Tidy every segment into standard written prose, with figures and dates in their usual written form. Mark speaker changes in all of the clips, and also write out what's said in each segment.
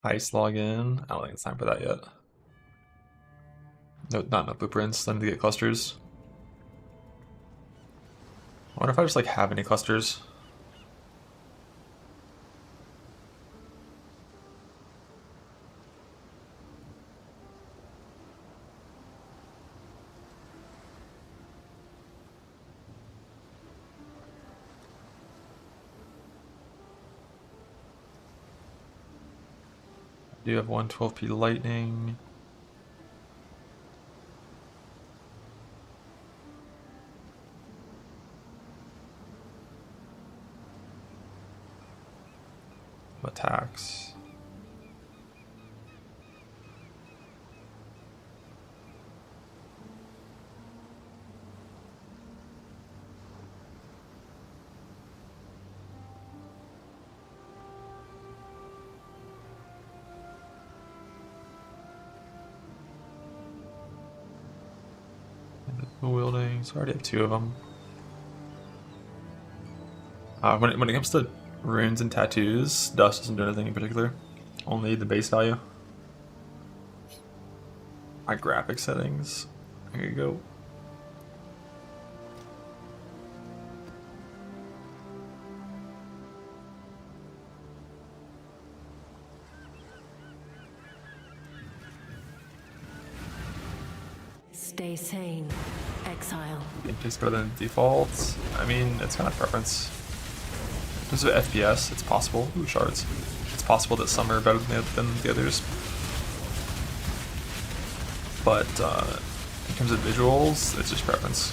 Speaker 1: Heist login. I don't think it's time for that yet. No, not enough blueprints. I need to get clusters. I wonder if I just like have any clusters. I do have 112p lightning. Attacks. Wielding, so I already have 2 of them. When it comes to runes and tattoos, dust doesn't do anything in particular. Only the base value. My graphic settings. Here you go.
Speaker 2: Stay sane, exile.
Speaker 1: It takes better than default. I mean, it's kind of preference. In terms of FPS, it's possible. Ooh, shards. It's possible that some are better than the others. But in terms of visuals, it's just preference.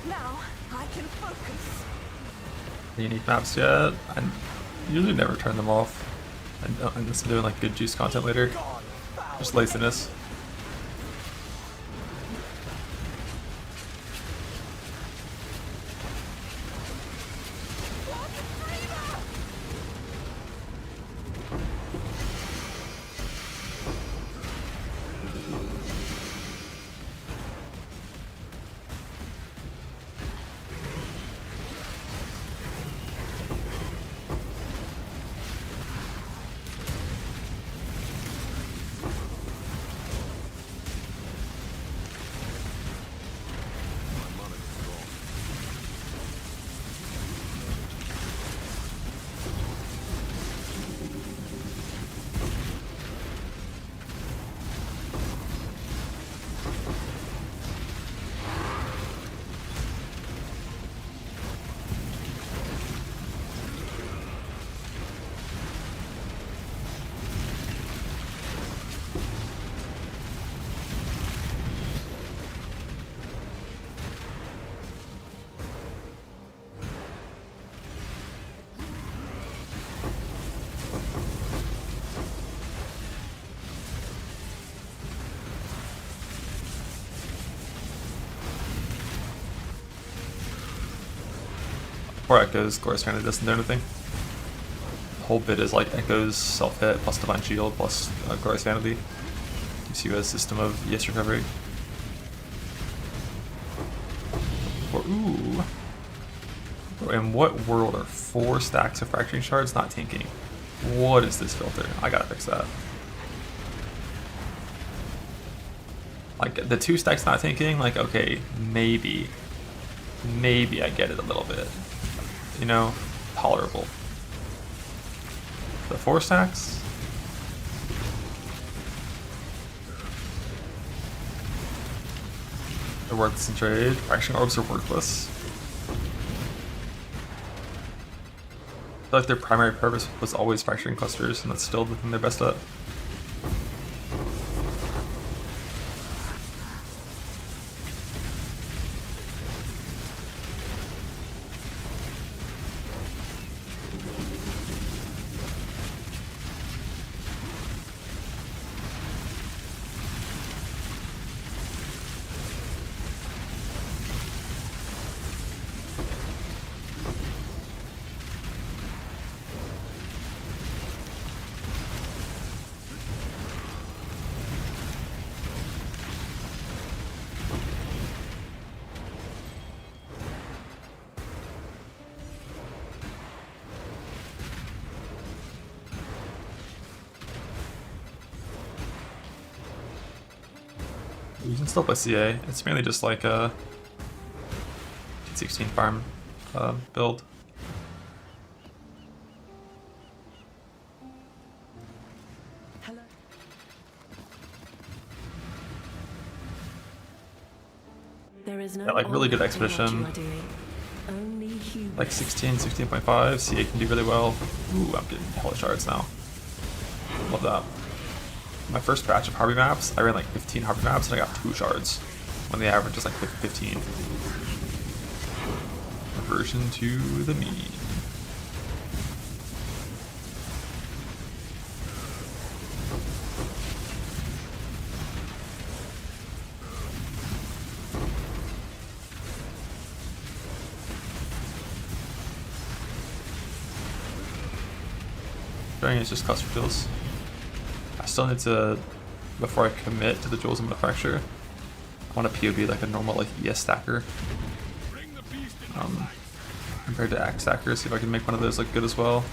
Speaker 2: Now I can focus.
Speaker 1: Unique maps yet? I usually never turn them off. Unless I'm doing like good juice content later. Just laziness. Or echoes, Glorious Vanity doesn't do anything. The whole bit is like echoes, self-hit, plus divine shield, plus Glorious Vanity. Gives you a system of yes recovery. Or, ooh. In what world are 4 stacks of fracturing shards not tanking? What is this filter? I gotta fix that. Like, the 2 stacks not tanking, like, okay, maybe I get it a little bit. You know, tolerable. The 4 stacks? They're worthless in trade. Fracturing orbs are worthless. I feel like their primary purpose was always fracturing clusters, and that's still the thing they're best at. You can still play CA. It's mainly just like a 16 farm build.
Speaker 2: Hello. There is no
Speaker 1: Yeah, like really good
Speaker 2: honor in what
Speaker 1: expedition.
Speaker 2: you are doing. Only humans.
Speaker 1: Like 16, 16.5. CA can do really well. Ooh, I'm getting hella shards now. Love that. My first batch of Harvey maps, I ran like 15 Harvey maps and I got 2 shards. When the average is like 15. Aversion to the mean. During it's just cluster kills. I still need to, before I commit to the jewels I'm gonna fracture, I want a POB like a normal like ES stacker. Compared to Axe stacker, see if I can make one of those look good as well.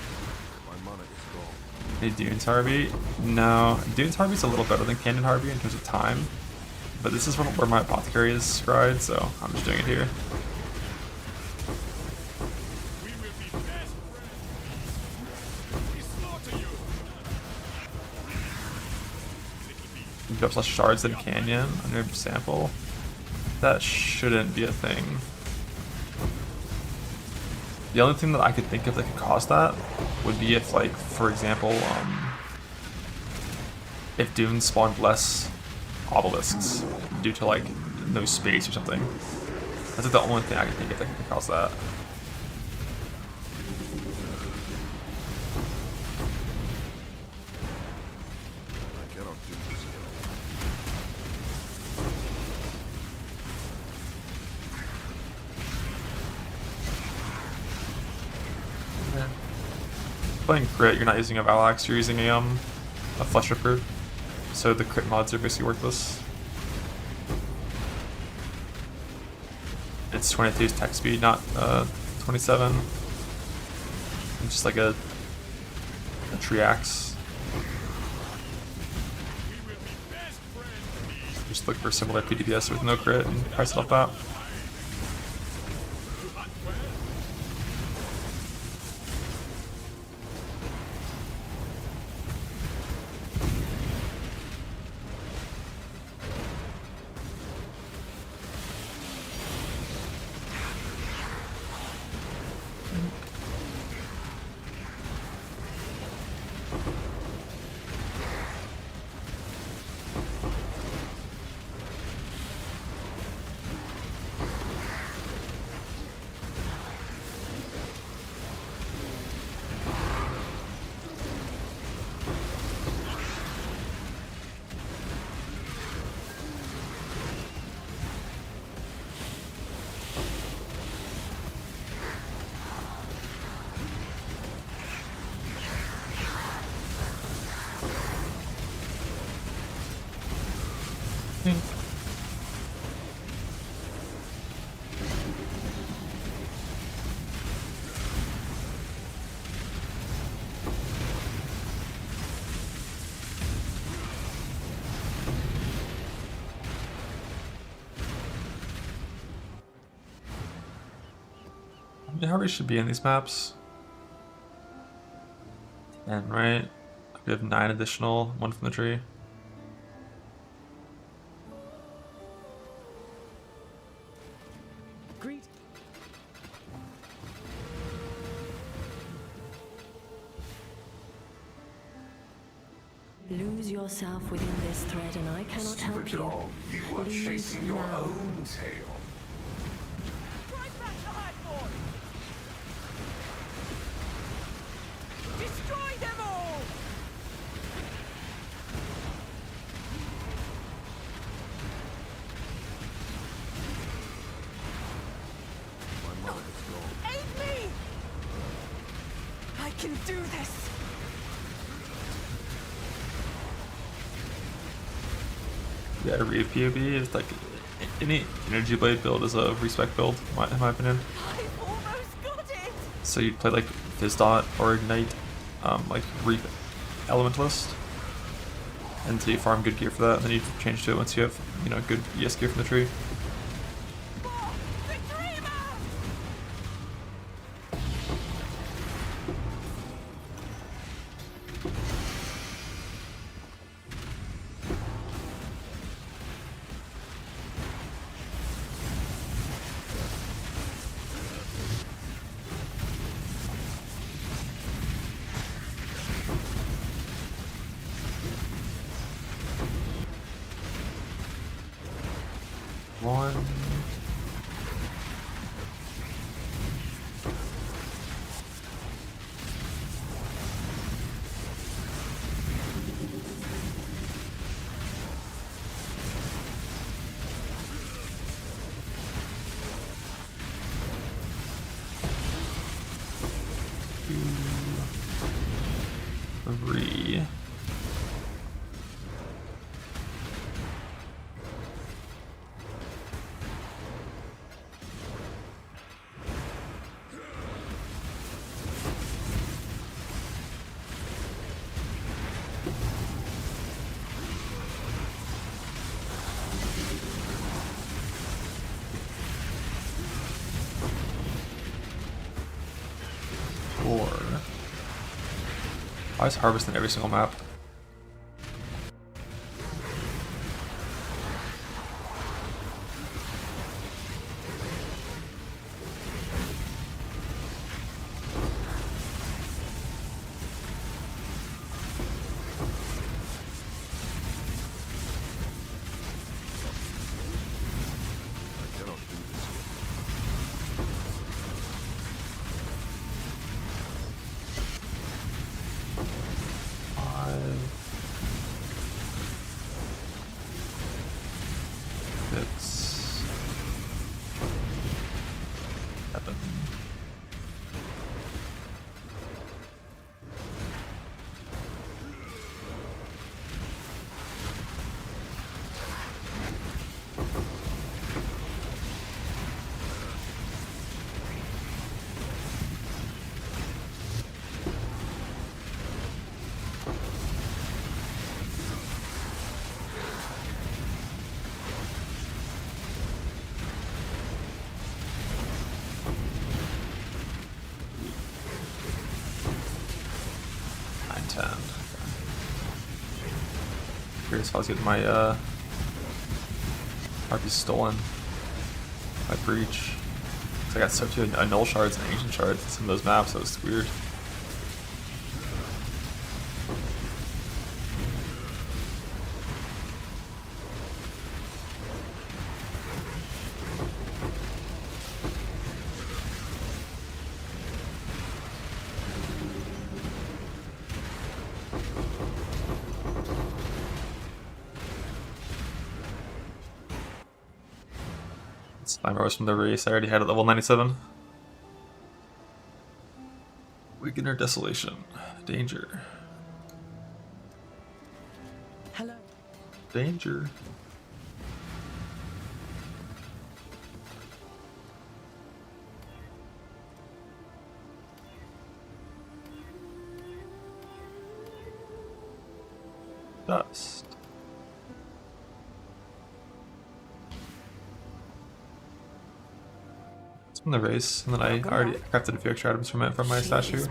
Speaker 1: Need Dune's Harvey? No, Dune's Harvey's a little better than Canyon Harvey in terms of time, but this is where my apothecary is scried, so I'm just doing it here. You have less shards than Canyon on your sample. That shouldn't be a thing. The only thing that I could think of that could cause that would be if, like, for example, if dunes spawned less obelisks due to, like, no space or something. That's like the only thing I can think of that could cause that. Playing crit, you're not using a Valax, you're using a Flesh Ripper. So the crit mods are basically worthless. It's 23's tech speed, not 27. It's just like a tree axe. Just look for similar PDPS with no crit and price it off that. How we should be in these maps. And right, we have 9 additional, 1 from the tree.
Speaker 2: lose yourself within this thread and I cannot help you.
Speaker 3: Dog, you are
Speaker 2: Leave
Speaker 3: chasing your
Speaker 2: now.
Speaker 3: own tail.
Speaker 4: Right back to Highborn! Destroy them all! Aid me! I can do this!
Speaker 1: Yeah, read POB is like any energy blade build is a respec build, in my opinion.
Speaker 4: I've almost got it!
Speaker 1: So you'd play like Fizzdot or Ignite, like Reap Elementalist, and so you farm good gear for that, and then you change to it once you have, you know, good ES gear from the tree.
Speaker 4: The dreamer!
Speaker 1: One. Two. Three. Four. I was harvesting every single map. Curious if I was getting my RP stolen by breach. So I got so few null shards and ancient shards in some of those maps, so it's weird. Slimer was from the race. I already had it at level 97. Weakener Desolation. Danger.
Speaker 2: Hello.
Speaker 1: Danger. Dust. From the race, and then I already crafted a few extra items from it from my stash here.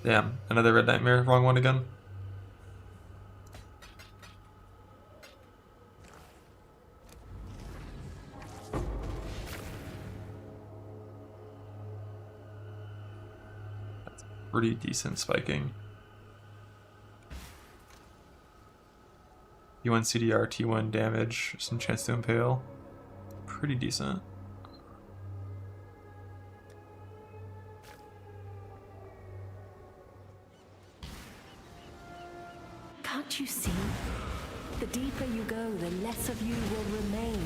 Speaker 1: Damn, another red nightmare, wrong one again. That's pretty decent spiking. U1 CDR, T1 damage, some chance to impale. Pretty decent.
Speaker 2: Can't you see? The deeper you go, the less of you will remain.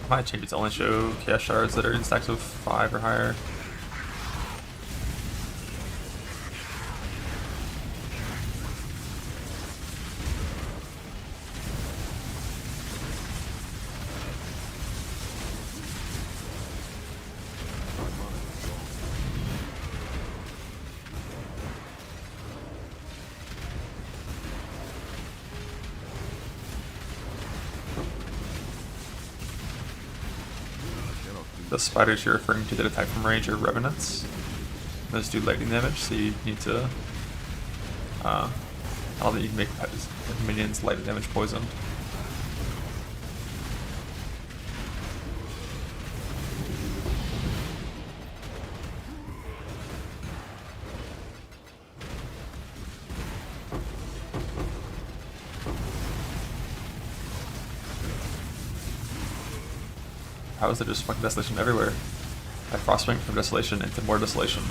Speaker 1: Might change it to only show chaos shards that are in stacks of 5 or higher. The spiders you're referring to that attack from range are revenants. Those do lightning damage, so you need to all that you can make minions lightning damage poisoned. How is there just fucking desolation everywhere? I frostwing from desolation into more desolation.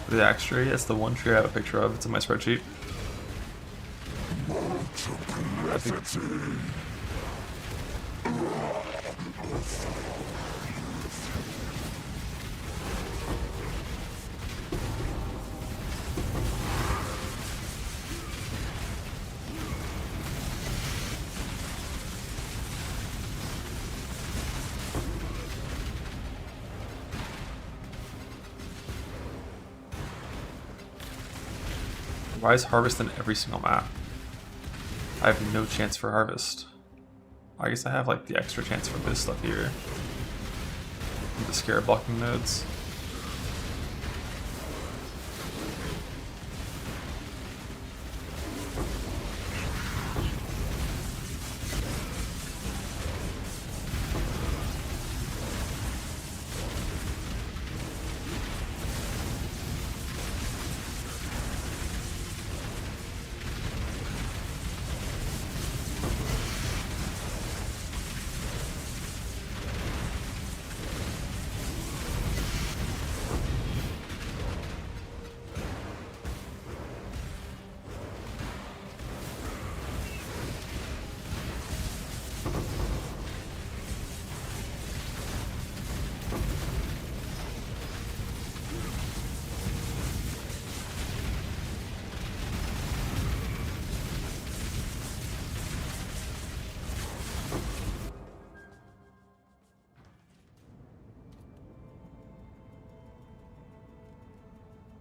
Speaker 1: The axe tree, it's the one tree I have a picture of, it's in my spreadsheet. I think why is harvest in every single map? I have no chance for harvest. I guess I have like the extra chance for this stuff here. The scare blocking nodes.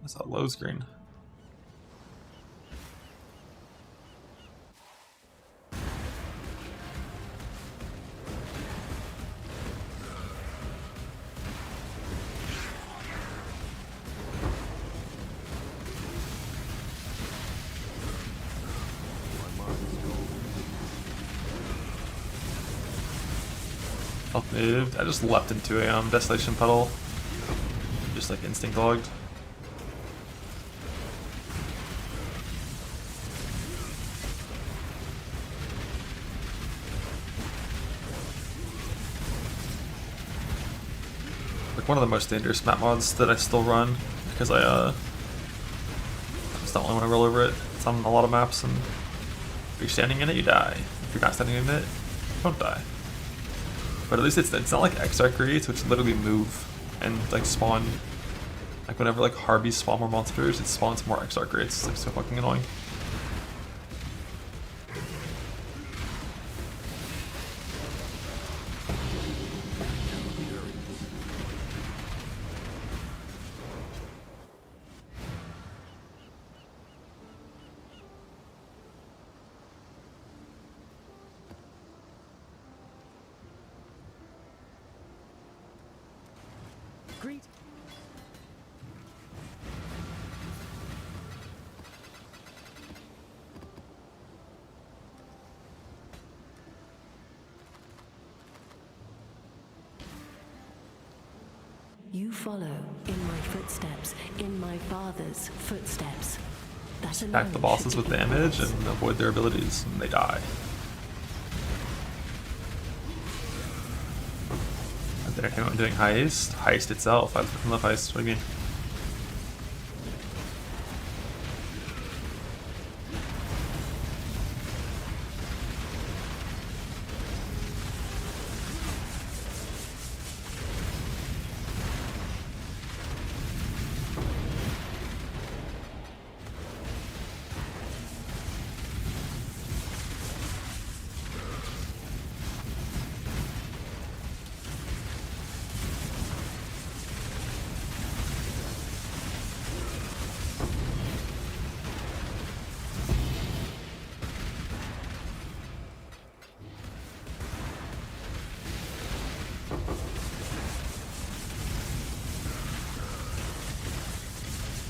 Speaker 1: What's that low screen? Health moved. I just leapt into a desolation puddle. Just like instinct logged. One of the most dangerous map mods that I still run because I just don't really want to roll over it. It's on a lot of maps, and if you're standing in it, you die. If you're not standing in it, you don't die. But at least it's not like Exarch creates, which literally move and like spawn. Like whenever like Harbies spawn more monsters, it spawns more Exarch creates. It's like so fucking annoying.
Speaker 4: Greet.
Speaker 2: You follow in my footsteps, in my father's footsteps. That
Speaker 1: Attack the bosses with damage and avoid their abilities, and they die. I'm doing Heist. Heist itself. I fucking love Heist. What do you mean?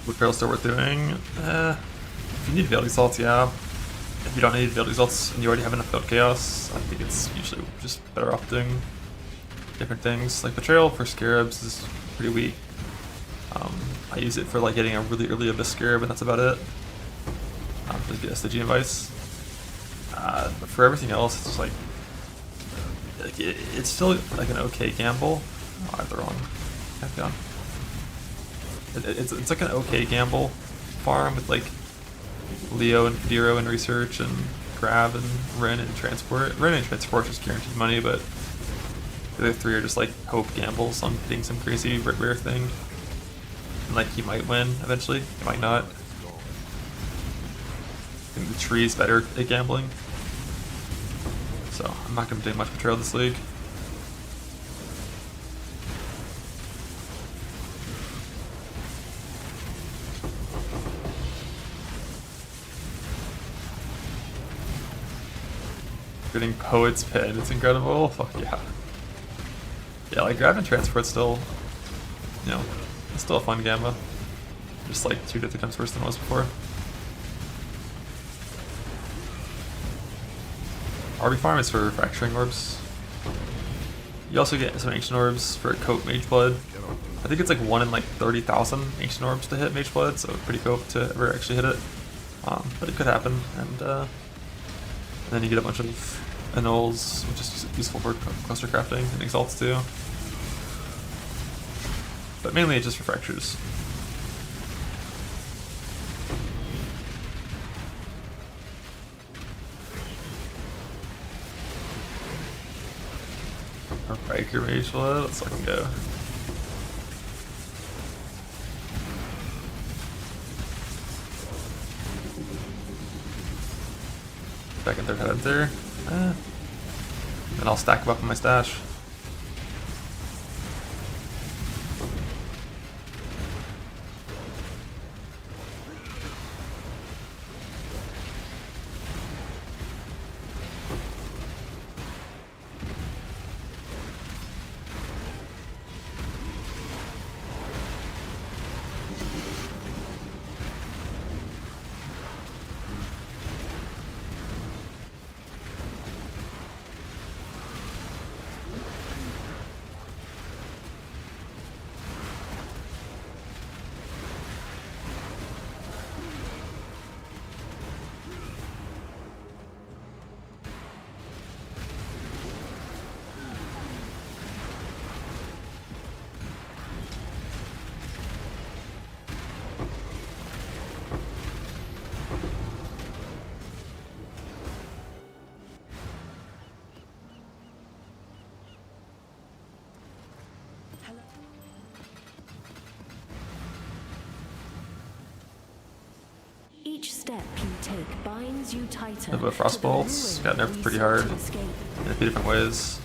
Speaker 1: Betrayal still worth doing? If you need build results, yeah. If you don't need build results and you already have enough build chaos, I think it's usually just better off doing different things. Like Betrayal for Scarabs is pretty weak. I use it for like getting a really early Abyss Scarab, and that's about it. Just get SDG and Vice. But for everything else, it's just like it's still like an okay gamble. Oh, I have the wrong Pantheon. It's like an okay gamble farm with like Leo and Kadiro and Research and Grab and Ren and Transport. Ren and Transport just guaranteed money, but the other three are just like hope gambles on getting some crazy rare thing. And like you might win eventually, you might not. I think the tree is better at gambling. So I'm not going to do much Betrayal this league. Getting Poet's Pen, it's incredible. Fuck yeah. Yeah, like Grab and Transport still, you know, it's still a fun gamma. Just like 2 to 3 times worse than it was before. RB Farm is for Fracturing Orbs. You also get some Ancient Orbs for Coat Mage Blood. I think it's like 1 in like 30,000 Ancient Orbs to hit Mage Blood, so pretty cope to ever actually hit it. But it could happen, and then you get a bunch of annuls, which is useful for cluster crafting, and exalts too. But mainly it's just for fractures. Riker Mage Blood, let's fucking go. Second, third, head enter. Then I'll stack them up in my stash.
Speaker 2: Each step you take binds you tighter.
Speaker 1: The frost bolts got nerfed pretty hard in a few different ways.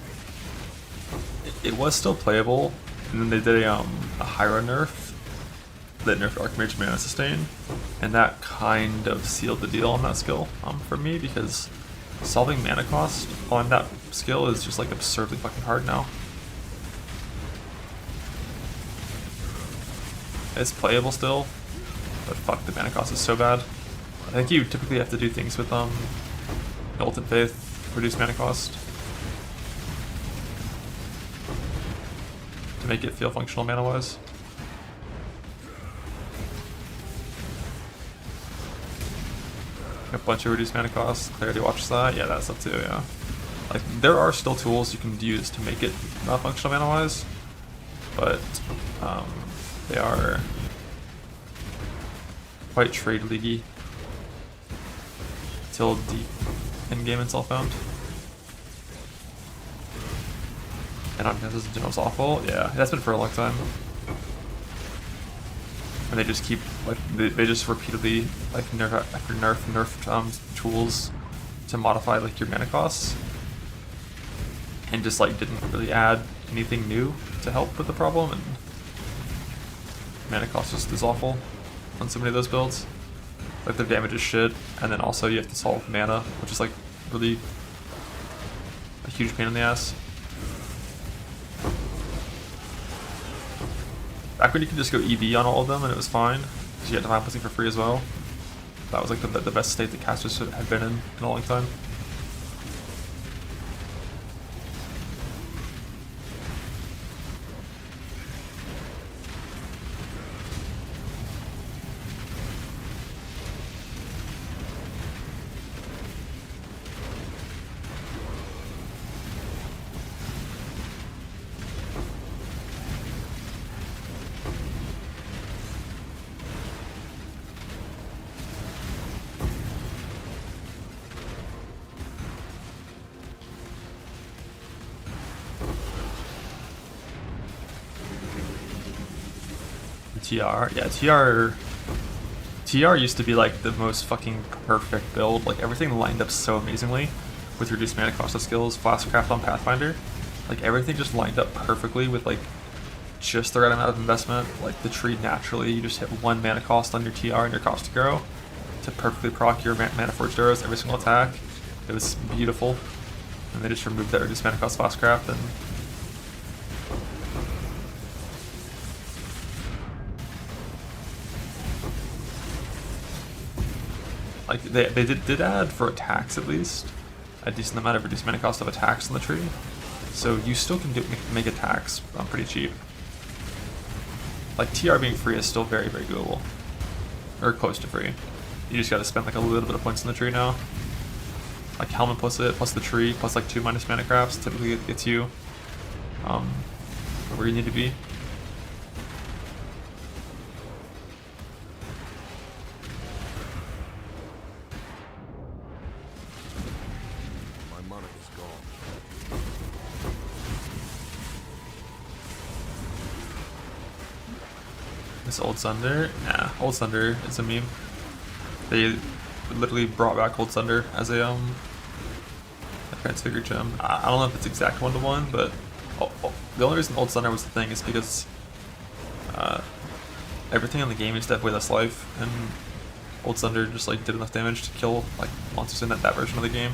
Speaker 1: It was still playable, and then they did a Hyra nerf that nerfed Archmage mana sustain, and that kind of sealed the deal on that skill for me, because solving mana cost on that skill is just like absurdly fucking hard now. It's playable still, but fuck, the mana cost is so bad. I think you typically have to do things with Ultimate Faith, reduce mana cost, to make it feel functional mana wise. A bunch of reduced mana costs. Clarity watches that. Yeah, that stuff too. Yeah, like there are still tools you can use to make it not functional mana wise, but they are quite trade leaguey till deep in game until found. And Omnipresence in general is awful. Yeah, it has been for a long time. And they just keep like they just repeatedly like nerf after nerf tools to modify like your mana costs, and just like didn't really add anything new to help with the problem, and mana cost just is awful on so many of those builds. Like their damage is shit, and then also you have to solve mana, which is like really a huge pain in the ass. Back when you could just go EV on all of them and it was fine, because you had Divine Blessing for free as well. That was like the best state that casters had been in a long time. TR, yeah, TR used to be like the most fucking perfect build. Like everything lined up so amazingly with reduced mana cost of skills, Flask craft on Pathfinder. Like everything just lined up perfectly with like just the right amount of investment. Like the tree naturally, you just hit 1 mana cost on your TR and your Caustic Arrow to perfectly proc your mana forged arrows every single attack. It was beautiful, and they just removed that reduced mana cost Flask craft and. Like they did add for attacks at least a decent amount of reduced mana cost of attacks on the tree, so you still can make attacks pretty cheap. Like TR being free is still very doable, or close to free. You just gotta spend like a little bit of points on the tree now. Like Helmet plus it, plus the tree, plus like 2 minus mana crafts typically gets you where you need to be. This Old Thunder? Nah, Old Thunder is a meme. They literally brought back Old Thunder as a transfigured gem. I don't know if it's exact 1-to-1, but the only reason Old Thunder was the thing is because everything in the game is definitely less life, and Old Thunder just like did enough damage to kill like monsters in that version of the game.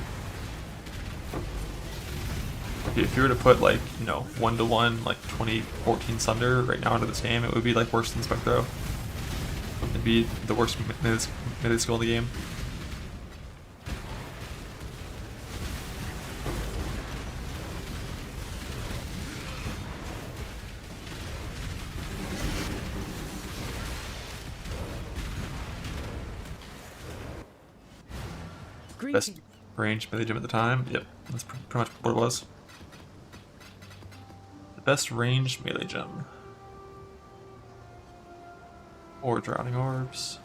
Speaker 1: If you were to put like, you know, 1-to-1 like 2014 Thunder right now into this game, it would be like worse than Spectro. It'd be the worst mid skill in the game. Best range melee gem at the time. Yep, that's pretty much what it was. Best ranged melee gem. Or Drowning Orbs.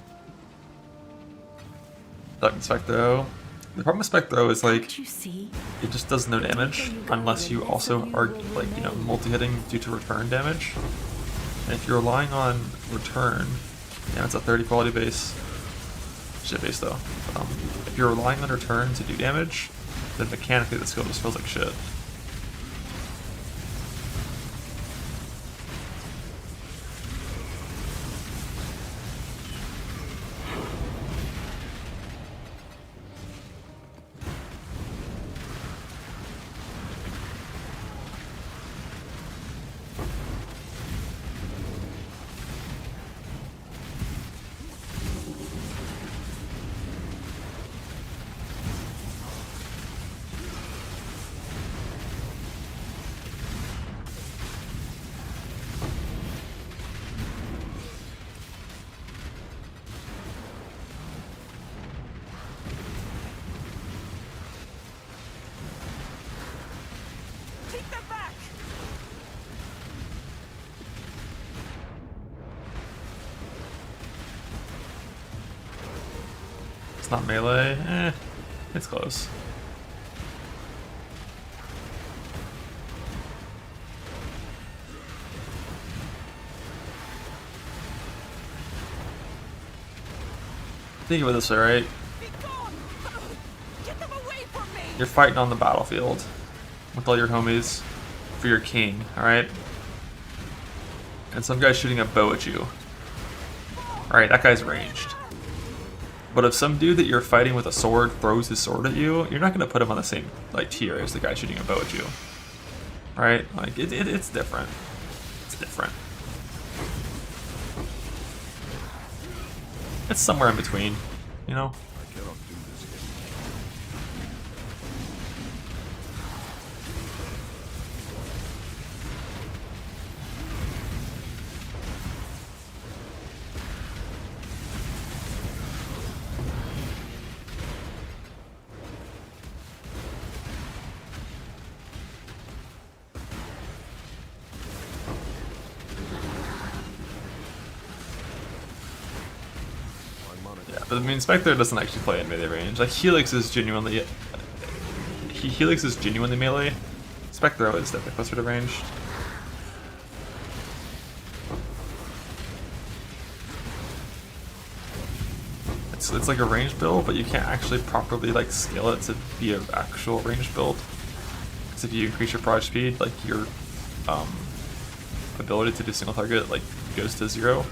Speaker 1: Spectro. The problem with Spectro is like it just does no damage unless you also are like, you know, multi-hitting due to return damage. And if you're relying on return, and it's a 30 quality base, shit based though. If you're relying on your turn to do damage, then mechanically the skill just feels like shit.
Speaker 4: Take them back!
Speaker 1: It's not melee. It's close. Think of it this way, right?
Speaker 4: Be gone! Get them away from me!
Speaker 1: You're fighting on the battlefield with all your homies for your king, alright? And some guy's shooting a bow at you. Alright, that guy's ranged. But if some dude that you're fighting with a sword throws his sword at you, you're not going to put him on the same like tier as the guy shooting a bow at you. Right? Like, it's different. It's different. It's somewhere in between, you know?
Speaker 3: I cannot do this again.
Speaker 1: Yeah, but I mean, Spectre doesn't actually play in melee range. Like, Helix is genuinely... Helix is genuinely melee. Spectre is definitely closer to ranged. It's like a ranged build, but you can't actually properly like scale it to be an actual ranged build. Because if you increase your prod speed, like your ability to do single target like goes to 0.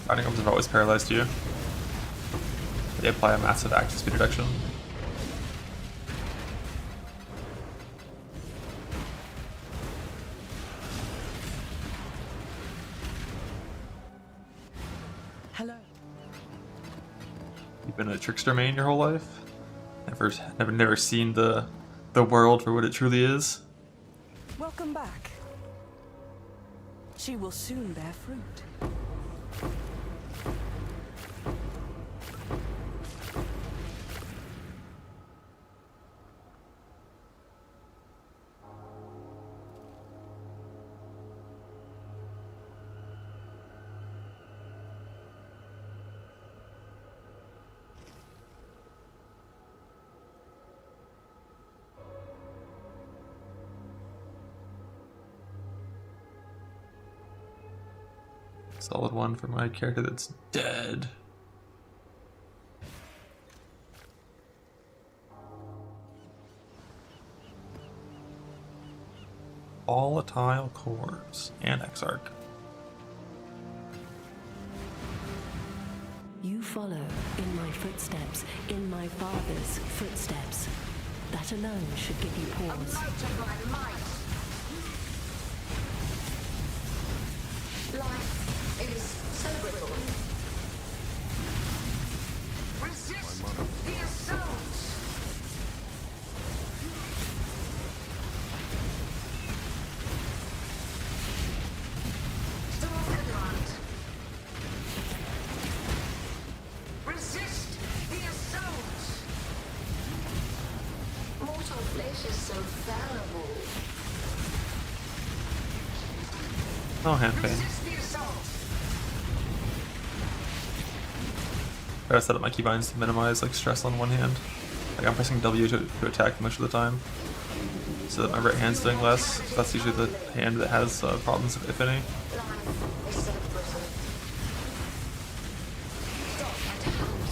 Speaker 1: Binding Orbs have always paralyzed you. They apply a massive active speed reduction.
Speaker 4: Hello.
Speaker 1: You've been a trickster main your whole life? Never seen the world for what it truly is?
Speaker 4: Welcome back. She will soon bear fruit.
Speaker 1: Solid one for my character that's dead. volatile cores and Exarch.
Speaker 2: You follow in my footsteps, in my father's footsteps. That alone should give you pause.
Speaker 3: Life is so brittle. Resist the assault. Storm command. Resist the assault. Mortal flesh is so fallible.
Speaker 1: No hand pain.
Speaker 3: Resist the assault.
Speaker 1: I gotta set up my keybinds to minimize like stress on one hand. Like I'm pressing W to attack most of the time, so that my right hand's doing less. That's usually the hand that has problems, if any.
Speaker 3: Life is so brittle. Stop and hold.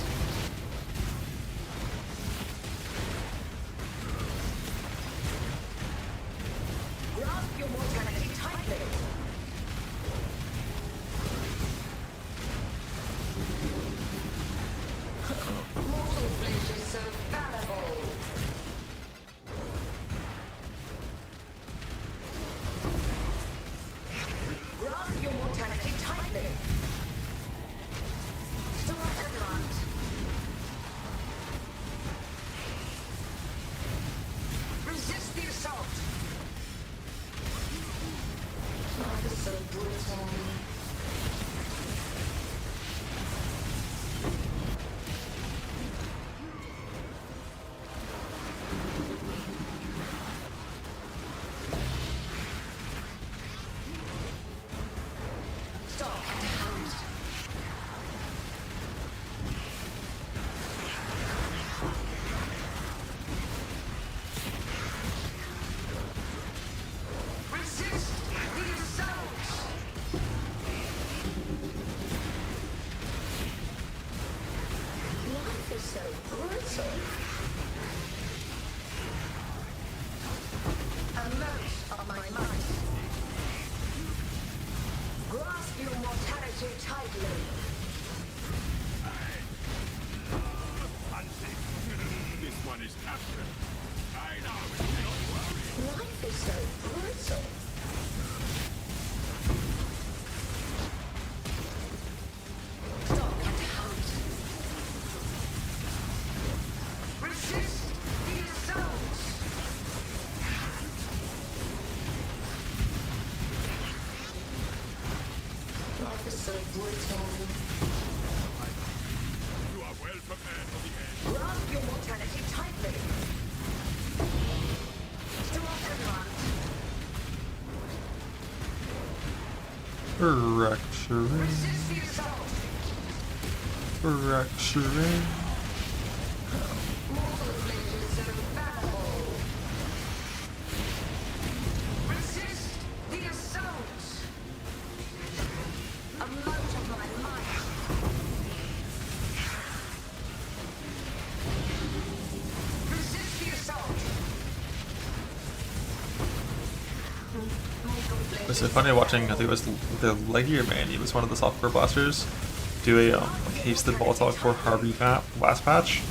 Speaker 3: Grasp your mortality tightly. Mortal flesh is so fallible. Grasp your mortality tightly. Storm command. Resist the assault. Life is so brutal. Stop and hold. Resist the assault. Life is so brutal. A most of my might. Grasp your mortality tightly.
Speaker 5: This one is captured. I know.
Speaker 3: Life is so brutal. Stop and hold. Resist the assault. Life is so brutal.
Speaker 5: You are well prepared for the end.
Speaker 3: Grasp your mortality tightly. Storm command.
Speaker 1: Fracturing,
Speaker 3: Resist the assault.
Speaker 1: fracturing.
Speaker 3: Mortal flesh is so fallible. Resist the assault. A mote of my might. Resist the assault. Mortal flesh
Speaker 1: It's so funny watching, I think it was the Leggy or Man, he was one of the software blasters, do a like hasted volatile core Harvey map last patch,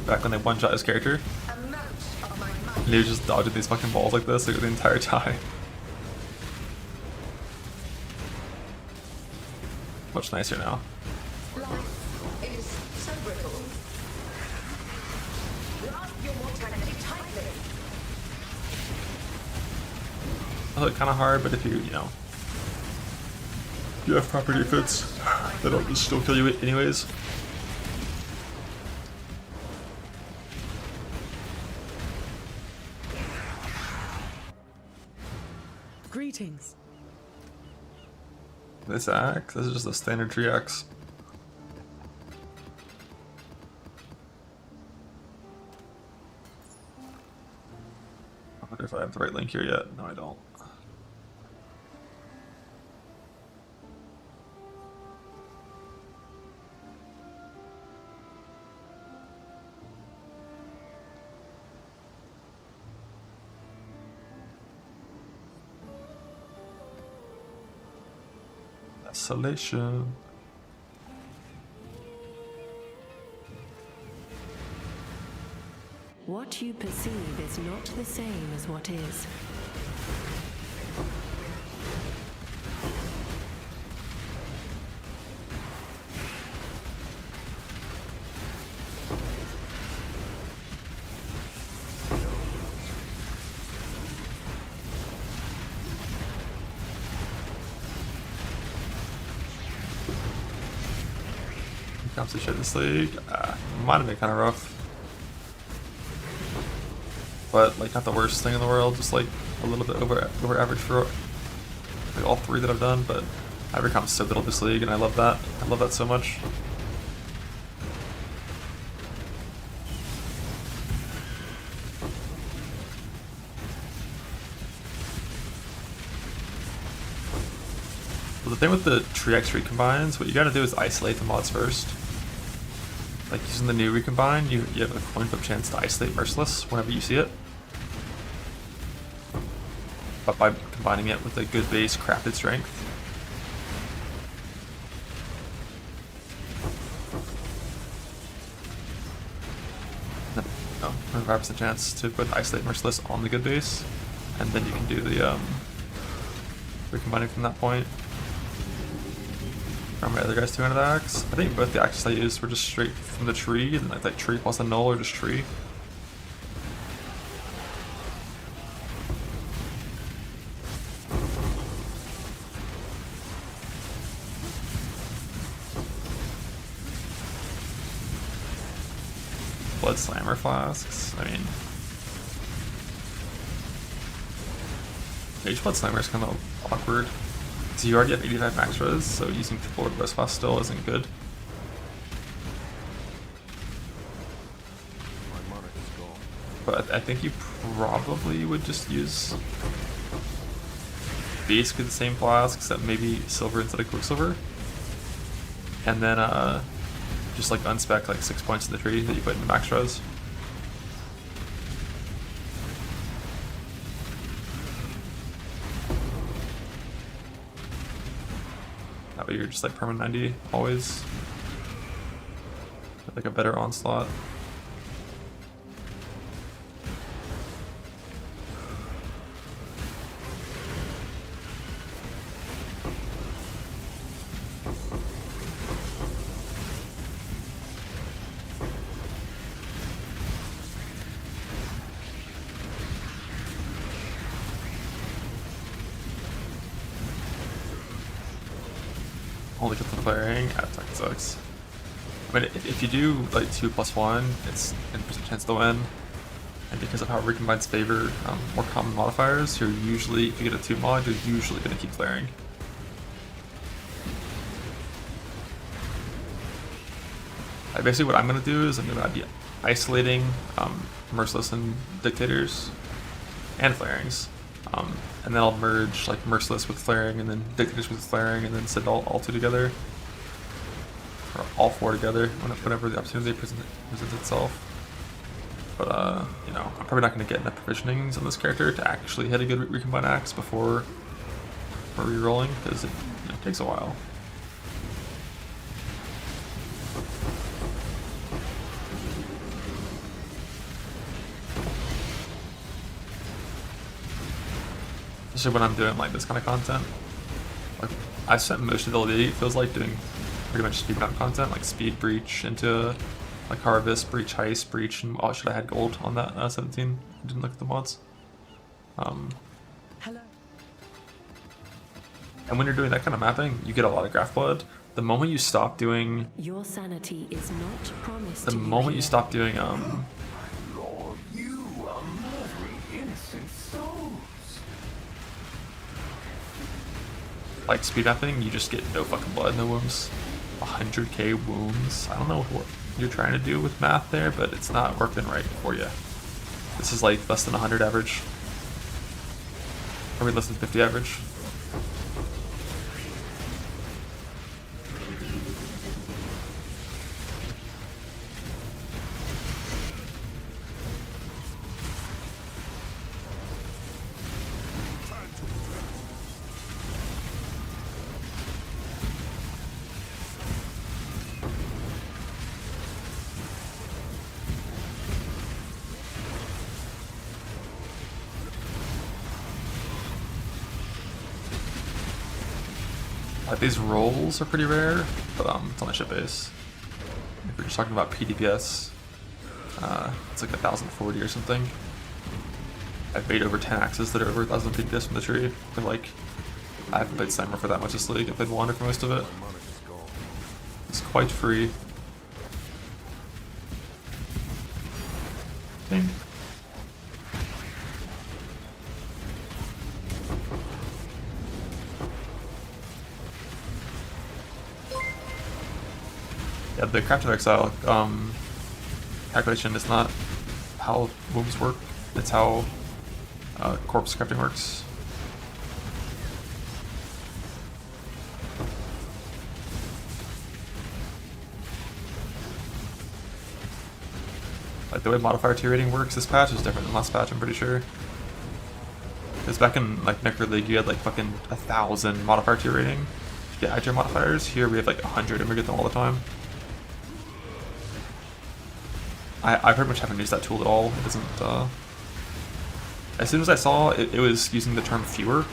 Speaker 1: back when they one-shot his character,
Speaker 3: a mote of my might.
Speaker 1: and he was just dodging these fucking balls like this like, the entire time. Much nicer now.
Speaker 3: Life is so brittle. Grasp your mortality tightly.
Speaker 1: I kind of hard, but if you know, you have proper defense, that'll just still kill you anyways.
Speaker 4: Greetings.
Speaker 1: This axe, this is just a standard tree axe. I wonder if I have the right link here yet. No, I don't. Isolation.
Speaker 2: What you perceive is not the same as what is.
Speaker 1: Comes to shit this league. Might have been kind of rough. But like not the worst thing in the world, just like a little bit over average for like all three that I've done, but I become so good at this league and I love that. I love that so much. Well, the thing with the tree X recombines, what you gotta do is isolate the mods first. Like using the new recombine, you have a coin flip chance to isolate Merciless whenever you see it. But by combining it with a good base crafted strength. No, 25% chance to both isolate Merciless on the good base, and then you can do the recombining from that point. My other guys 200 axe. I think both the axes I used were just straight from the tree, and like tree plus a null or just tree. Blood slammer flasks. I mean, H blood slammer is kind of awkward. So you already have 85 max res, so using forward res fast still isn't good. But I think you probably would just use basically the same flask, except maybe silver instead of quicksilver. And then just like unspec like 6 points in the tree that you put into max res. That way you're just like perma 90 always. With like a better onslaught. Only get the flaring, that fucking sucks. I mean, if you do like 2+1, it's 10% chance to win. And because of how recombines favor more common modifiers, you're usually, if you get a 2 mod, you're usually going to keep flaring. Basically what I'm going to do is I'm going to be isolating Merciless and Dictators and Flarings. And then I'll merge like Merciless with Flaring and then Dictators with Flaring and then send all two together. Or all four together whenever the opportunity presents itself. But you know, I'm probably not going to get enough provisionings on this character to actually hit a good recombine axe before we're rerolling, because it takes a while. Especially when I'm doing like this kind of content. Like I spent most of the LD, it feels like, doing pretty much speed map content, like speed breach into like harvest, breach, heist, breach, and oh, should I had gold on that 17? I didn't look at the mods.
Speaker 4: Hello.
Speaker 1: And when you're doing that kind of mapping, you get a lot of graph blood. The moment you stop doing,
Speaker 2: Your sanity is not promised
Speaker 1: the
Speaker 2: to you
Speaker 1: moment you
Speaker 2: here.
Speaker 1: stop doing
Speaker 5: Lord, you are murdering innocent souls.
Speaker 1: like speed mapping, you just get no fucking blood, no wounds. 100k wounds. I don't know what you're trying to do with math there, but it's not working right for you. This is like less than 100 average. Probably less than 50 average. Like these rolls are pretty rare, but it's on the ship base. If we're just talking about PDPS, it's like 1040 or something. I've made over 10 axes that are over 1000 PDPS from the tree. But like, I haven't played Slammer for that much this league. I played Wander for most of it. It's quite free. Ding. Yeah, the Crafted Exile calculation is not how wombs work, it's how corpse crafting works. Like the way modifier tier rating works this patch is different than last patch, I'm pretty sure. Because back in like Necro League you had like fucking 1000 modifier tier rating to get high tier modifiers. Here we have like 100 and we get them all the time. I pretty much haven't used that tool at all. It doesn't, as soon as I saw it was using the term fewer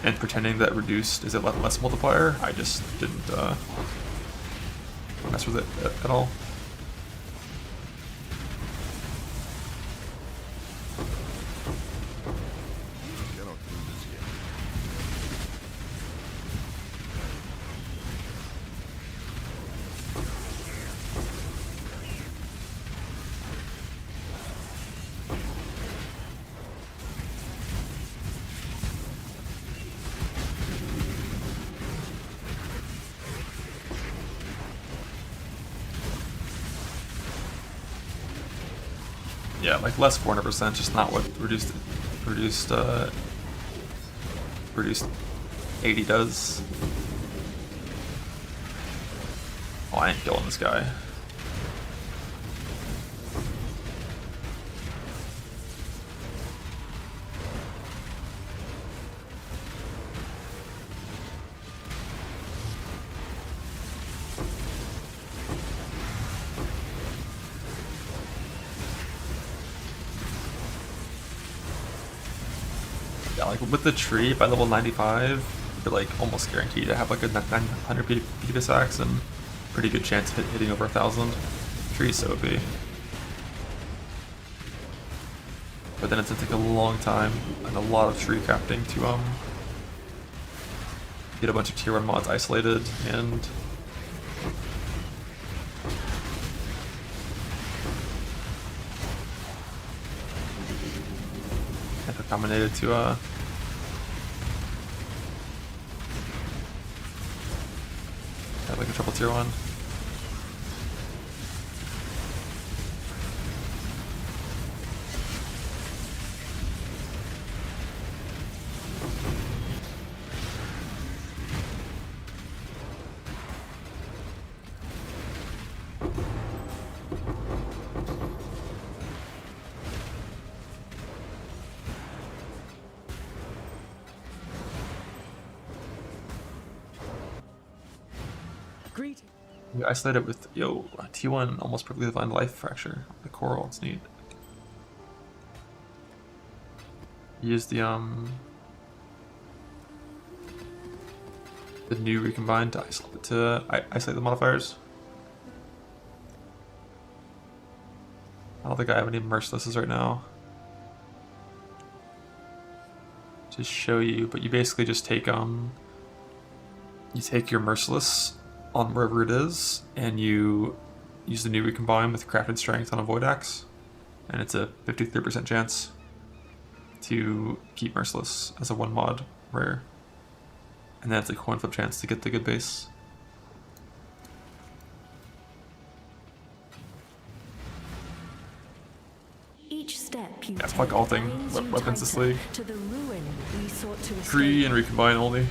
Speaker 1: and pretending that reduced is a less multiplier, I just didn't mess with it at all. Yeah, like less 400%, just not what reduced 80 does. Oh, I ain't killing this guy. Yeah, like with the tree, by level 95, you're like almost guaranteed to have like a 900 PDPS axe and pretty good chance of hitting over 1000. Tree's so OP. But then it's gonna take a long time and a lot of tree crafting to get a bunch of tier 1 mods isolated and combinated to have like a triple tier 1. We isolate it with T1 almost perfectly defined life fracture. The coral, it's neat. Use the new Recombine to isolate the modifiers. I don't think I have any mercilesses right now to show you, but you basically just take you take your merciless on wherever it is, and you use the new Recombine with Crafted Strength on a Void Axe, and it's a 53% chance to keep Merciless as a 1 mod rare. And then it's a coin flip chance to get the good base.
Speaker 2: Each step you
Speaker 1: Yeah, fuck all thing weapons this league.
Speaker 2: to the ruin we sought to
Speaker 1: Tree and Recombine only.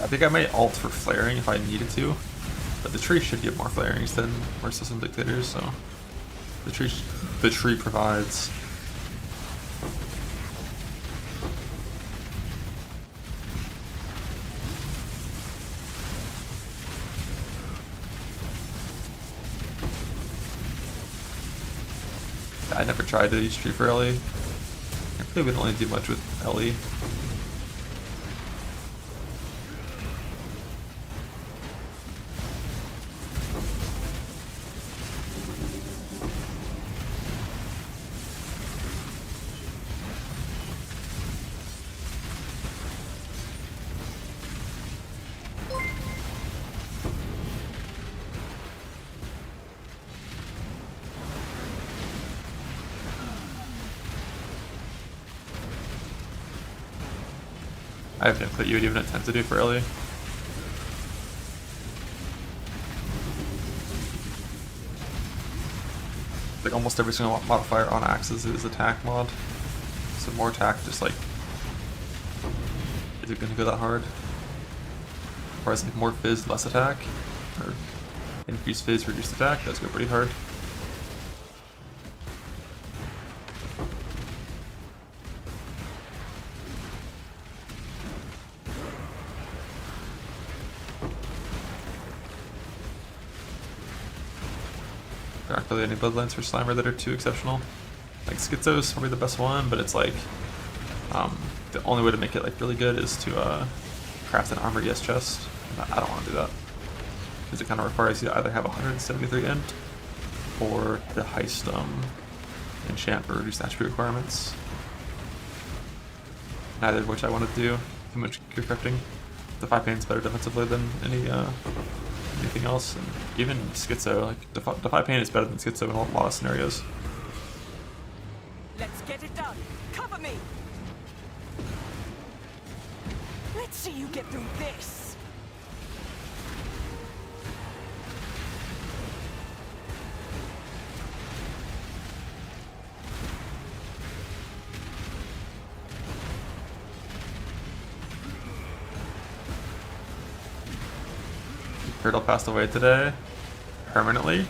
Speaker 1: I think I might ult for flaring if I needed to, but the tree should give more flarings than more system dictators, so the tree provides. I never tried to use tree for Ellie. I really wouldn't only do much with Ellie. I have input you would even attempt to do for Ellie. Like almost every single modifier on Axes is attack mod. So more attack, just like, is it gonna go that hard? Whereas like more fizz, less attack, or increased fizz, reduced attack, does go pretty hard. There aren't really any bloodlines for Slimer that are too exceptional. Like Schizo is probably the best one, but it's like the only way to make it like really good is to craft an armor yes chest. And I don't want to do that because it kind of requires you to either have 173 int or the Heist enchant for reduced attribute requirements. Neither of which I want to do. Too much gear crafting. The 5 pain's better defensively than anything else, and even Schizo, like the 5 pain is better than Schizo in a lot of scenarios.
Speaker 4: Let's get it done. Cover me. Let's see you get through this.
Speaker 1: Turtle passed away today, permanently.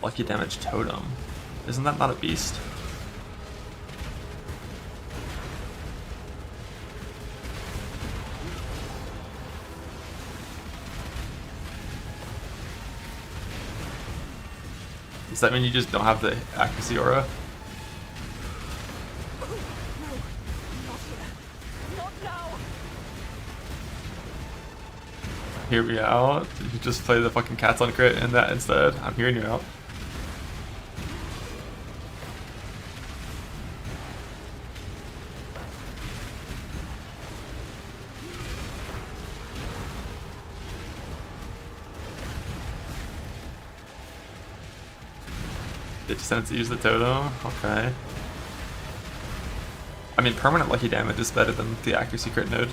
Speaker 1: Lucky damage totem. Isn't that not a beast? Does that mean you just don't have the accuracy aura? Hear me out. You just play the fucking cats on crit in that instead. I'm hearing you out. It just sends to use the totem. Okay. I mean, permanent lucky damage is better than the accuracy crit node.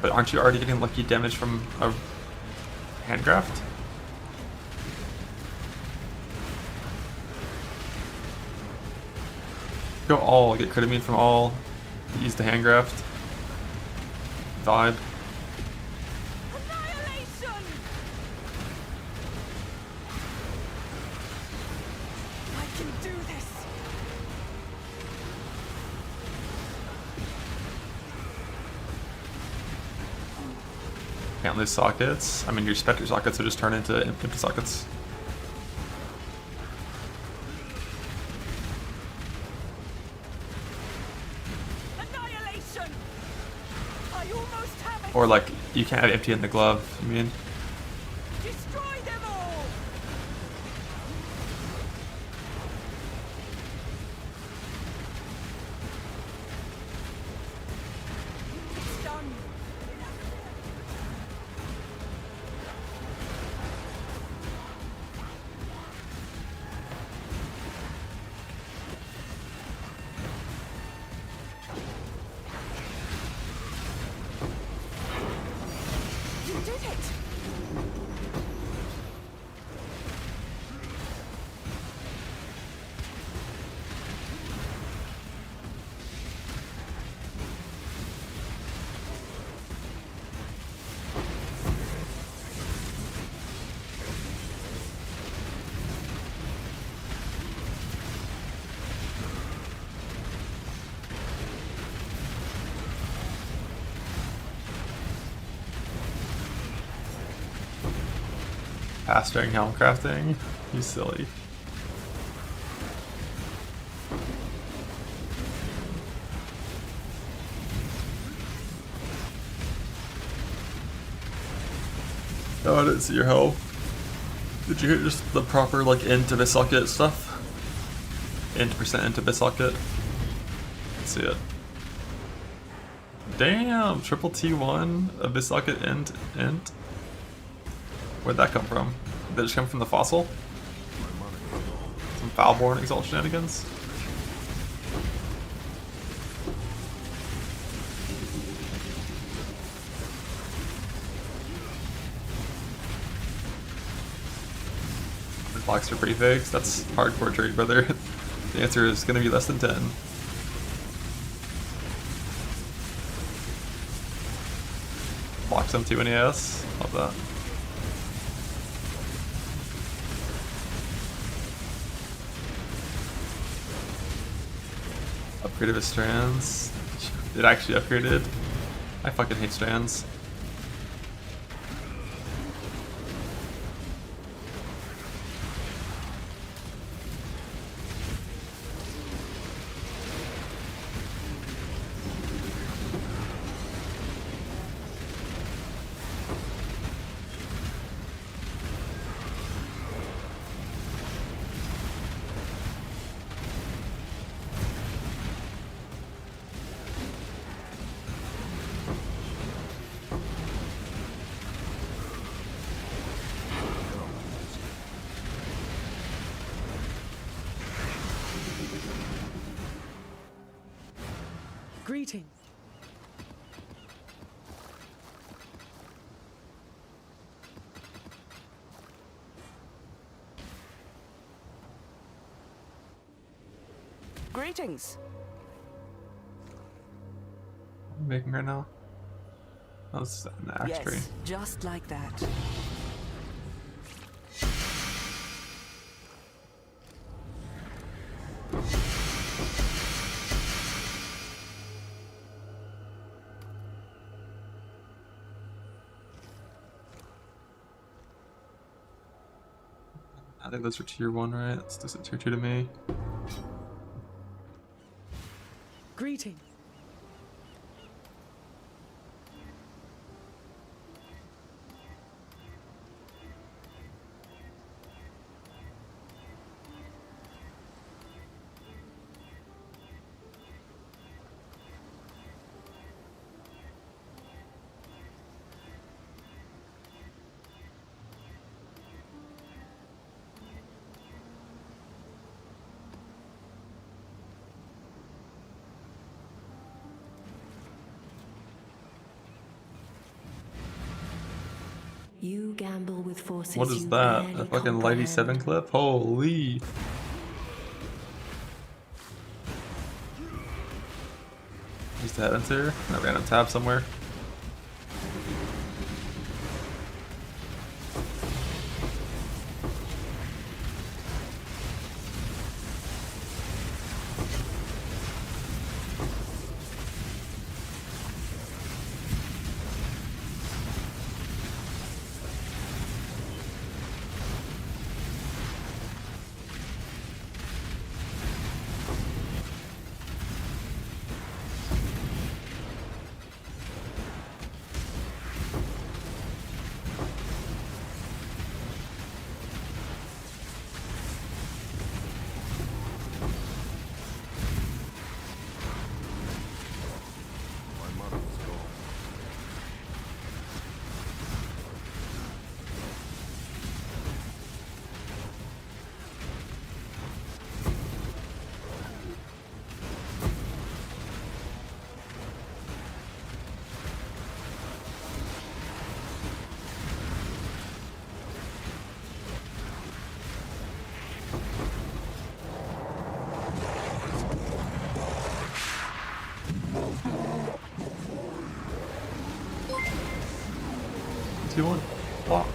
Speaker 1: But aren't you already getting lucky damage from a handcraft? Go all, get crit immune from all, use the handcraft. Vibe.
Speaker 4: Annihilation! I can do this.
Speaker 1: Can't lose sockets. I mean, your Spectre sockets will just turn into empty sockets.
Speaker 4: Annihilation! I almost have it.
Speaker 1: Or like, you can't have empty in the glove, you mean?
Speaker 4: Destroy them all! It's done. You did it!
Speaker 1: Fast during helm crafting? You silly. Oh, I didn't see your help. Did you hit just the proper like int of a socket stuff? Int percent int of a socket? Let's see it. Damn, triple T1 Abyss socket int. Where'd that come from? Did it just come from the fossil? Some Foulborn Exalt shenanigans? Blocks for prefix? That's hardcore trade, brother. The answer is gonna be less than 10. Block some T1ES. Love that. Upgraded his strands. It actually upgraded. I fucking hate strands.
Speaker 4: Greetings. Greetings.
Speaker 1: What are we making right now? Oh, this is an axe tree.
Speaker 4: Yes, just like that.
Speaker 1: I think those are tier 1, right? Let's do it tier 2 to me.
Speaker 4: Greetings.
Speaker 2: You gamble with forces.
Speaker 1: What is
Speaker 2: you
Speaker 1: that?
Speaker 2: barely
Speaker 1: A fucking Lighty
Speaker 2: comprehend.
Speaker 1: 7 clip? Holy. Used to head into a random tab somewhere. T1. Wow.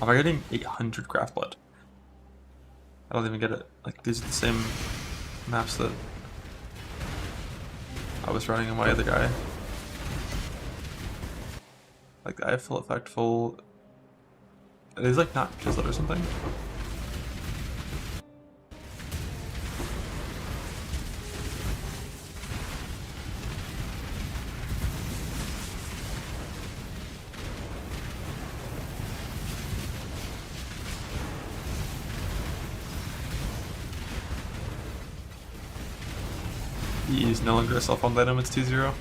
Speaker 1: Am I getting 800 craft blood? I don't even get it. Like, these are the same maps that I was running on my other guy. Like, I have full effect, full Are these like not chiseled or something? He's no longer a self-owned item, it's 2-0.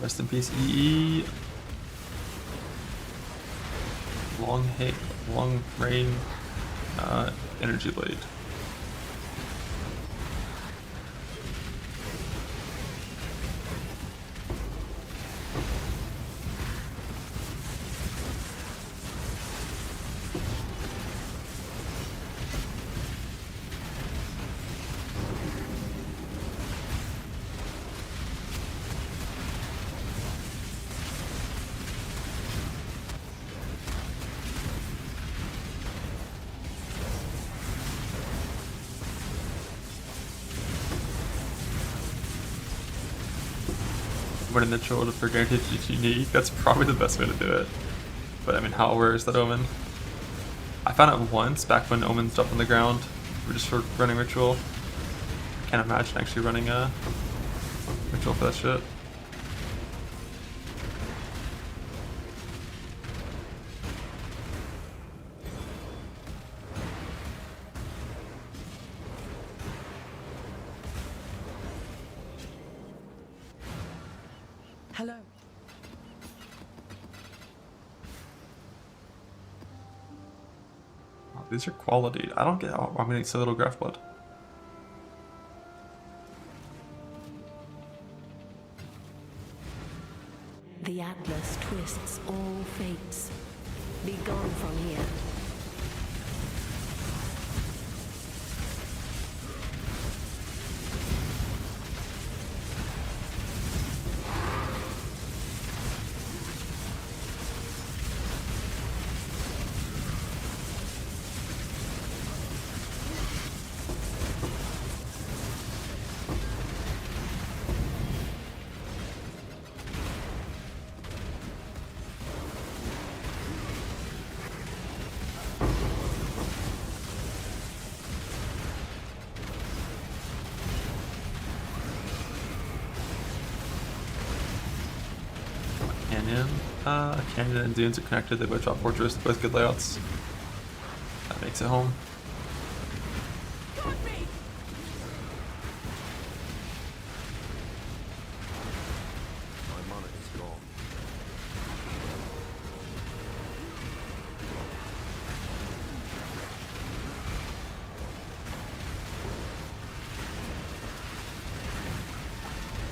Speaker 1: Rest in peace, EE. Long rain, energy blade. Running the troll for guaranteed it's unique, that's probably the best way to do it. But I mean, how rare is that omen? I found it once back when omens dropped on the ground, just for running ritual. Can't imagine actually running a ritual for that shit.
Speaker 4: Hello.
Speaker 1: Oh, these are quality. I don't get how I'm getting so little graph blood.
Speaker 2: The Atlas twists all fates. Be gone from here. Canyon and Dunes are connected, they both drop Fortress, both good layouts. That makes it home.
Speaker 5: My mana is gone.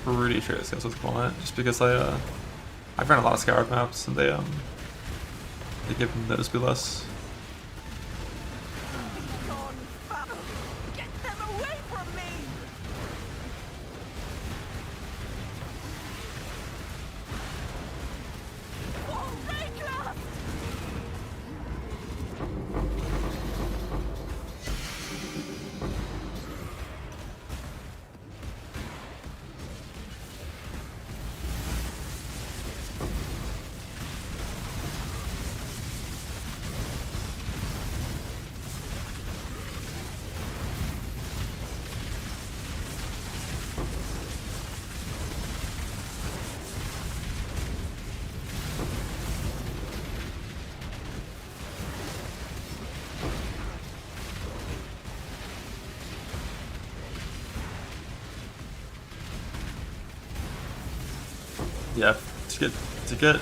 Speaker 1: Pretty sure this goes with Quant, just because I've run a lot of scoured maps and they give them noticeably less.
Speaker 4: Gone, foul. Get them away from me! Oh, Raycliffe!
Speaker 1: Yeah, to get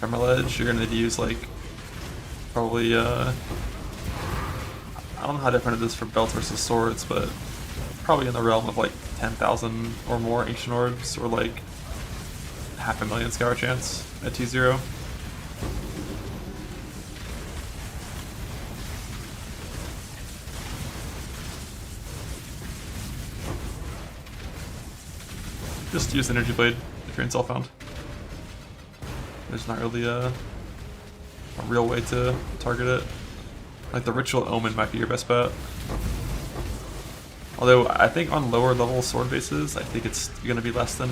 Speaker 1: Hammer Ledge, you're gonna need to use like probably I don't know how different it is for belts versus swords, but probably in the realm of like 10,000 or more ancient orbs, or like 500,000 scour chance at T0. Just use Energy Blade if you're in Self-Found. There's not really a real way to target it. Like the Ritual Omen might be your best bet. Although I think on lower level sword bases, I think it's going to be less than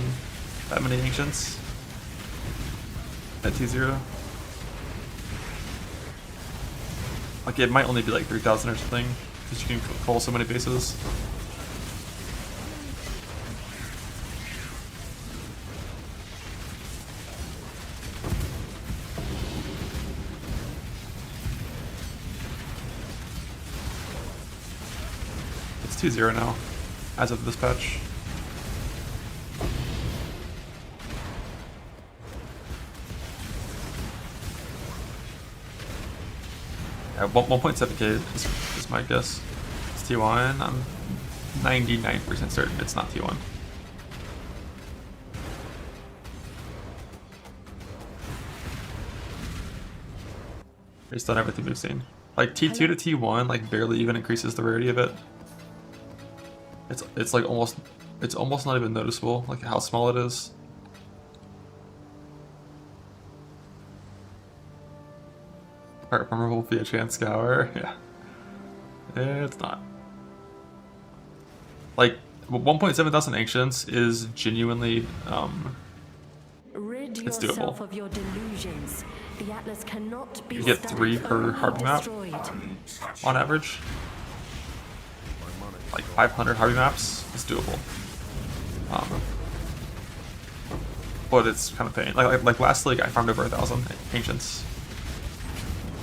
Speaker 1: that many Ancients at T0. Like it might only be like 3,000 or something, because you can call so many bases. It's 2-0 now, as of this patch. Yeah, 1.7k is my guess. It's T1. I'm 99% certain it's not T1. Based on everything we've seen. Like T2 to T1 like barely even increases the rarity of it. It's like almost not even noticeable, like how small it is. Heart Murmur will be a chance scour. Yeah. It's not. Like 1.7 thousand Ancients is genuinely
Speaker 2: Rid
Speaker 1: it's
Speaker 2: yourself
Speaker 1: doable.
Speaker 2: of your delusions. The Atlas cannot be
Speaker 1: You get
Speaker 2: studied,
Speaker 1: 3 per
Speaker 2: only
Speaker 1: Harpy map
Speaker 2: destroyed.
Speaker 1: on average. Like 500 Harpy maps is doable. But it's kind of pain. Like last league I farmed over 1,000 Ancients.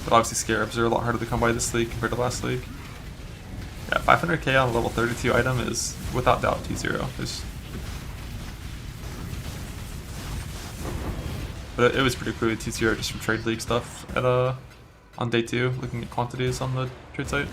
Speaker 1: But obviously Scarabs are a lot harder to come by this league compared to last league. Yeah, 500k on a level 32 item is without doubt T0. But it was pretty cool with T0 just from trade league stuff at on day 2, looking at quantities on the trade site.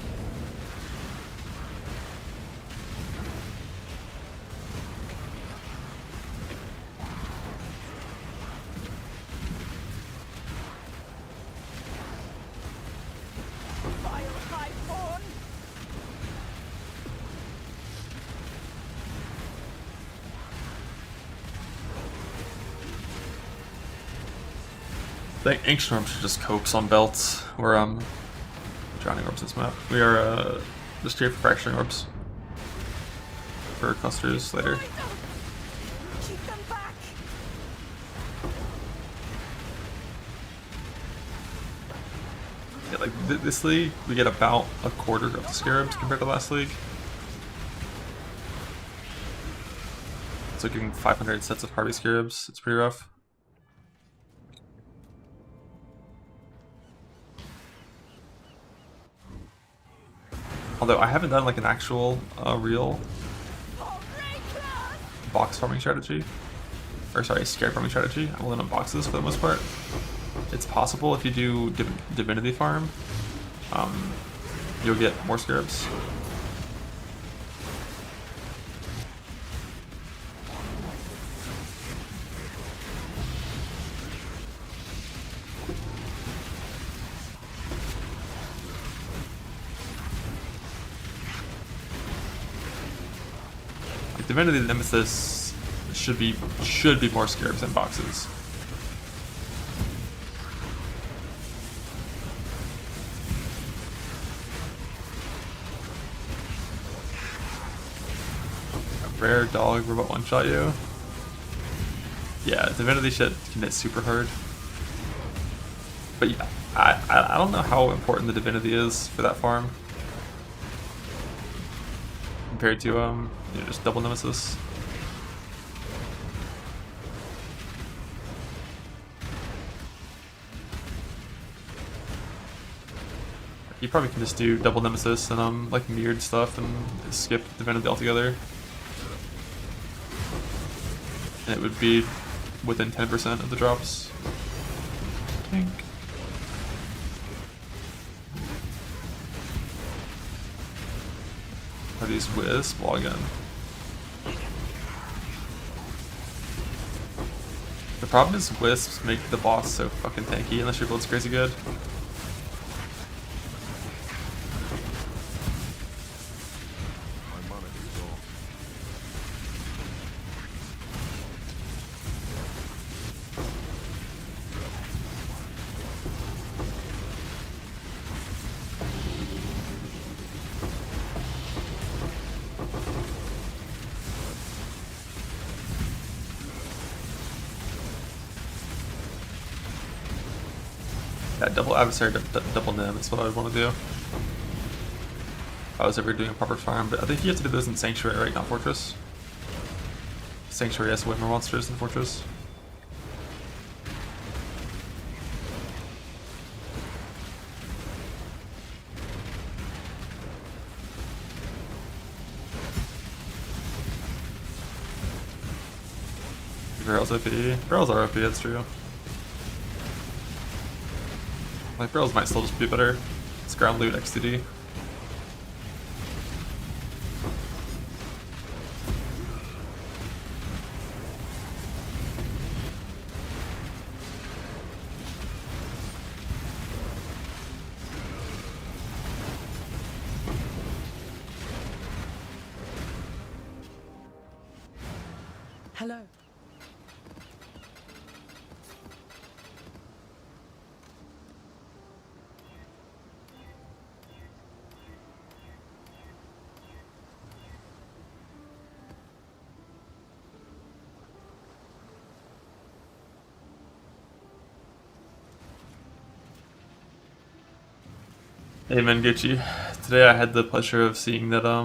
Speaker 1: I think Ancient Orbs should just coax on belts. We're drowning orbs this map. We are just here for fracturing orbs. For clusters later.
Speaker 4: Keep them back.
Speaker 1: Yeah, like this league, we get about a quarter of the Scarabs compared to last league. So getting 500 sets of Harpy Scarabs, it's pretty rough. Although I haven't done like an actual real box farming strategy. Or sorry, scarab farming strategy. I'm only on boxes for the most part. It's possible if you do divinity farm, you'll get more scarabs. Divinity Nemesis should be more scarabs than boxes. A rare dog robot one-shot you. Yeah, Divinity shit can hit super hard. But yeah, I don't know how important the Divinity is for that farm. Compared to you know, just double Nemesis. You probably can just do double Nemesis and like mirrored stuff and skip Divinity altogether. And it would be within 10% of the drops. I think. Are these Wisp? Log in. The problem is Wisps make the boss so fucking tanky unless your build's crazy good.
Speaker 5: My mana is gone.
Speaker 1: Yeah, double adversary, double nim. That's what I would want to do. If I was ever doing a proper farm, but I think you have to do those in Sanctuary, right? Not Fortress. Sanctuary has way more monsters than Fortress. Barrels OP. Barrels are OP, that's true. Like, barrels might still just be better. It's ground loot XTD.
Speaker 4: Hello.
Speaker 1: Hey man, Gucci. Today I had the pleasure of seeing that a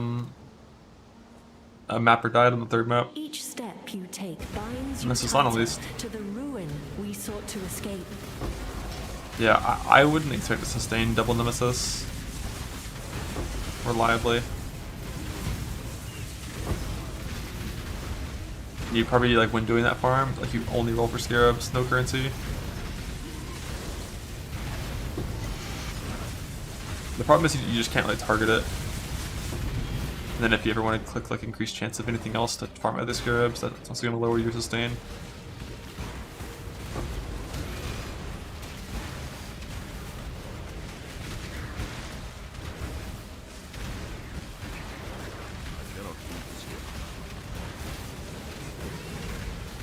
Speaker 1: mapper died on the third map.
Speaker 2: Each step you take binds you
Speaker 1: This is on at
Speaker 2: tighter
Speaker 1: least.
Speaker 2: to the ruin we sought to escape.
Speaker 1: Yeah, I wouldn't expect to sustain double nemesis reliably. You probably, like, when doing that farm, like, you only roll for scarabs, no currency. The problem is you just can't really target it. And then if you ever want to click like increased chance of anything else to farm other scarabs, that's also going to lower your sustain.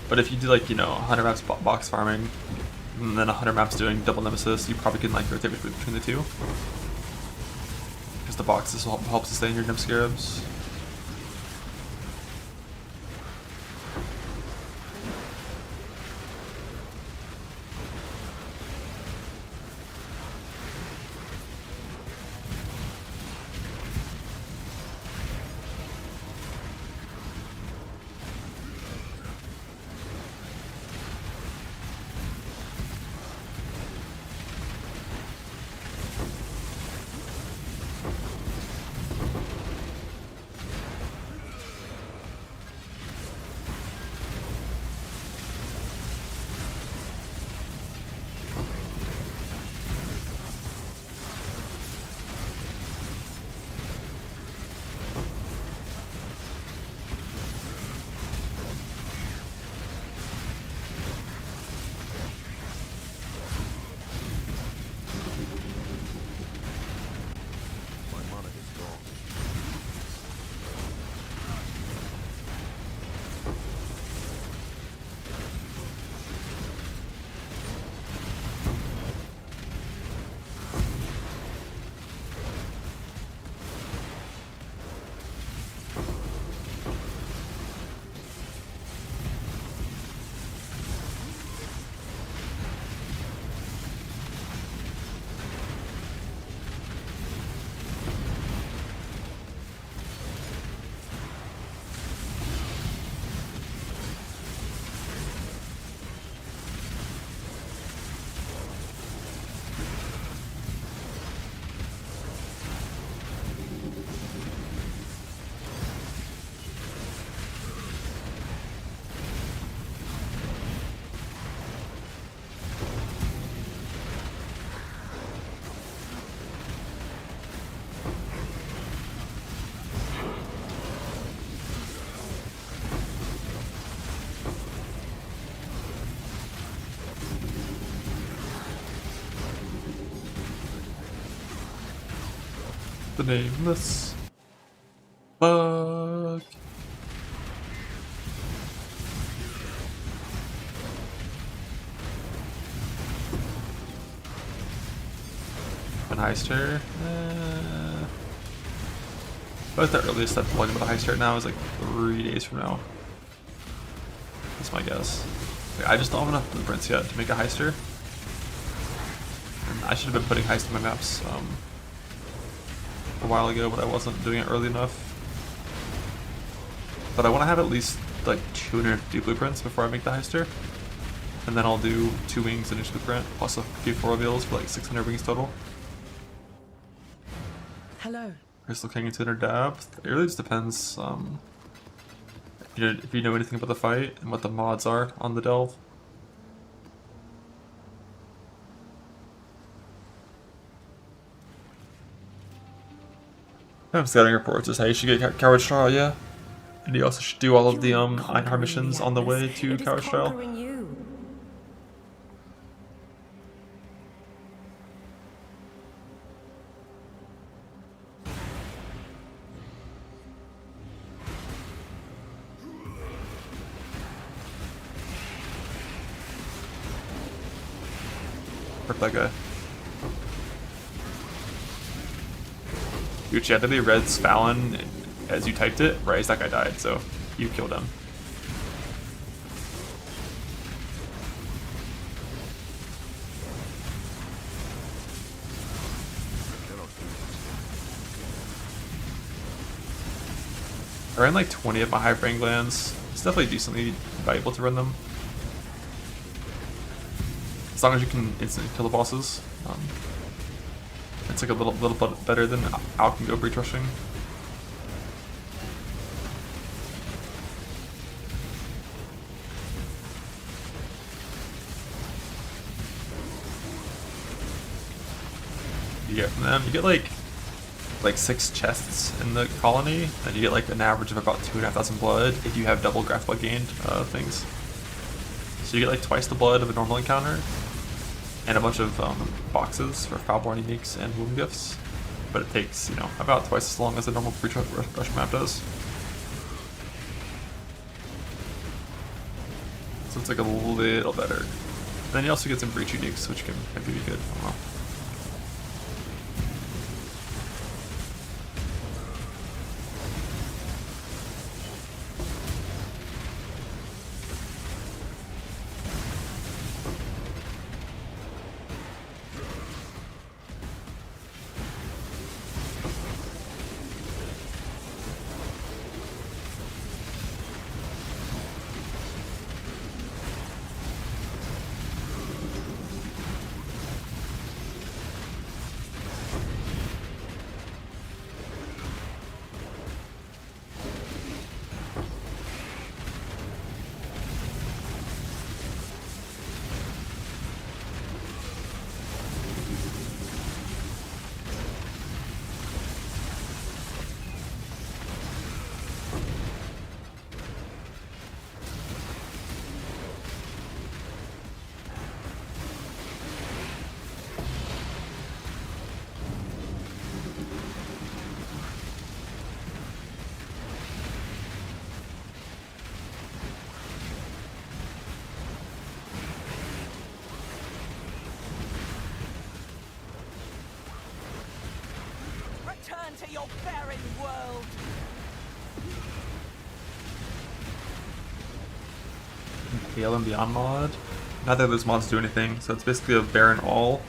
Speaker 1: But if you do, like, you know, 100 maps box farming, and then 100 maps doing double nemesis, you probably can, like, rotate between the two. Because the boxes will help sustain your nim scarabs. The nameless bug. An Heister. But the earliest I'm plugging about a Heister right now is like 3 days from now. That's my guess. Like, I just don't have enough blueprints yet to make a Heister. And I should have been putting Heist in my maps a while ago, but I wasn't doing it early enough. But I want to have at least like 250 blueprints before I make the Heister. And then I'll do 2 wings in each blueprint, plus a few 4 reveals for like 600 wings total.
Speaker 4: Hello.
Speaker 1: Crystal King into inner depth. It really just depends if you know anything about the fight and what the mods are on the delve. Scouting reports is how you should get Coward Trial, yeah. And you also should do all of the Einhar missions on the way to
Speaker 2: It is
Speaker 1: Coward Trial.
Speaker 2: conquering you.
Speaker 1: Hurt that guy. You chanted Red's Fallon as you typed it, right as that guy died, so you killed him. I ran like 20 of my high brain glands. It's definitely decently valuable to run them. As long as you can instantly kill the bosses. It's like a little bit better than Alch and go breach rushing. You get from them, you get like 6 chests in the colony, and you get like an average of about 2,500 blood if you have double graph blood gained things. So you get like twice the blood of a normal encounter, and a bunch of boxes for Foulborn uniques and wound gifts, but it takes, you know, about twice as long as a normal breach rush map does. So it's like a little better. Then you also get some breach uniques, which can be good. I don't know.
Speaker 4: Return to your barren world.
Speaker 1: Gale and Beyond mod. Neither of those mods do anything, so it's basically a barren all.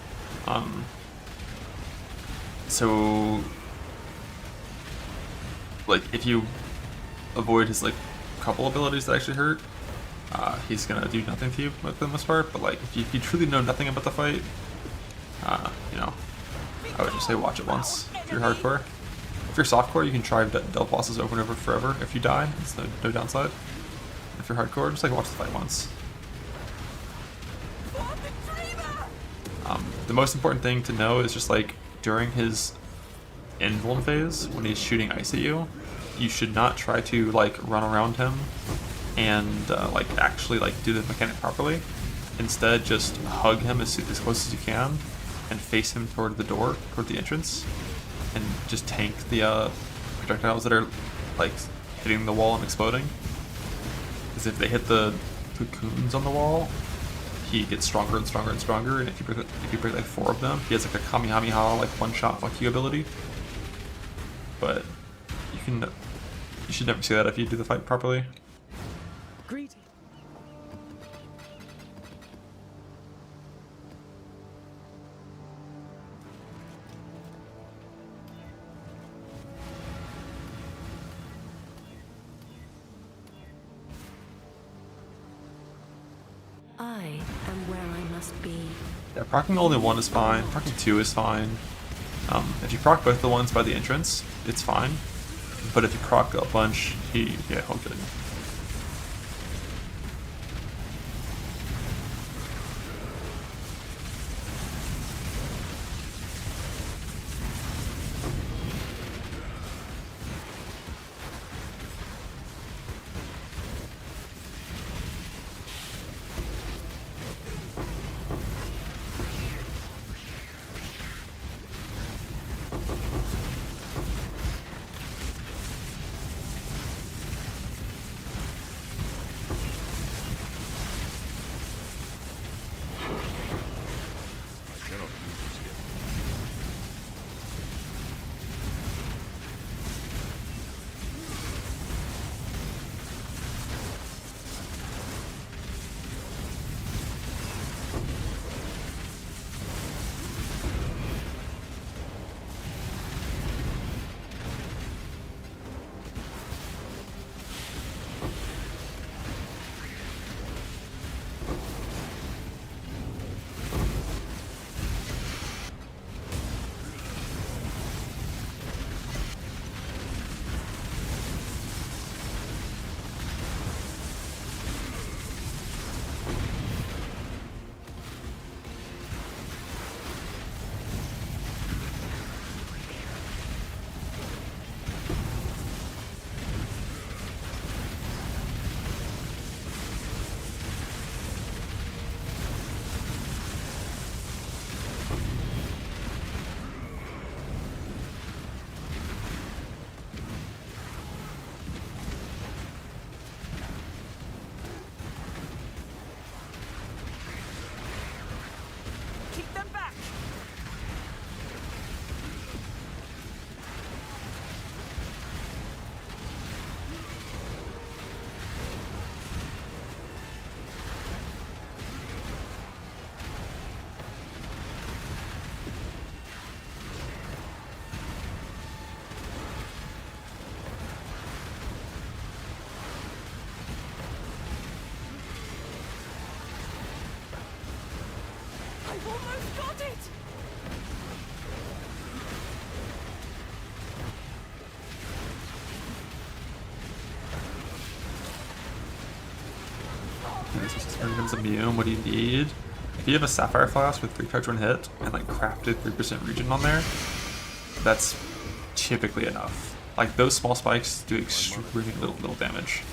Speaker 1: So like if you avoid his like couple abilities that actually hurt, he's gonna do nothing to you for the most part. But like if you truly know nothing about the fight, you know, I would just say watch it once if you're hardcore. If you're softcore, you can try delve bosses over and over forever. If you die, it's no downside. If you're hardcore, just like watch the fight once. The most important thing to know is just like during his invuln phase, when he's shooting ice at you, you should not try to like run around him and like actually like do the mechanic properly. Instead, just hug him as close as you can and face him toward the door, toward the entrance, and just tank the projectiles that are like hitting the wall and exploding. Because if they hit the cocoons on the wall, he gets stronger and stronger and stronger, and if you break like 4 of them, he has like a Kamehameha like one-shot fuck you ability. But you should never see that if you do the fight properly.
Speaker 4: Greedy.
Speaker 2: must be.
Speaker 1: Yeah, procking only one is fine. Procking two is fine. If you proc both the ones by the entrance, it's fine. But if you proc a bunch, he'll kill you.
Speaker 4: Keep them back! I've almost got it!
Speaker 1: Turns immune. What do you need? If you have a Sapphire Flask with 3 charge 1 hit and like crafted 3% regen on there, that's typically enough. Like those small spikes do extremely little damage.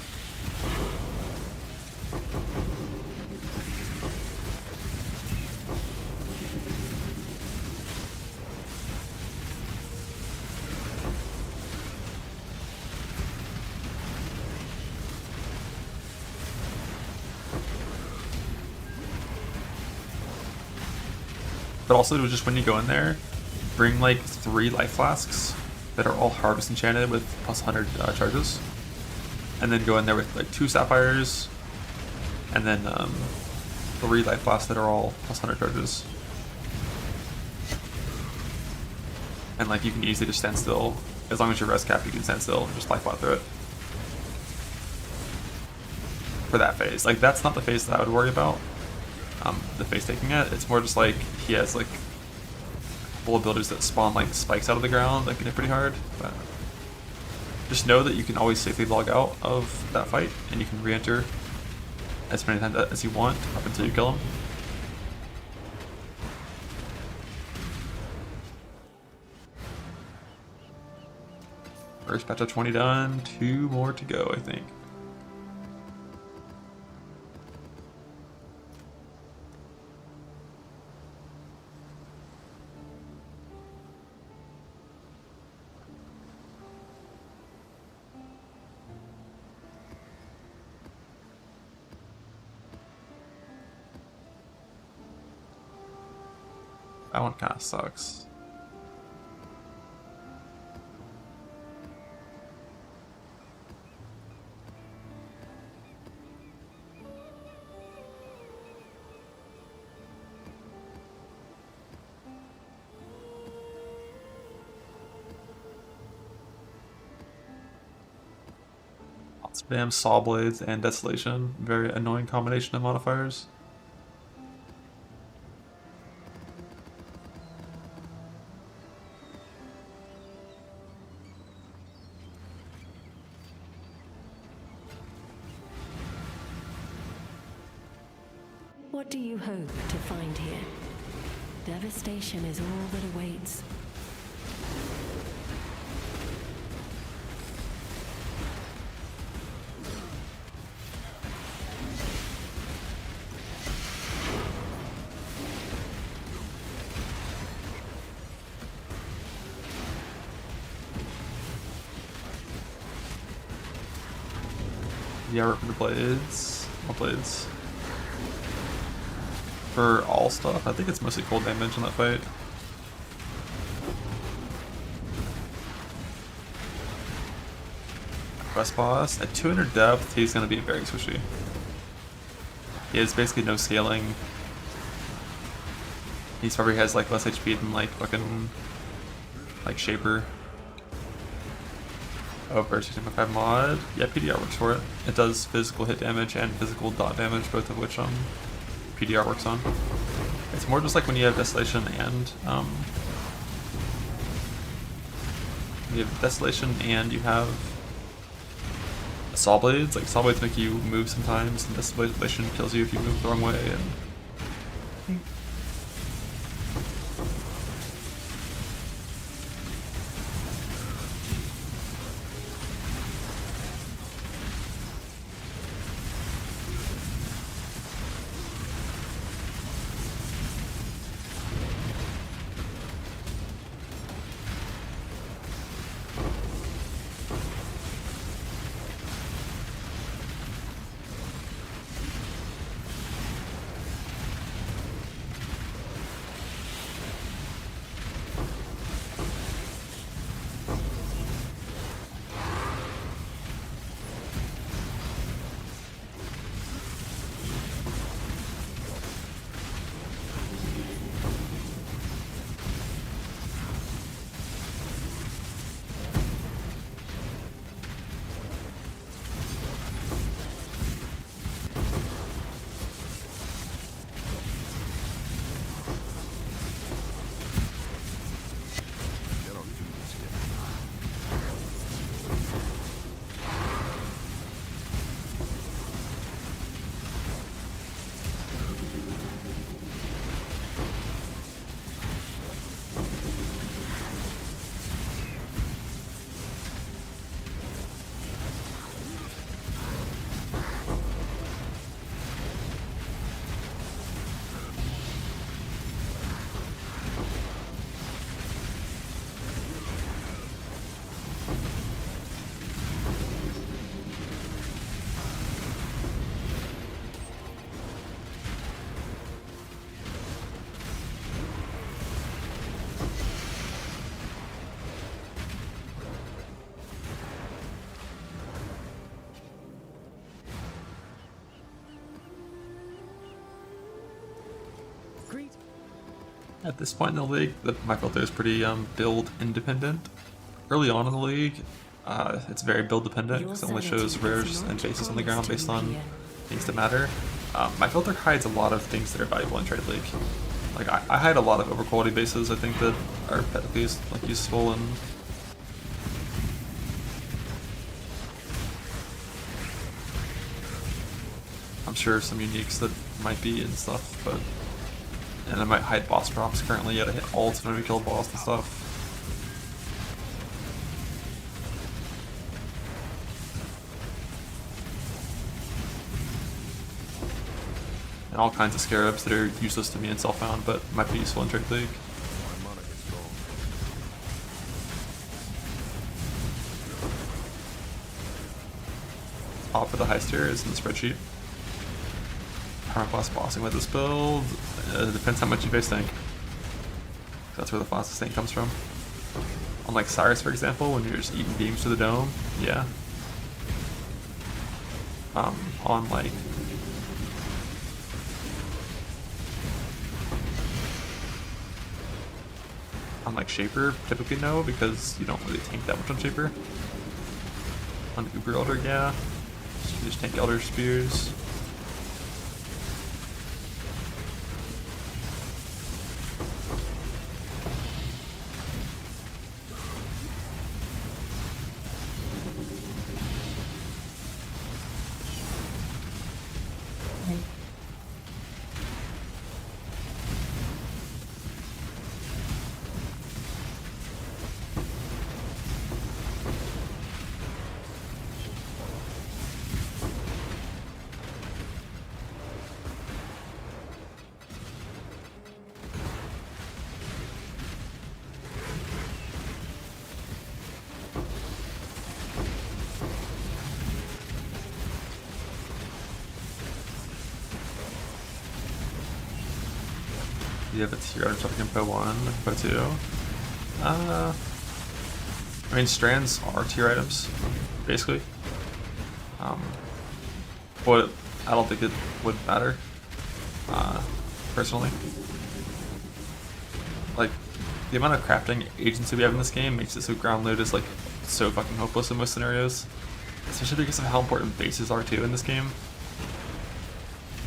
Speaker 1: But also, just when you go in there, bring like 3 life flasks that are all harvest enchanted with plus 100 charges, and then go in there with like 2 sapphires, and then 3 life flasks that are all plus 100 charges. And like you can easily just stand still. As long as you're res cap, you can stand still and just life bot through it. For that phase. Like that's not the phase that I would worry about. The phase taking it. It's more just like he has like full abilities that spawn like spikes out of the ground that can hit pretty hard. But just know that you can always safely log out of that fight and you can re-enter as many times as you want up until you kill him. First patch of 20 done, 2 more to go, I think. That one kind of sucks. Spam Saw Blades and Desolation. Very annoying combination of modifiers.
Speaker 2: What do you hope to find here? Devastation is all that awaits.
Speaker 1: Yeah, rip the blades. What blades? For all stuff, I think it's mostly cold damage in that fight. Quest boss at 200 depth, he's gonna be very squishy. He has basically no scaling. He probably has like less HP than like fucking like Shaper. Oh, versus 5 mod. Yeah, PDR works for it. It does physical hit damage and physical dot damage, both of which PDR works on. It's more just like when you have Desolation and you have Desolation and you have Saw Blades. Like Saw Blades make you move sometimes, and Desolation kills you if you move the wrong way. And at this point in the league, my filter is pretty build independent. Early on in the league, it's very build dependent because it only shows rares and bases on the ground based on things that matter. My filter hides a lot of things that are valuable in trade league. Like I hide a lot of overquality bases I think that are technically like useful and I'm sure some uniques that might be and stuff, but and I might hide boss drops currently yet I hit ults when we kill boss and stuff. And all kinds of scarabs that are useless to me in Self-Found, but might be useful in Trade League. Top of the Heist here is in the spreadsheet. Permaplast bossing with this build. It depends how much you base tank. That's where the fastest tank comes from. Unlike Cyrus, for example, when you're just eating beams to the dome, yeah. On like Shaper, typically no, because you don't really tank that much on Shaper. On Uber Elder, yeah. You just tank Elder Spears. You have a tier item, so I can put 1, put 2. I mean, strands are tier items, basically. But I don't think it would matter, personally. Like, the amount of crafting agency we have in this game makes it so ground loot is like so fucking hopeless in most scenarios. Especially because of how important bases are too in this game.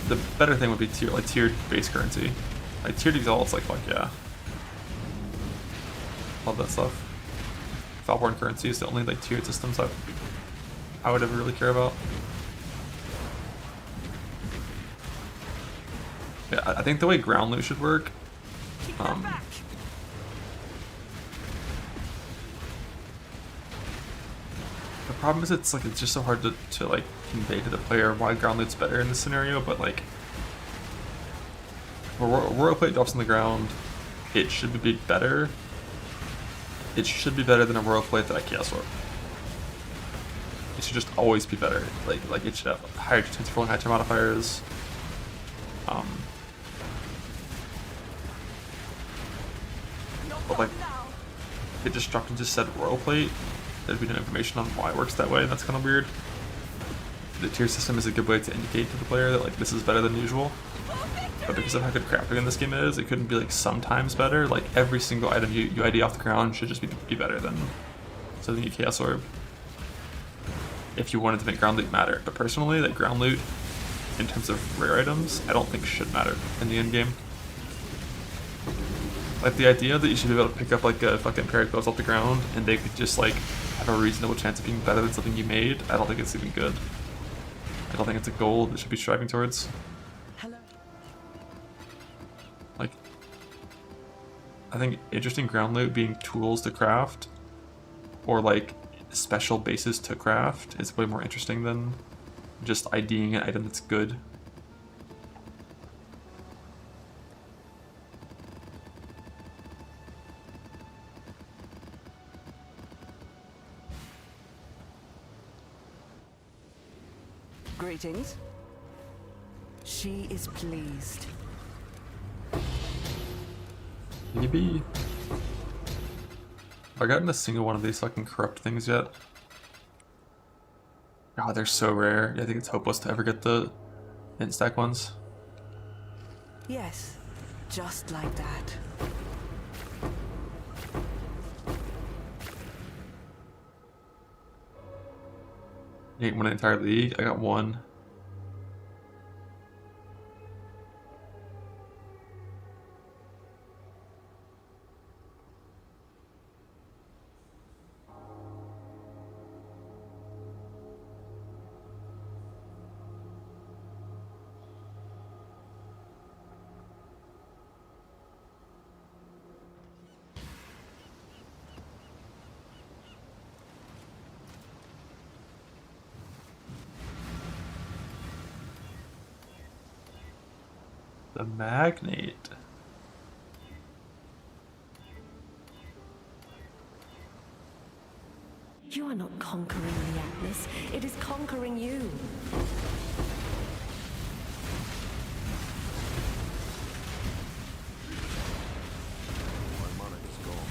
Speaker 1: The better thing would be tiered base currency. Like tiered exalts, like fuck yeah. Love that stuff. Falborn currency is the only like tiered systems that I would ever really care about. Yeah, I think the way ground loot should work. The problem is it's just so hard to like convey to the player why ground loot's better in this scenario, but like where royal plate drops on the ground, it should be better. It should be better than a royal plate that I chaos orb. It should just always be better. Like it should have higher chance of rolling high tier modifiers. But like it just dropped and just said royal plate. There'd be no information on why it works that way, and that's kind of weird. The tier system is a good way to indicate to the player that like this is better than usual. But because of how good crafting in this game is, it couldn't be like sometimes better. Like every single item you ID off the ground should just be better than something you chaos orb. If you wanted to make ground loot matter. But personally, like ground loot in terms of rare items, I don't think should matter in the end game. Like the idea that you should be able to pick up like a fucking pair of gloves off the ground and they could just like have a reasonable chance of being better than something you made, I don't think it's even good. I don't think it's a goal that should be striving towards.
Speaker 4: Hello.
Speaker 1: Like, I think interesting ground loot being tools to craft or like special bases to craft is way more interesting than just IDing an item that's good.
Speaker 4: Greetings. She is pleased.
Speaker 1: Maybe. Have I gotten a single one of these fucking corrupt things yet? God, they're so rare. I think it's hopeless to ever get the instack ones.
Speaker 4: Yes, just like that.
Speaker 1: You ain't won an entire league? I got one. The Magnate.
Speaker 2: You are not conquering the Atlas, it is conquering you.
Speaker 5: My mana is gone.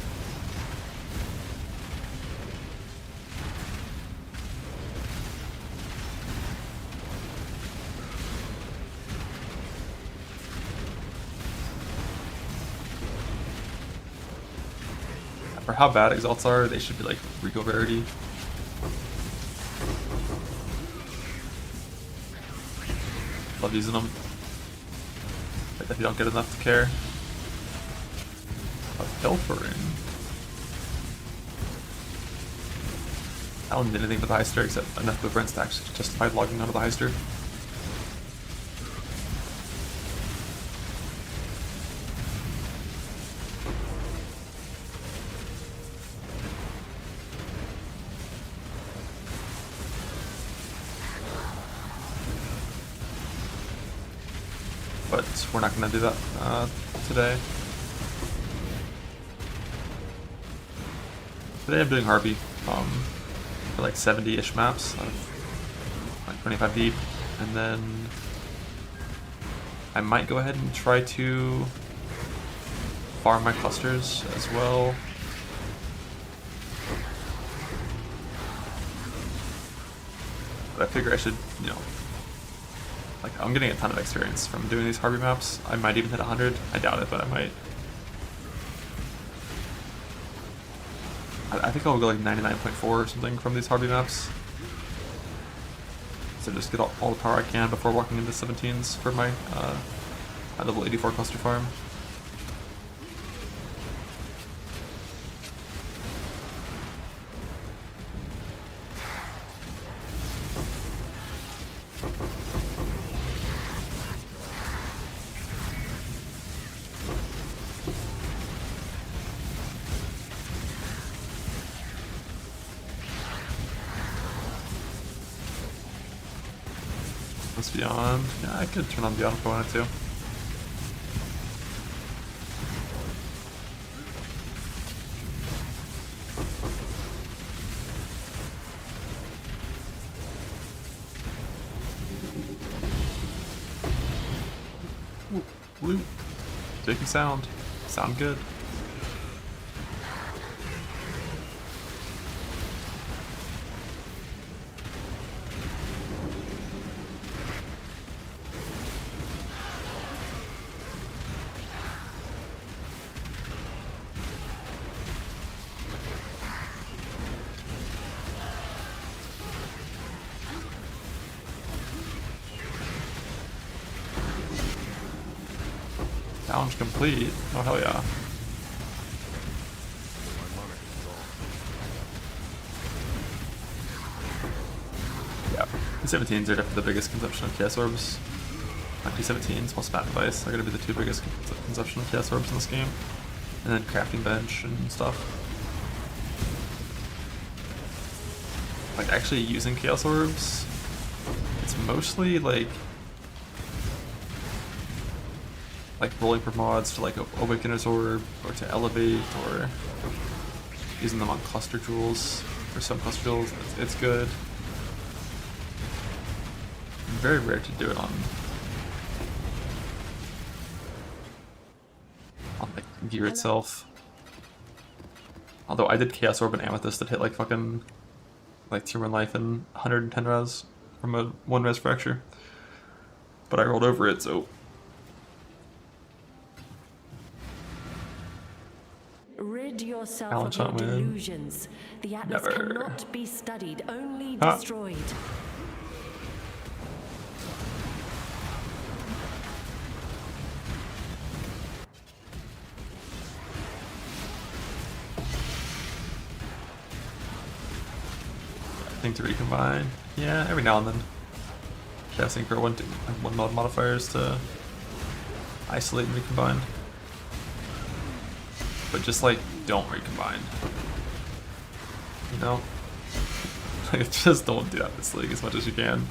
Speaker 1: For how bad exalts are, they should be like regal rarity. Love using them. But if you don't get enough to care. A pilfering. I don't need anything but the Heister except enough blueprints to actually justify logging onto the Heister. But we're not going to do that today. Today I'm doing Harvey for like 70-ish maps, like 25 deep, and then I might go ahead and try to farm my clusters as well. But I figure I should, you know, like I'm getting a ton of experience from doing these Harvey maps. I might even hit 100. I doubt it, but I might. I think I'll go like 99.4 or something from these Harvey maps. So just get all the power I can before walking into 17s for my level 84 cluster farm. What's Beyond? Yeah, I could turn on Beyond if I wanted to. Ooh, blue. Making sound. Sound good. Challenge complete. Oh hell yeah. Yeah, the 17s are definitely the biggest consumption of Chaos Orbs. Actually 17s plus Bat Device are going to be the two biggest consumption of Chaos Orbs in this game. And then Crafting Bench and stuff. Like actually using Chaos Orbs, it's mostly like rolling for mods to like Awakener's Orb, or to Elevate, or using them on cluster jewels, for some cluster jewels, it's good. Very rare to do it on like gear itself. Although I did Chaos Orb and Amethyst that hit like fucking like 2-1 life and 110 res from a 1 res fracture. But I rolled over it, so
Speaker 2: Rid yourself
Speaker 1: Balance
Speaker 2: of your
Speaker 1: shot win.
Speaker 2: delusions. The Atlas
Speaker 1: Never.
Speaker 2: cannot be studied, only
Speaker 1: Ah.
Speaker 2: destroyed.
Speaker 1: I think to recombine. Yeah, every now and then. Chaos Synchro one mod modifiers to isolate and recombine. But just like don't recombine. You know? Like just don't do that this league as much as you can.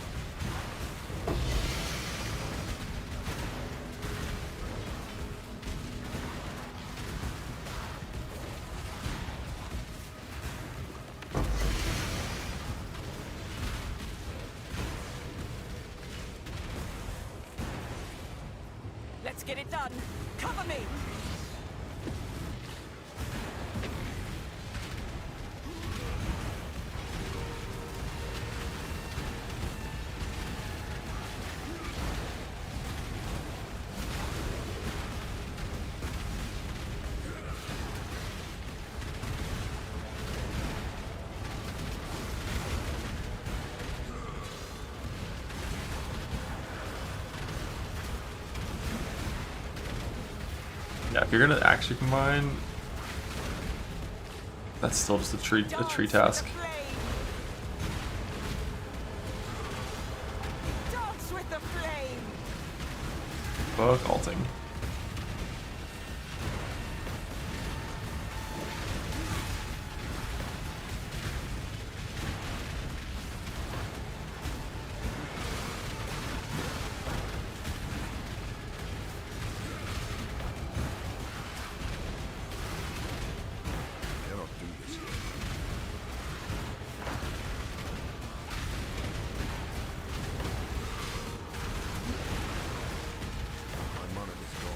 Speaker 4: Let's get it done. Cover me.
Speaker 1: Yeah, if you're gonna actually combine, that's still just a tree task.
Speaker 4: Dance with the flame.
Speaker 1: Fuck alting.
Speaker 5: Cannot do this yet. My mana is gone.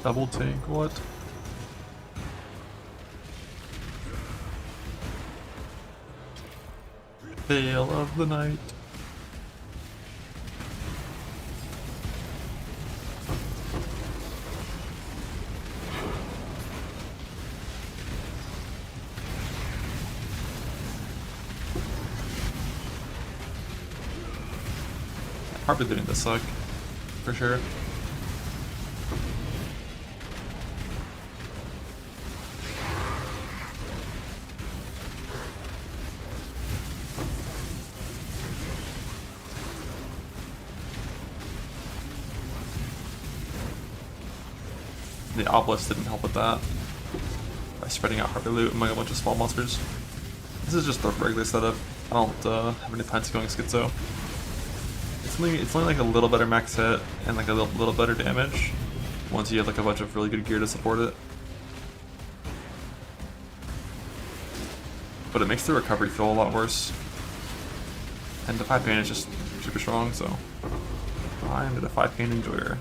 Speaker 1: Double tank, what? Tale of the night. Probably doing this suck, for sure. The obelisk didn't help with that by spreading out Harvey loot among a bunch of small monsters. This is just the regular setup. I don't have any plans of going schizo. It's only like a little better max hit and like a little better damage once you have like a bunch of really good gear to support it. But it makes the recovery feel a lot worse. And the 5 pain is just super strong, so I'm the 5 pain enjoyer.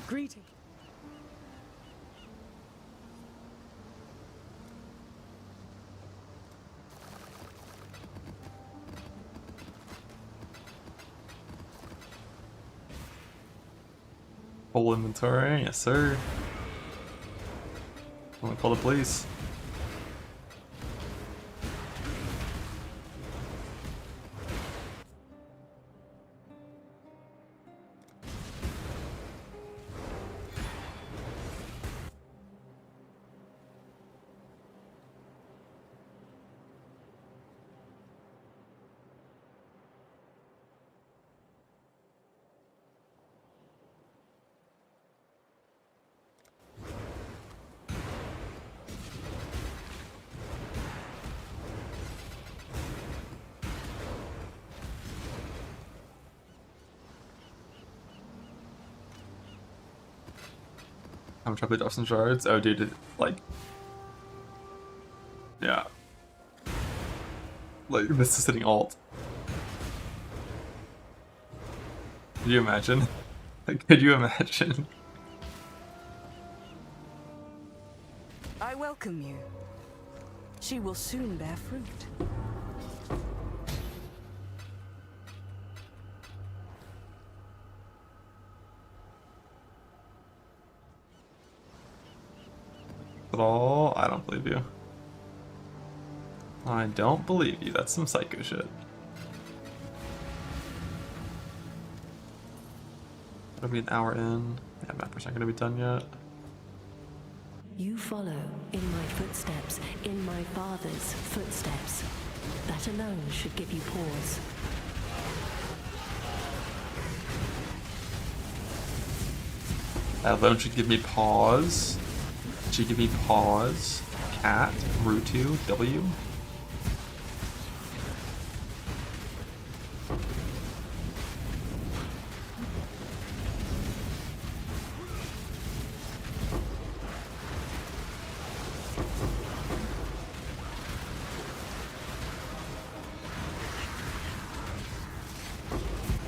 Speaker 4: Greeting.
Speaker 1: Full inventory, yes sir. I'm gonna call the police. I'm trying to play some shards. Oh, dude, like, yeah, like this is sitting alt. Could you imagine? Like, could you imagine?
Speaker 4: I welcome you. She will soon bear fruit.
Speaker 1: At all? I don't believe you. I don't believe you. That's some psycho shit. It'll be an hour in. Yeah, mappers aren't gonna be done yet.
Speaker 2: You follow in my footsteps, in my father's footsteps. That alone should give you pause.
Speaker 1: That alone should give me pause. Should give me pause. Cat, Rutu, W.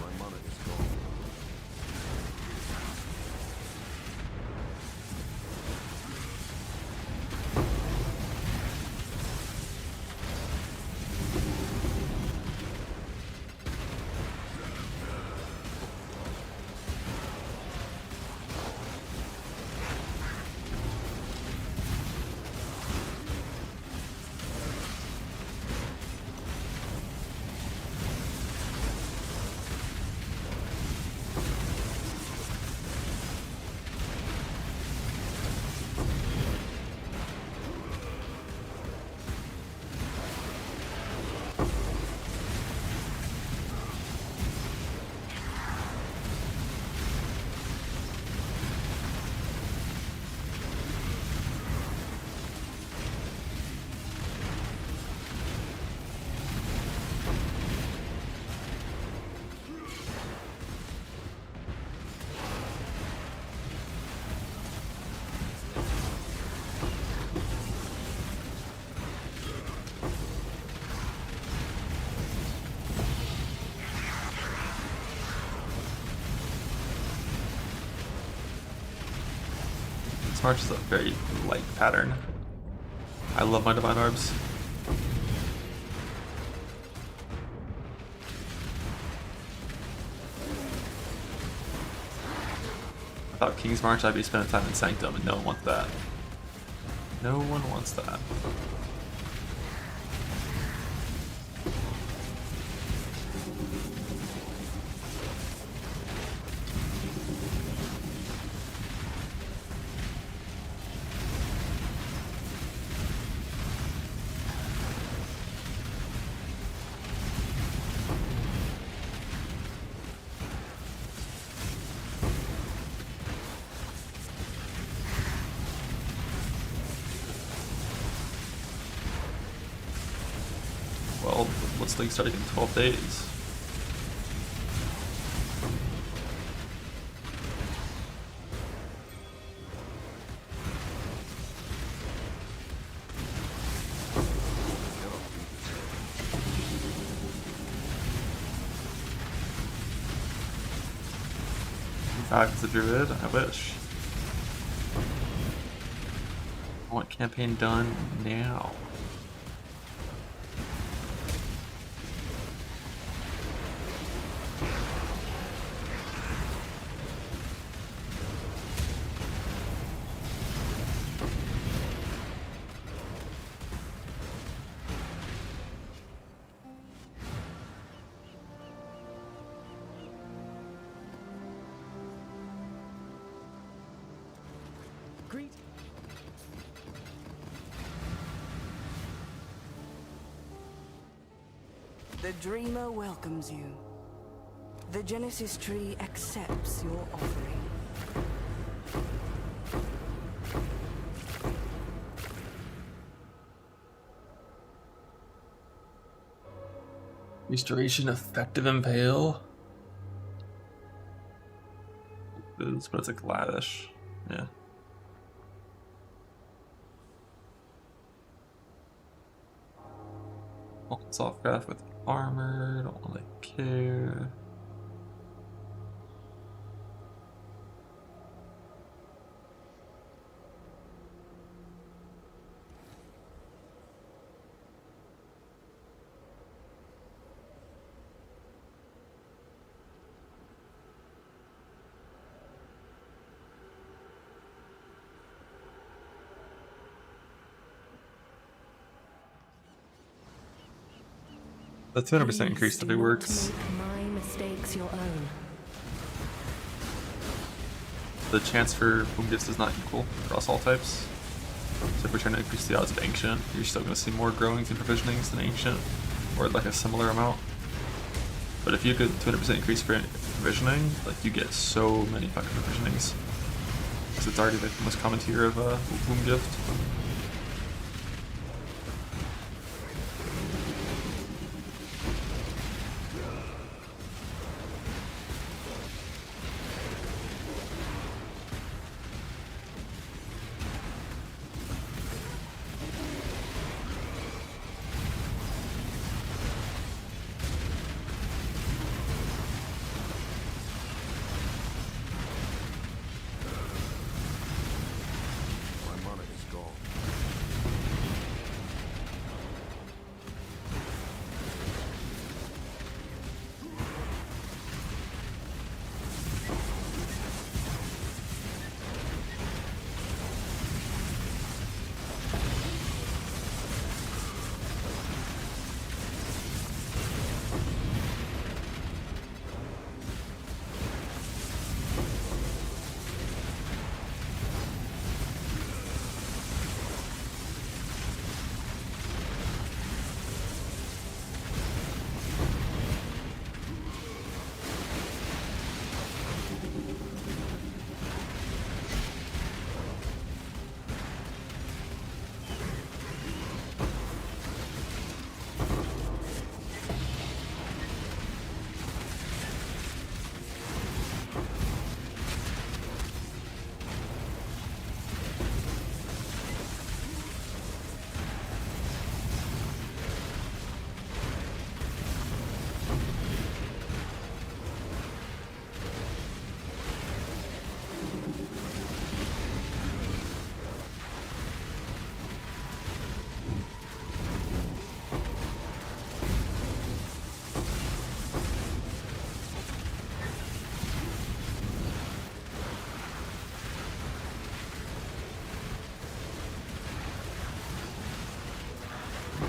Speaker 5: My mana is gone.
Speaker 1: March is a very light pattern. I love my Divine Orbs. Without King's March, I'd be spending time in Sanctum, and no one wants that. No one wants that. Well, what's league starting in 12 days? In fact, it's a Druid. I wish. I want campaign done now.
Speaker 4: Greet. The Dreamer welcomes you. The Genesis tree accepts your offering.
Speaker 1: Restoration, effective impale. But it's like laddish. Yeah. Soft craft with armor, don't really care. The 200% increase
Speaker 2: Please
Speaker 1: really
Speaker 2: do not
Speaker 1: works.
Speaker 2: make my mistakes your own.
Speaker 1: The chance for boom gifts is not equal across all types. So if we're trying to increase the odds of Ancient, you're still going to see more growings and provisionings than Ancient, or like a similar amount. But if you could 200% increase provisioning, like you get so many fucking provisionings. Because it's already the most common tier of Womb Gift.
Speaker 5: My mana is gone.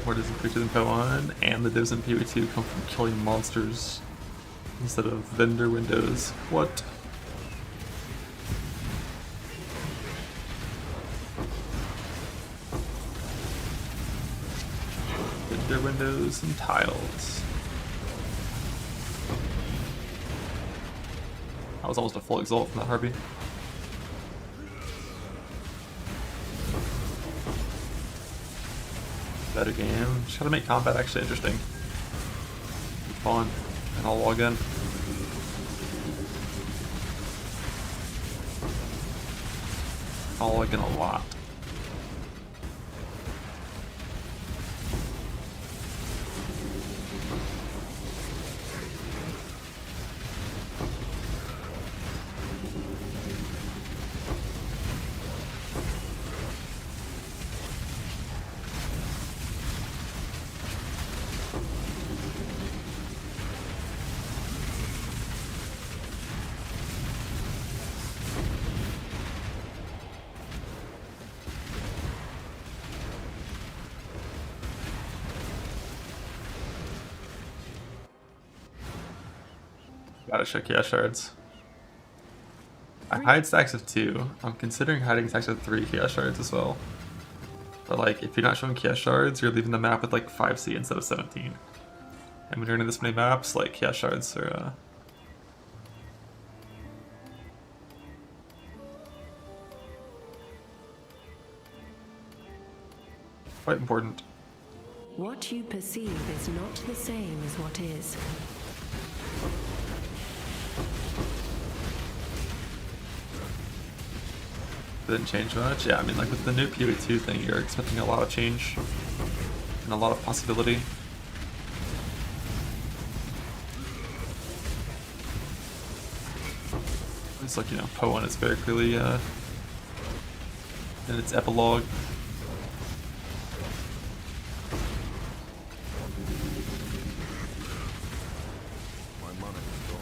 Speaker 1: What is increased in PO1, and the divs in PO2 come from killing monsters instead of vendor windows. What? Vendor windows and tiles. That was almost a full exalt from that Harpy. Better game. Just gotta make combat actually interesting. Fun. And I'll log in. I'll log in a lot. Gotta check shards. I hide stacks of 2. I'm considering hiding stacks of 3 shards as well. But like, if you're not showing shards, you're leaving the map with like 5C instead of 17. And when you're in this many maps, like shards are quite important.
Speaker 2: What you perceive is not the same as what is.
Speaker 1: Didn't change much. Yeah, I mean, like with the new PoE2 thing, you're expecting a lot of change and a lot of possibility. It's like, you know, PO1 is very clearly in its epilogue.
Speaker 5: My mana is gone.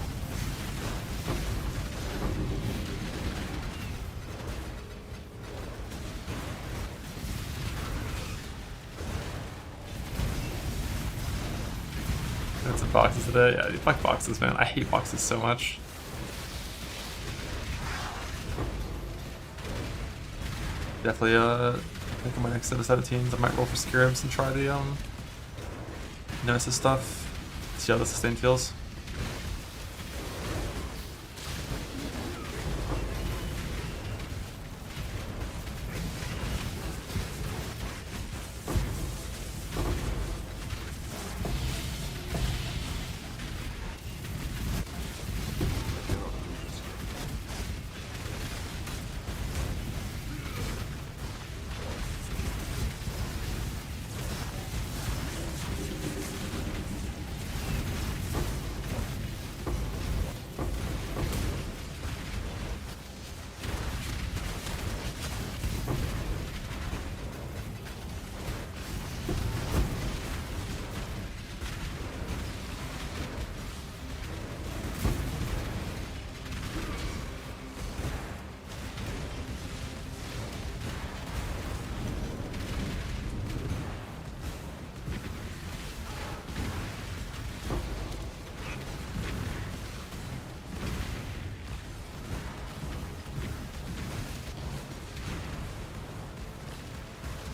Speaker 1: Got some boxes today. Yeah, fuck boxes, man. I hate boxes so much. Definitely I think on my next set of 17s, I might roll for Scarabs and try the Nemesis stuff. See how the sustain feels.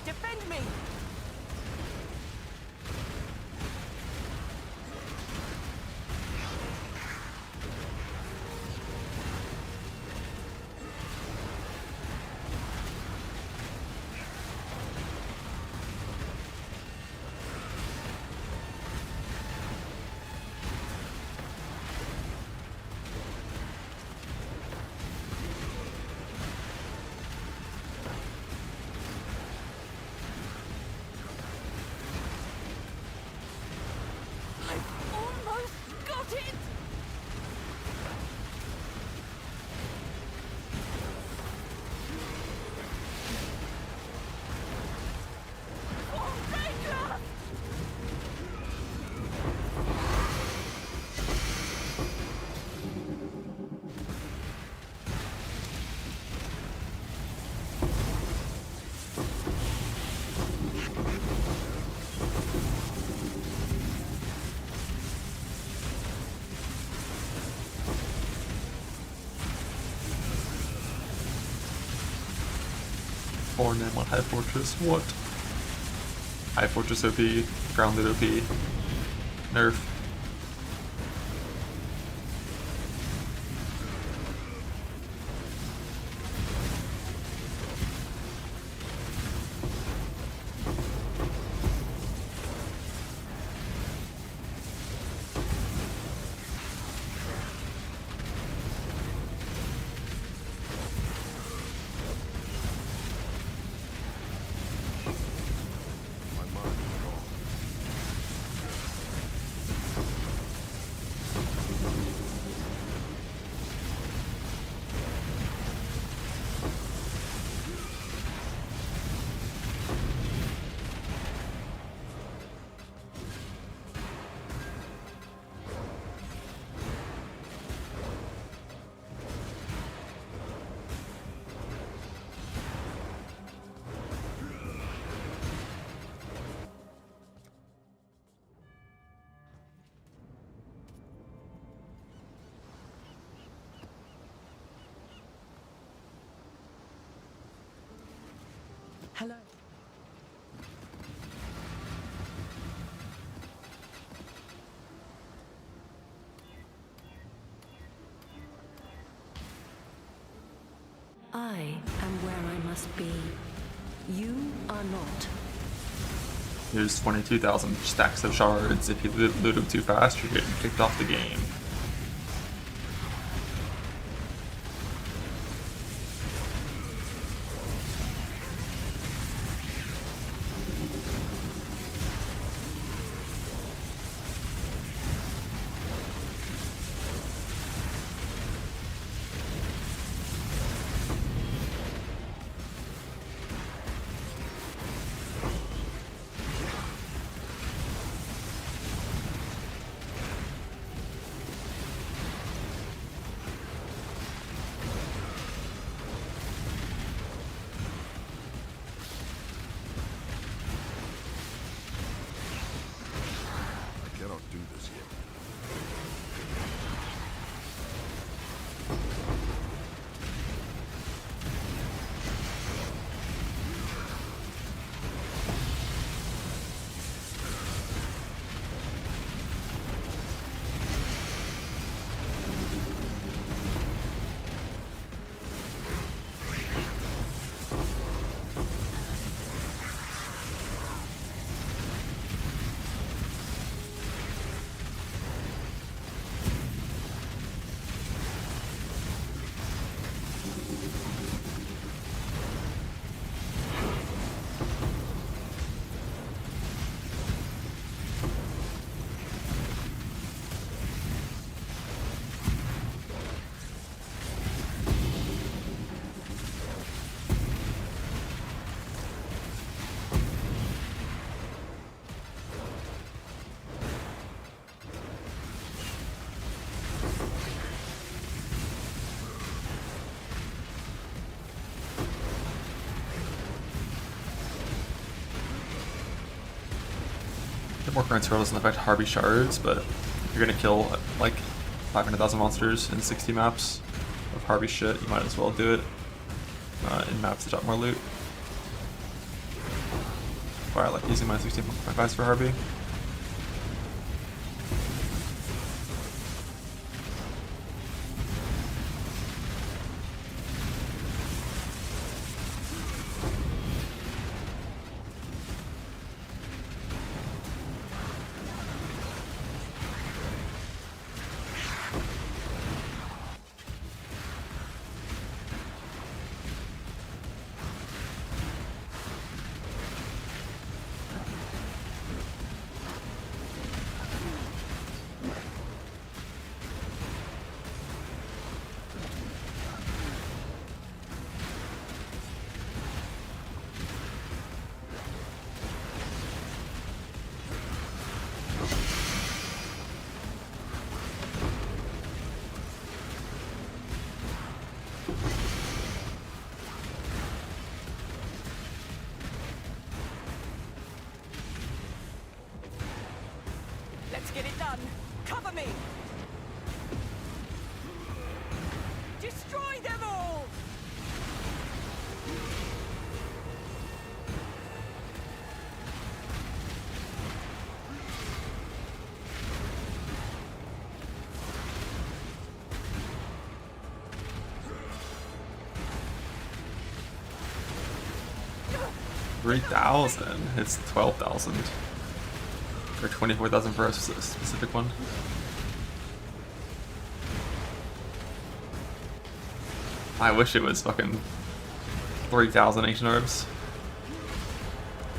Speaker 4: Defend me! Almost got it! Forsaker!
Speaker 1: Or name on High Fortress. What? High Fortress OP, Grounded OP, nerf.
Speaker 5: My mind is gone.
Speaker 4: Hello.
Speaker 2: I am where I must be. You are not.
Speaker 1: Here's 22,000 stacks of shards. If you loot them too fast, you're getting kicked off the game. The more current swirl doesn't affect Harvey shards, but if you're gonna kill like 500,000 monsters in 60 maps of Harvey shit, you might as well do it in maps that drop more loot. Or I like using my 16.5s for Harvey.
Speaker 4: Let's get it done. Cover me. Destroy them all.
Speaker 1: 3,000. It's 12,000. Or 24,000 for a specific one. I wish it was fucking 3,000 ancient orbs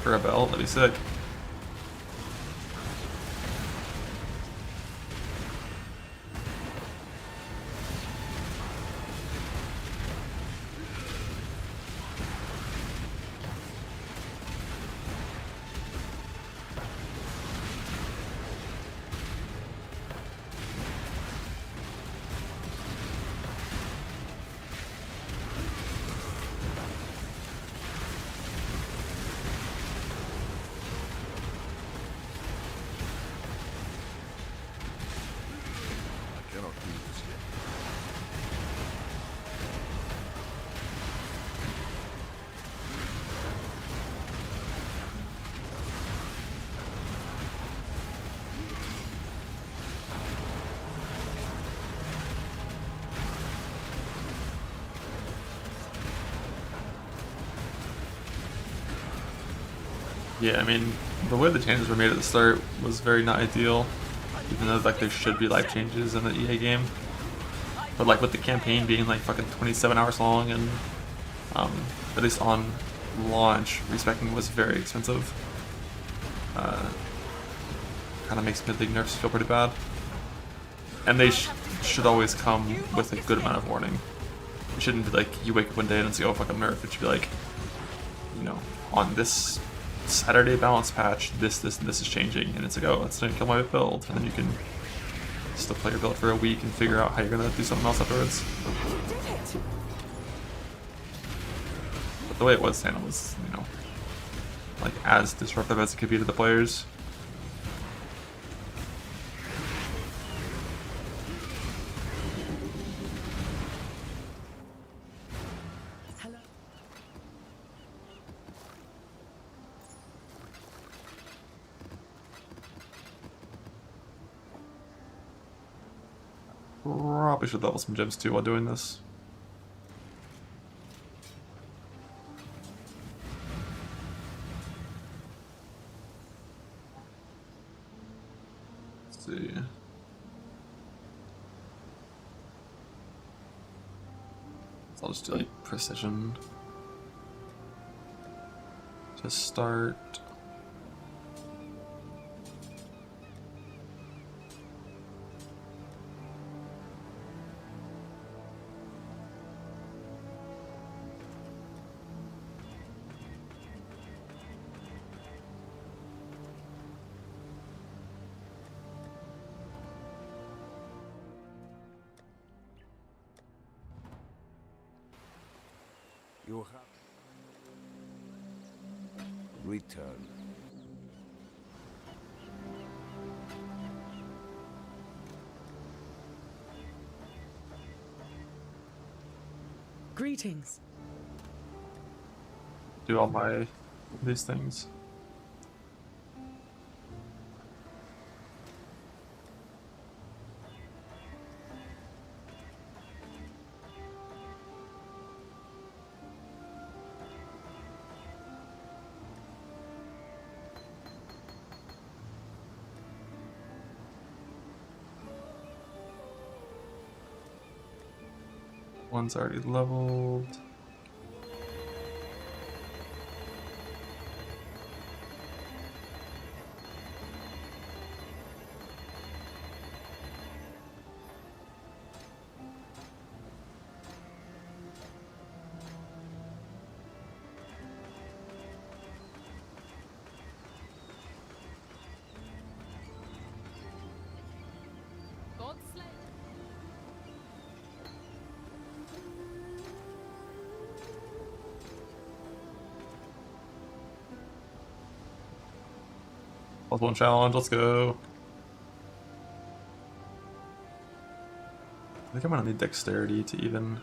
Speaker 1: for a belt. That'd be sick.
Speaker 5: Cannot do this yet.
Speaker 1: Yeah, I mean, the way the changes were made at the start was very not ideal, even though like there should be life changes in the EA game. But like with the campaign being like fucking 27 hours long and at least on launch, respecting was very expensive. Kind of makes mid-league nerfs feel pretty bad. And they should always come with a good amount of warning. It shouldn't be like you wake up one day and it's like, oh fucking nerf. It should be like, you know, on this Saturday balance patch, this and this is changing, and it's like, oh, it's gonna kill my build, and then you can still play your build for a week and figure out how you're gonna do something else afterwards. But the way it was handled was, you know, like as disruptive as it could be to the players. Probably should level some gems too while doing this. Let's see. So I'll just do like precision to start.
Speaker 5: You have return.
Speaker 6: Greetings.
Speaker 1: Do all these things. One's already leveled. +1 challenge, let's go. I think I'm gonna need dexterity to even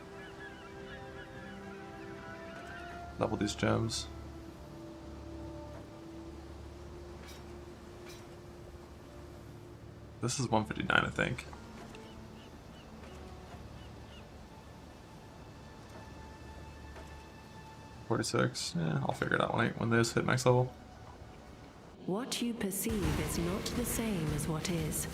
Speaker 1: level these gems. This is 159, I think. $46. Yeah, I'll figure it out when those hit max level.
Speaker 2: What you perceive is not the same as what is.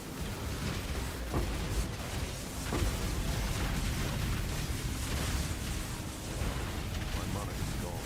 Speaker 5: My monarch is gone.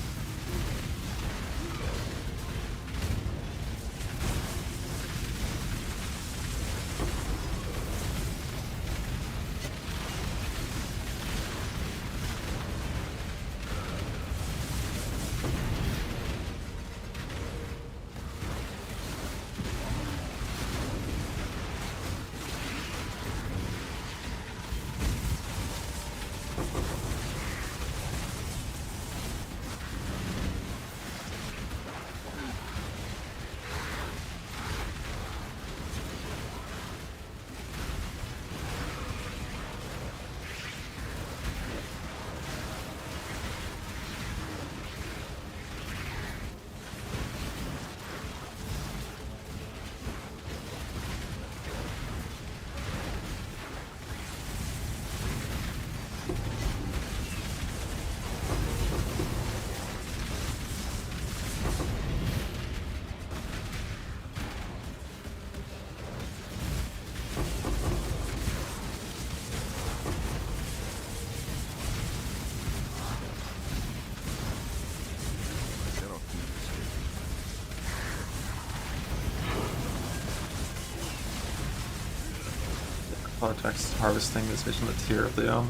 Speaker 1: Text harvesting is based on the tier of the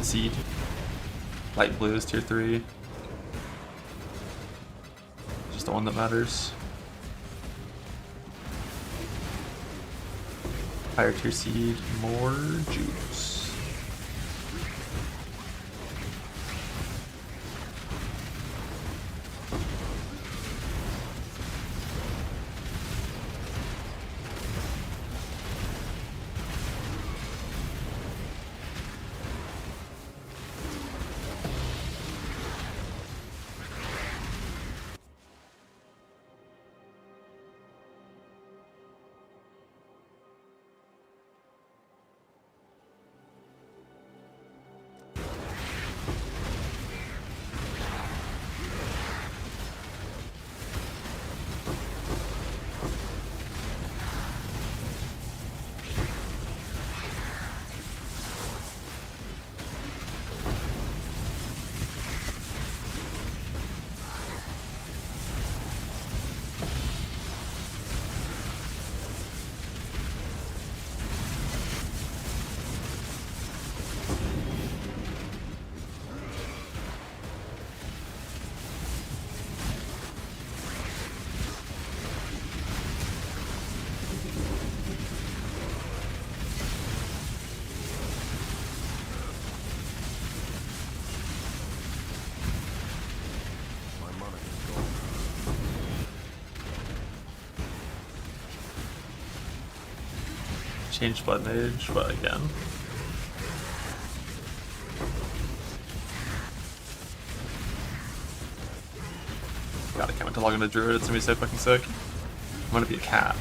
Speaker 1: seed. Light blue is tier 3. Just the one that matters. Higher tier seed, more juice. Change blood mage, but again. to log into Druid, it's gonna be so fucking sick. I'm gonna be a cat.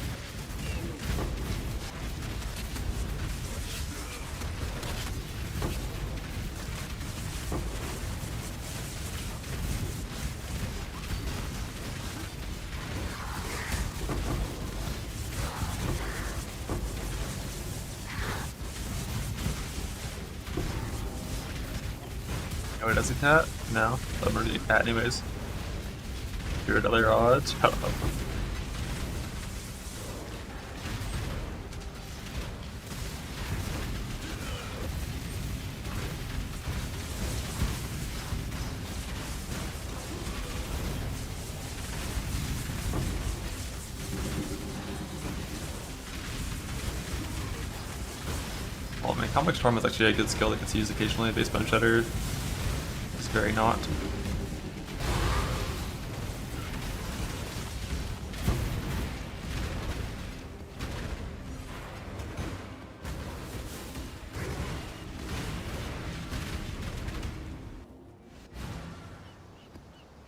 Speaker 1: Oh, it does a cat? No, I'm already a cat anyways. Druid other odds? Shut up. Oh man, Comic Storm is actually a good skill that gets used occasionally. Base Bone Shedder is very not.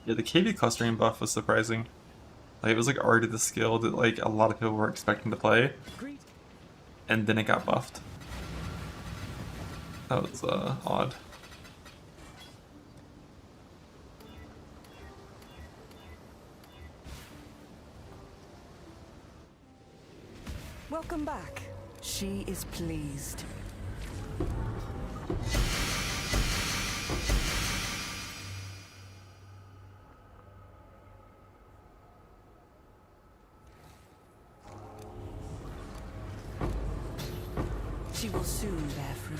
Speaker 1: Yeah, the KB clustering buff was surprising. Like, it was like already the skill that like a lot of people were expecting to play, and then it got buffed. That was odd.
Speaker 4: Welcome back. She is pleased. She will soon bear fruit.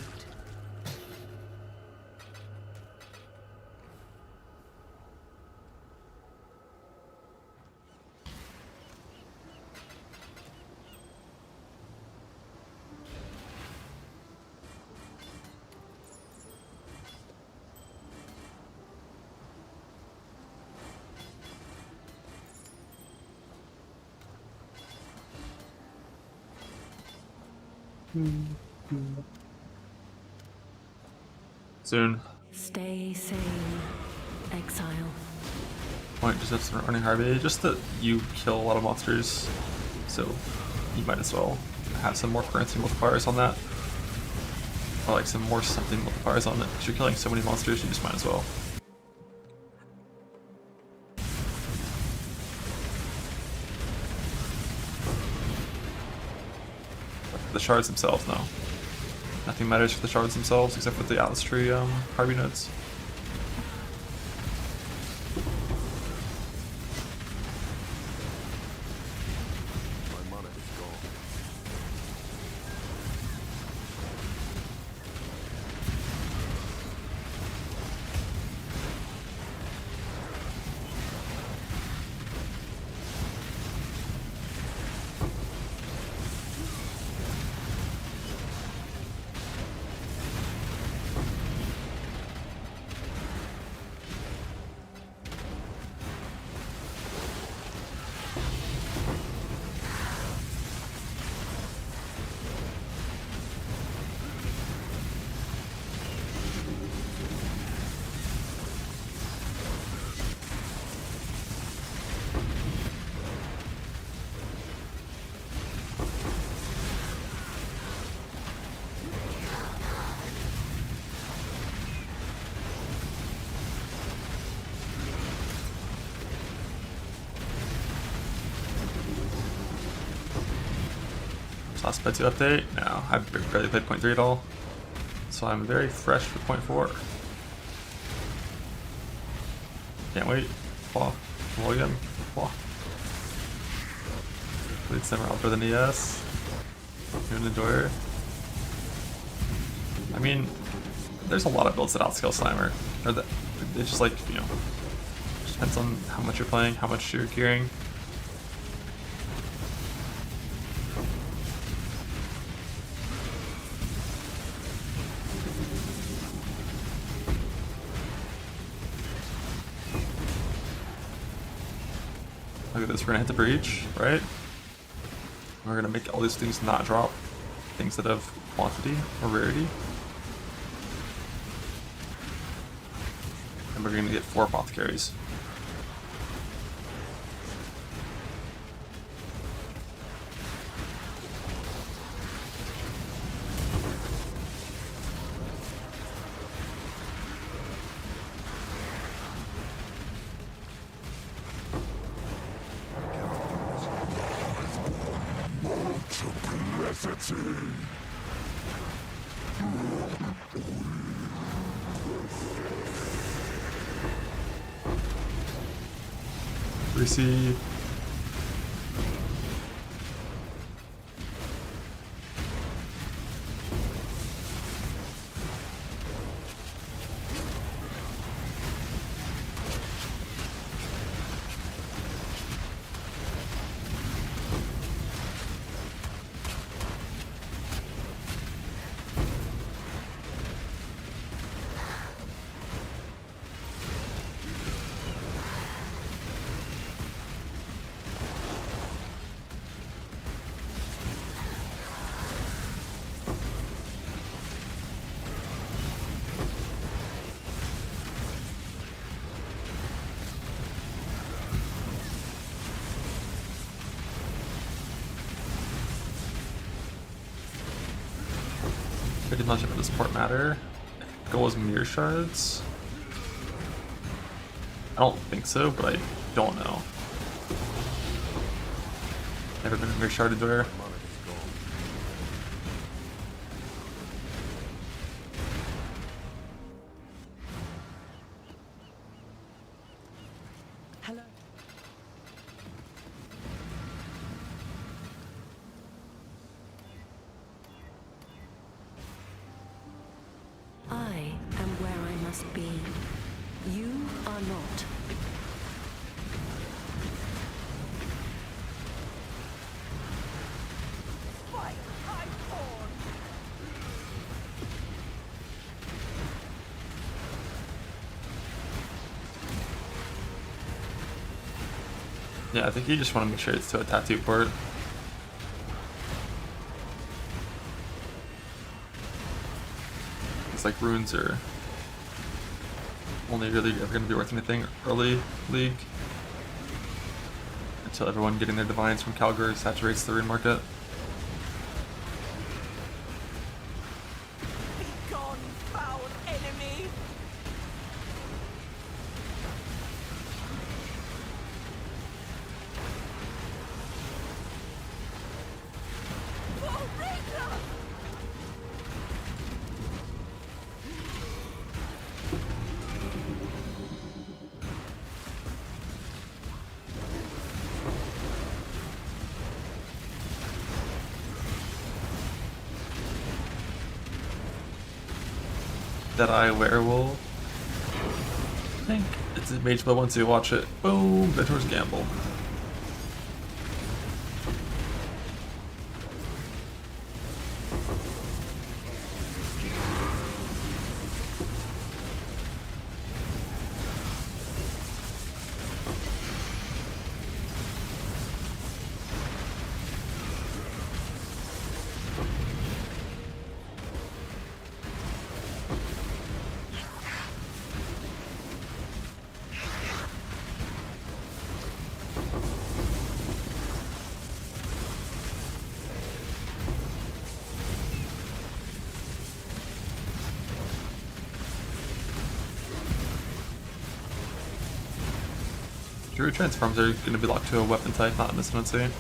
Speaker 1: Soon.
Speaker 2: Stay sane, exile.
Speaker 1: Point just have some running Harvey, just that you kill a lot of monsters, so you might as well have some more currency multipliers on that. Or like some more something multipliers on it, because you're killing so many monsters, you just might as well. The shards themselves, no. Nothing matters for the shards themselves except for the Atlas Tree Harvey nodes.
Speaker 5: My mana is gone.
Speaker 1: Last Pet 2 update? No, I've barely played 0.3 at all. So I'm very fresh for 0.4. Can't wait. Claw. Roll again. Claw. Bleed Simmer out for the NES. Even Enjoyer. I mean, there's a lot of builds that outscale Slimer. Or that it's just like, you know, just depends on how much you're playing, how much you're gearing. Look at this, we're gonna hit the breach, right? We're gonna make all these things not drop. Things that have quantity or rarity. And we're gonna get 4 apothecaries. Receive. I did not check for the support matter. Goal was mirror shards. I don't think so, but I don't know. Never been a mirror sharded there.
Speaker 5: My mana is gone.
Speaker 4: Hello.
Speaker 2: I am where I must be. You are not.
Speaker 1: Yeah, I think you just want to make sure it's to a tattoo port. It's like runes are only really ever going to be worth anything early league until everyone getting their divines from Calgary saturates the rune market.
Speaker 4: Be gone, foul enemy!
Speaker 1: Deadeye Werewolf. I think it's a mage play once you watch it. Boom! Ventur's Gamble. Druid transforms are going to be locked to a weapon type, not an ascendancy.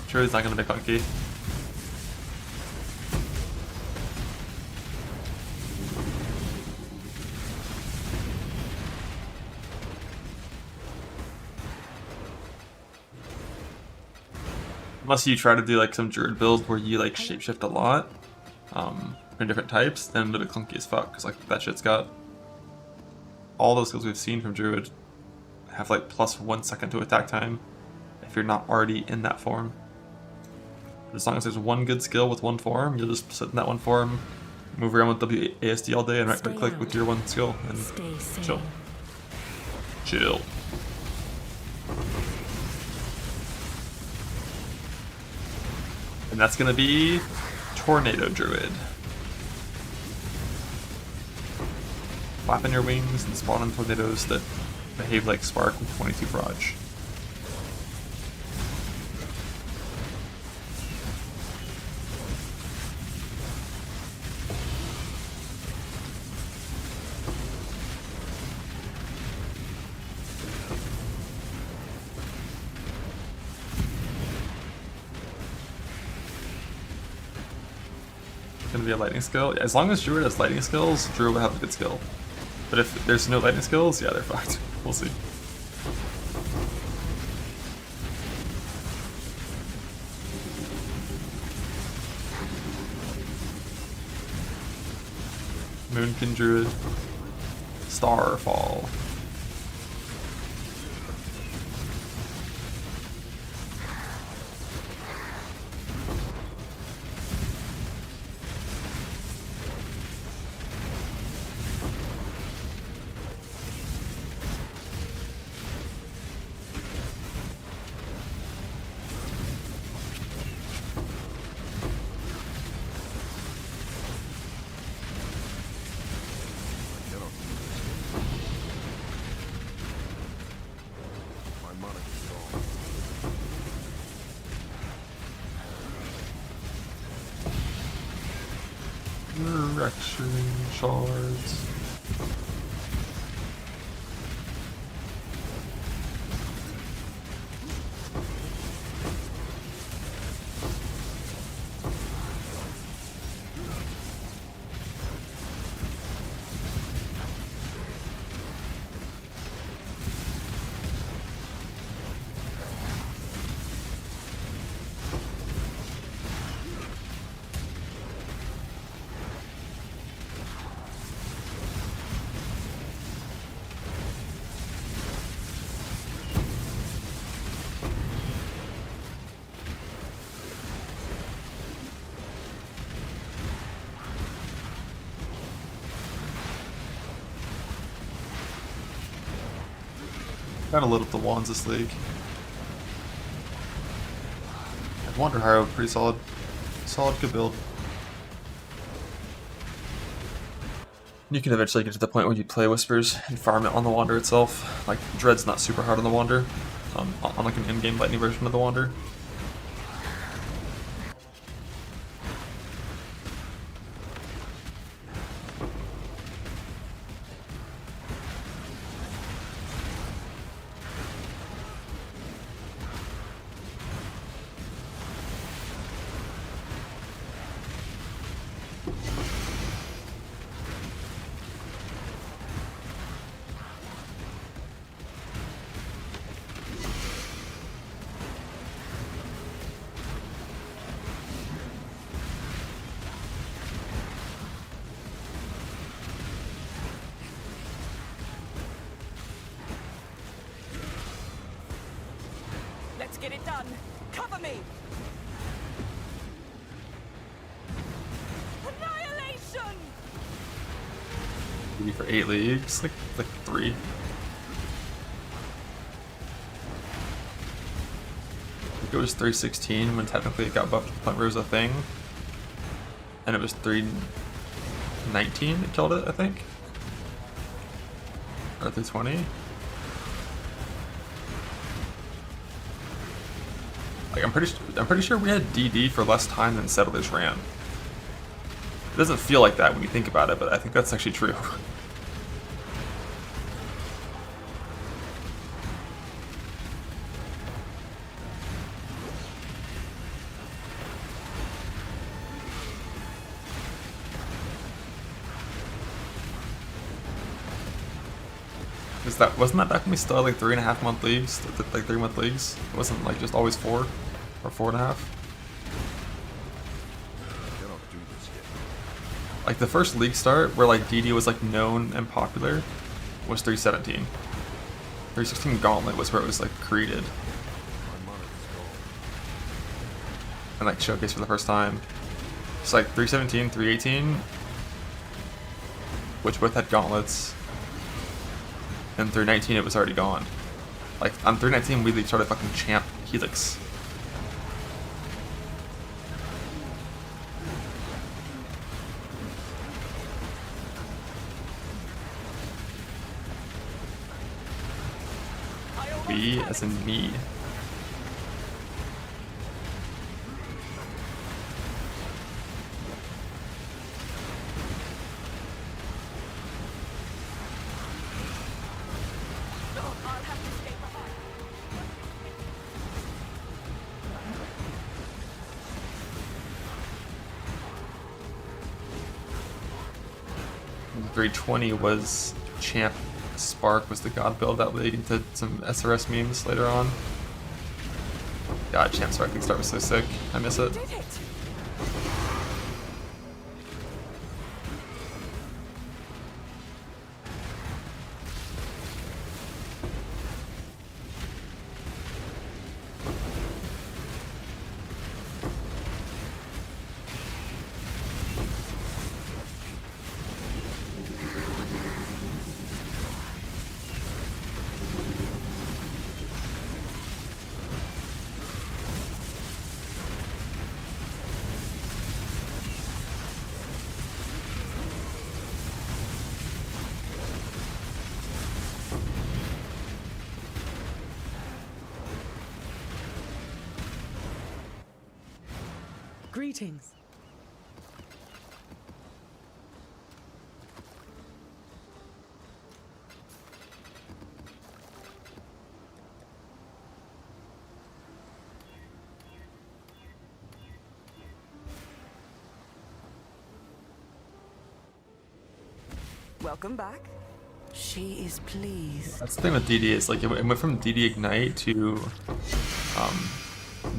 Speaker 1: Druid's not gonna be clunky. Unless you try to do like some Druid build where you like shapeshift a lot, in different types, then it'll be clunky as fuck, because like that shit's got all those skills we've seen from Druid have like plus 1 second to attack time if you're not already in that form. As long as there's one good skill with one form, you'll just sit in that one form, move around with WASD all day and right click with your one skill and chill. Chill. And that's gonna be Tornado Druid. Flapping your wings and spawning tornadoes that behave like Spark with 22 Proj. Gonna be a lightning skill. Yeah, as long as Druid has lightning skills, Druid will have a good skill. But if there's no lightning skills, yeah, they're fucked. We'll see. Moonkin Druid. Starfall. Direction, shards. Kinda lit up the wands this league. I wonder how pretty solid good build. You can eventually get to the point where you play Whispers and farm it on the Wander itself. Like Dread's not super hard on the Wander, on like an in-game lightning version of the Wander.
Speaker 4: Let's get it done. Cover me. Annihilation.
Speaker 1: Maybe for 8 leagues, like 3. I think it was 316 when technically it got buffed to the point where it was a thing. And it was 319 that killed it, I think. Or 320. Like I'm pretty sure we had DD for less time than Settlers ran. It doesn't feel like that when you think about it, but I think that's actually true. Cause that wasn't that back when we still had like 3.5-month leagues, like 3-month leagues. It wasn't like just always 4 or 4.5.
Speaker 5: Cannot do this yet.
Speaker 1: Like the first league start where like DD was like known and popular was 317. 316 Gauntlet was where it was like created
Speaker 5: My mana is gone.
Speaker 1: and like showcased for the first time. It's like 317, 318, which both had gauntlets, and 319 it was already gone. Like on 319 we like started fucking champ Helix. We as in me. Grade 20 was champ. Spark was the god build that league into some SRS memes later on. God, champ Spark League start was so sick. I miss it.
Speaker 6: Greetings.
Speaker 4: Welcome back. She is pleased.
Speaker 1: That's the thing with DD is like it went from DD Ignite to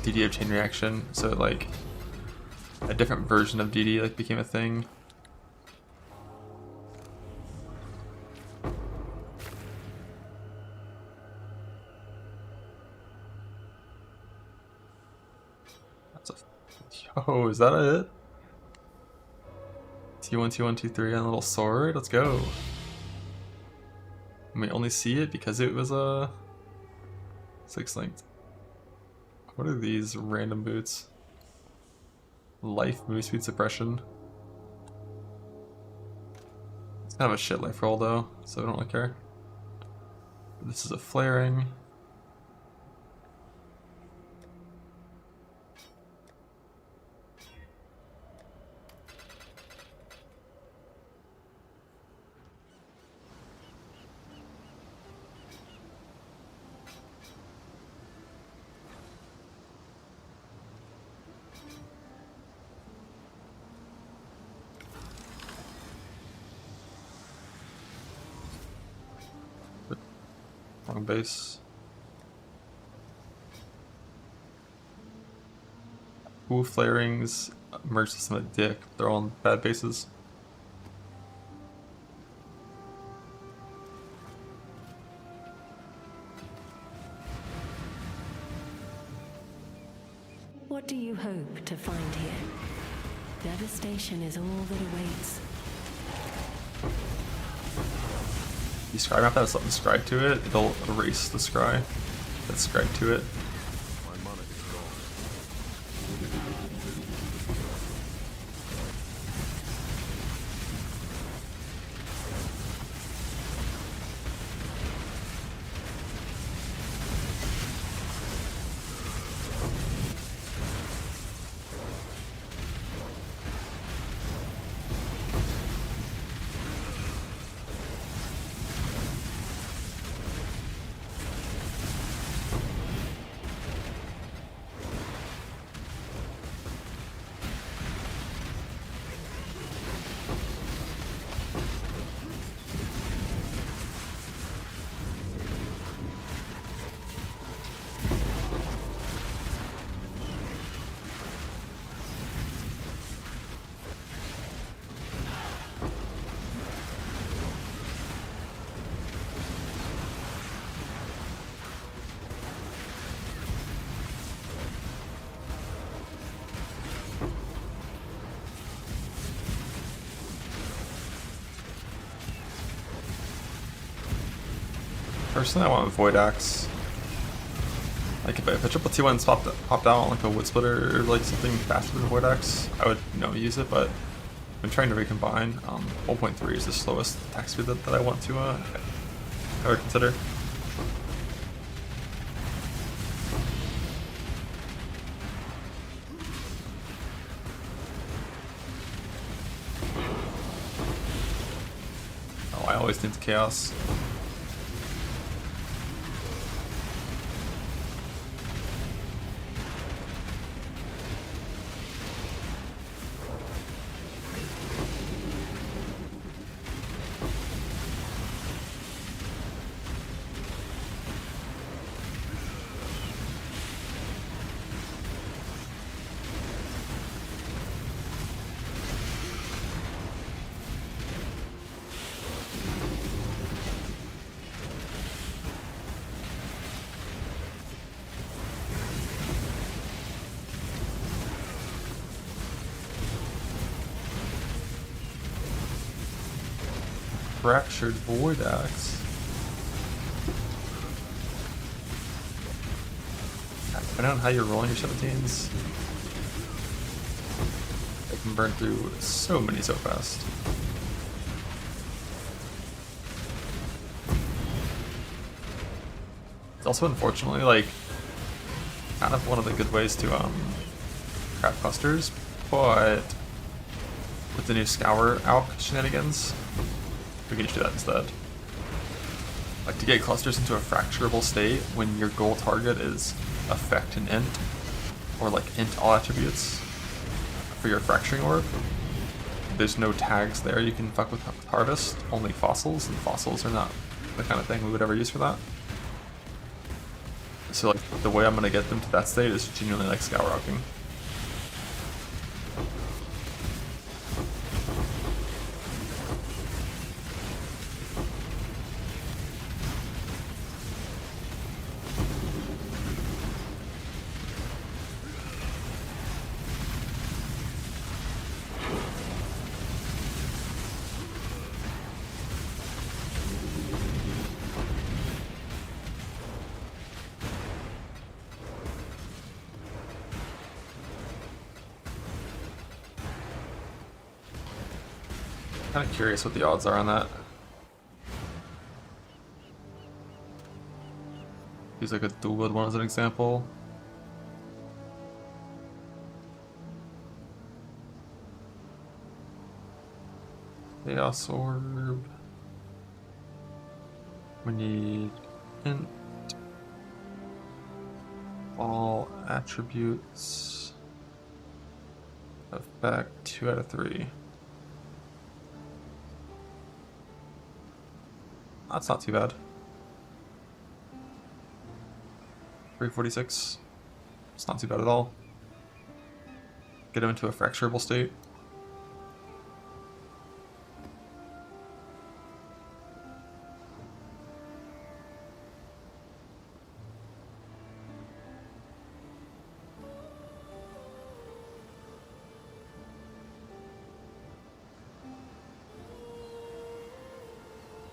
Speaker 1: DD of Chain Reaction, so like a different version of DD like became a thing. That's a yo, is that it? T1, T1, T3 on a little sword. Let's go. And we only see it because it was a 6-linked. What are these random boots? Life move speed suppression. It's kind of a shit life roll though, so I don't really care. This is a flaring. Wrong base. Ooh, flarings, merge system of dick. They're all on bad bases.
Speaker 2: What do you hope to find here? Devastation is all that awaits.
Speaker 1: The scry map has something scribed to it, it'll erase the scry that's scribed to it.
Speaker 5: My mana is gone.
Speaker 1: Personally, I want Void Axe. Like if a triple T1 popped out on like a Wood Splitter or like something faster than Void Axe, I would use it. But I'm trying to recombine. 1.3 is the slowest attack speed that I want to ever consider. Oh, I always think the chaos. Fractured Void Axe. Depending on how you're rolling your 17s, they can burn through so many so fast. It's also unfortunately like kind of one of the good ways to craft clusters, but with the new Scour Alch shenanigans, we can just do that instead. Like to get clusters into a fracturable state when your goal target is effect and int, or like int all attributes for your fracturing orb. There's no tags there you can fuck with harvest, only fossils, and fossils are not the kind of thing we would ever use for that. So like the way I'm gonna get them to that state is genuinely like Scour Alching. Kind of curious what the odds are on that. Use like a dual one as an example. Chaos Orb. We need int. All attributes. Effect 2 out of 3. That's not too bad. 346. It's not too bad at all. Get him into a fracturable state.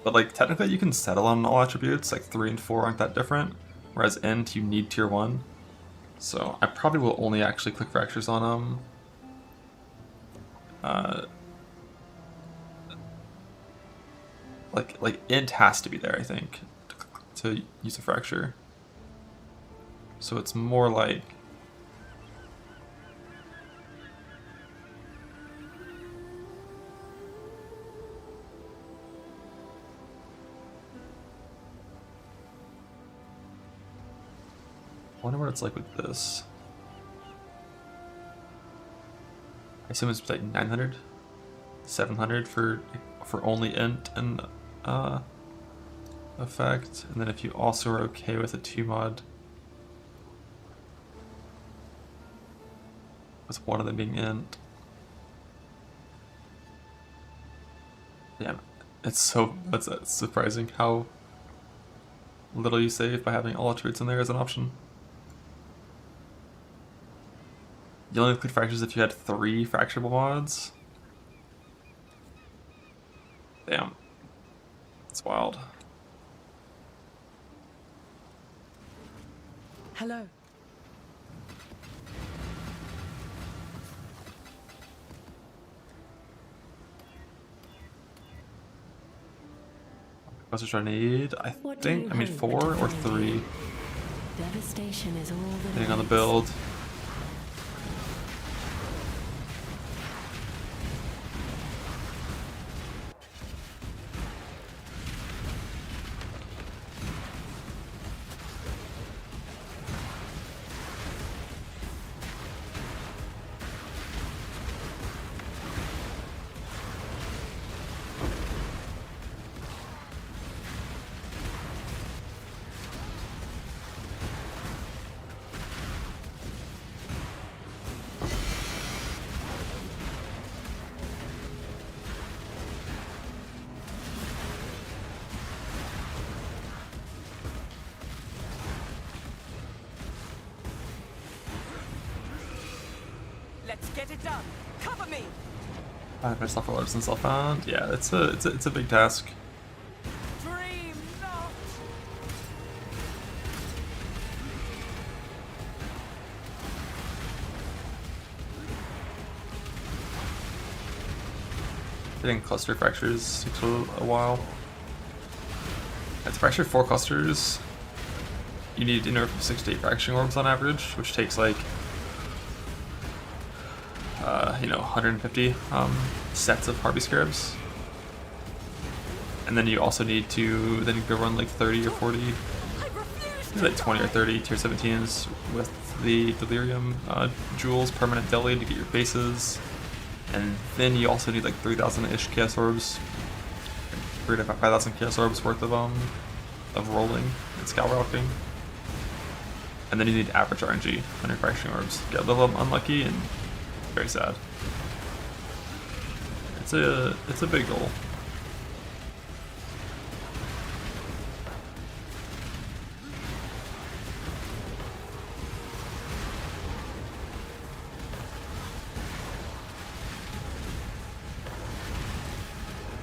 Speaker 1: But like technically you can settle on all attributes, like 3 and 4 aren't that different, whereas int you need tier 1. So I probably will only actually click fractures on like int has to be there, I think, to use a fracture. So it's more like I wonder what it's like with this. I assume it's like 900, 700 for only int and effect, and then if you also are okay with a 2 mod with one of them being int. Yeah, it's surprising how little you save by having all attributes in there as an option. You only include fractures if you had 3 fracturable mods. Damn. That's wild. How much do I need? I
Speaker 2: What do you
Speaker 1: think I need
Speaker 2: hope
Speaker 1: 4
Speaker 2: to
Speaker 1: or
Speaker 2: find
Speaker 1: 3,
Speaker 2: here? Devastation is all that
Speaker 1: depending on the
Speaker 2: awaits.
Speaker 1: build.
Speaker 4: Let's get it done. Cover me.
Speaker 1: I have stuff for Orbs and self-found. Yeah, it's a big task.
Speaker 4: Dream not.
Speaker 1: Getting cluster fractures takes a while. To fracture 4 clusters, you need anywhere from 6 to 8 fracturing orbs on average, which takes like, 150 sets of Harpy Scarabs. And then you also need to go run like 30 or 40, like 20 or 30 tier 17s with the Delirium jewels, permanent deli to get your bases. And then you also need like 3,000-ish Chaos Orbs, 3,000 to 5,000 Chaos Orbs worth of rolling and Skywalking. And then you need average RNG on your fracturing orbs. Get a little unlucky and very sad. It's a big goal.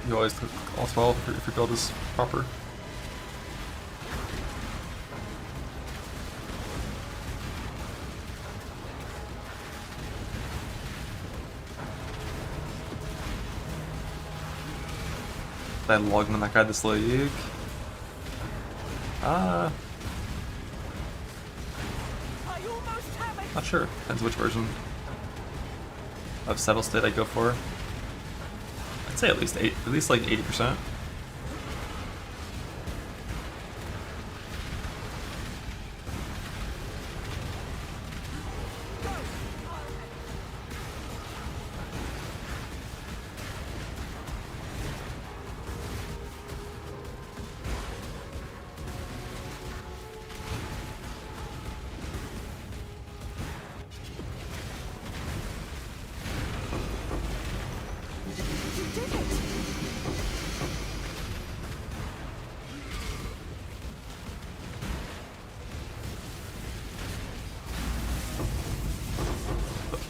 Speaker 1: You always click all 12 if your build is proper. I logged on that guy this league.
Speaker 4: I almost have it.
Speaker 1: Not sure. Depends which version of Settle State I go for. I'd say at least like 80%.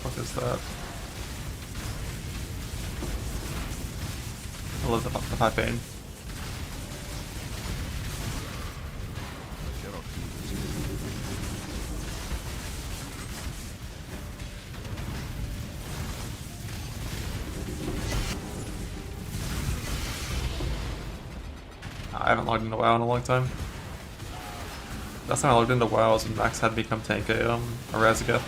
Speaker 1: What is that? I love the 5 pain.
Speaker 5: Cannot do this yet.
Speaker 1: I haven't logged into WoW in a long time. Last time I logged into WoW was when Max had me come tank a Razageth.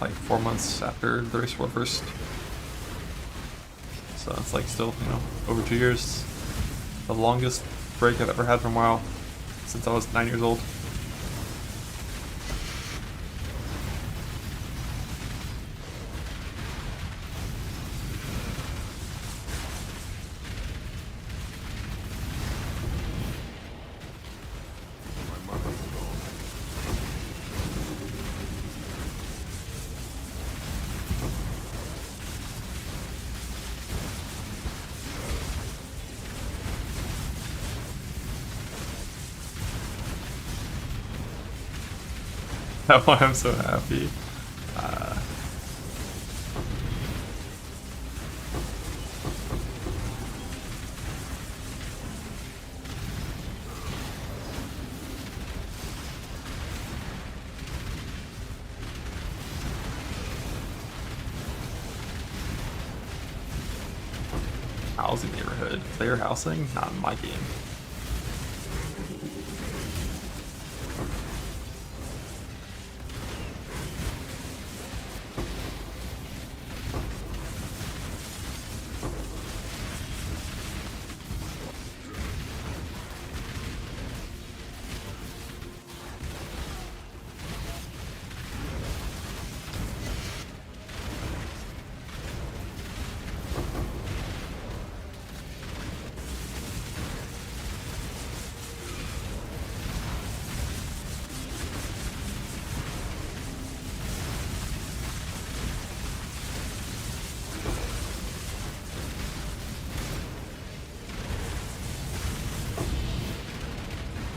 Speaker 1: Like 4 months after the race war first. So it's like still, over 2 years. The longest break I've ever had from WoW since I was 9 years old.
Speaker 5: My mother is gone.
Speaker 1: That's why I'm so happy. housing neighborhood. Player housing? Not in my game.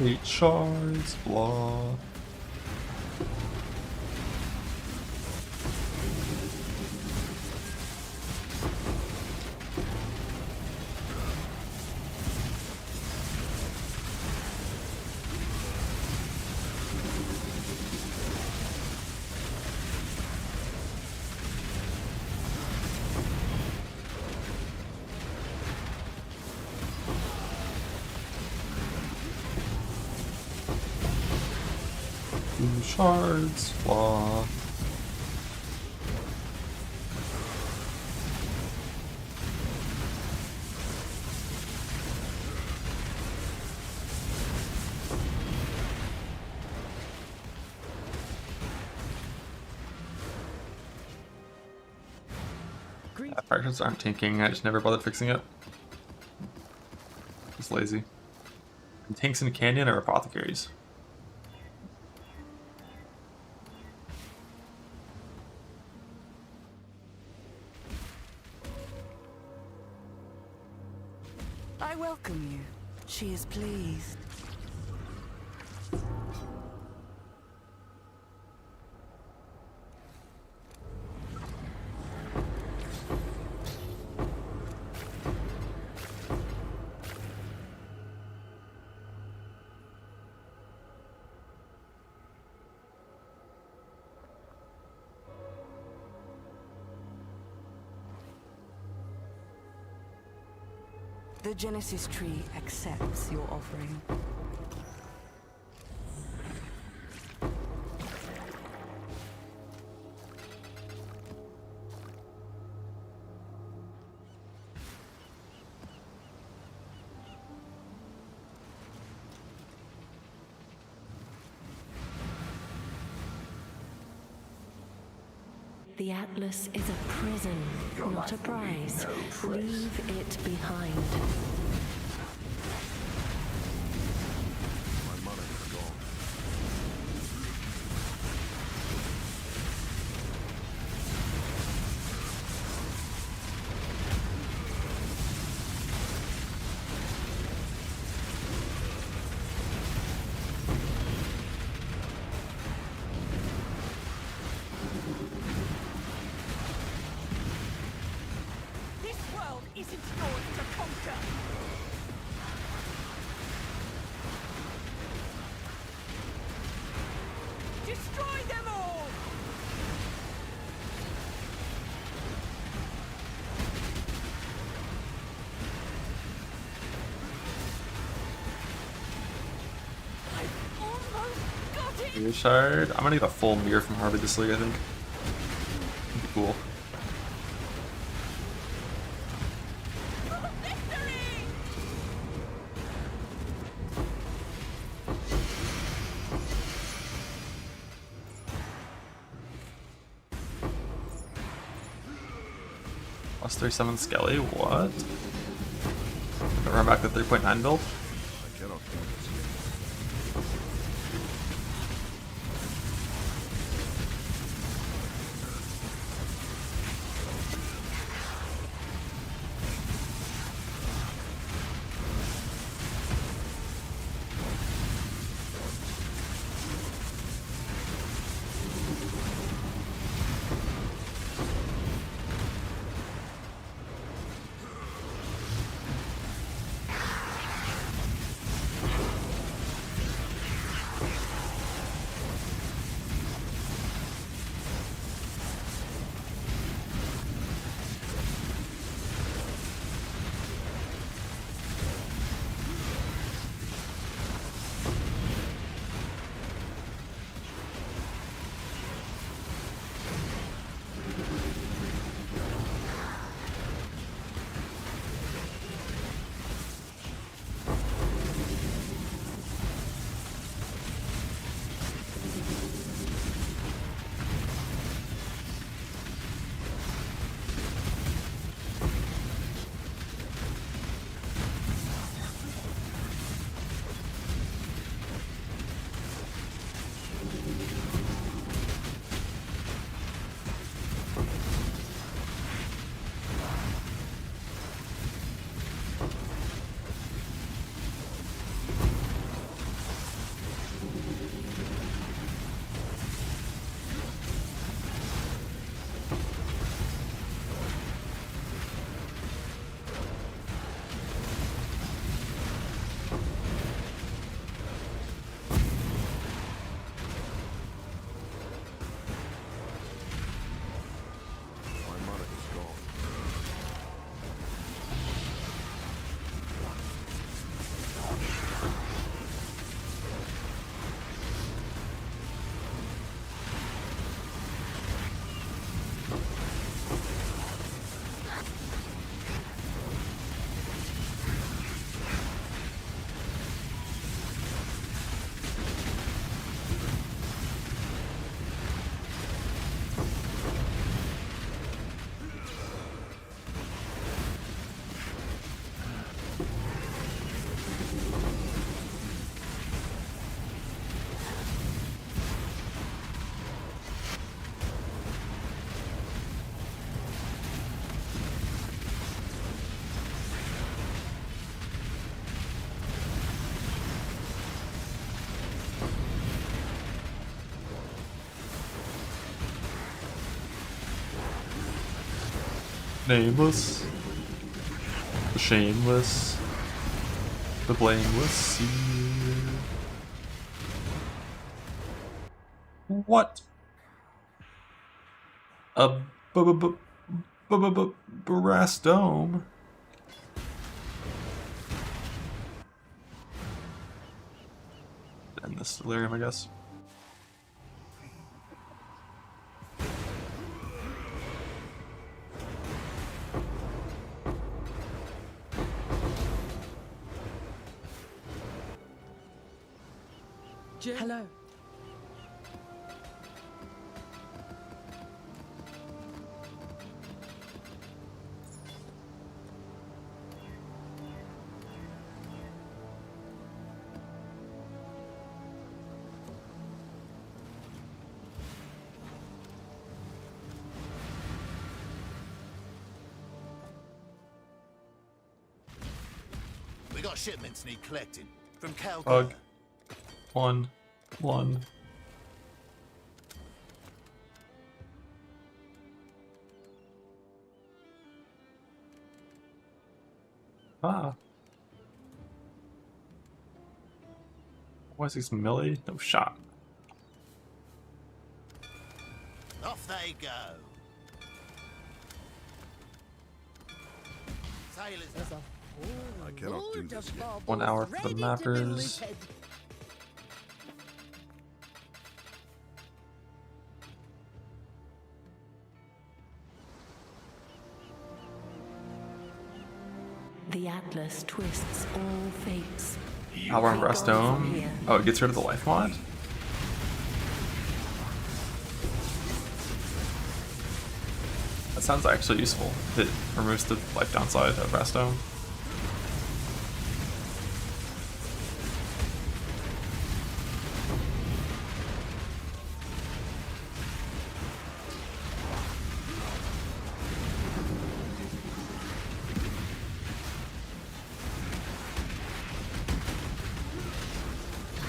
Speaker 1: Eight shards, blah. Two shards, blah. Fractures aren't tanking, I just never bothered fixing it. Just lazy. And tanks in Canyon or apothecaries?
Speaker 4: I welcome you. She is pleased. The Genesis tree accepts your offering.
Speaker 2: The Atlas is a prison, not a prize. Leave it behind.
Speaker 5: My mana is gone.
Speaker 4: This world isn't yours to conquer. Destroy them all! I've almost got it!
Speaker 1: Mirror shard. I'm gonna get a full mirror from Harvey this league, I think. That'd be cool.
Speaker 4: Victory!
Speaker 1: Plus 37 Skelly, what? Run back to 3.9 build?
Speaker 5: I cannot do this yet.
Speaker 1: Nameless, the shameless, the blameless. What? A brass dome. And this delirium, I guess.
Speaker 4: Hello.
Speaker 6: We got shipments need collecting from Cal.
Speaker 1: Bug. One. Ah. What is this, Millie? No shot.
Speaker 6: Off they go. Sailors.
Speaker 5: I cannot do this yet.
Speaker 1: 1 hour for the mappers.
Speaker 2: The Atlas twists all fates.
Speaker 1: Power and Brass Dome. Oh, it gets rid of the life mod? That sounds actually useful. It removes the life downside of Brass Dome.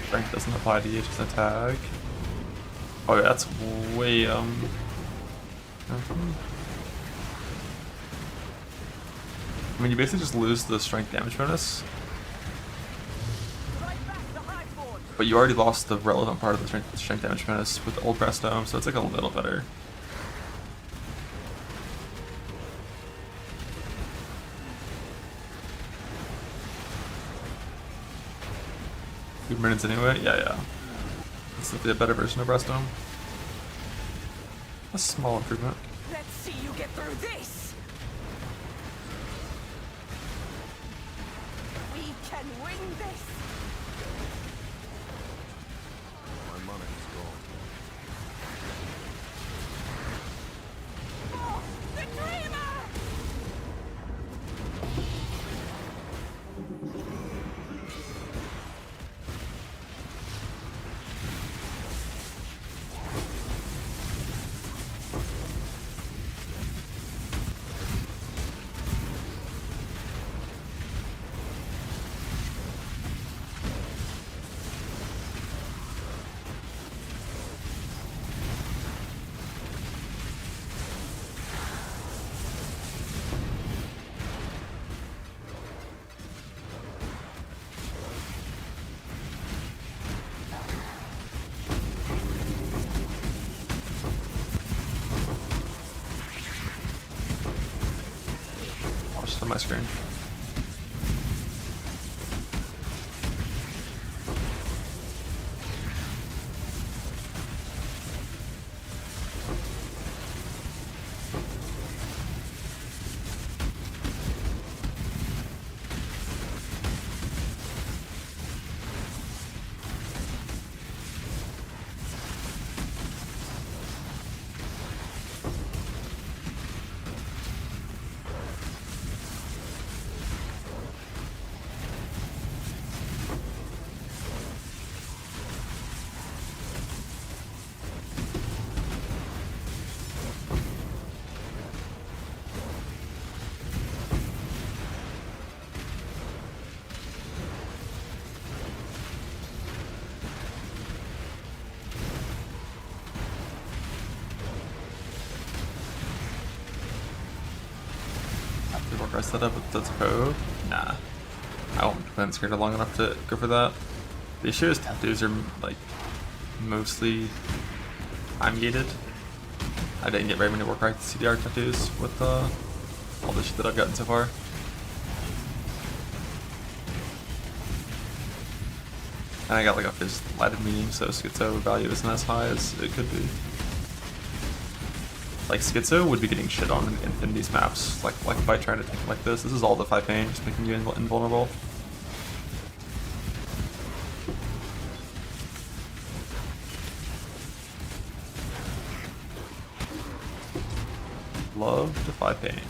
Speaker 1: Strength doesn't apply to each attack. Oh yeah, that's way I mean, you basically just lose the strength damage bonus. But you already lost the relevant part of the strength damage bonus with the old Brass Dome, so it's like a little better. Good minutes anyway? Yeah. It's definitely a better version of Brass Dome. A small improvement.
Speaker 4: Let's see you get through this. We can win this.
Speaker 5: My mana is gone.
Speaker 4: Oh, the dreamer!
Speaker 1: On my screen. The more guys set up with the code? Nah. I won't plan scared long enough to go for that. The issue is tattoos are like mostly time gated. I didn't get very many work right CDR tattoos with all the shit that I've gotten so far. And I got like a fizz lighted medium, so schizo value isn't as high as it could be. Like schizo would be getting shit on in Infinity's maps, like by trying to tank it like this. This is all the 5 pain, just making you invulnerable. Love to 5 pain.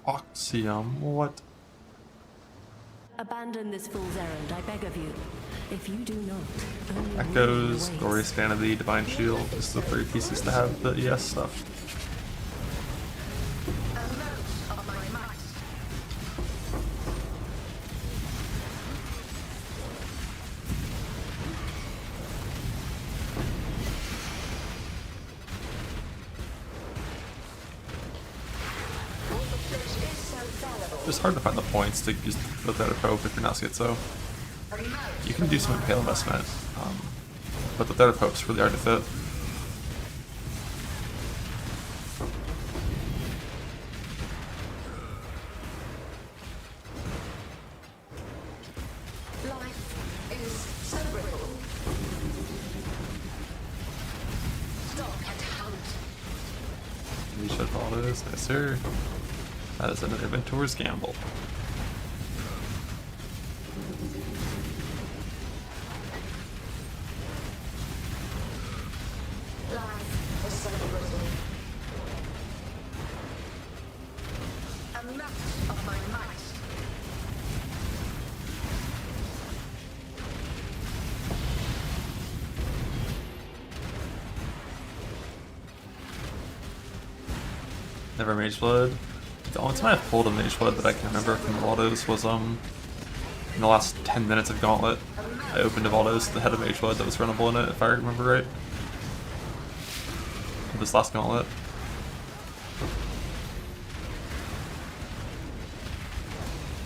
Speaker 1: Oxium, what?
Speaker 2: Abandon this fool's errand, I beg of you. If you do not, only
Speaker 1: Echoes,
Speaker 2: ruin
Speaker 1: Glorious
Speaker 2: awaits.
Speaker 1: Vanity, Divine Shield. This is the 3 pieces to have the ES stuff.
Speaker 3: A note of my might. All the flesh is so fallible.
Speaker 1: It's hard to find the points to use the Theta Pope if you're not schizo.
Speaker 3: A note
Speaker 1: You can do some impale investment, but the Theta Pope's really hard to fit.
Speaker 3: life is so brittle. Stalk and hunt.
Speaker 1: You should follow this, yes sir. That is another Ventur's gamble.
Speaker 3: Life is so brittle. A note of my might.
Speaker 1: Never Mage Blood. The only time I've pulled a Mage Blood that I can remember from Valdos was in the last 10 minutes of Gauntlet. I opened a Valdos that had a Mage Blood that was runnable in it, if I remember right. This last Gauntlet.
Speaker 3: Stalk and hunt.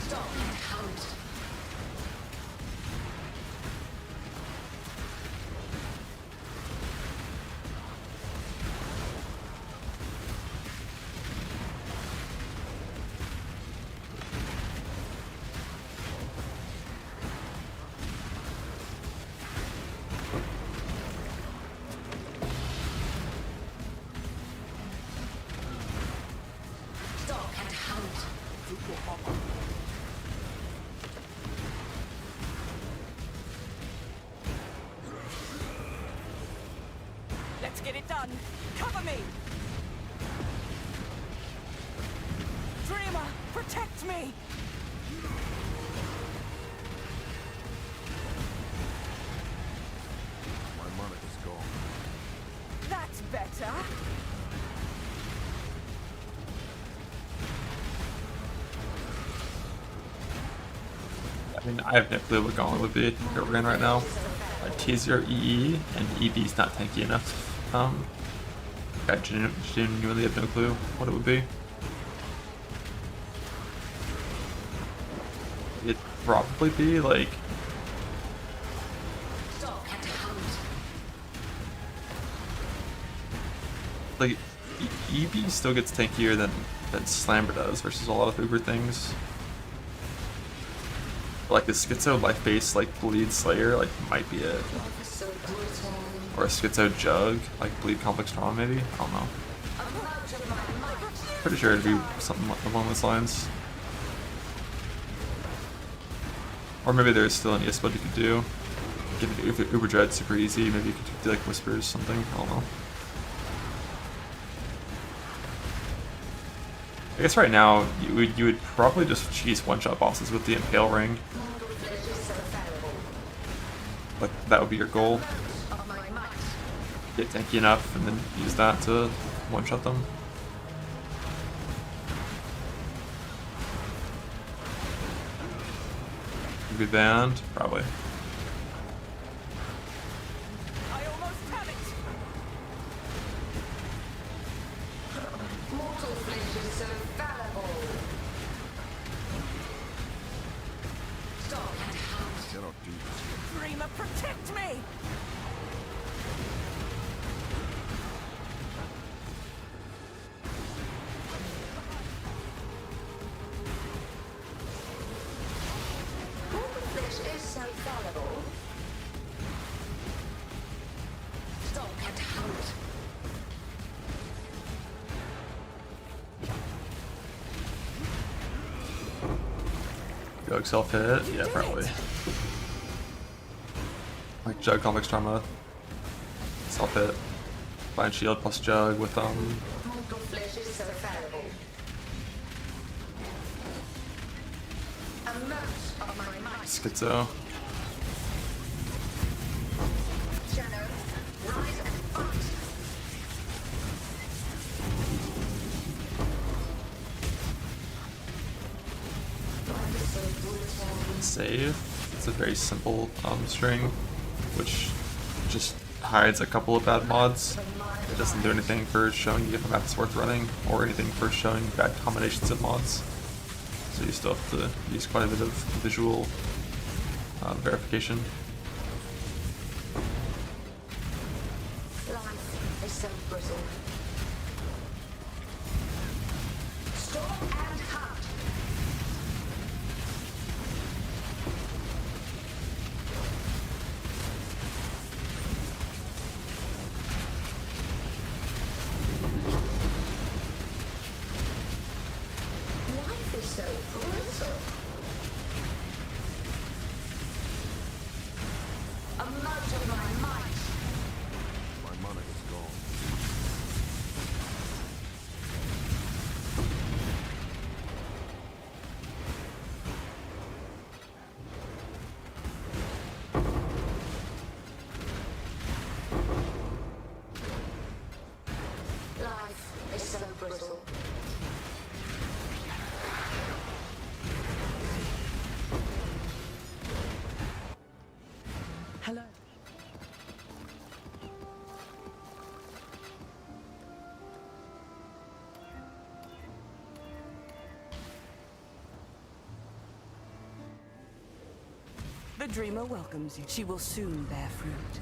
Speaker 3: Stalk and hunt.
Speaker 4: Let's get it done. Cover me. Dreamer, protect me.
Speaker 5: My money is gone.
Speaker 4: That's better.
Speaker 1: I mean, I have no clue what Gauntlet would be if it ran right now. T0 EE and EB's not tanky enough. I genuinely have no clue what it would be. probably be like EB still gets tankier than Slammer does versus a lot of Uber things. Like the Schizo life-based like Bleed Slayer like might be it. Or a Schizo Jug, like Bleed Complex Trauma maybe? I don't know. Pretty sure it'd be something along those lines. Or maybe there's still an ES build you could do. Get Uber Dread super easy, maybe you could do like Whispers something, I don't know. I guess right now you would probably just cheese one-shot bosses with the Impale Ring. Like that would be your goal. Get tanky enough and then use that to one-shot them. Be banned? Probably.
Speaker 4: I almost have it.
Speaker 3: Mortal flesh is so fallible. Stop and hunt.
Speaker 5: Cannot do this.
Speaker 4: Dreamer, protect me.
Speaker 3: Mortal flesh is so fallible. Stop and hunt.
Speaker 1: Jug self-hit? Yeah, probably. Like Jug Complex Trauma. Self-hit. Bind Shield plus Jug with
Speaker 3: Mortal flesh is so fallible. A merch of my might.
Speaker 1: Schizo.
Speaker 3: Shadow, rise and fight. Life is so brutal.
Speaker 1: Save. It's a very simple string, which just hides a couple of bad mods. It doesn't do anything for showing you if a map is worth running, or anything for showing bad combinations of mods. So you still have to use quite a bit of visual verification.
Speaker 3: Life is so brittle. Stop and hunt. Life is so brittle. A merge of my might.
Speaker 5: My mana is gone.
Speaker 3: Life is so brittle.
Speaker 4: Hello. The dreamer welcomes you. She will soon bear fruit.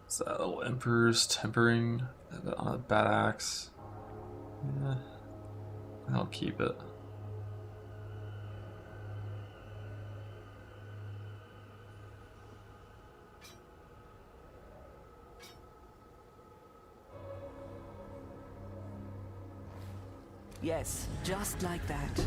Speaker 1: So that little Emperor's tempering on a bad axe. Yeah, I'll keep it.
Speaker 4: Yes, just like that.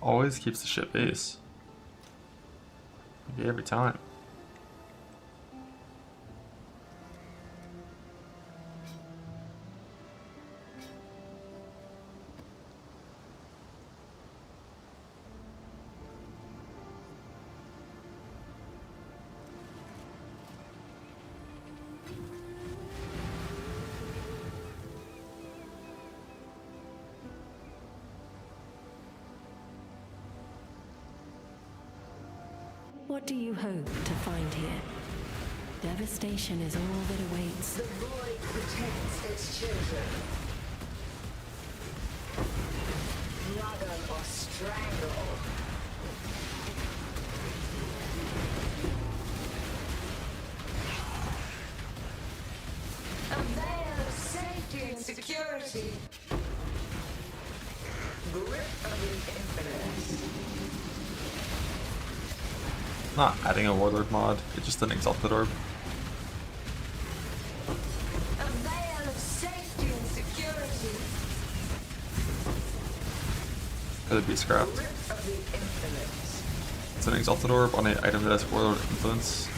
Speaker 1: Always keeps the ship base. Okay, every time.
Speaker 2: What do you hope to find here? Devastation is all that awaits.
Speaker 3: The void protects its children. Throttle or strangle. A veil of safety and security. Grip of the infinite.
Speaker 1: Not adding a Warlord mod, it's just an Exalted Orb.
Speaker 3: A veil of safety and security.
Speaker 1: Could it be scrapped?
Speaker 3: Grip of the infinite.
Speaker 1: It's an Exalted Orb on an item that has Warlord influence.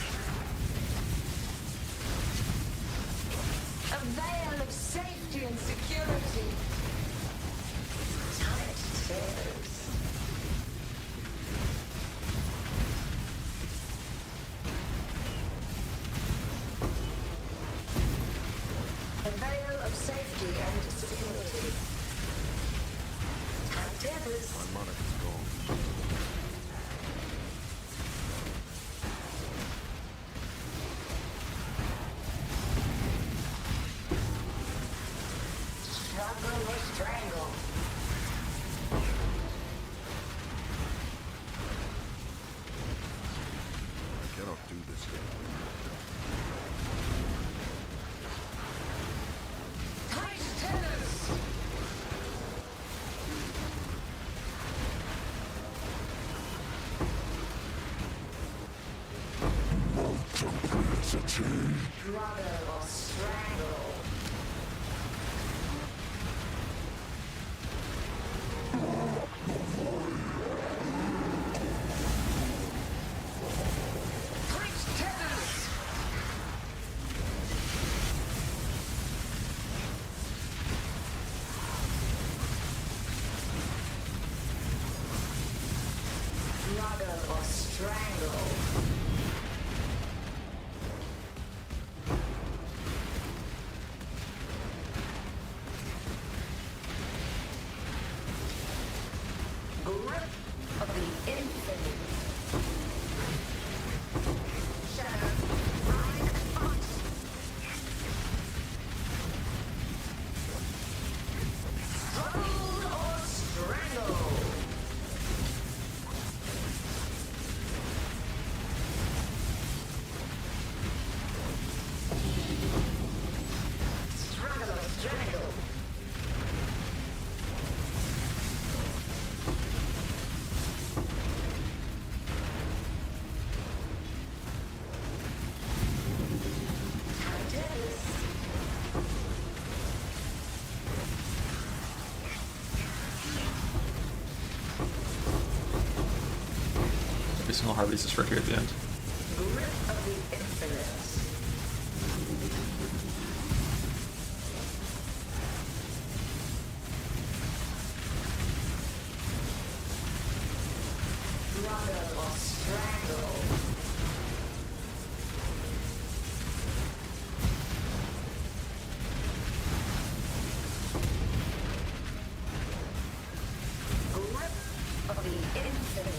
Speaker 3: A veil of safety and security. Tight tears. A veil of safety and security. Tight tears.
Speaker 5: My monarch is gone.
Speaker 3: Struggle or strangle.
Speaker 5: I cannot do this yet.
Speaker 3: Tight tears. Struggle or strangle. Tight tears. Struggle or strangle. Grip of the infinite. Shadow, ride and fight. Struggle or strangle. Struggle or strangle. Tight tears.
Speaker 1: Every single Harvey's is right here at the end.
Speaker 3: Grip of the infinite. Struggle or strangle. Grip of the infinite.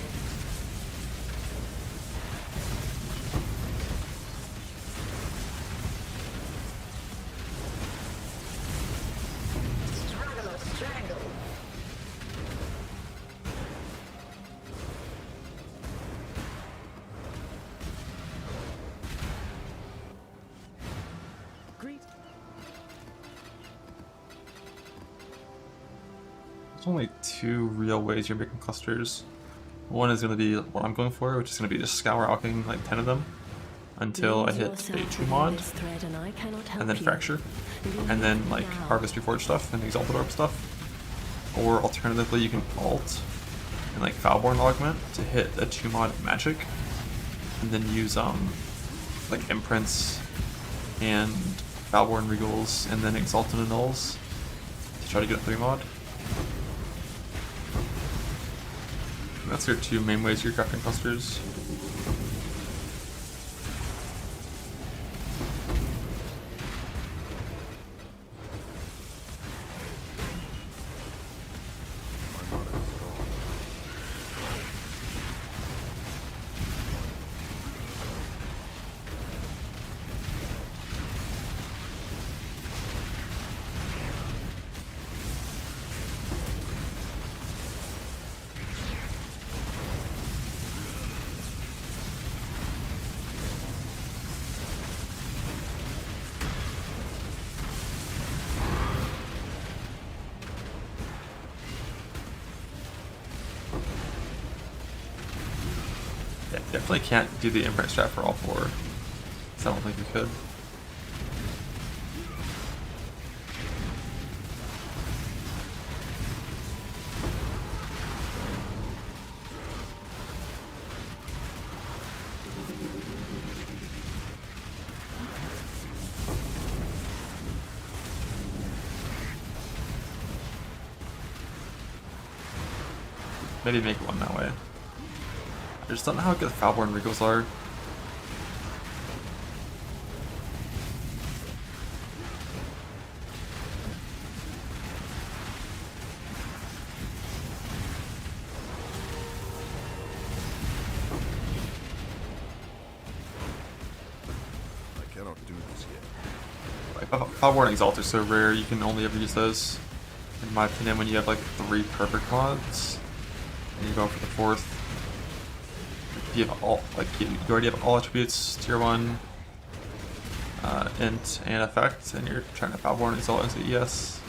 Speaker 3: Struggle or strangle.
Speaker 1: There's only two real ways you're making clusters. One is going to be what I'm going for, which is going to be just scour alching like 10 of them until I
Speaker 2: Lose
Speaker 1: hit a
Speaker 2: yourself
Speaker 1: 2
Speaker 2: within
Speaker 1: mod,
Speaker 2: this thread and I cannot help
Speaker 1: and then
Speaker 2: you.
Speaker 1: fracture,
Speaker 2: Leave
Speaker 1: and then like
Speaker 2: now.
Speaker 1: harvest reforged stuff and exalted orb stuff. Or alternatively, you can alt and like Foulborn augment to hit a 2 mod magic, and then use like imprints and Foulborn regals and then exalted annuls to try to get a 3 mod. And that's your two main ways you're crafting clusters.
Speaker 5: My monarch is gone.
Speaker 1: Definitely can't do the imprint strat for all 4. So I don't think we could. Maybe make one that way. I just don't know how good Foulborn Regals are.
Speaker 5: I cannot do this yet.
Speaker 1: Foulborn Exalt are so rare, you can only ever use those, in my opinion, when you have like 3 perfect mods, and you're going for the 4th. You have all, like, you already have all attributes, tier 1, int, and effect, and you're trying to Foulborn Exalt into ES.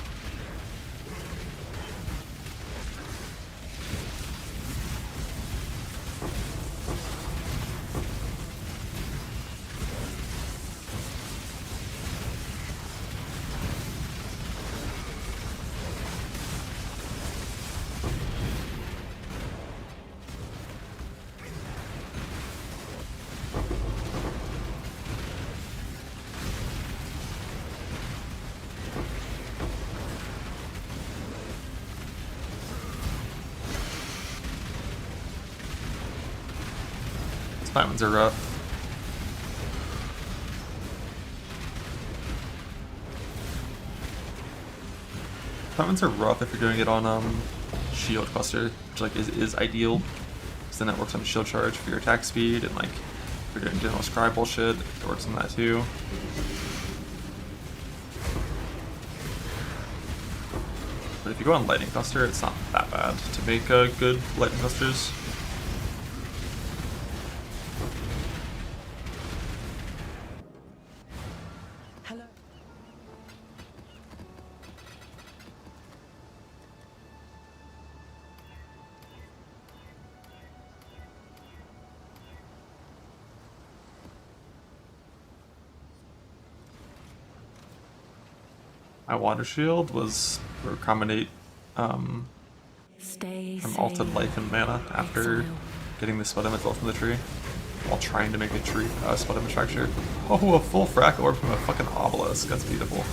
Speaker 1: That ones are rough. That ones are rough if you're doing it on shield cluster, which like is ideal. Because then it works on shield charge for your attack speed, and like if you're doing general scribe bullshit, it works on that too. But if you go on lightning cluster, it's not that bad to make good lightning clusters. My water shield was recombinate
Speaker 2: Stay
Speaker 1: from
Speaker 2: safe.
Speaker 1: altered life and mana after
Speaker 2: Exile.
Speaker 1: getting the spell damage from the tree, while trying to make a tree spell damage fracture. Oh, a full frack orb from a fucking obelisk. That's beautiful.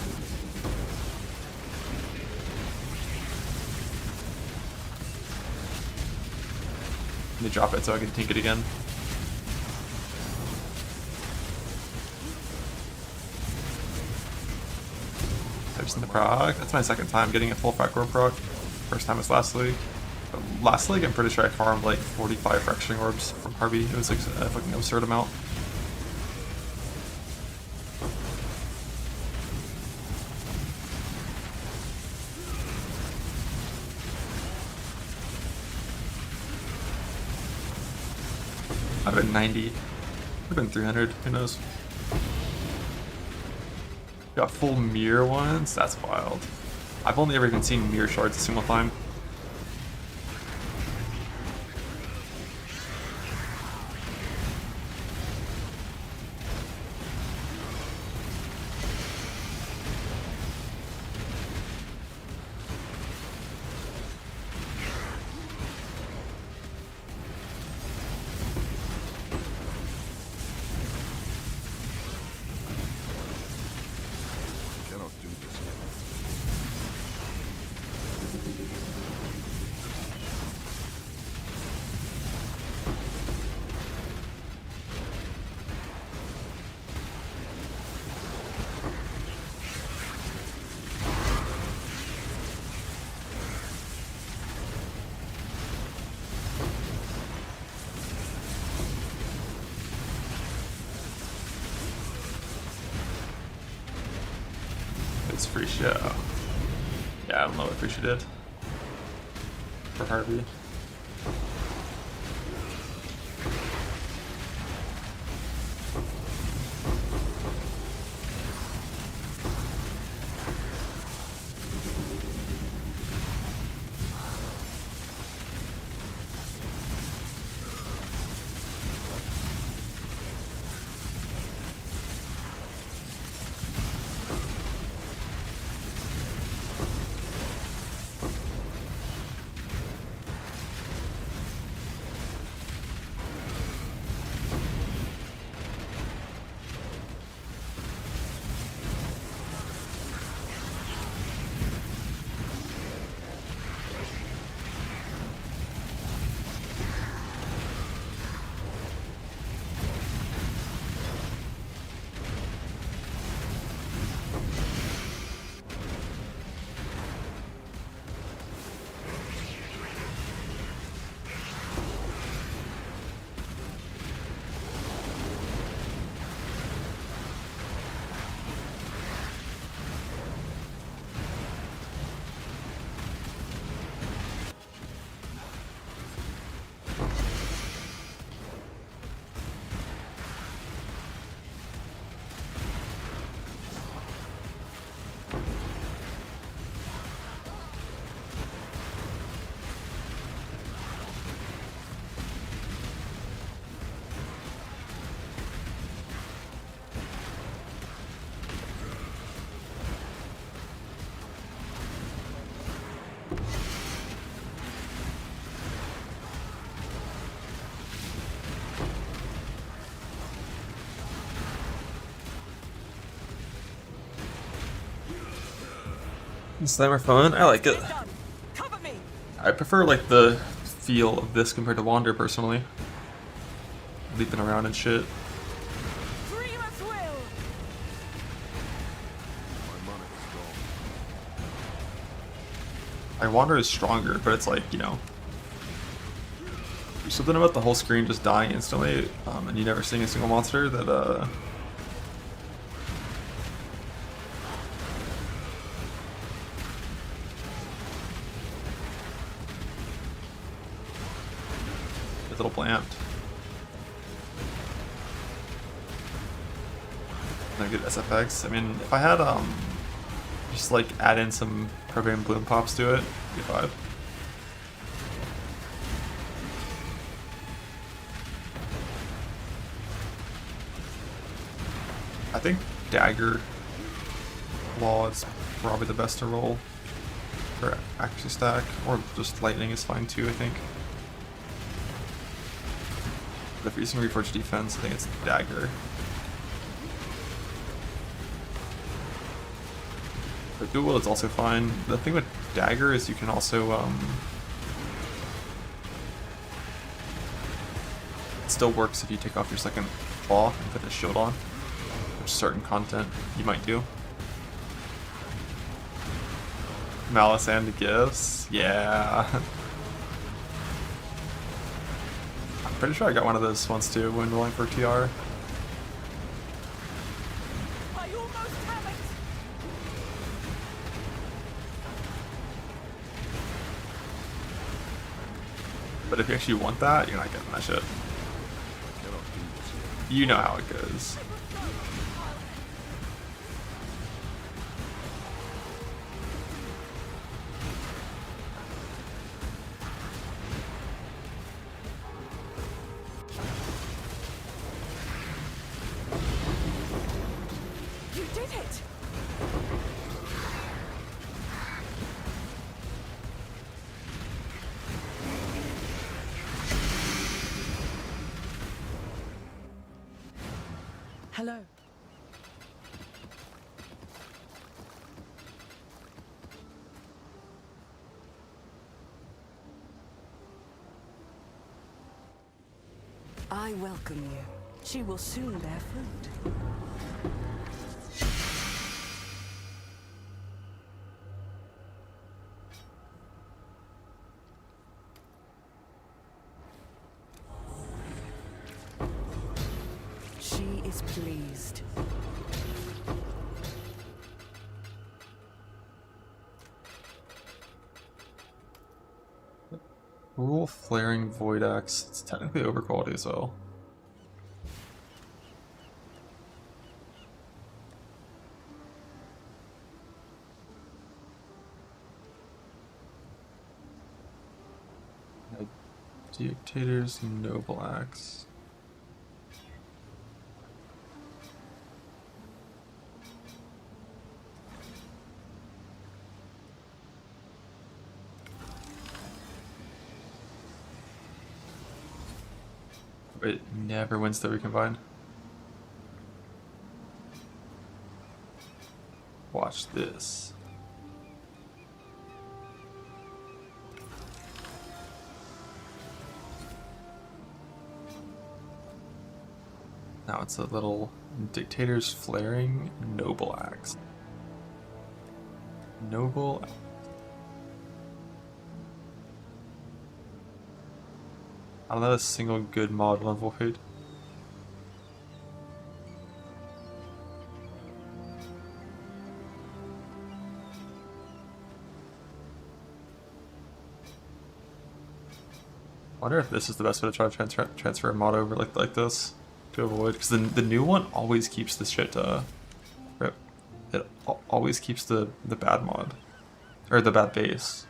Speaker 1: Let me drop it so I can tink it again. There's the proc. That's my second time getting a full frack orb proc. First time was last league. But last league, I'm pretty sure I farmed like 45 fracturing orbs from Harvey. It was like a fucking absurd amount. I've been 90. I've been 300. Who knows? Got full mirror ones? That's wild. I've only ever even seen mirror shards a single time.
Speaker 5: Cannot do this yet.
Speaker 1: It's free show. Yeah, I don't know what free show did. For Harvey. Slammer fun. I like it.
Speaker 4: Get done. Cover me.
Speaker 1: I prefer like the feel of this compared to Wander personally. Leaping around and shit.
Speaker 4: Dreamer's will.
Speaker 5: My mana is gone.
Speaker 1: I Wander is stronger, but it's like, you know, there's something about the whole screen just dying instantly, and you never seeing a single monster that a little bland. And a good SFX. I mean, if I had just like add in some program bloom pops to it, it'd be fine. I think Dagger Law is probably the best to roll for accuracy stack, or just Lightning is fine too, I think. But if you're using Reforged Defense, I think it's Dagger. The Dual is also fine. The thing with Dagger is you can also it still works if you take off your second claw and put a shield on, which certain content you might do. Malice and Gifts, yeah. I'm pretty sure I got one of those once too when rolling for TR.
Speaker 4: I almost have it.
Speaker 1: But if you actually want that, you're not getting that shit.
Speaker 5: I cannot do this yet.
Speaker 1: You know how it goes.
Speaker 4: You did it. Hello. I welcome you. She will soon bear fruit. She is pleased.
Speaker 1: Rule Flaring Void Axe. It's technically over quality as well. Dictator's Noble Axe. It never wins the recombine. Watch this. Now it's a little Dictator's Flaring Noble Axe. Noble. I don't know a single good mod on Void. I wonder if this is the best way to try to transfer a mod over like this to avoid, because the new one always keeps this shit rip. It always keeps the bad mod or the bad base.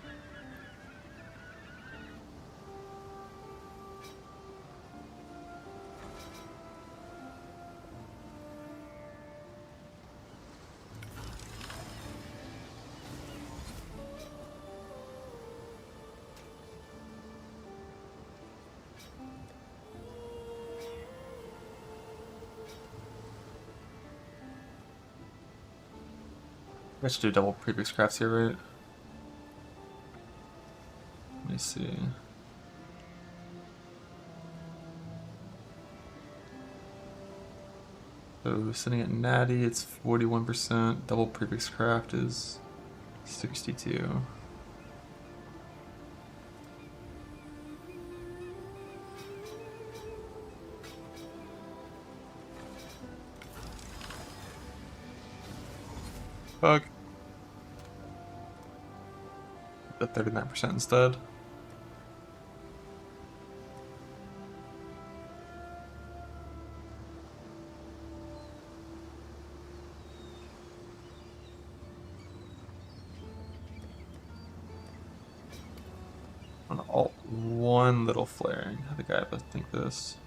Speaker 1: I should do double prefix crafts here, right? Let me see. So sitting at natty, it's 41%. Double prefix craft is 62. Fuck. The 39% instead. On alt one little flaring. I think I have to think this.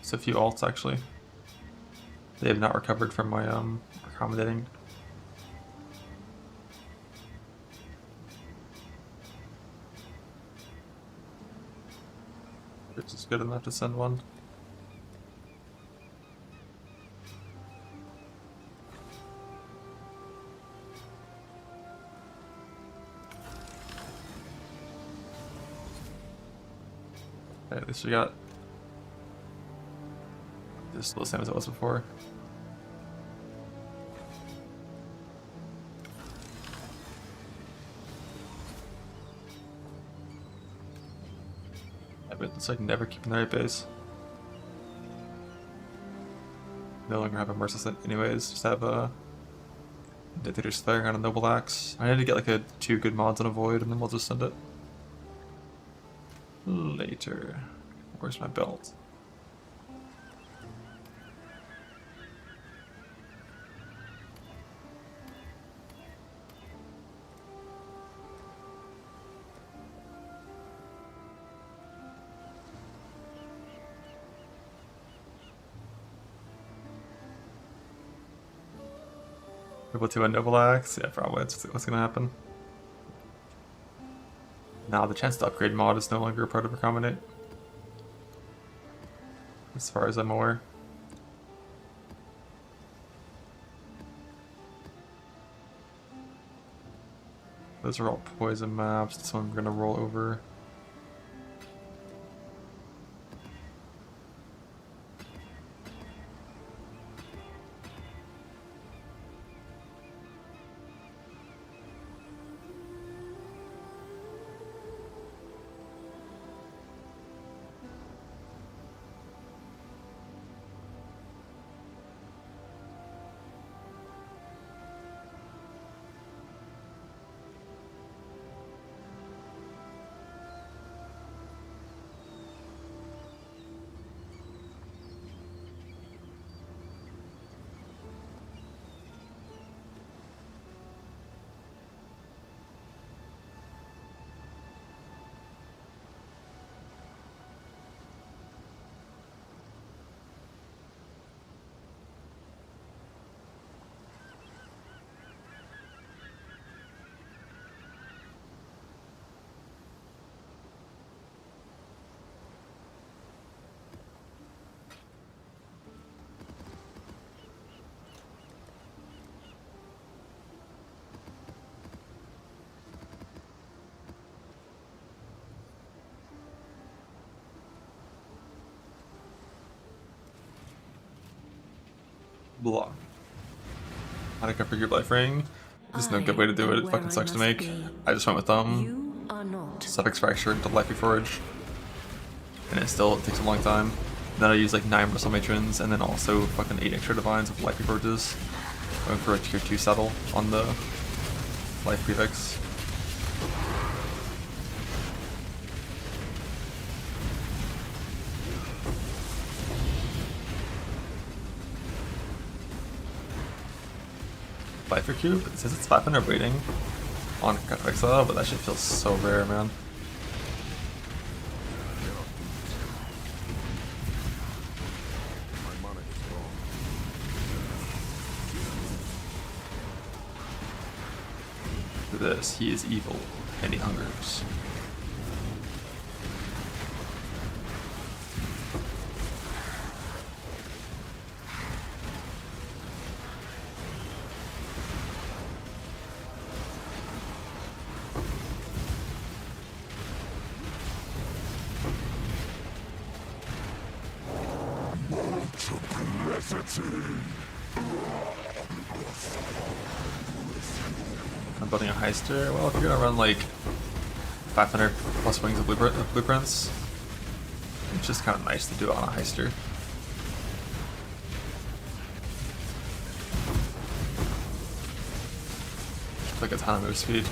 Speaker 1: So a few alts actually. They have not recovered from my accommodating. Which is good enough to send one. Okay, at least we got just the same as it was before. Yeah, but it's like never keeping the right base. No longer have a merciless anyways, just have a Dictator's Flare on a Noble Axe. I need to get like two good mods on a Void and then we'll just send it. Later. Where's my belt? Able to a Noble Axe? Yeah, probably that's what's gonna happen. Now the chance to upgrade mod is no longer a part of Recombinate. As far as I'm aware. Those are all poison maps, this one we're gonna roll over. Blah. How to configure Life Ring? There's no good way to do it, it fucking sucks to make. I just went with
Speaker 2: You are not.
Speaker 1: Suffix Fracture into Life Reforge. And it still takes a long time. Then I use like 9 Bristle Matrons and then also fucking 8 extra Divines of Life Reforges. Going for a tier 2 settle on the life prefix. Lifer Cube, it says it's 500 waiting on Exile, but that shit feels so rare, man.
Speaker 5: My mana is gone.
Speaker 1: For this, he is evil, and he hungers. I'm building a heister. Well, if you're gonna run like 500 plus wings of blueprints, it's just kind of nice to do it on a heister. Like a ton of move speed.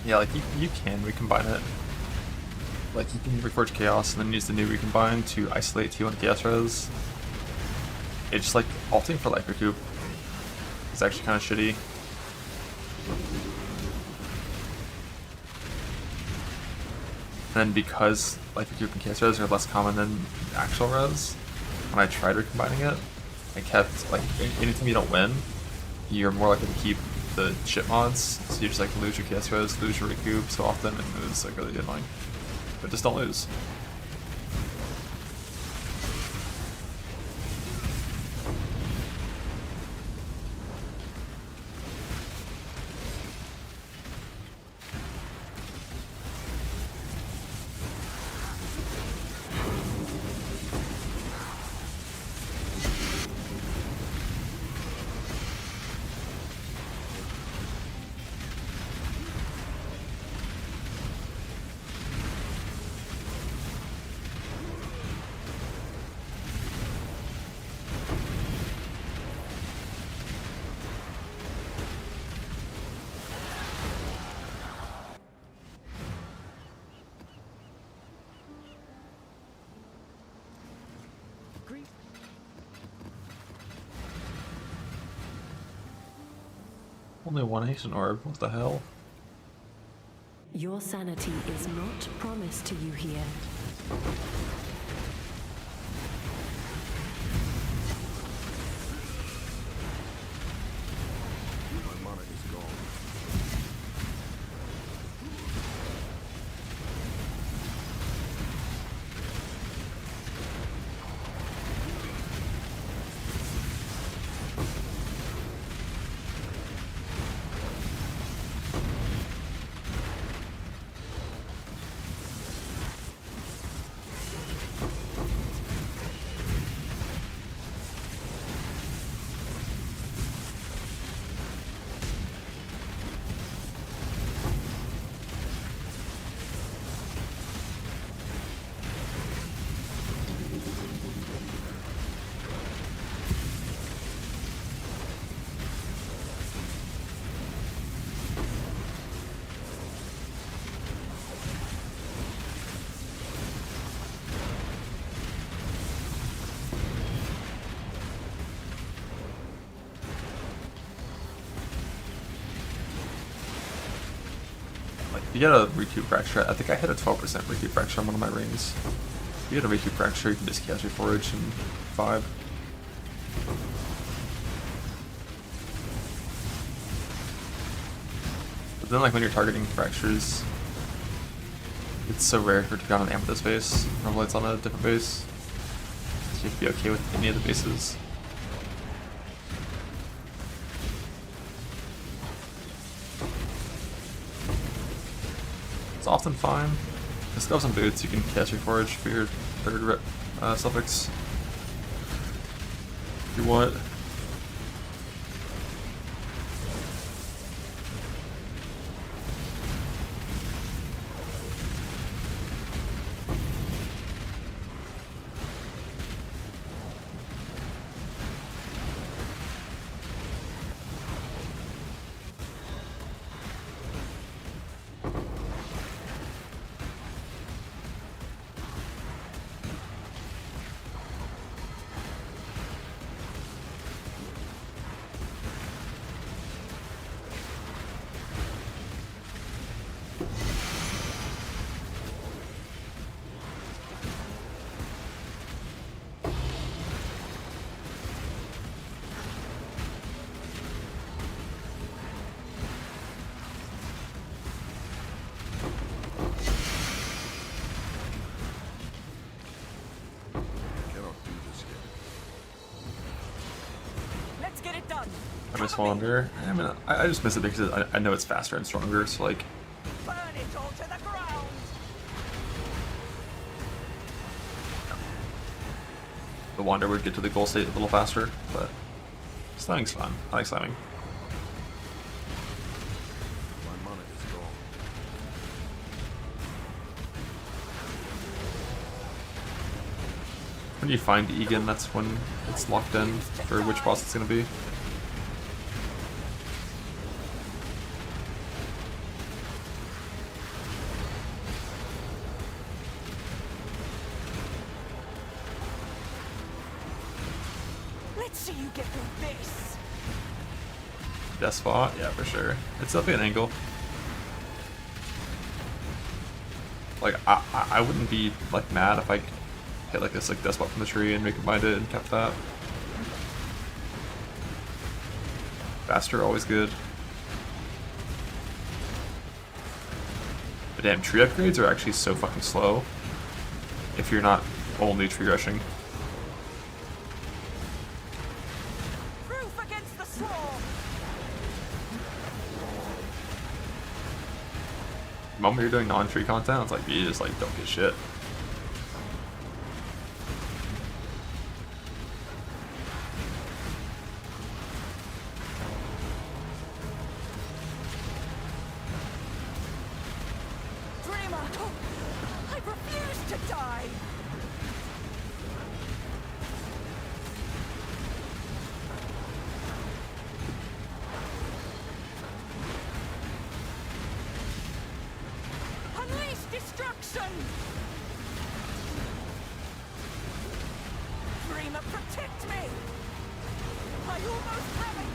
Speaker 1: Yeah, like you can recombine it. Like you can reforge Chaos and then use the new recombine to isolate T1 Chaos Res. It's just like ulting for Lifer Cube. It's actually kind of shitty. And then because Lifer Cube and Chaos Res are less common than actual Res, when I tried recombining it, I kept like anytime you don't win, you're more likely to keep the shit mods, so you just like lose your KS res, lose your recoup so often, and it's like really annoying. But just don't lose. Only one Hasten Orb, what the hell?
Speaker 2: Your sanity is not promised to you here.
Speaker 5: My mana is gone.
Speaker 1: You get a recoup fracture. I think I hit a 12% recoup fracture on one of my rings. If you get a recoup fracture, you can just cast your forage and 5. then like when you're targeting fractures, it's so rare for it to be on an amethyst base. Normally it's on a different base. So you have to be okay with any of the bases. It's often fine. Just go some boots, you can catch your forage for your third suffix if you want.
Speaker 4: Let's get it done.
Speaker 1: I miss Wander. I mean, I just miss it because I know it's faster and stronger, so like...
Speaker 4: Burn it all to the ground.
Speaker 1: The Wander would get to the goal state a little faster, but slamming's fun. I like slamming.
Speaker 5: My mana is gone.
Speaker 1: When you find Egan, that's when it's locked in for which boss it's going to be.
Speaker 4: Let's see you get through this.
Speaker 1: Death spot? Yeah, for sure. It's definitely an angle. Like, I wouldn't be, like, mad if I hit, like, this, like, death spot from the tree and recombined it and kept that. Faster, always good. But damn, tree upgrades are actually so fucking slow if you're not only tree rushing.
Speaker 4: Proof against the swarm.
Speaker 1: The moment you're doing non-tree content, it's like, you just, like, don't get shit.
Speaker 4: Dreamer, I refuse to die. Unleash destruction. Dreamer, protect me. I almost have it.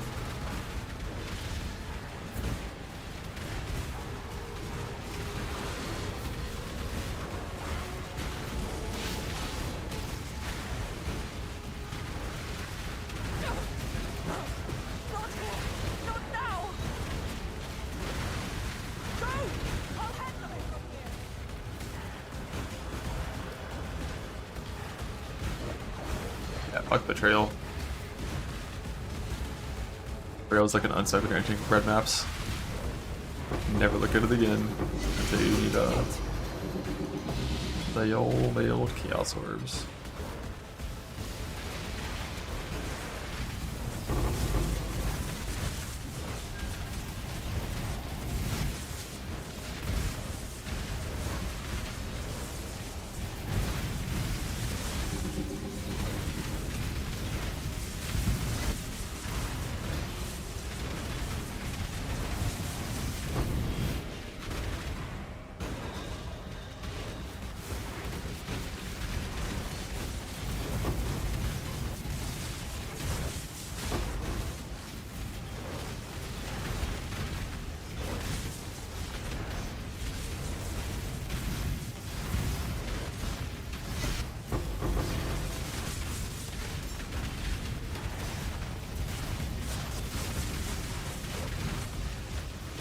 Speaker 4: Not here! Not now! Go! I'll handle it from here!
Speaker 1: Yeah, fuck Betrayal. Betrayal's like an unsubbed ranching for red maps. Never look at it again until you need the old Chaos Orbs.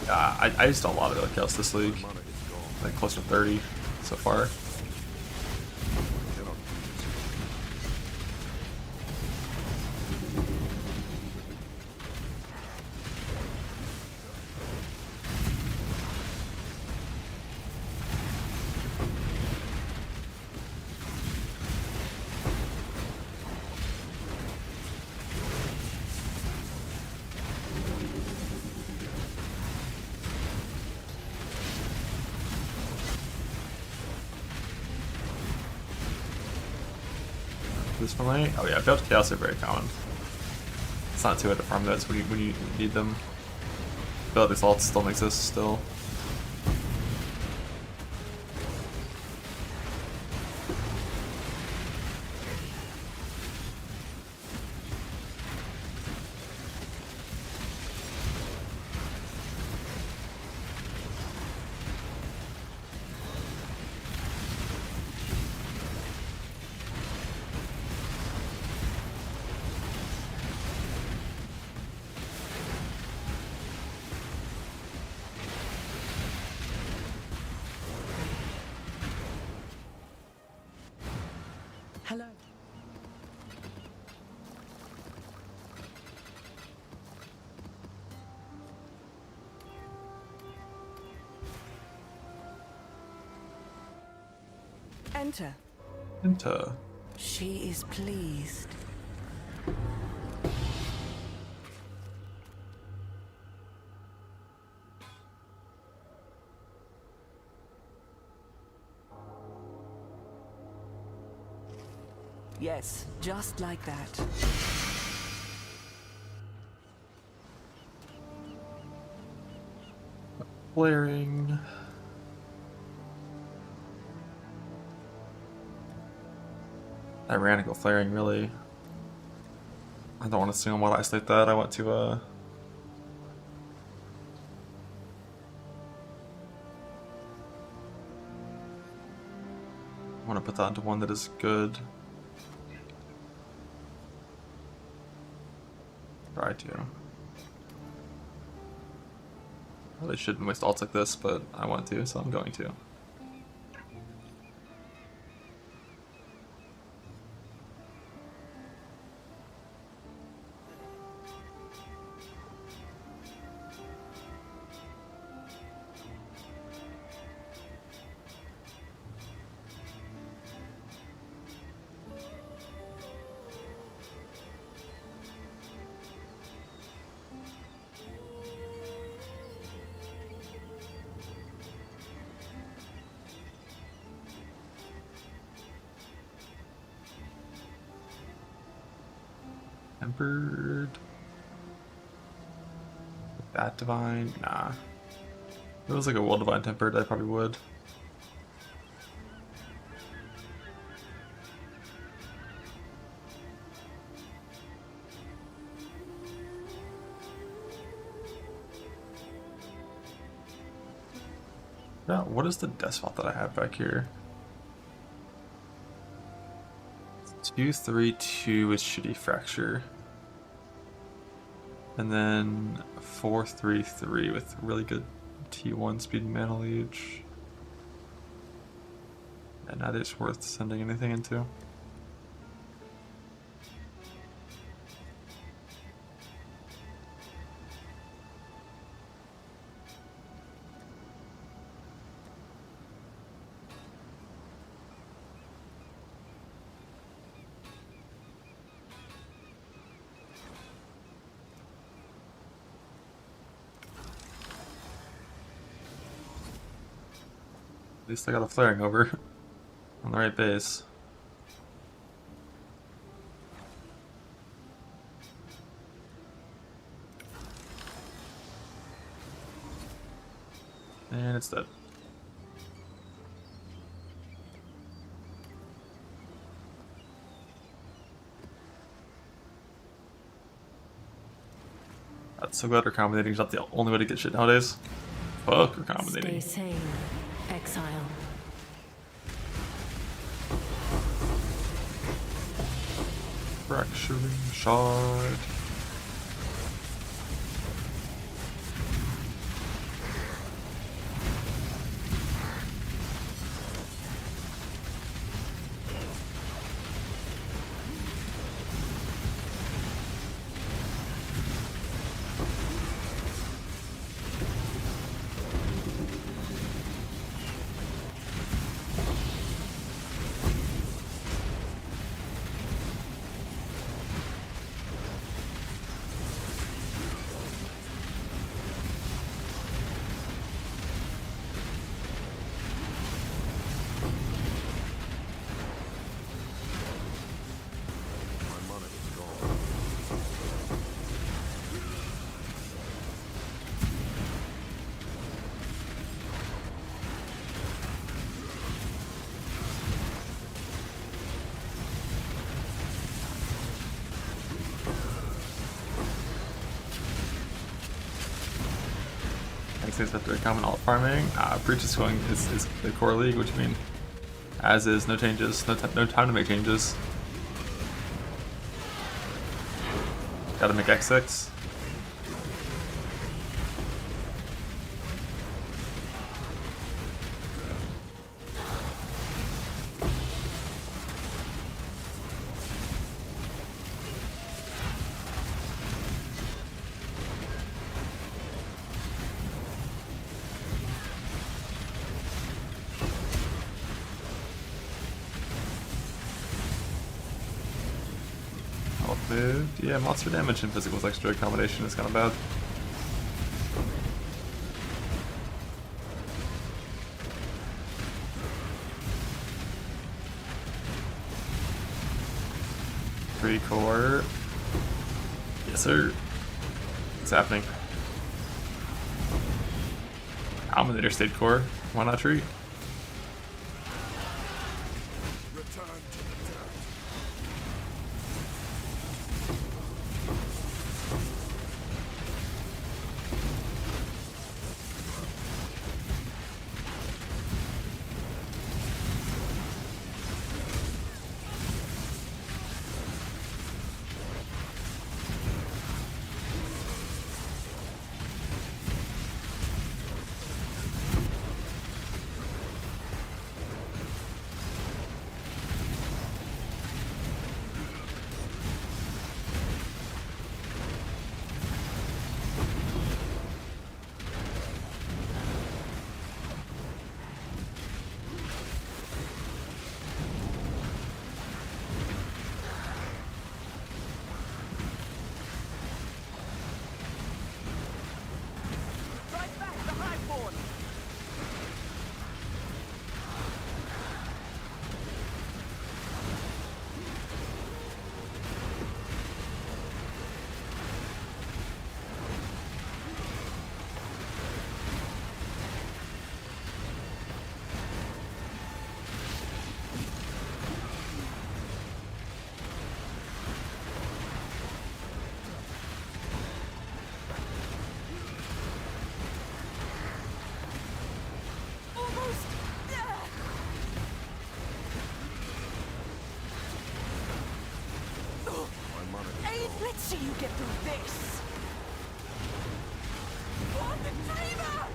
Speaker 1: I just don't a lot of like kills this league.
Speaker 5: Mana is gone.
Speaker 1: Like close to 30 so far.
Speaker 5: Cannot do this.
Speaker 1: This for me? Oh yeah, build chaos are very common. It's not too hard to farm those when you need them. Build these ults still exist still.
Speaker 4: Hello. Enter.
Speaker 1: Into
Speaker 4: She is pleased. Yes, just like that.
Speaker 1: flaring. Tyrannical flaring, really. I don't want to single mod isolate that. I want to I want to put that into one that is good. Try to. Probably shouldn't waste ults like this, but I want to, so I'm going to. Tempered. That divine? Nah. If it was like a Will Divine Tempered, I probably would. Now, what is the death spot that I have back here? 2-3-2 with Shitty Fracture. And then 4-3-3 with really good T1 speed mana leech. And neither is worth sending anything into. At least I got a flaring over on the right base. And it's dead. That's so glad recombinating is not the only way to get shit nowadays. Fuck recombinating.
Speaker 2: Stay sane, exile.
Speaker 1: Fracturing shard. things have to come in alt farming. Breach is going is the core league, which mean as is, no changes, no time to make changes. Gotta make X6. Moved. Yeah, monster damage and physicals extra combination is kind of bad. Free core. Yes, sir. What's happening? Dominator state core. Why not tree?
Speaker 5: Return to the dirt.
Speaker 4: Let's see you get through this! On the dreamer!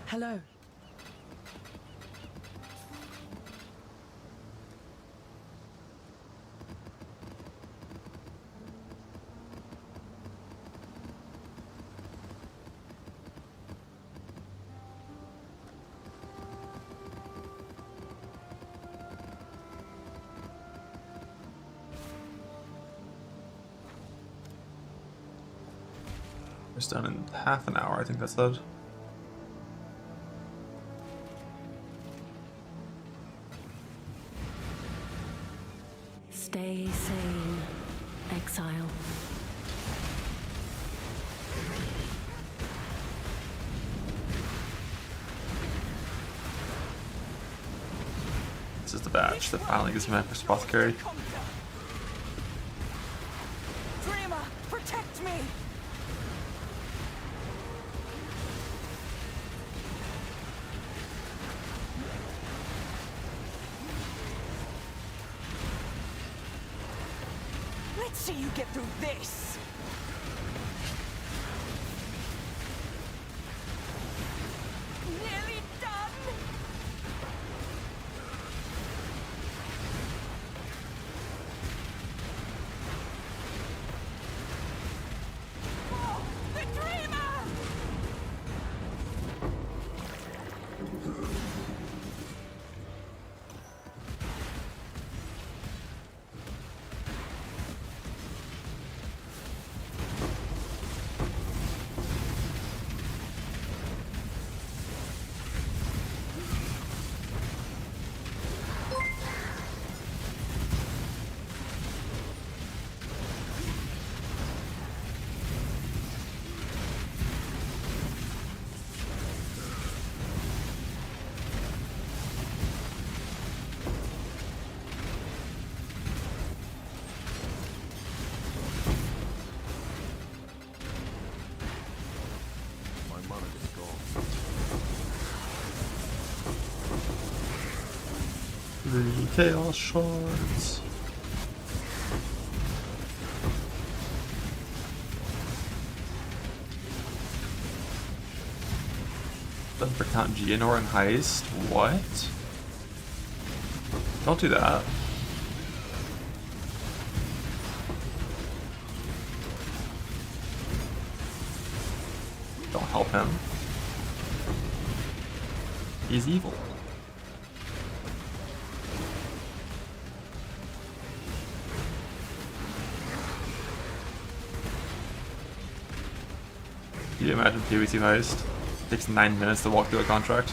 Speaker 4: Hello.
Speaker 1: It's done in half an hour, I think that's said.
Speaker 2: Stay sane, exile.
Speaker 1: This is the badge that finally gives me my first apothecary.
Speaker 4: Dreamer, protect me! Let's see you get through this! Nearly done!
Speaker 1: 3 chaos shards. Doesn't for count Geonor and Heist. What? Don't do that. Don't help him. He's evil. Can you imagine PvC Heist? Takes 9 minutes to walk through a contract.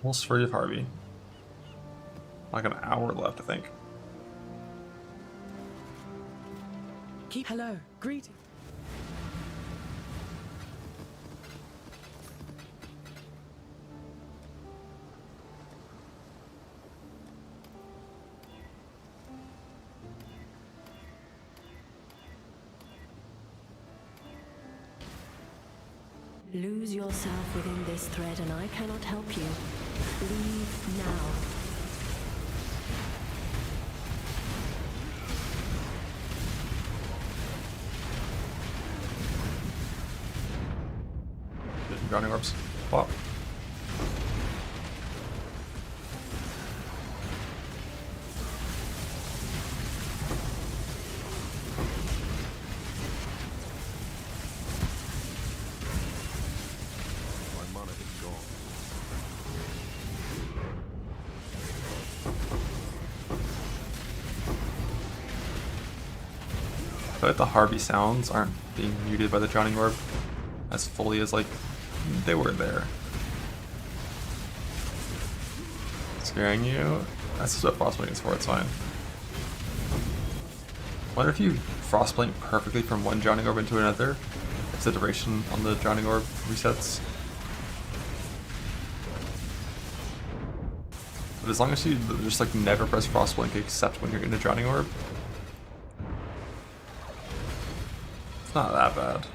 Speaker 1: Almost free of Harvey. Like an hour left, I think.
Speaker 4: Hello, greetings.
Speaker 2: Lose yourself within this thread and I cannot help you. Leave now.
Speaker 1: Drowning Orbs. Pop.
Speaker 5: My mana is gone.
Speaker 1: I feel like the Harvey sounds aren't being muted by the Drowning Orb as fully as like they were there. Scaring you? That's just what Frostblink is for, it's fine. Wonder if you Frostblink perfectly from one Drowning Orb into another, if the duration on the Drowning Orb resets. But as long as you just like never press Frostblink except when you're in a Drowning Orb, it's not that bad.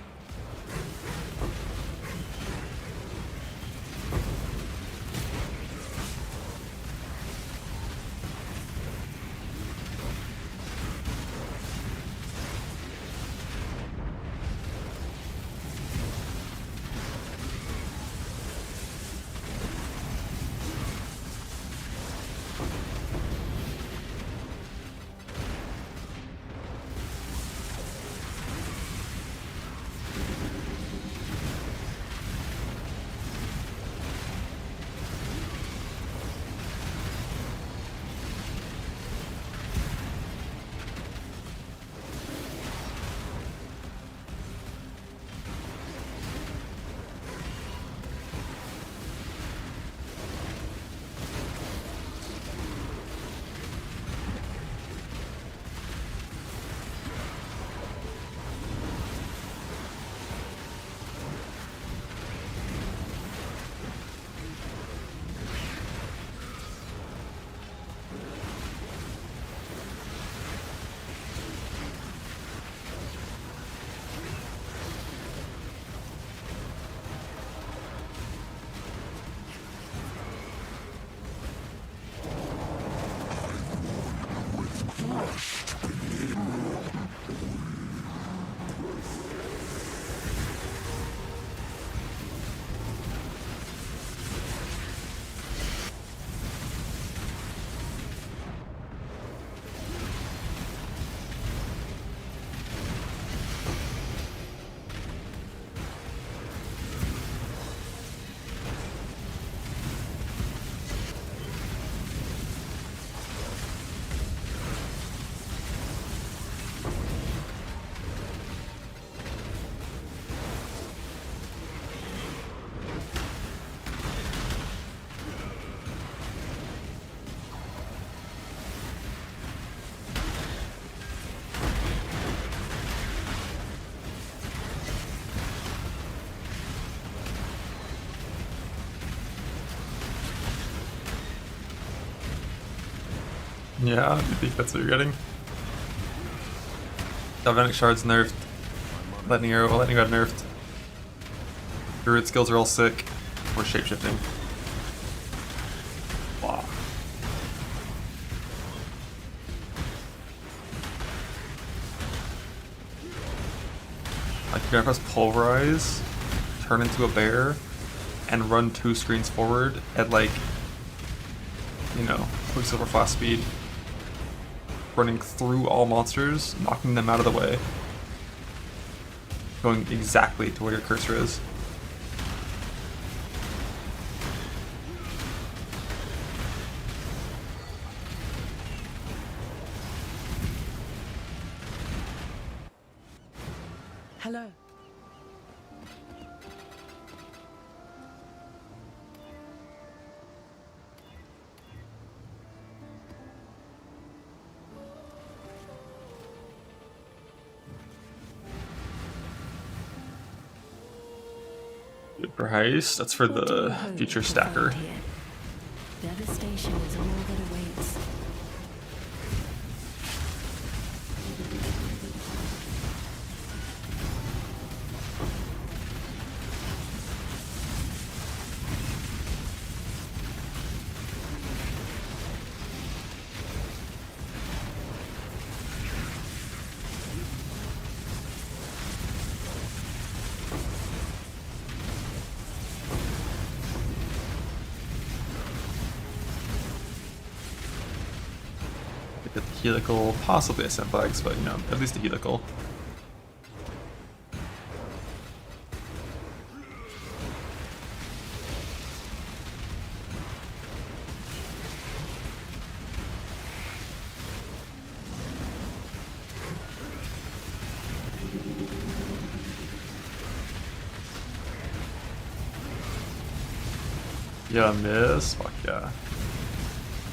Speaker 1: Yeah, you think that's what you're getting? Galvanic shards nerfed. Lightning arrow got nerfed. Druid skills are all sick. We're shapeshifting. Wow. Like you're gonna press pulverize, turn into a bear, and run 2 screens forward at like, you know, Quicksilver Flask speed. Running through all monsters, knocking them out of the way. Going exactly to where your cursor is.
Speaker 4: Hello.
Speaker 1: Good for Heist. That's for
Speaker 2: What do you
Speaker 1: the
Speaker 2: hope
Speaker 1: future
Speaker 2: to
Speaker 1: stacker.
Speaker 2: find here? Devastation is all that awaits.
Speaker 1: Get the helical, possibly a simplex, but you know, at least a helical. Yeah, miss. Fuck yeah.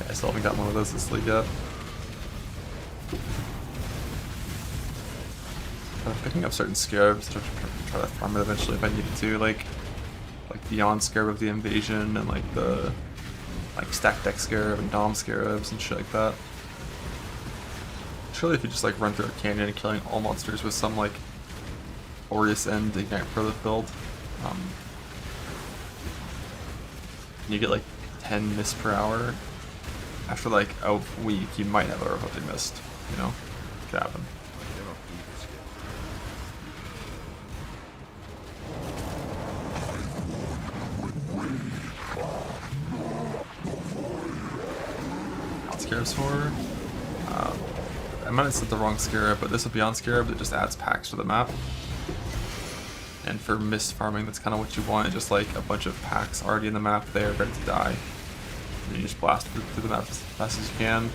Speaker 1: I still haven't got one of those this league yet. I'm picking up certain scarabs to try to farm it eventually if I needed to, like Beyond Scarab of the Invasion and like the Stack Deck Scarab and Dom Scarabs and shit like that. Surely if you just like run through a canyon and killing all monsters with some like Aureus End Ignite Prolith build, and you get like 10 miss per hour, after like a week you might have a remotely missed, you know? It could happen. Scarabs for. I might have said the wrong scarab, but this is Beyond Scarab that just adds packs to the map. And for mist farming, that's kind of what you want, just like a bunch of packs already in the map there, ready to die. And you just blast through the map as fast as you can.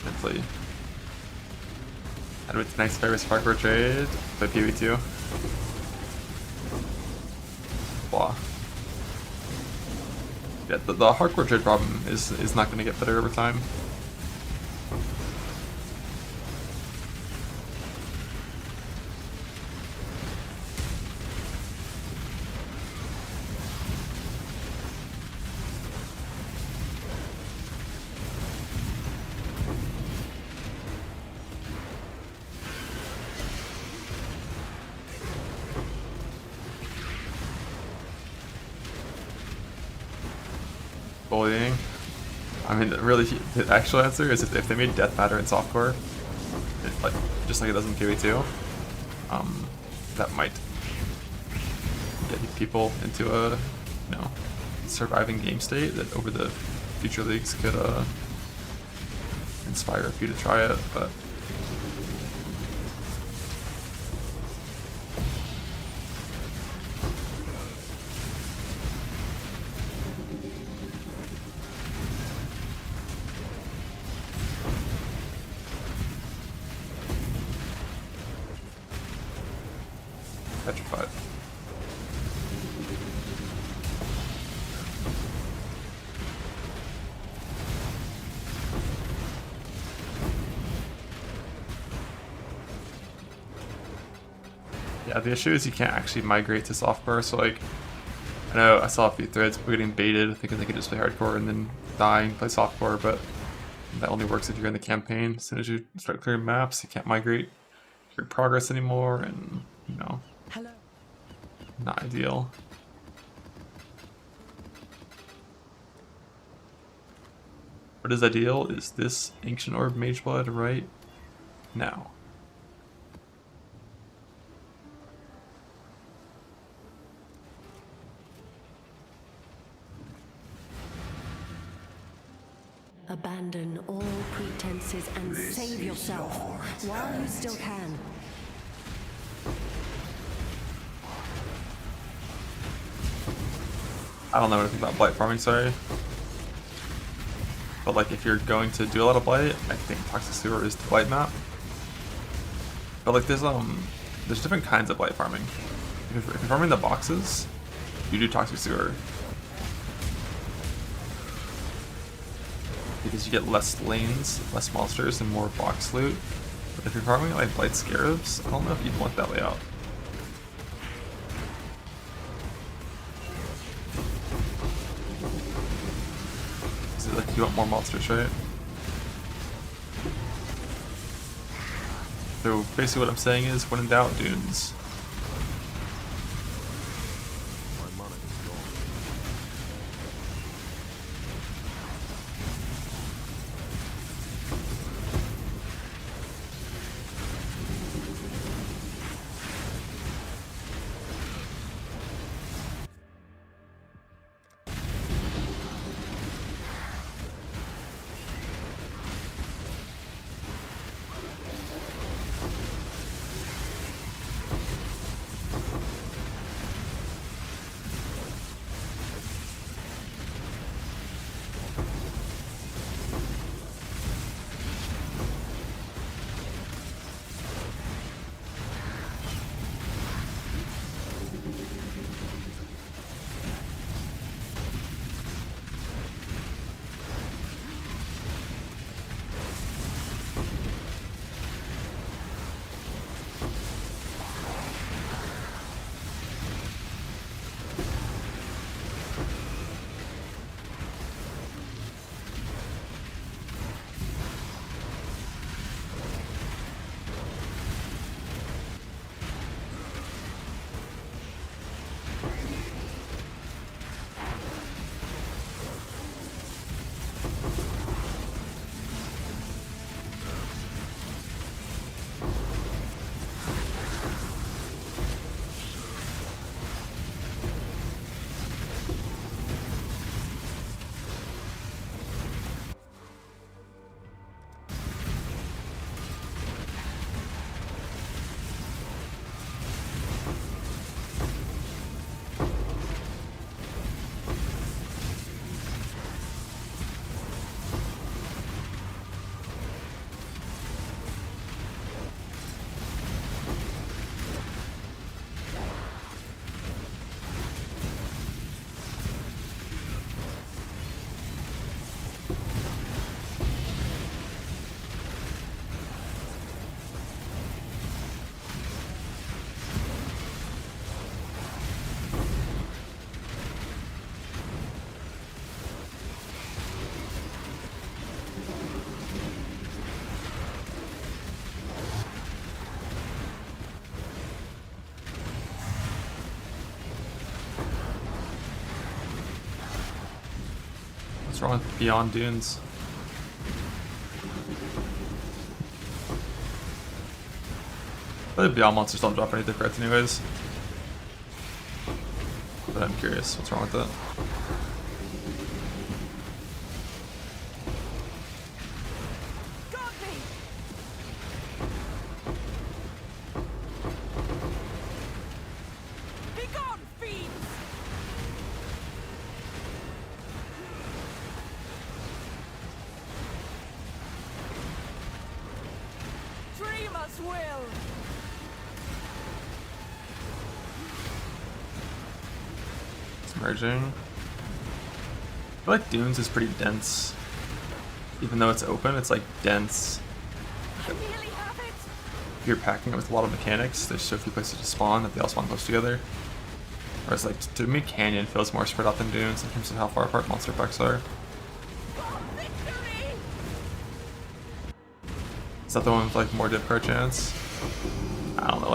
Speaker 1: Hopefully. Add with nice Fairy Sparkler trade, play PV2. Blah. Yeah, the hardcore trade problem is not going to get better over time. Bullying. I mean, really, the actual answer is if they made death matter in softcore, like just like it does in PvE2, that might get people into a, you know, surviving game state that over the future leagues could inspire a few to try it, but. Petrified. Yeah, the issue is you can't actually migrate to softcore, so like, I know I saw a few threads people getting baited thinking they could just play hardcore and then die and play softcore, but that only works if you're in the campaign. As soon as you start clearing maps, you can't migrate your progress anymore, and you know,
Speaker 4: Hello.
Speaker 1: not ideal. What is ideal is this Ancient Orb Mage Blood right now.
Speaker 2: Abandon all pretenses and save yourself while you still can.
Speaker 1: I don't know anything about blight farming, sorry. But like if you're going to do a lot of blight, I think Toxic Sewer is the blight map. But like there's different kinds of blight farming. If you're farming the boxes, you do Toxic Sewer. Because you get less lanes, less monsters, and more box loot. But if you're farming like blight scarabs, I don't know if you'd want that layout. Like you want more monsters, right? So basically what I'm saying is, when in doubt, dunes.
Speaker 5: My mana is gone.
Speaker 1: What's wrong with Beyond Dunes? The Beyond monsters don't drop any threats anyways. But I'm curious, what's wrong with that?
Speaker 4: Got me! Be gone, fiends! Dreamers will!
Speaker 1: It's merging. I feel like Dunes is pretty dense. Even though it's open, it's like dense.
Speaker 4: I nearly have it!
Speaker 1: If you're packing it with a lot of mechanics, there's so few places to spawn that they all spawn close together. Whereas like to me Canyon feels more spread out than Dunes in terms of how far apart monster effects are. Is that the one with like more div card chance? I don't know,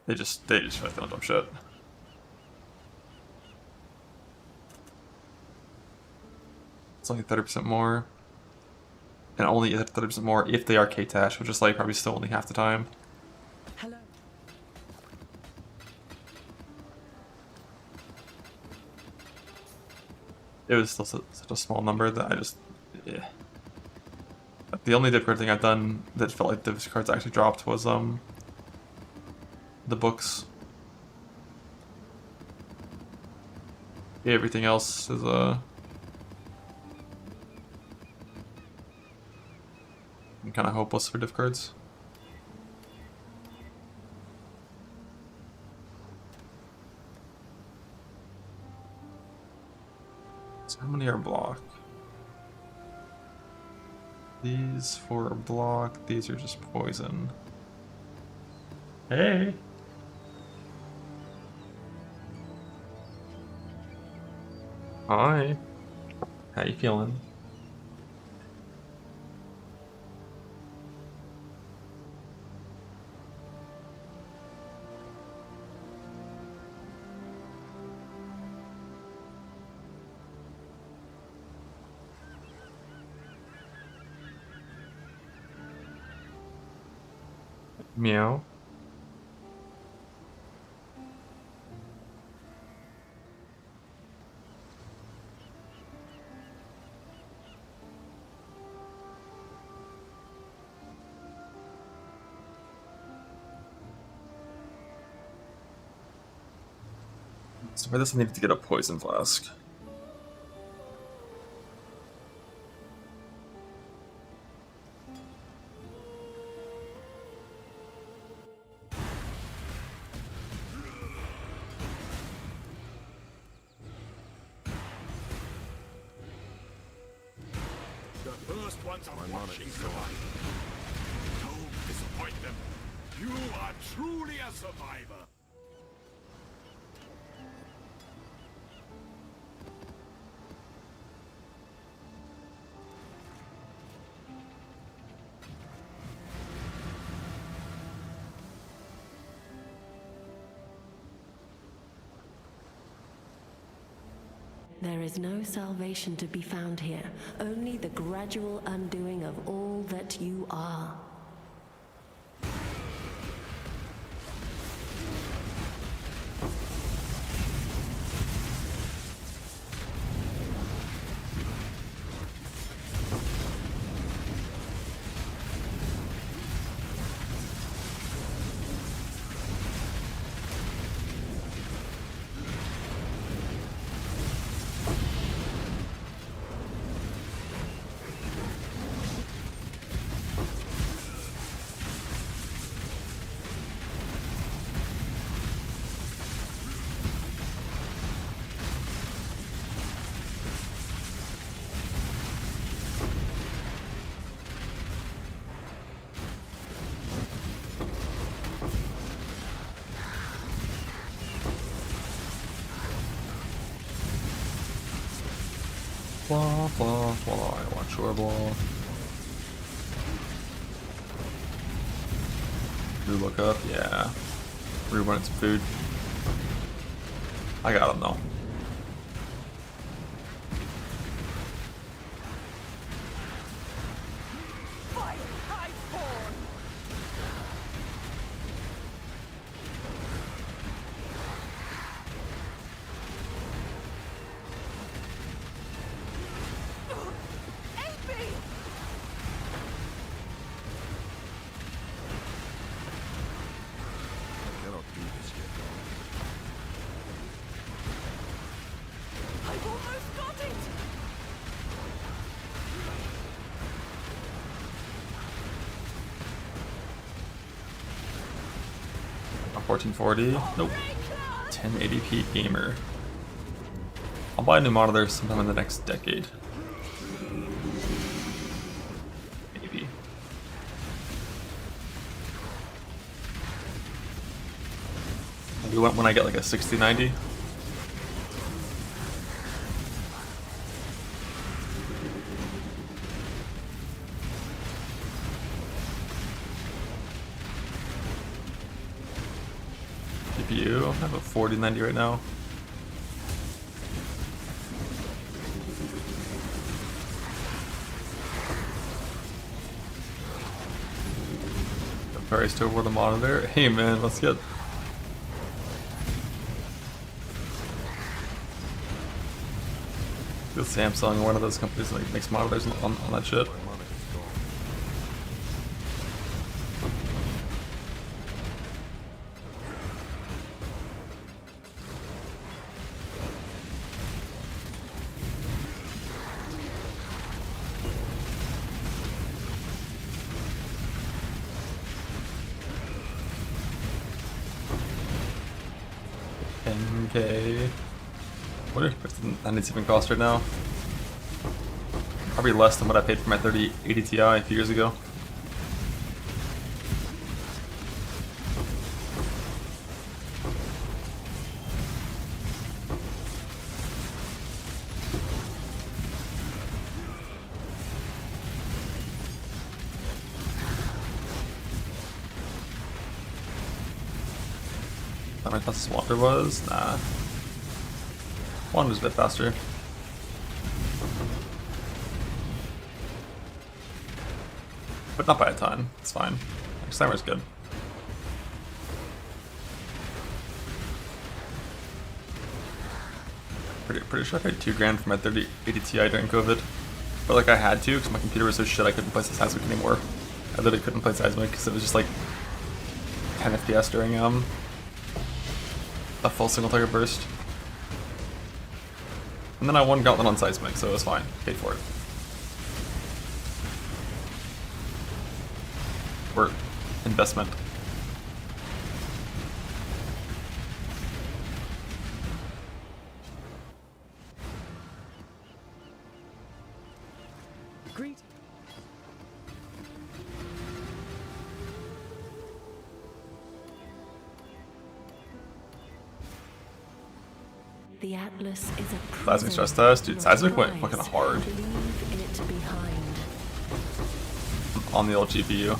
Speaker 1: they just feel like they don't jump shit. It's only 30% more. And only 30% more if they are K-Tash, which is like probably still only half the time.
Speaker 4: Hello.
Speaker 1: It was still such a small number that I just, yeah. The only different thing I've done that felt like those cards actually dropped was the books. Yeah, everything else is kind of hopeless for diff cards. So how many are block? These 4 are block, these are just poison. Hey! Hi! How you feeling? Meow. So for this I needed to get a poison flask.
Speaker 5: The first ones are watching survival. Don't disappoint them. You are truly a survivor.
Speaker 2: There is no salvation to be found here, only the gradual undoing of all that you are.
Speaker 1: Blah, blah, blah. I want your blah. Drew look up, yeah. Drew wanted some food. I got him though.
Speaker 5: Cannot do this yet.
Speaker 4: I've almost got it!
Speaker 1: A 1440? Nope. 1080p gamer. I'll buy a new monitor sometime in the next decade. Maybe. Maybe when I get like a 60-90. GPU, I have a 40-90 right now. Very still over the monitor. Hey man, let's get. Good Samsung, one of those companies that like, makes monitors on that shit. Okay. What are that needs even cost right now? Probably less than what I paid for my 3080 Ti a few years ago. How many fastest Wander was? Nah. Wander's a bit faster. But not by a ton. It's fine. Slammer's good. Pretty sure I paid $2,000 for my 3080 Ti during COVID. But like I had to because my computer was so shit I couldn't play Seismic anymore. I literally couldn't play Seismic because it was just like 10 FPS during a full single target burst. And then I won Gauntlet on Seismic, so it was fine. Paid for it. Worth investment.
Speaker 4: Greet.
Speaker 2: The Atlas is a
Speaker 1: Seismic stress test? Dude, Seismic went fucking hard.
Speaker 2: Leave it behind.
Speaker 1: On the old GPU.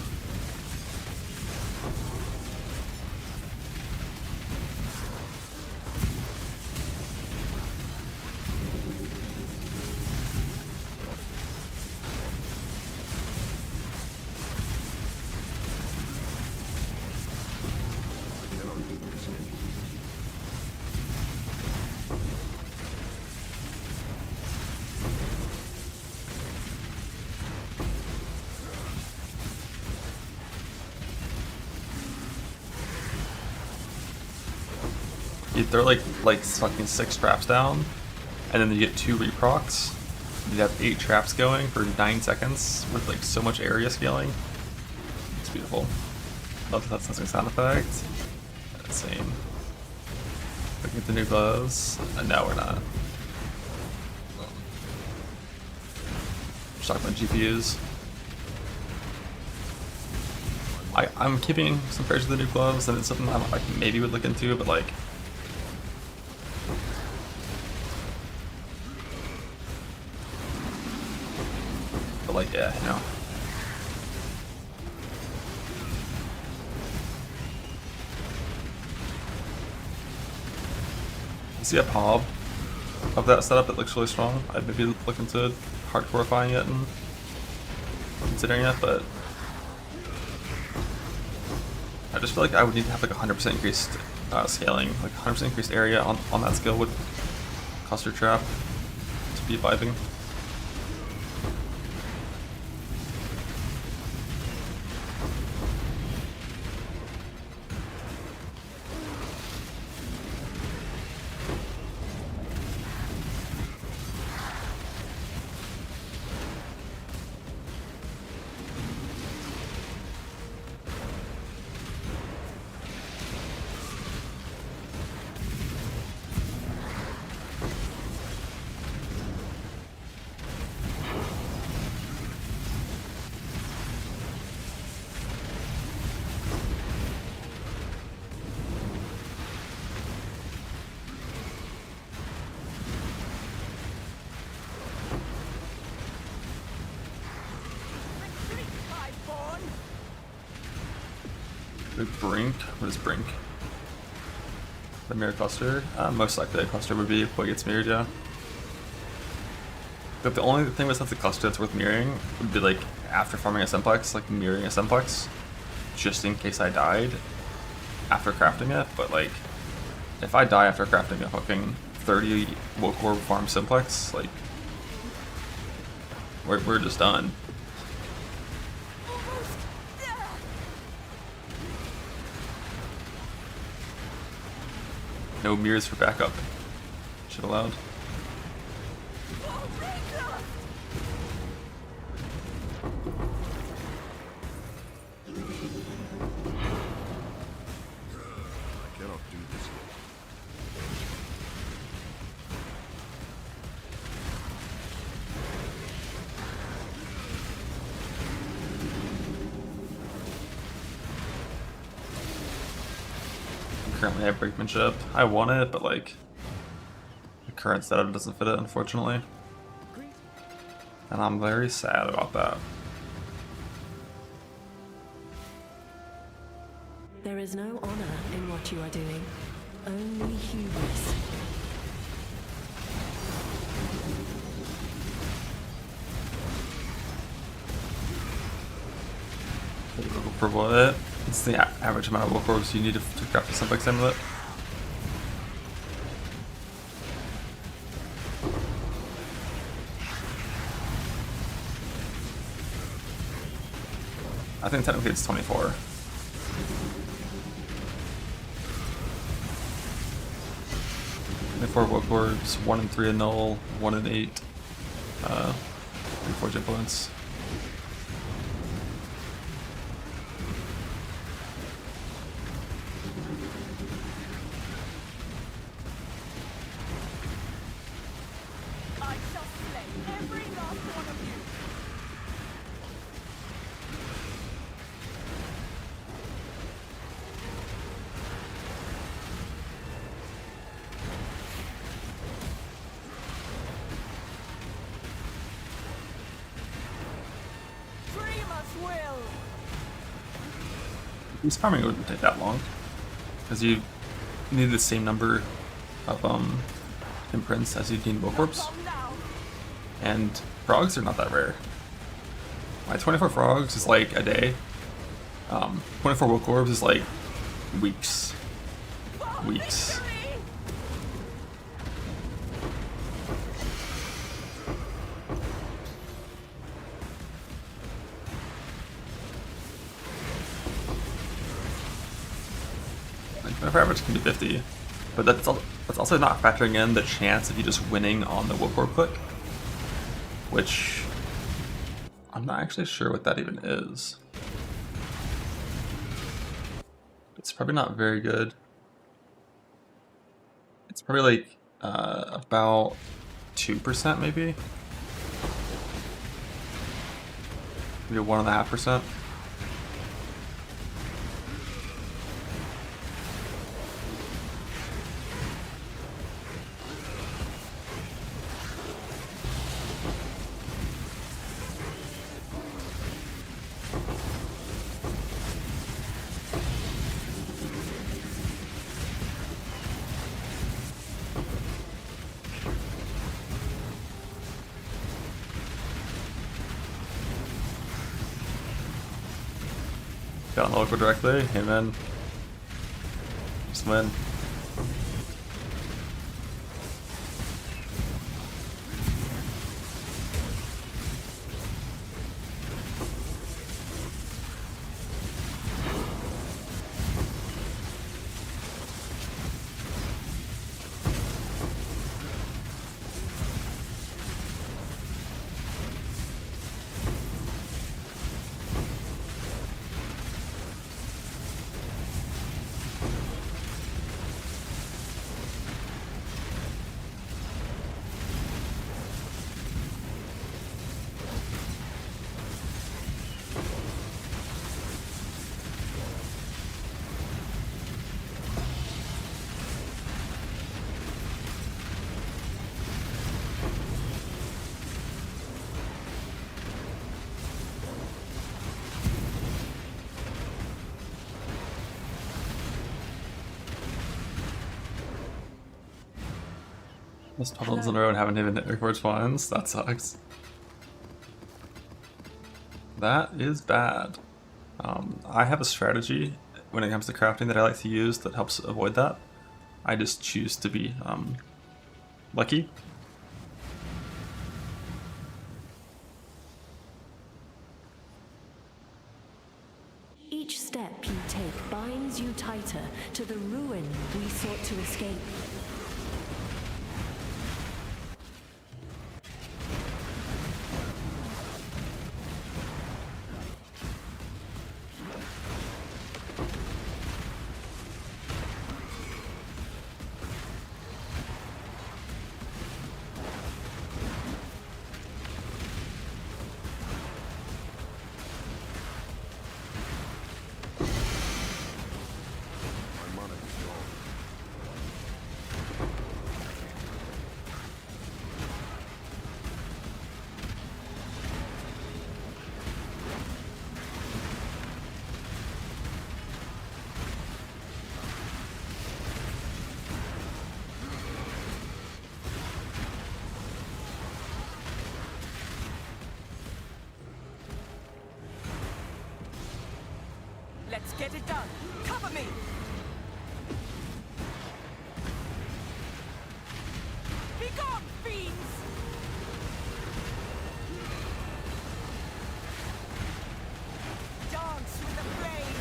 Speaker 1: You throw like fucking 6 traps down, and then you get 2 reprocs. You have 8 traps going for 9 seconds with like so much area scaling. It's beautiful. Love that sensing sound effect. Same. Looking at the new gloves. No, we're not. Shocked my GPUs. I'm keeping some prayers to the new gloves, and it's something I maybe would look into, but like. Like, yeah, you know. You see a POB of that setup that looks really strong. I'd maybe look into hardcorifying it and considering it, but I just feel like I would need to have like 100% increased scaling, like 100% increased area on that skill would cost your trap to be vibing. The Brink? What is Brink? The mirror cluster? Most likely a cluster would be what gets mirrored, yeah. But the only thing besides the cluster that's worth mirroring would be like after farming a simplex, like mirroring a simplex, just in case I died after crafting it. But like, if I die after crafting a fucking 30 woke orb farm simplex, like, we're just done. No mirrors for backup. Shit allowed.
Speaker 5: I cannot do this yet.
Speaker 1: Currently I have Brinkmanship. I want it, but like the current setup doesn't fit it, unfortunately. And I'm very sad about that.
Speaker 2: There is no honor in what you are doing, only hubris.
Speaker 1: For what? It's the average amount of woke orbs you need to craft a simplex amulet. I think technically it's 24. Four woke orbs, 1 and 3 annul, 1 and 8 reforge influence.
Speaker 4: I shall slay every last one of you. Will.
Speaker 1: This farming wouldn't take that long, because you need the same number of imprints as you need woke orbs, and frogs are not that rare. My 24 frogs is like a day. 24 woke orbs is like weeks. Weeks. My average can be 50, but that's also not factoring in the chance of you just winning on the woke orb click, which I'm not actually sure what that even is. It's probably not very good. It's probably like about 2% maybe. Maybe 1.5%. Got on the local directly. Hey man. Just win. Those 12 months in a row and haven't even hit record spawns. That sucks. That is bad. I have a strategy when it comes to crafting that I like to use that helps avoid that. I just choose to be lucky.
Speaker 2: Each step you take binds you tighter to the ruin we sought to escape.
Speaker 4: Let's get it done. Cover me! Be gone, fiends! Dance with the flame!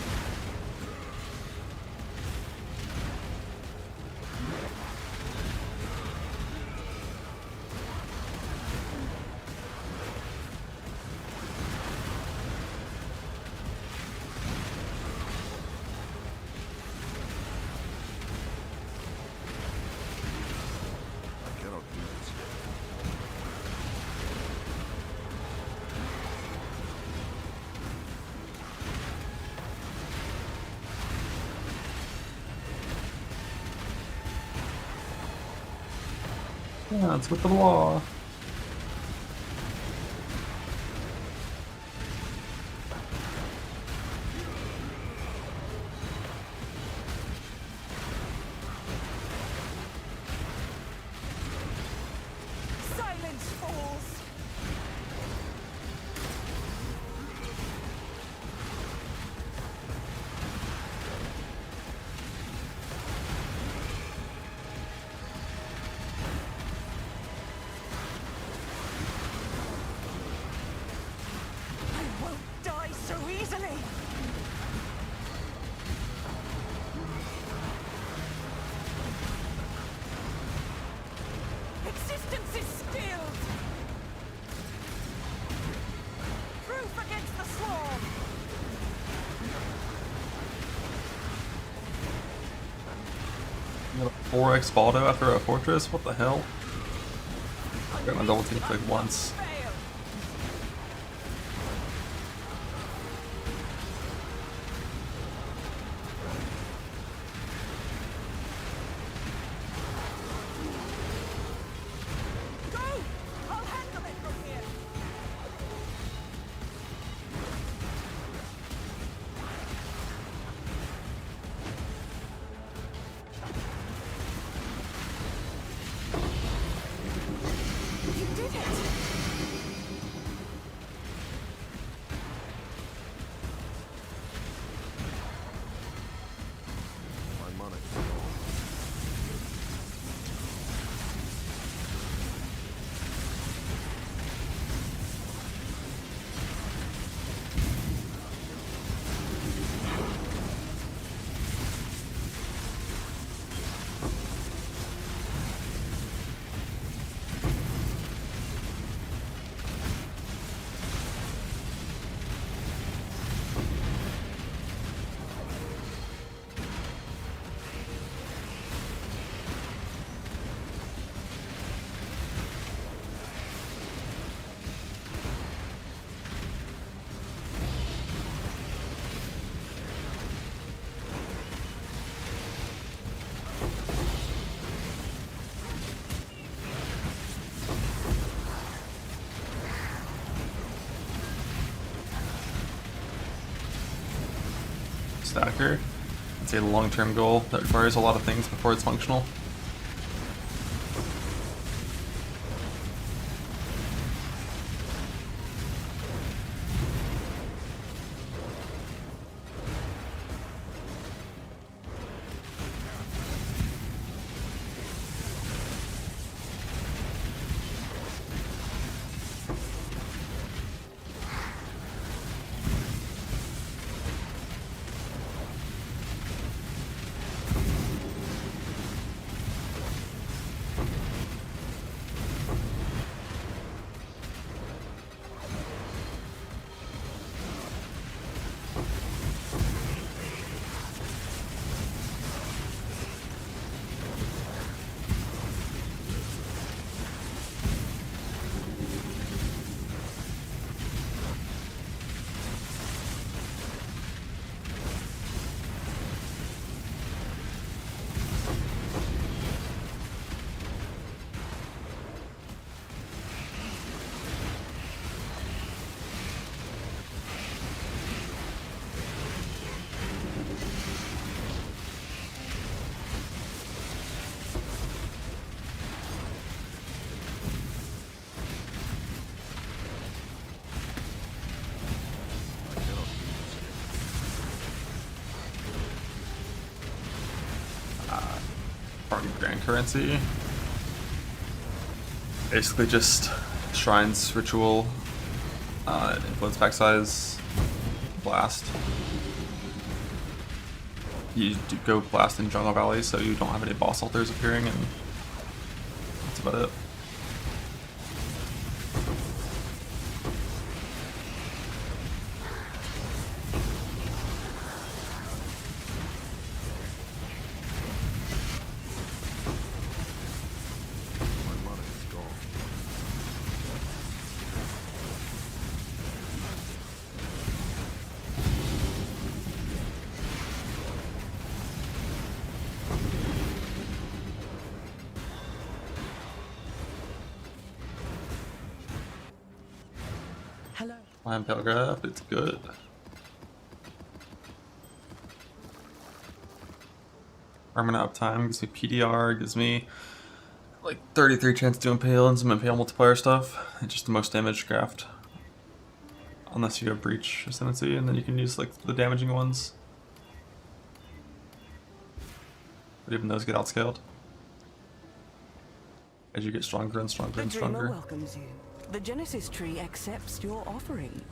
Speaker 1: Yeah, it's with the law.
Speaker 4: Silence, fools! I won't die so easily! Existence is stilled! Proof against the swarm!
Speaker 1: You got a 4x Baldo after a fortress? What the hell? I got my double team like once.
Speaker 4: Fail! Go! I'll handle it from here! You did it!
Speaker 1: Stacker. It's a long-term goal that requires a lot of things before it's functional. Party grand currency. Basically just shrines, ritual, influence pack size, blast. You do go blast in Jungle Valley, so you don't have any boss altars appearing, and that's about it.
Speaker 4: Hello.
Speaker 1: Line paragraph, it's good. Permanent uptime gives me PDR, gives me like 33 chance to impale and some impale multiplier stuff. It's just the most damage craft. Unless you have breach ascendancy, and then you can use like the damaging ones. But even those get outscaled as you get stronger and stronger and
Speaker 4: The Dreamer
Speaker 1: stronger.
Speaker 4: welcomes you. The Genesis tree accepts your offering.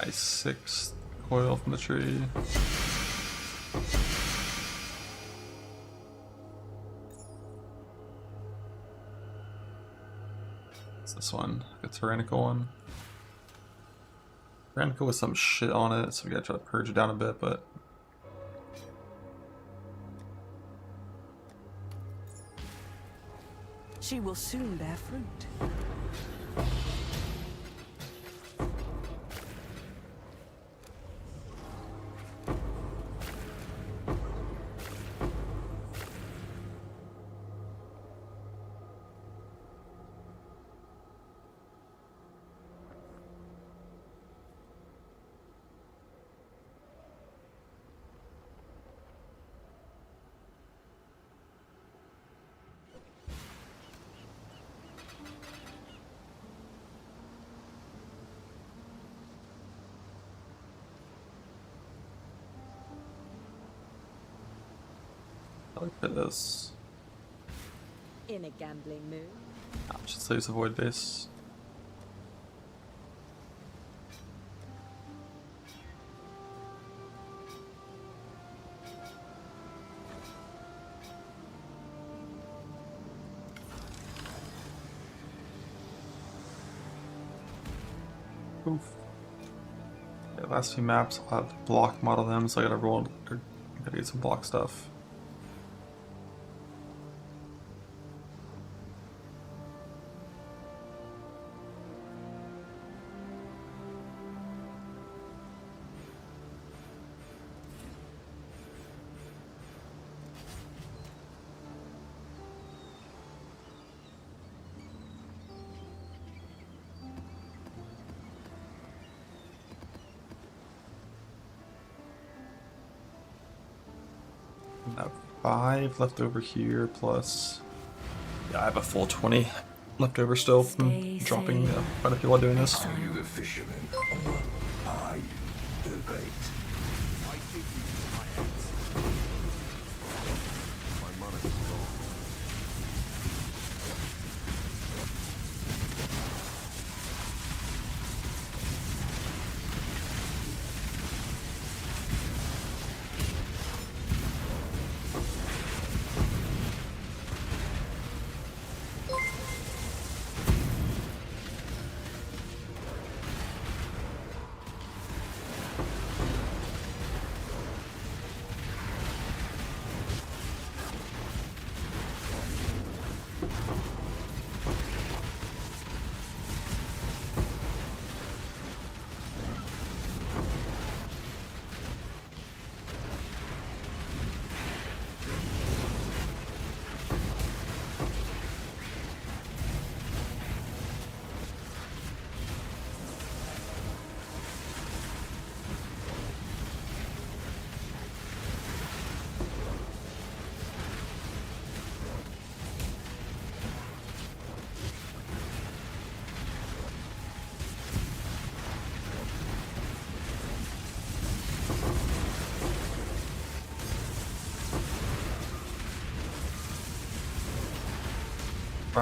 Speaker 1: Ice 6 coil from the tree. What's this one? A tyrannical one. Tyrannical with some shit on it, so we gotta try to purge it down a bit, but
Speaker 4: She will soon bear fruit.
Speaker 1: I like this.
Speaker 7: In a gambling mood?
Speaker 1: Should slaves avoid base. Oof. Yeah, last few maps I'll have block model them, so I gotta roll or gotta get some block stuff. I have 5 left over here, plus yeah, I have a full 20 left over still from
Speaker 2: Stay
Speaker 1: dropping
Speaker 2: safe.
Speaker 1: quite a few while doing this.
Speaker 5: Are you the fisherman or are you the bait? I give you my hands. My mana is gone.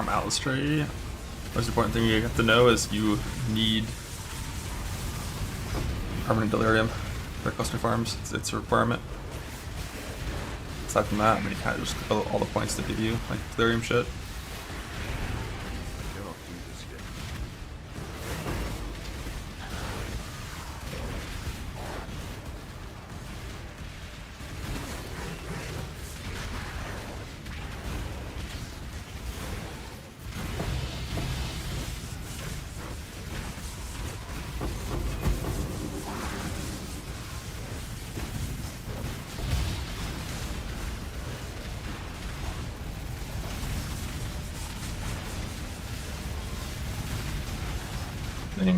Speaker 1: farm Atlas tree, the most important thing you have to know is you need permanent delirium for cluster farms. It's a requirement. Aside from that, I mean, you kind of just fill all the points to give you, like delirium shit.
Speaker 5: Cannot do this yet.
Speaker 1: Ding.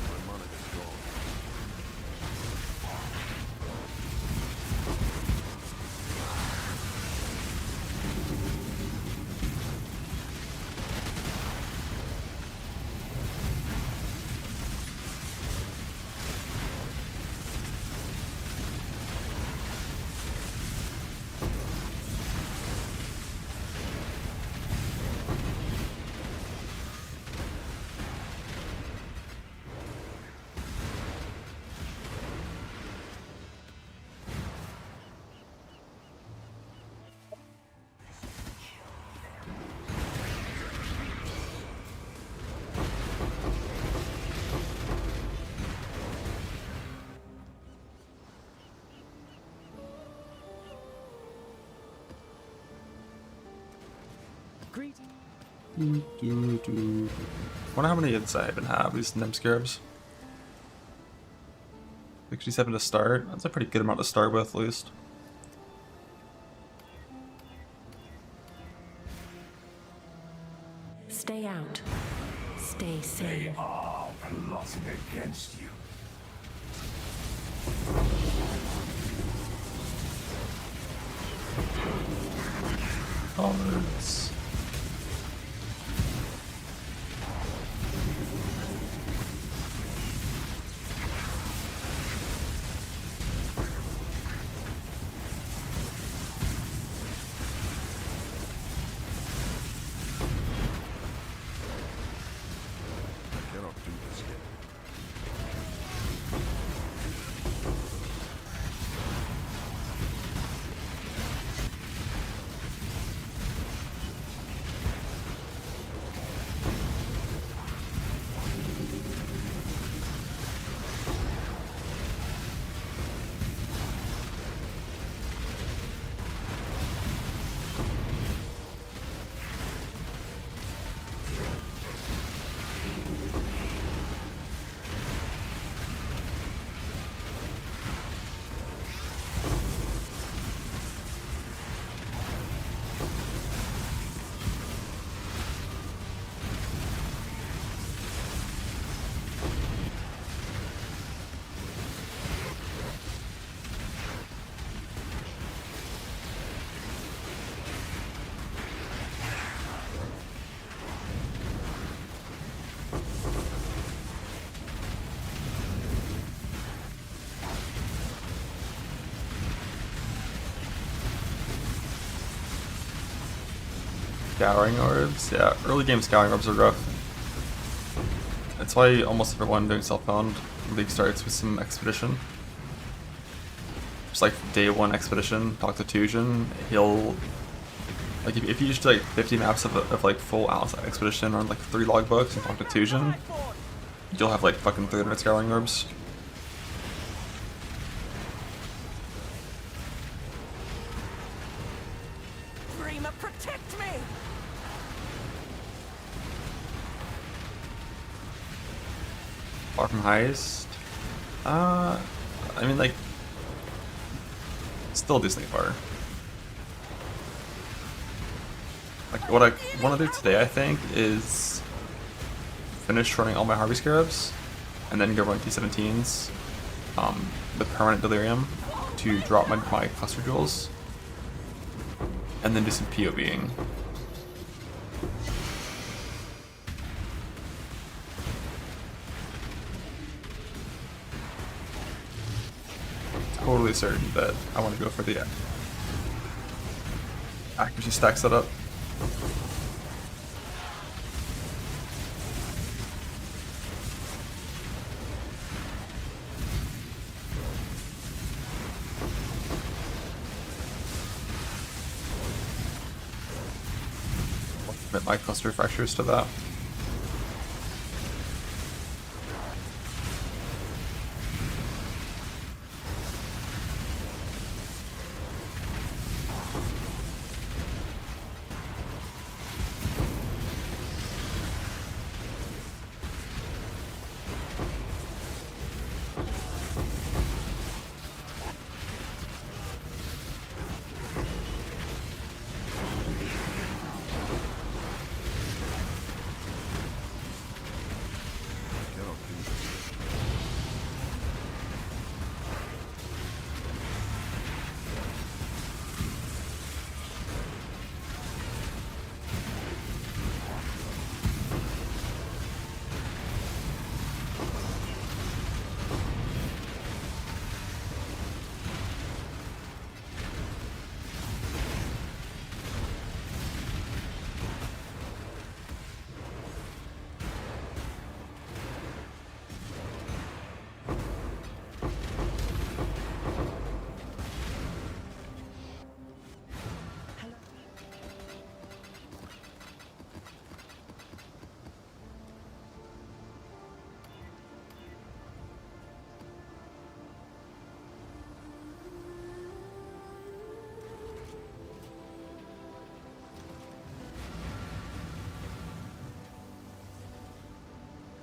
Speaker 5: My mana is gone.
Speaker 7: Greetings.
Speaker 1: Wonder how many hits I even have, these Nim Scarabs. 67 to start. That's a pretty good amount to start with, at least.
Speaker 2: Stay out. Stay safe.
Speaker 5: are plotting against you.
Speaker 1: Orbs.
Speaker 5: I cannot do this yet.
Speaker 1: Scouring Orbs? Yeah, early game Scouring Orbs are rough. That's why almost everyone doing Self-Found League starts with some Expedition. Just like day 1 Expedition, talk to Tujin, he'll... Like if you just do like 50 maps of like full Atlas Expedition or like 3 logbooks and talk to Tujin, you'll have like fucking 300 Scouring Orbs.
Speaker 4: Dreamer, protect me!
Speaker 1: Far from Heist. I mean, like, still decently far. Like, what I want to do today, I think, is finish running all my Harvey Scarabs, and then go run T17s with permanent Delirium to drop my cluster jewels, and then do some POVing. Totally certain that I want to go for the accuracy stack setup. Commit my cluster refreshers to that.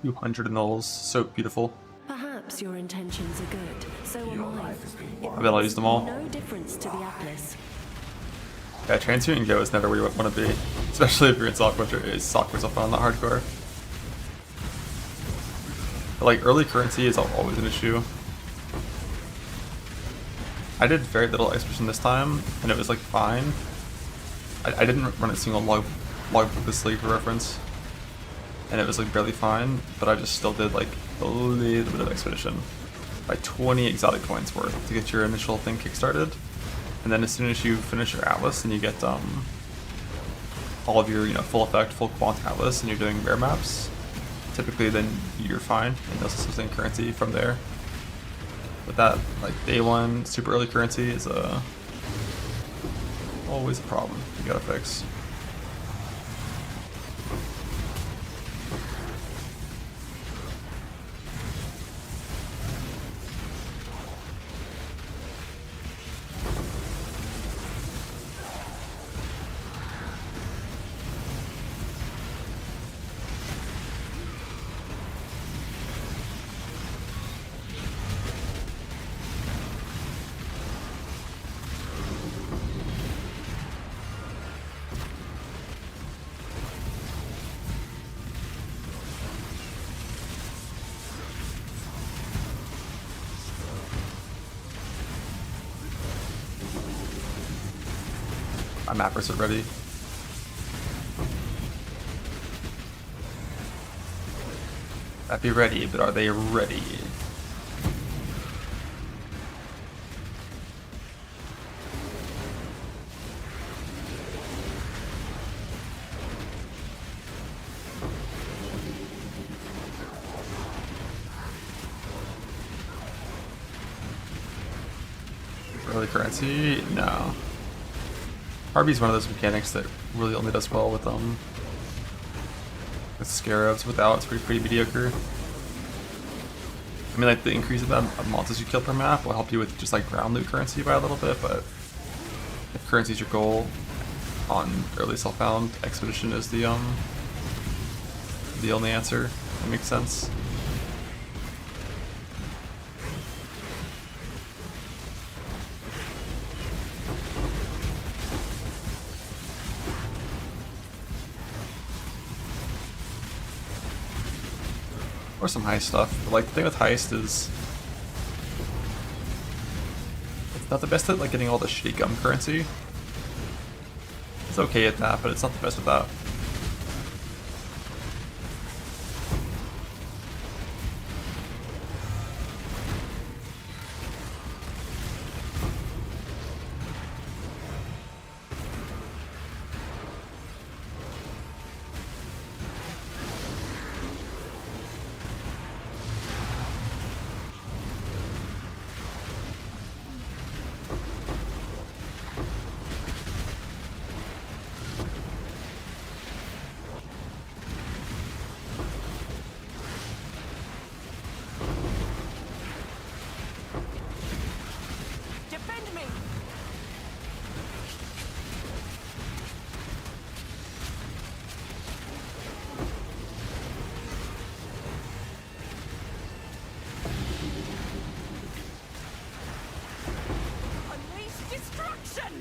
Speaker 1: $200 nulls, so beautiful.
Speaker 2: Perhaps your intentions are good, so am I.
Speaker 1: I bet I'll use them all.
Speaker 2: No difference to the Atlas.
Speaker 1: Yeah, Transmute and Go is never where you want to be, especially if you're in Sock, which is Sock myself on the hardcore. But like early currency is always an issue. I did very little expedition this time, and it was like fine. I didn't run a single logbook this league for reference, and it was like barely fine, but I just still did like a little bit of expedition. By 20 exotic coins worth to get your initial thing kickstarted. And then as soon as you finish your Atlas and you get all of your full effect, full quant Atlas, and you're doing rare maps, typically then you're fine and you'll sustain currency from there. But that like day one super early currency is always a problem you gotta fix. My mappers are ready. Might be ready, but are they ready? Early currency? No. Harvey's one of those mechanics that really only does well with Scarabs. Without, it's pretty mediocre. I mean, like the increase of that of monsters you kill per map will help you with just like ground loot currency by a little bit, but if currency is your goal on early self-found, expedition is the only answer. That makes sense. Or some heist stuff. But like the thing with heist is it's not the best at like getting all the shitty gum currency. It's okay at that, but it's not the best at that.
Speaker 4: Defend me! Unleash destruction!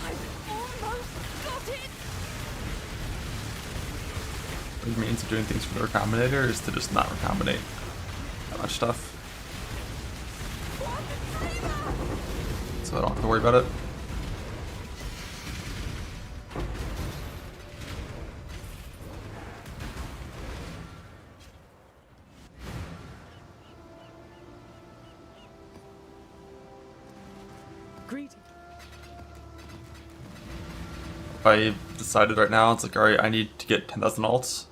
Speaker 4: I've almost got it!
Speaker 1: The means of doing things for the Recombinator is to just not recombinate that much stuff. So I don't have to worry about it.
Speaker 4: Greeting.
Speaker 1: If I decided right now, it's like, alright, I need to get 10,000 alts,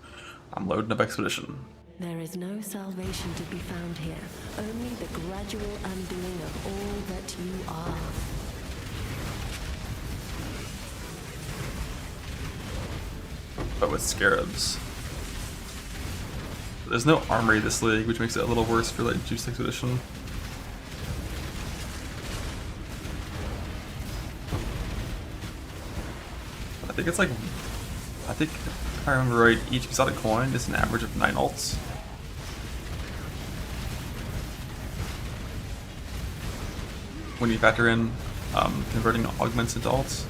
Speaker 1: I'm loading up Expedition.
Speaker 2: There is no salvation to be found here, only the gradual undoing of all that you are.
Speaker 1: But with Scarabs. There's no armory this league, which makes it a little worse for like Juice Expedition. I think it's like, I think if I remember right, each exotic coin is an average of 9 alts. When you factor in converting augments into alts.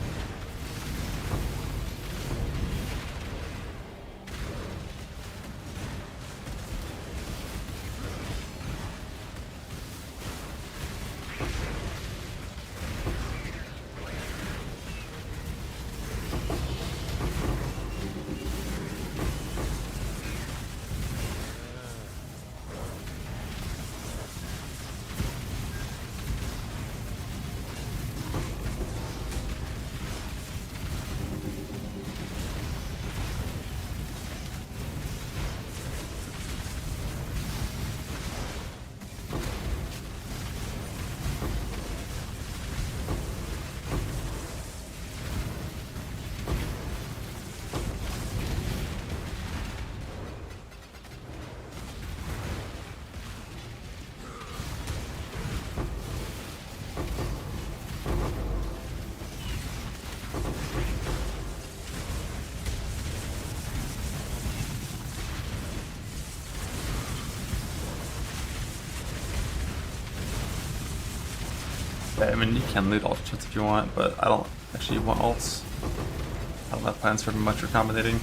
Speaker 1: Yeah, I mean, you can lead alt shots if you want, but I don't actually want alts. I don't have plans for much recombinating.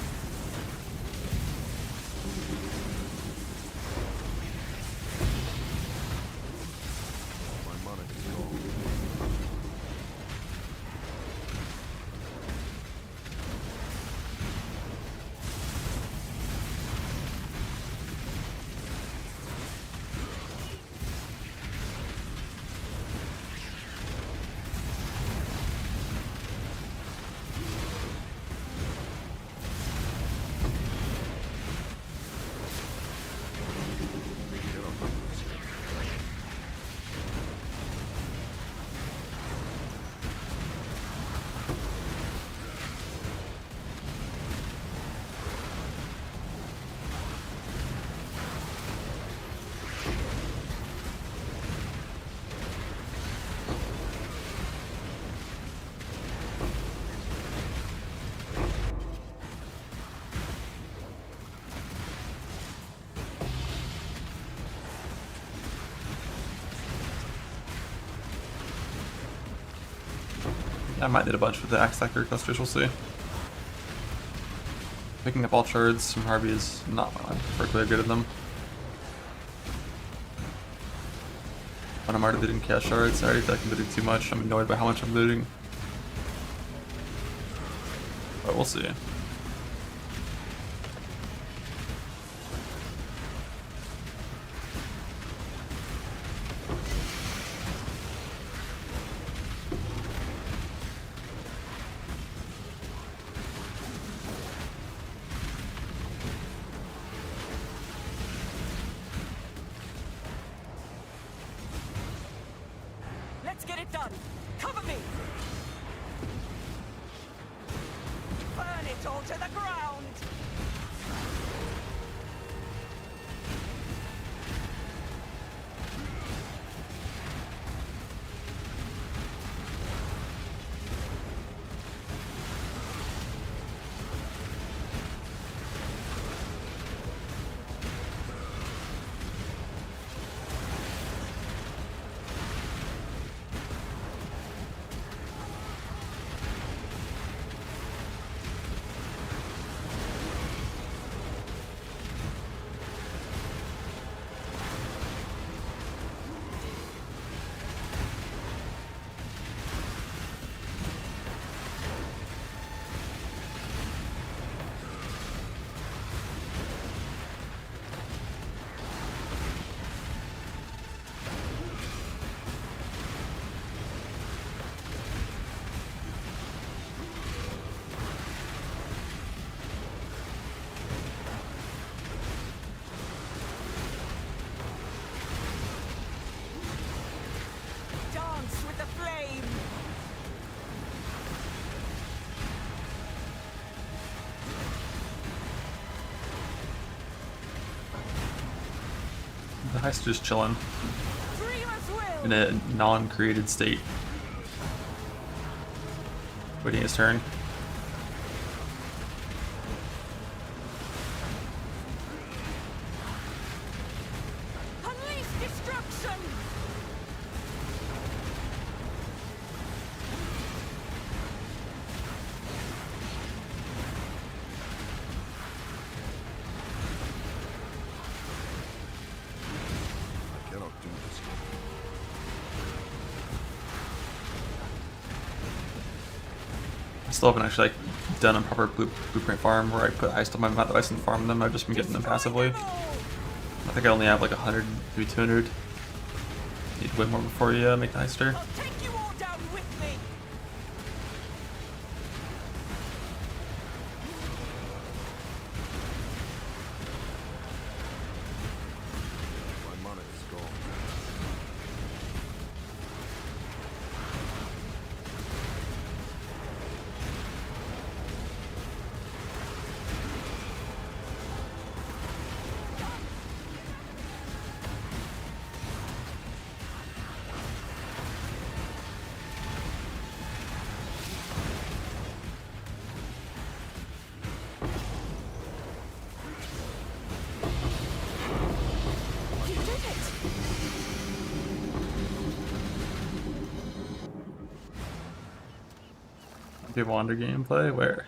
Speaker 1: I might need a bunch with the axe stacker clusters, we'll see. Picking up all shards from Harvey is not my particularly good at them. When I'm already looting chaos shards, I already feel like I'm looting too much. I'm annoyed by how much I'm looting. But we'll see.
Speaker 4: Let's get it done. Cover me. Burn it all to the ground. Dance with the flame.
Speaker 1: The heist is just chilling
Speaker 4: Dreamer's will.
Speaker 1: in a non-created state. Waiting his turn.
Speaker 4: Unleash destruction.
Speaker 5: I cannot do this.
Speaker 1: I still haven't actually like done a proper blueprint farm where I put heist on my map that I can farm them. I've just been getting them passively. I think I only have like 100, maybe 200. Need way more before you make the heister.
Speaker 4: I'll take you all down with me.
Speaker 5: My mana is gone.
Speaker 4: You did it.
Speaker 1: Do you have Wander gameplay? Where?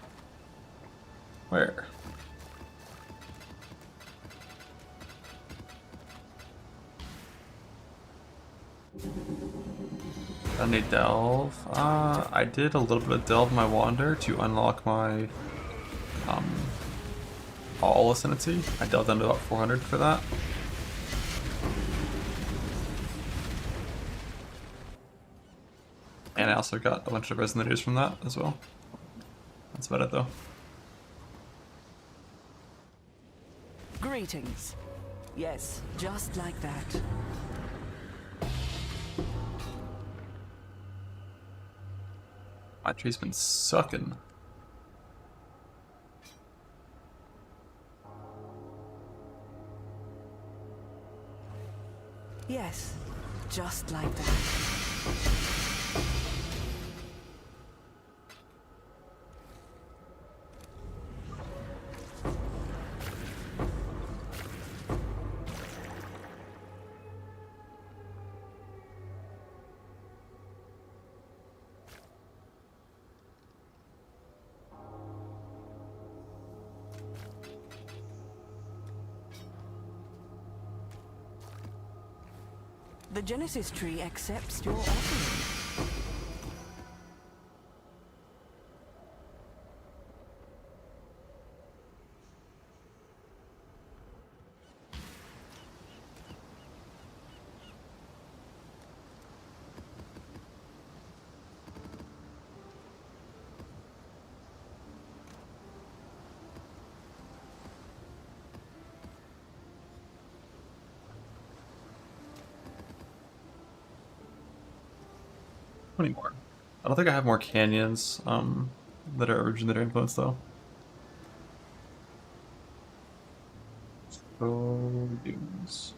Speaker 1: Where? I need delve. I did a little bit of delve in my wander to unlock my all ascendancy. I delved down to about 400 for that. And I also got a bunch of resonators from that as well. That's about it though.
Speaker 4: Greetings. Yes, just like that.
Speaker 1: My tree's been sucking.
Speaker 4: Yes, just like that. The Genesis tree accepts your offering.
Speaker 1: How many more? I don't think I have more canyons that are originator influence though. So dunes.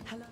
Speaker 4: Hello.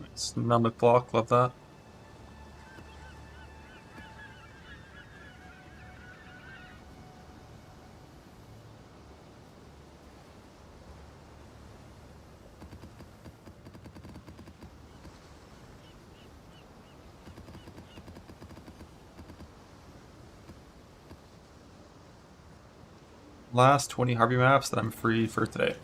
Speaker 1: Nice. Numbed block, love that. Last 20 Harvey maps that I'm free for today.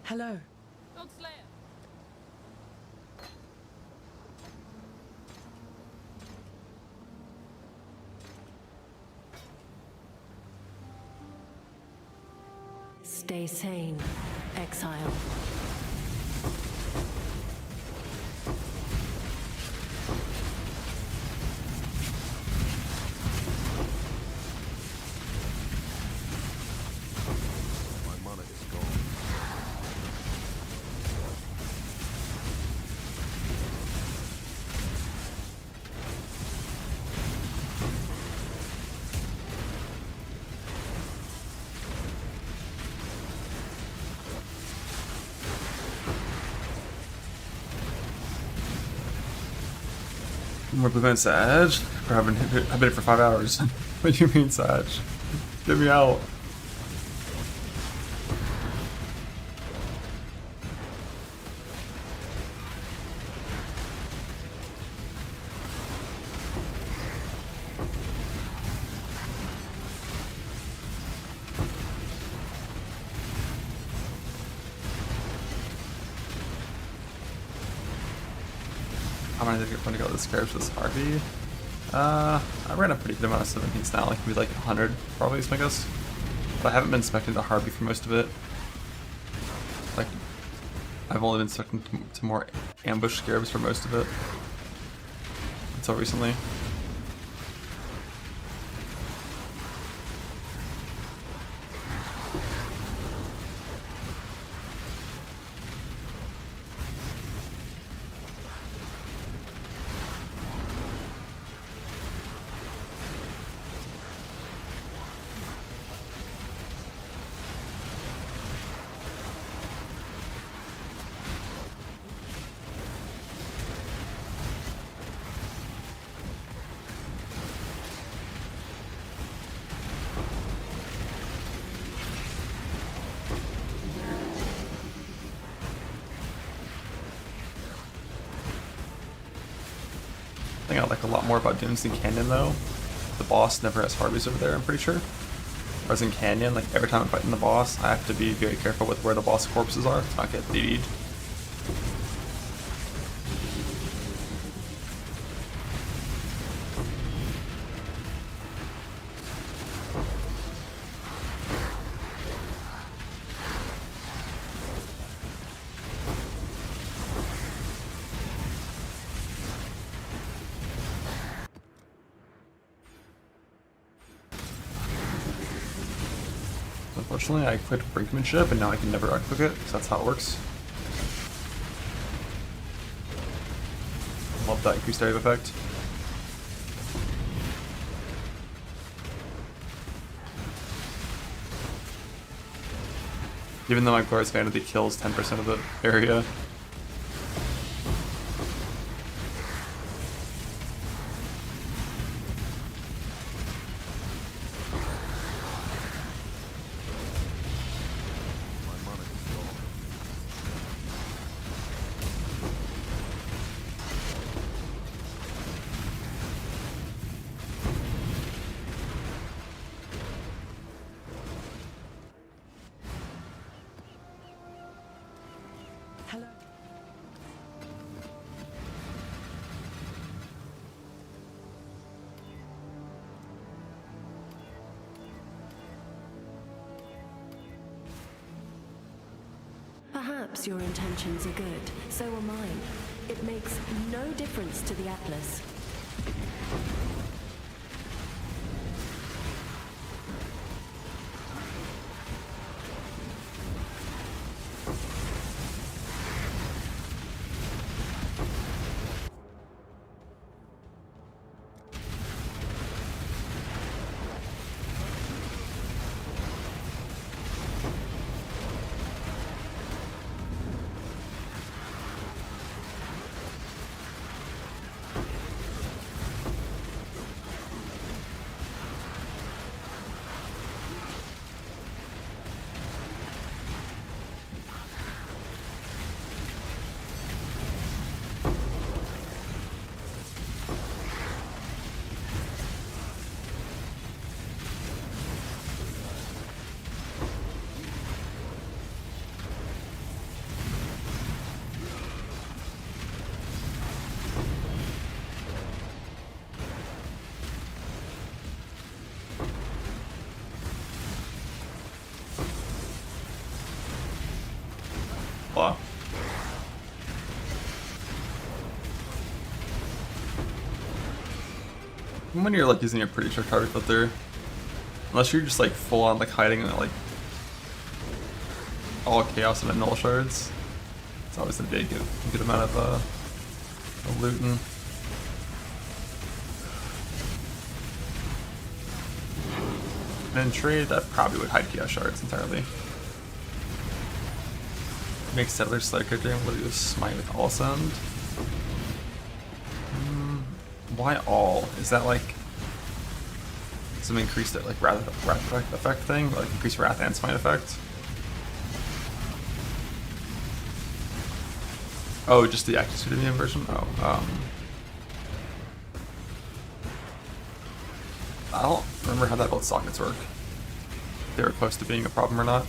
Speaker 4: Hello.
Speaker 2: Stay sane, exile.
Speaker 5: My mana is gone.
Speaker 1: More blue man Sag? Or I've been it for 5 hours. What do you mean Sag? Get me out. How many did I get to this character with this Harvey? I ran a pretty good amount of 17s now, like maybe like 100 probably is my guess. But I haven't been specking to Harvey for most of it. Like, I've only been specking to more ambush scarabs for most of it. Until recently. I think I like a lot more about Dunes than Canyon though. The boss never has Harveys over there, I'm pretty sure. Whereas in Canyon, like every time I'm fighting the boss, I have to be very careful with where the boss corpses are to not get DD'd. Unfortunately, I clicked Brinkmanship and now I can never unclick it, because that's how it works. Love that increased area effect. Even though my Glorious Vanity kills 10% of the area.
Speaker 4: Hello.
Speaker 2: Perhaps your intentions are good, so are mine. It makes no difference to the Atlas.
Speaker 1: Wow. When you're like using a pretty sure target filter, unless you're just like full on like hiding in like all chaos and null shards, it's always a big good amount of looting. And in trade, that probably would hide chaos shards entirely. Make settlers select character able to do a smite with all send. Why all? Is that like some increased like wrath effect thing? Like increased wrath and smite effect? Oh, just the active pseudonym version? Oh, I don't remember how that both sockets work. If they were close to being a problem or not.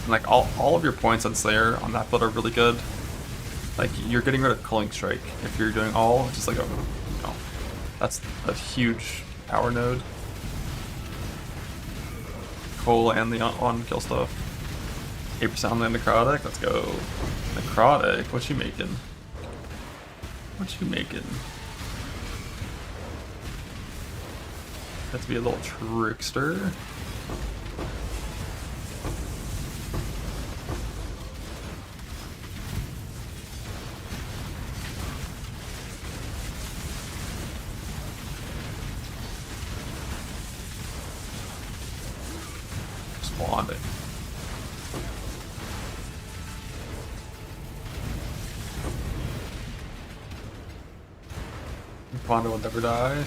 Speaker 1: And like all of your points on Slayer on that build are really good. Like you're getting rid of Culling Strike if you're doing all, just like a, you know, that's a huge power node. Cole and the on kill stuff. 8% on the necrotic, let's go. Necrotic, what you making? What you making? Have to be a little trickster. Spawned it. Ponder will never die.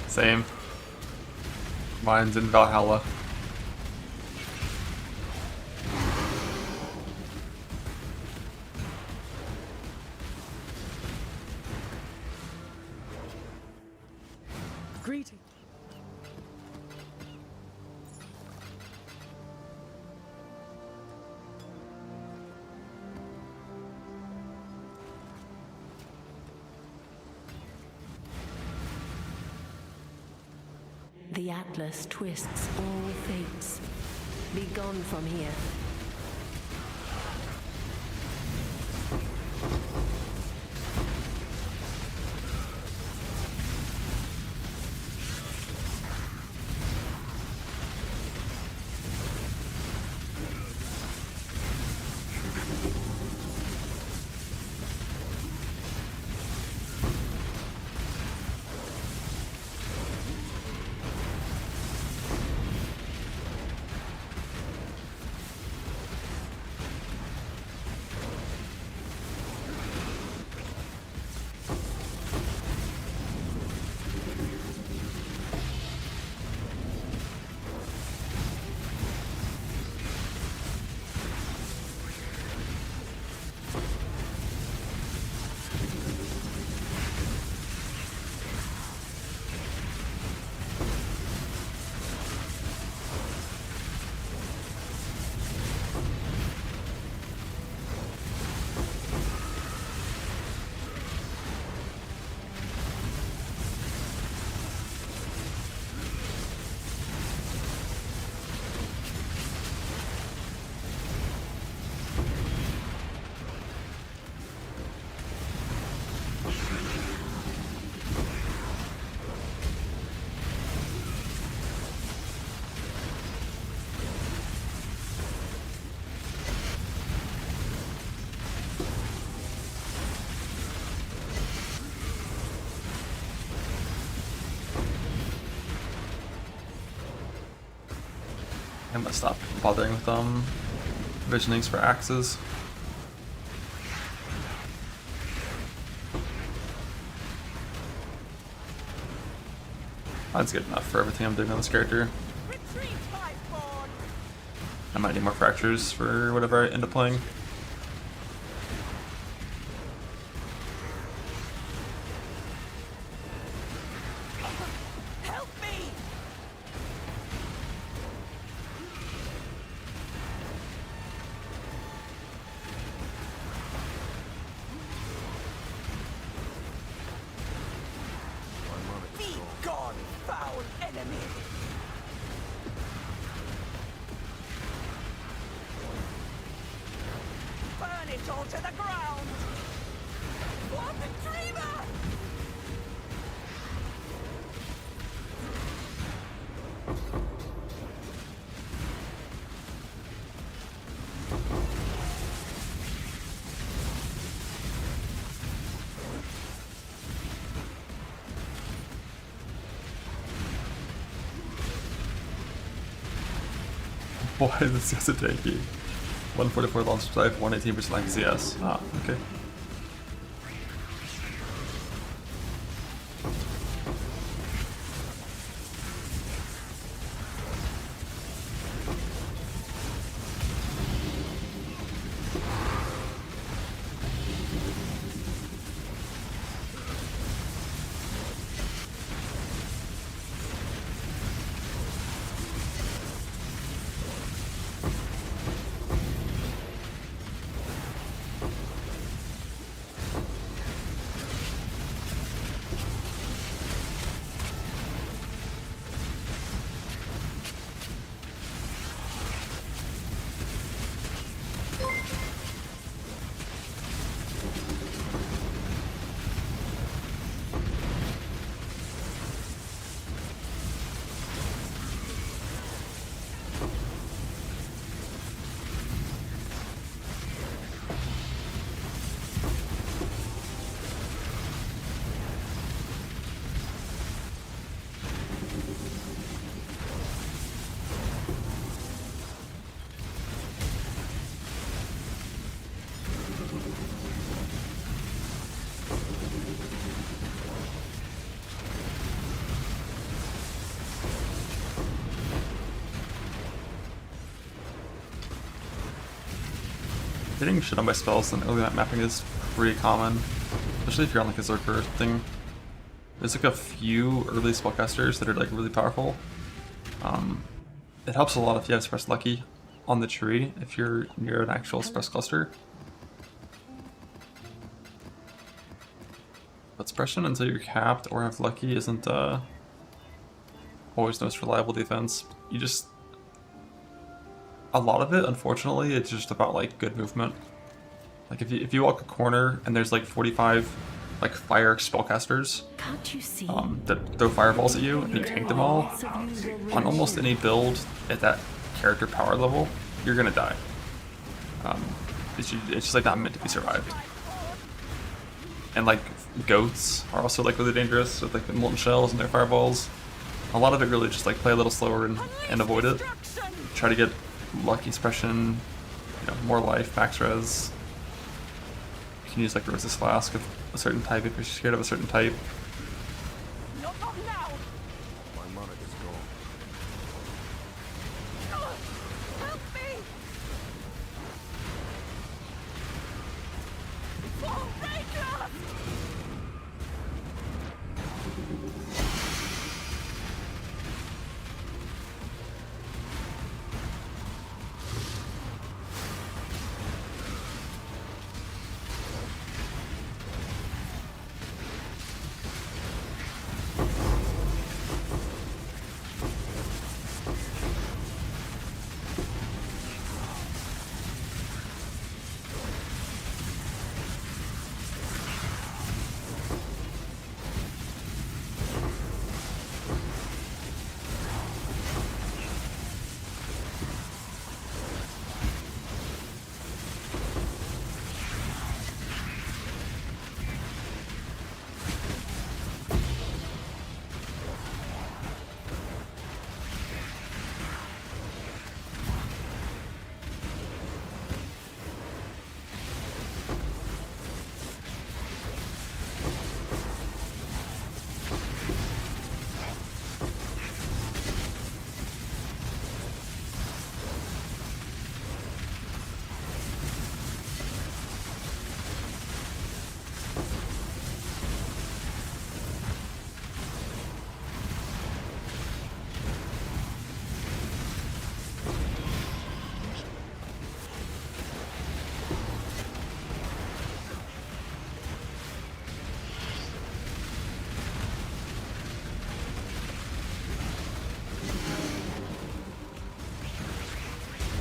Speaker 1: Same. Mine's in Valhalla.
Speaker 4: Greeting.
Speaker 2: The Atlas twists all fates. Be gone from here.
Speaker 1: I'm gonna stop bothering with visionings for axes. That's good enough for everything I'm doing on this character. I might need more fractures for whatever I end up playing.
Speaker 4: To the ground! What the dreamer!
Speaker 1: Why is this so tanky? 144 launch type, 118% like CS. Ah, okay. getting shit on by spells and early map mapping is pretty common, especially if you're on like a Zerker thing. There's like a few early spellcasters that are like really powerful. It helps a lot if you have Suppressed Lucky on the tree if you're near an actual Suppressed cluster. But suppression until you're capped or have Lucky isn't always the most reliable defense. You just... A lot of it, unfortunately, it's just about like good movement. Like if you walk a corner and there's like 45 like fire spellcasters
Speaker 2: Can't you see?
Speaker 1: that throw fireballs at you and you tank them all, on almost any build at that character power level, you're gonna die. It's just like not meant to be survived. And like goats are also like really dangerous with like the molten shells and their fireballs. A lot of it really just like play a little slower and avoid it. Try to get lucky suppression, you know, more life, max res. You can use like resist flask of a certain type if you're scared of a certain type.
Speaker 4: Not now!
Speaker 5: My monarch is gone.
Speaker 4: Help me! Oh, Breaker!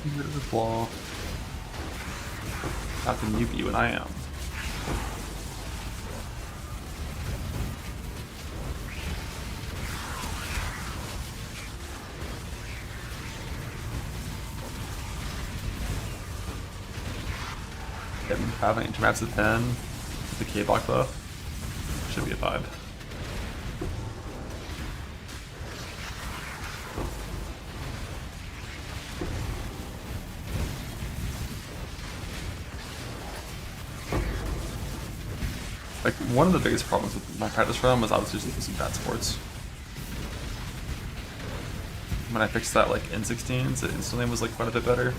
Speaker 1: Get rid of the flaw. How can you be what I am? Having intermaps at 10 with the K-block buff should be a vibe. Like, one of the biggest problems with my practice run was I was just using bad sports. When I fixed that, like, N16s, it instantly was, like, quite a bit better.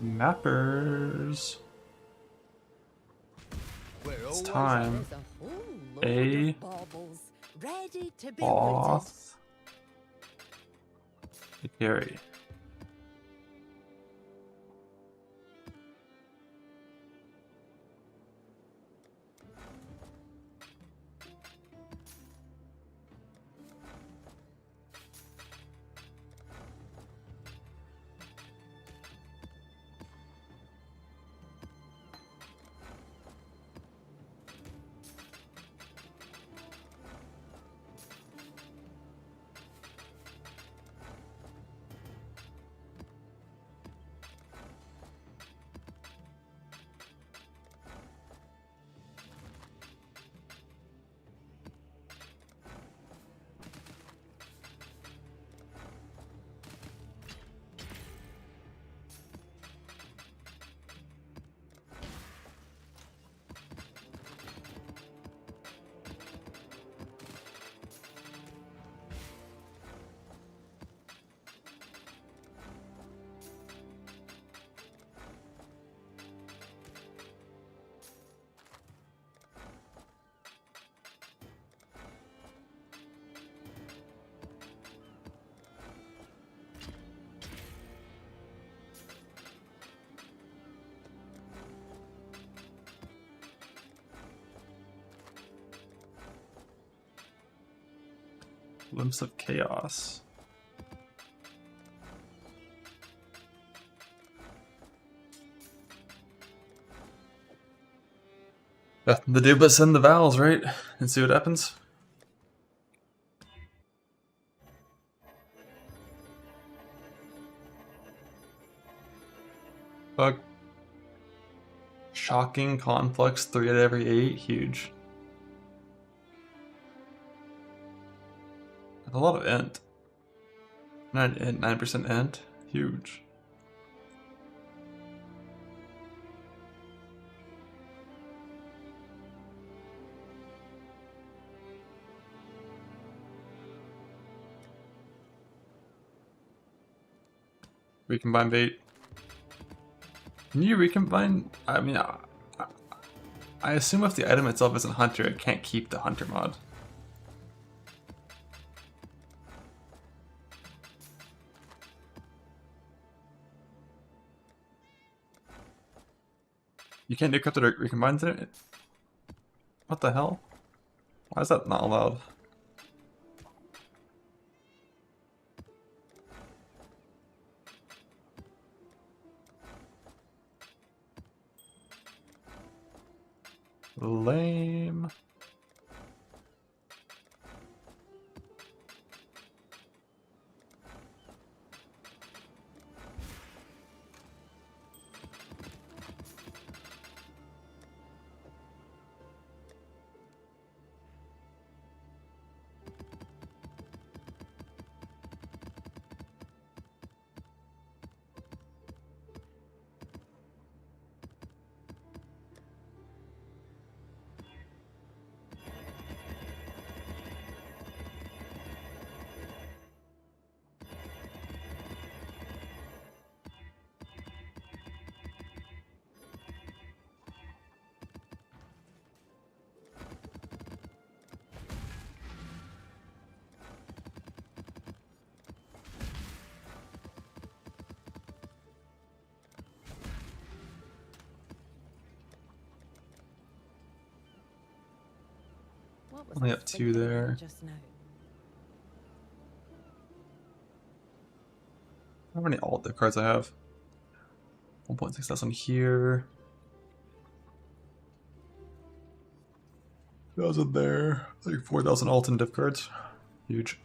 Speaker 1: Mappers. It's time. A boss. Carry. Glimpse of Chaos. Nothing to do but send the vowels, right? And see what happens. Fuck. Shocking conflicts 3 out of every 8. Huge. That's a lot of int. 9% int. Huge. Recombine bait. Can you recombine? I mean, I assume if the item itself isn't hunter, it can't keep the hunter mod. You can't do crypto recombines in it? What the hell? Why is that not allowed? Lame.
Speaker 7: What was
Speaker 1: Only
Speaker 7: that
Speaker 1: have 2
Speaker 7: flickering
Speaker 1: there.
Speaker 7: just now?
Speaker 1: How many alt div cards I have? 1.6,000 here. 2,000 there. Like 4,000 alt and div cards. Huge.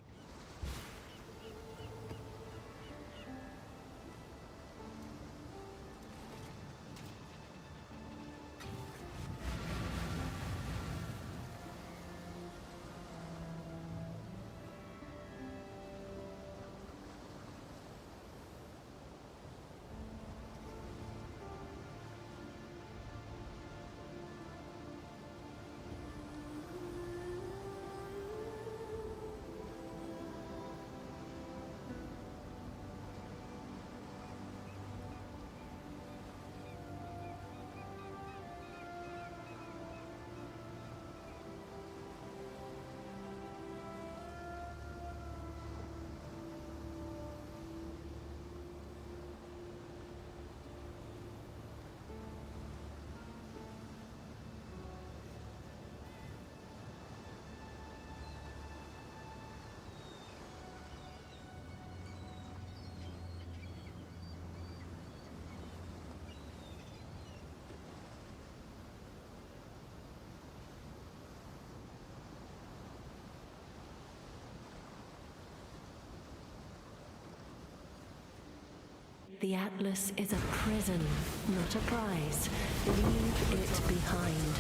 Speaker 2: The Atlas is a prison, not a prize. Leave it behind.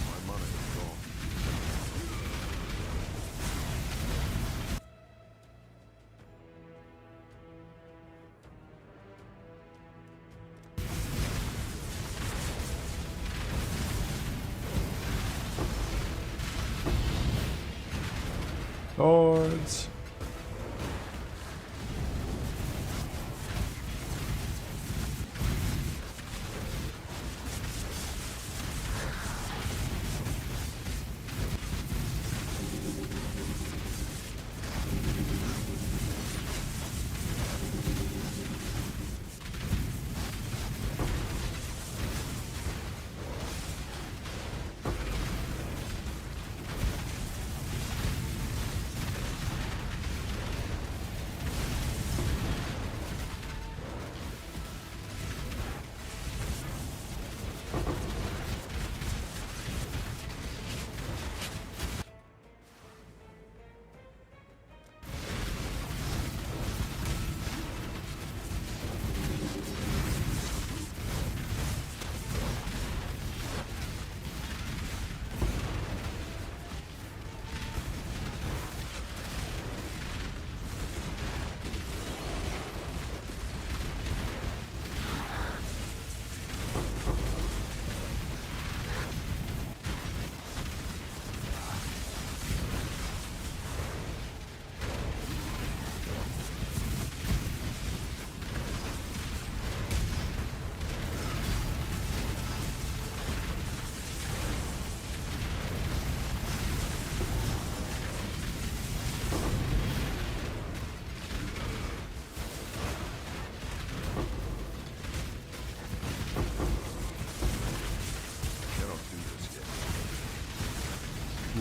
Speaker 5: My money is gone.
Speaker 1: Swords.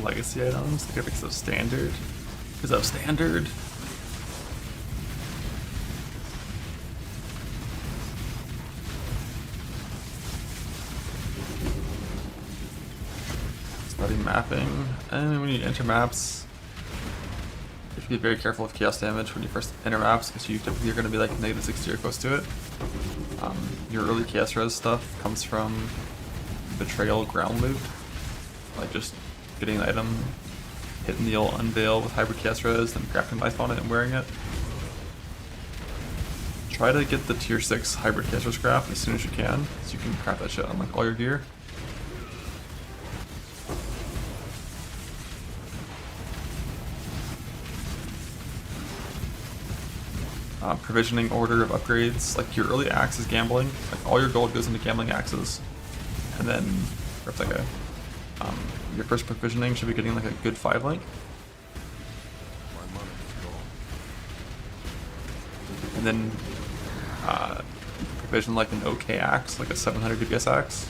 Speaker 1: legacy items. Like if it's standard. Is that standard? Starting mapping, and when you enter maps, you have to be very careful of chaos damage when you first enter maps because you typically are going to be like -60 or close to it. Your early chaos res stuff comes from betrayal ground loot, like just getting an item, hitting the old unveil with hybrid chaos res, then crafting life on it and wearing it. Try to get the tier 6 hybrid chaos res craft as soon as you can, so you can craft that shit on like all your gear. Provisioning order of upgrades, like your early axe is gambling, like all your gold goes into gambling axes, and then it's like your first provisioning should be getting like a good 5 link, and then provision like an OK axe, like a 700 DPS axe,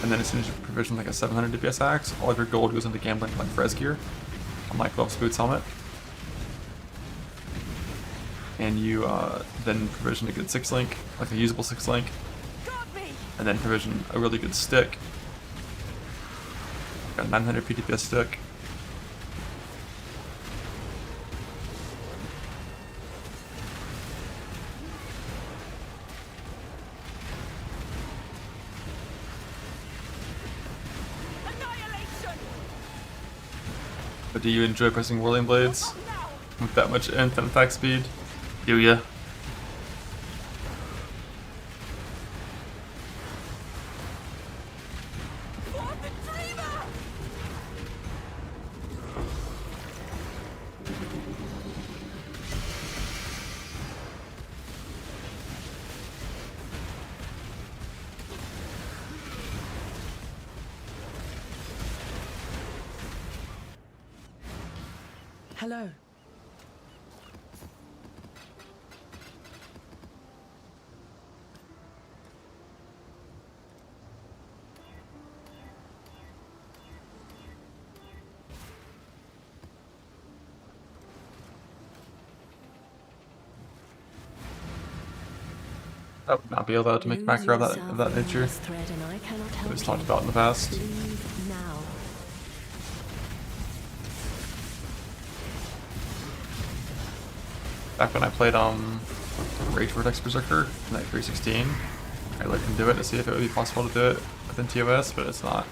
Speaker 1: and then as soon as you provision like a 700 DPS axe, all of your gold goes into gambling like Frez gear, on like Gloves, Boots, Helmet. And you then provision a good 6 link, like a usable 6 link, and then provision a really good stick, got a 900 PTPS stick. But do you enjoy pressing Whirling Blades with that much infinite attack speed? Do ya?
Speaker 4: Hello.
Speaker 1: I would not be allowed to make macro of that nature. It was talked about in the past.
Speaker 2: Leave now.
Speaker 1: Back when I played Rage Vortex Berserker in that 316, I looked into it to see if it would be possible to do it within TOS, but it's not.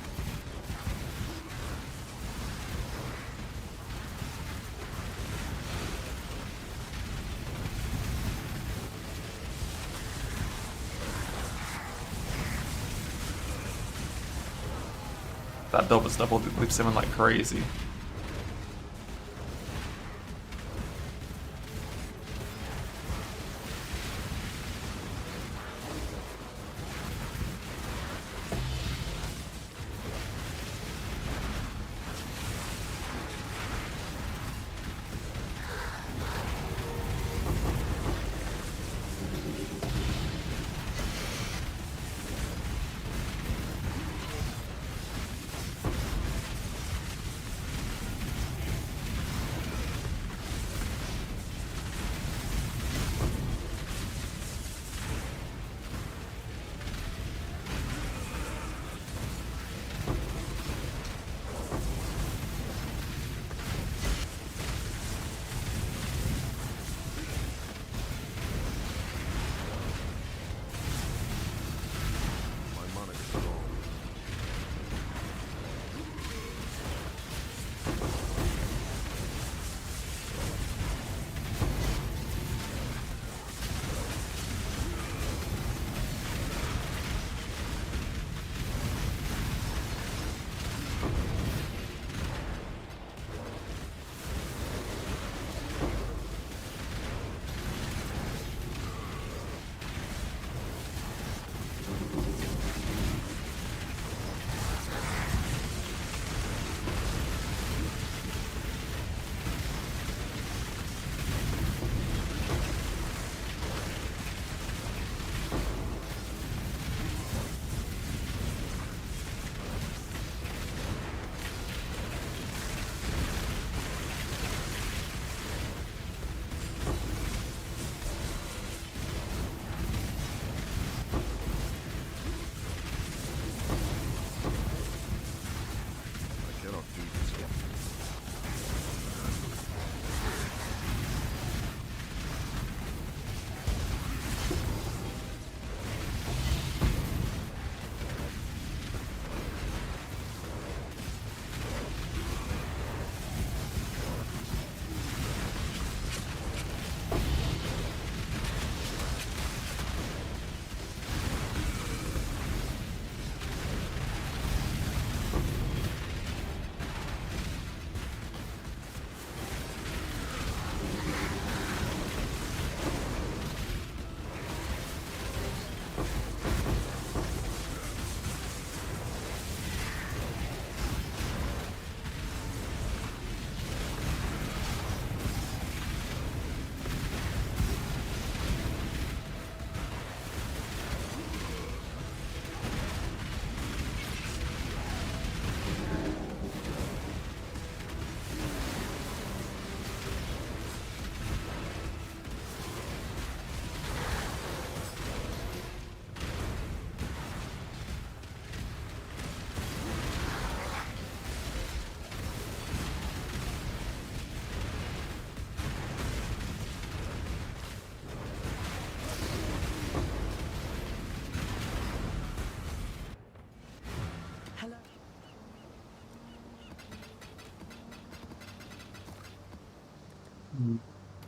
Speaker 1: That build was double leap simming like crazy.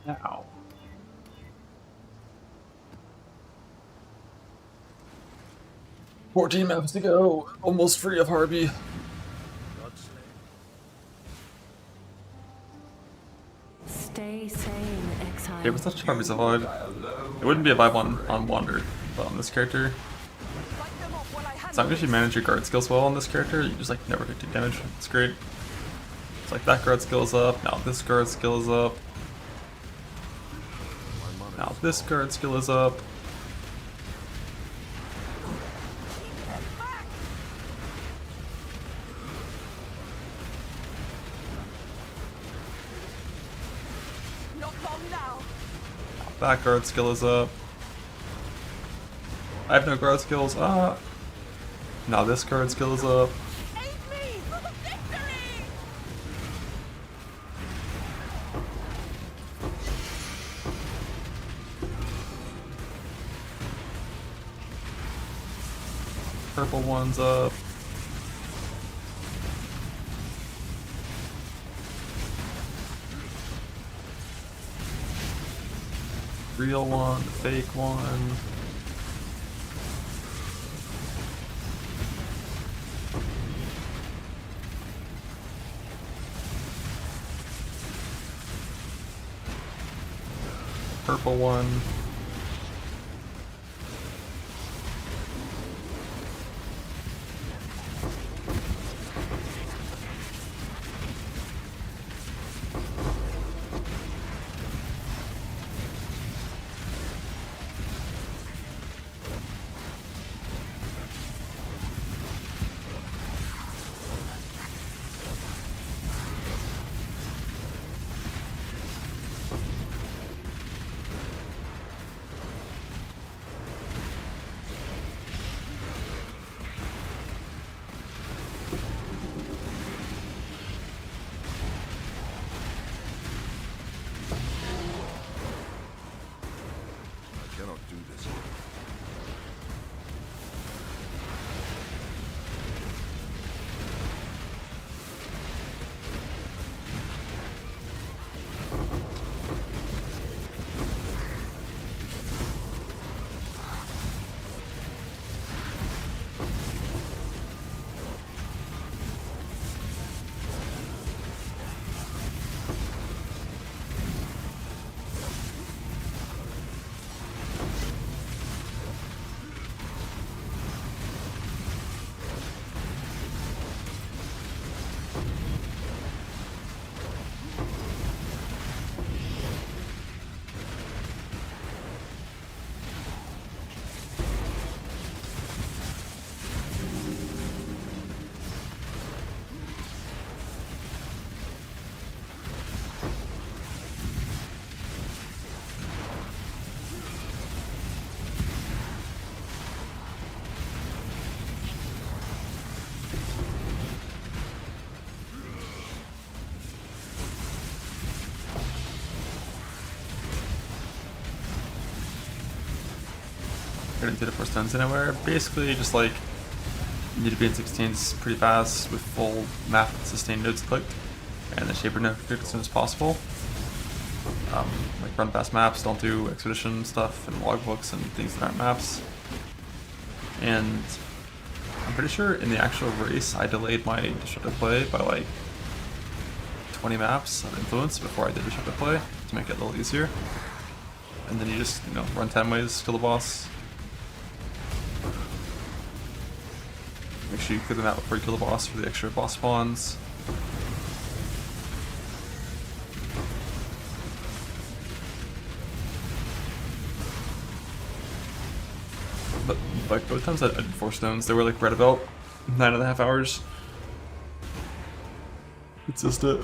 Speaker 1: Now. $14 maps to go. Almost free of Harvey.
Speaker 2: Stay sane, exile.
Speaker 1: Yeah, with such Harvey's a vibe. It wouldn't be a vibe on Wander, but on this character. As long as you manage your guard skills well on this character, you just like never take damage. It's great. It's like that guard skill is up, now this guard skill is up. Now this guard skill is up. That guard skill is up. I have no guard skills. Ah. Now this guard skill is up. Purple one's up. Real one, fake one. Purple one. Getting to the first turns anywhere. Basically, just like you need to be in 16s pretty fast with full map sustained nodes clicked, and the shaper node clicked as soon as possible. Like run fast maps, don't do expedition stuff and logbooks and things that aren't maps. And I'm pretty sure in the actual race, I delayed my disruptive play by like 20 maps of influence before I did disruptive play to make it a little easier. And then you just, you know, run 10 ways, kill the boss. Make sure you clear the map before you kill the boss for the extra boss spawns. But like both times I did 4 stones, they were like right about 9.5 hours. It's just it.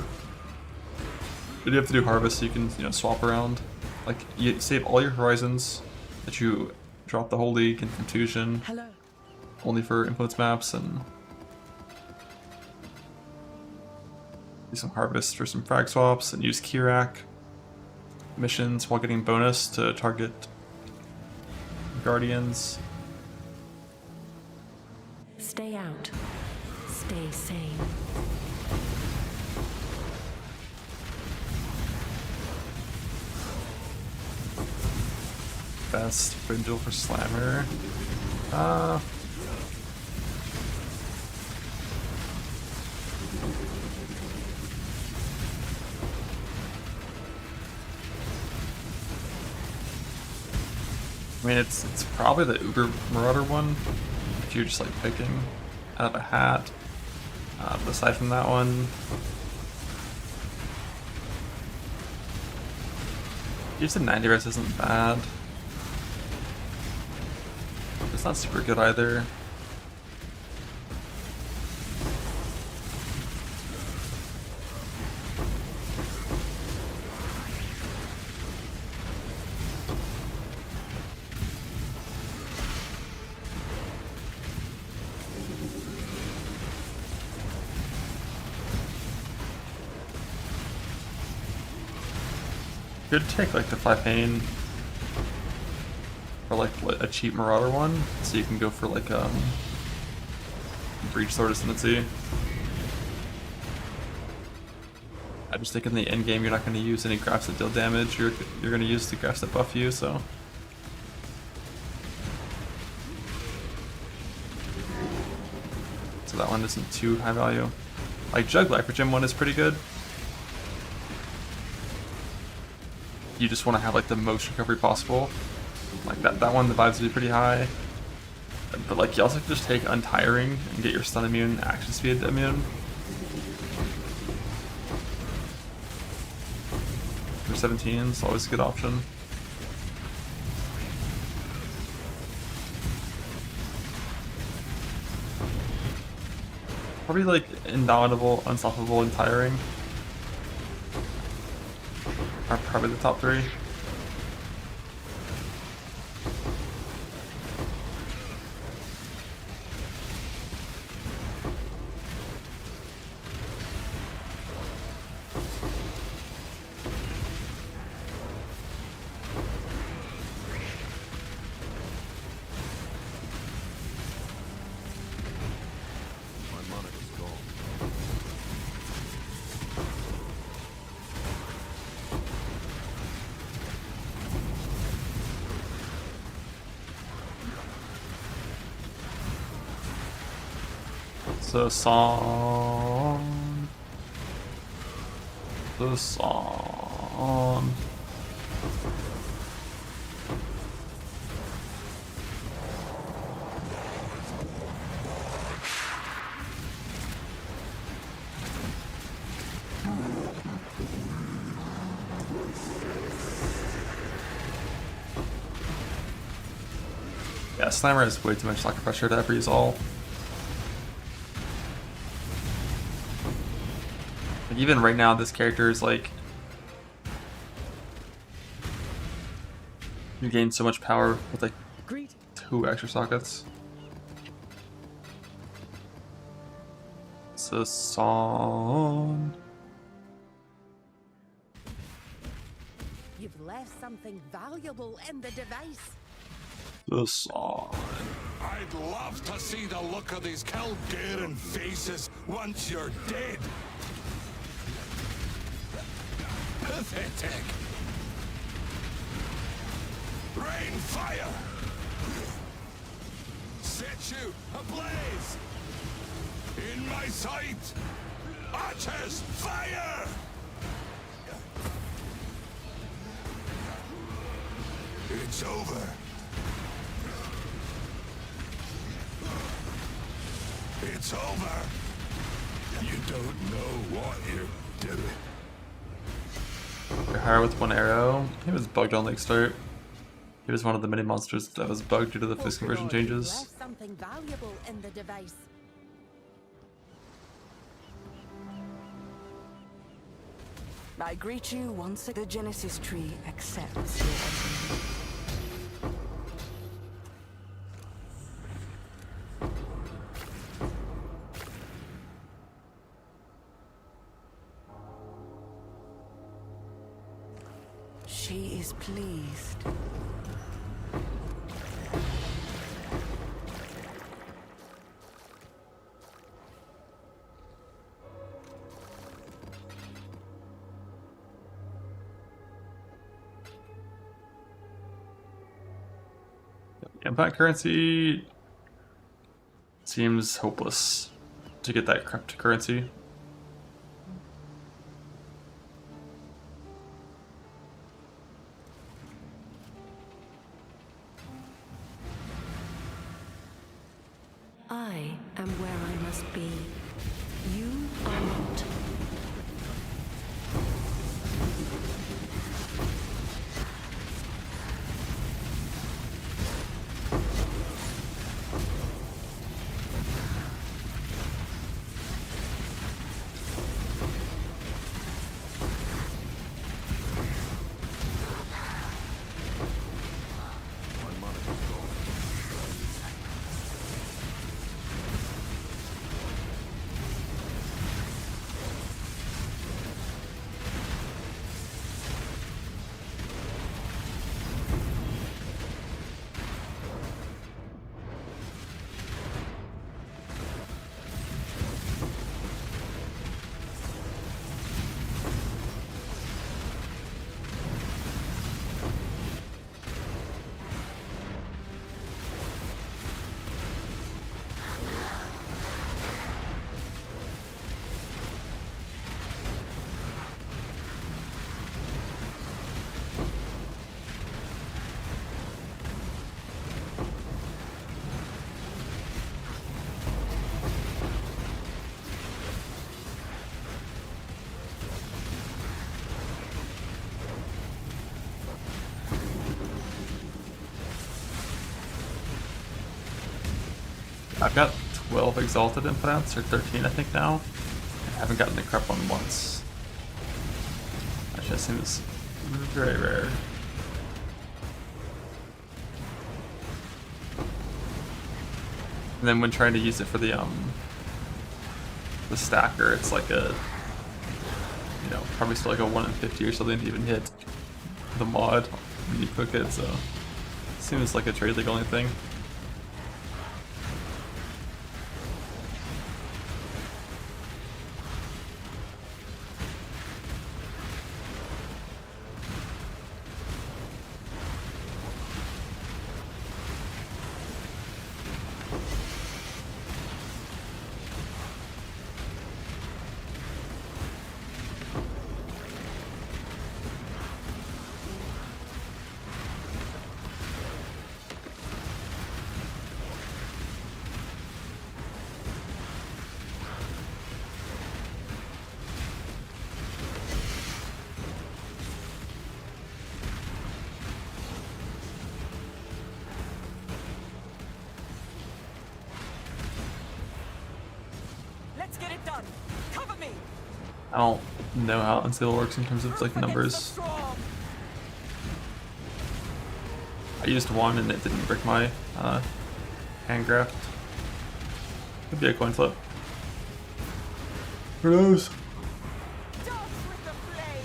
Speaker 1: But you have to do harvest so you can, you know, swap around. Like you save all your horizons that you drop the whole league in contusion.
Speaker 4: Hello.
Speaker 1: Only for influence maps, and do some harvest for some frag swaps, and use Kirak missions while getting bonus to target guardians.
Speaker 2: Stay out. Stay sane.
Speaker 1: best Brindle for Slammer. I mean, it's probably the Uber Marauder one, if you're just like picking out of a hat. But aside from that one, just a 90 res isn't bad. It's not super good either. Could take like the 5 pain or like a cheap Marauder one, so you can go for like Breach Sword Ascendancy. I just think in the end game you're not going to use any graphs that deal damage. You're going to use the graphs that buff you. So that one isn't too high value. Like Jug Lifer Gem one is pretty good. You just want to have like the most recovery possible. Like that one, the vibes would be pretty high. But like you also can just take Untiring and get your stun immune, action speed immune. For 17 is always a good option. Probably like Indomitable, Unstoppable, and Tiring are probably the top 3. The song. Yeah, Slammer has way too much soccer pressure to ever use all. Like even right now, this character is like, you gain so much power with like 2 extra sockets. It's a song.
Speaker 8: You've left something valuable in the device.
Speaker 1: The song.
Speaker 5: I'd love to see the look of these Calderan faces once you're dead. Pathetic. Rain fire. Set you ablaze. In my sight. Archers, fire. It's over. It's over. You don't know what you're doing.
Speaker 1: Hire with 1 arrow. He was bugged on Lake Start. He was one of the many monsters that was bugged due to the fist conversion changes.
Speaker 8: Left something valuable in the device.
Speaker 4: I greet you once again. The Genesis tree accepts your offering. She is pleased.
Speaker 1: Impact currency seems hopeless to get that cryptocurrency.
Speaker 2: I am where I must be. You are not. I've got 12 exalted implants, or 13 I think now. I haven't gotten the crep one once. That just seems very rare. And then when trying to use it for the stacker, it's like a, you know, probably still like a 1 in 50 or something to even hit the mod when you cook it, so seems like a trade league only thing.
Speaker 4: Let's get it done. Cover me.
Speaker 1: I don't know how Unstable works in terms of like numbers. I used one and it didn't break my hand graft. Could be a coin flip. Who knows?
Speaker 4: Dance with the flame.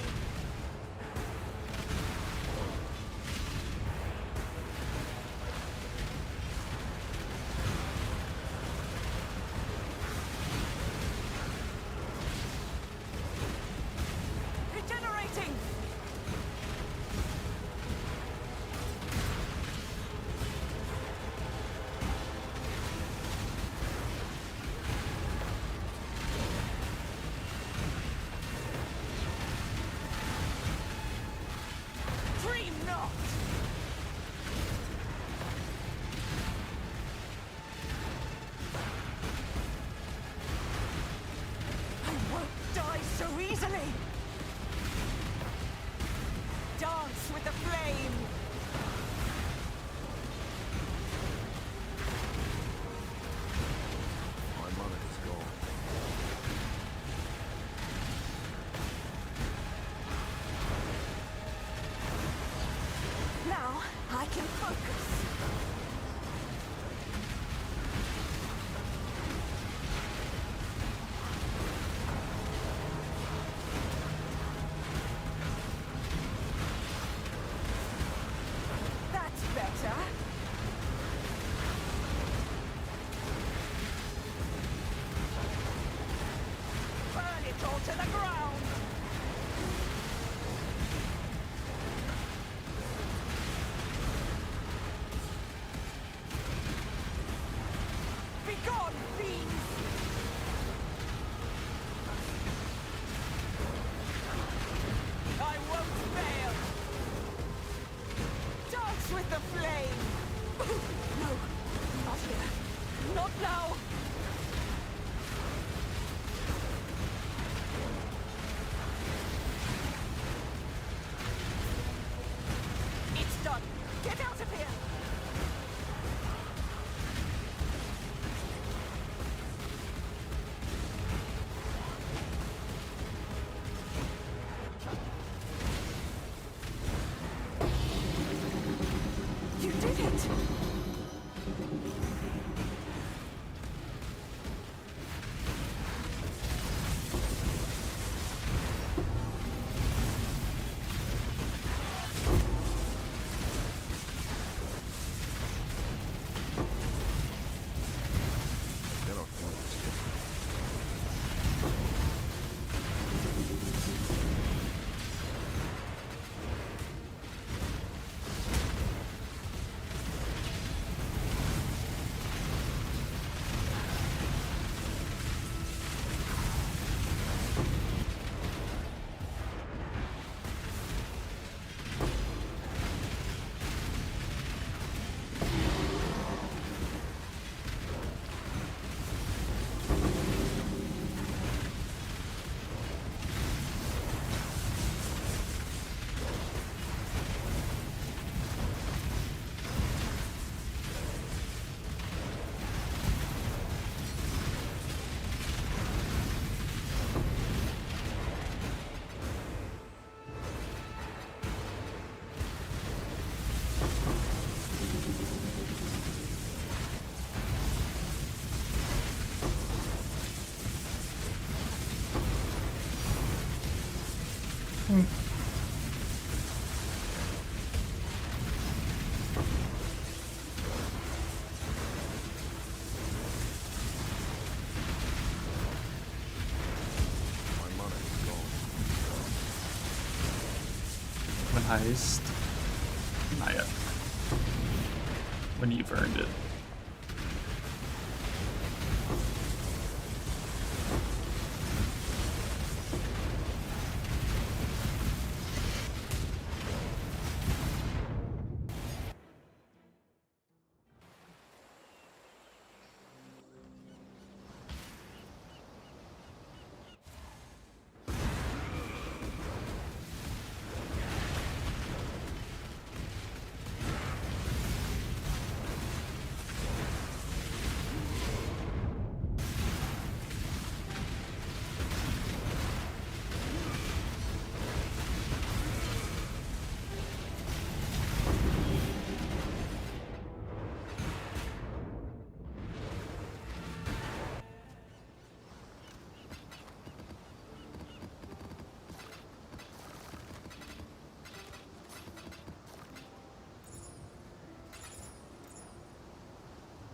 Speaker 4: Regenerating. Dream not. I won't die so easily. Dance with the flame.
Speaker 5: My money is gone.
Speaker 4: Now I can focus. That's better. Burn it all to the ground.
Speaker 2: When Heist? Not yet. When you've earned it.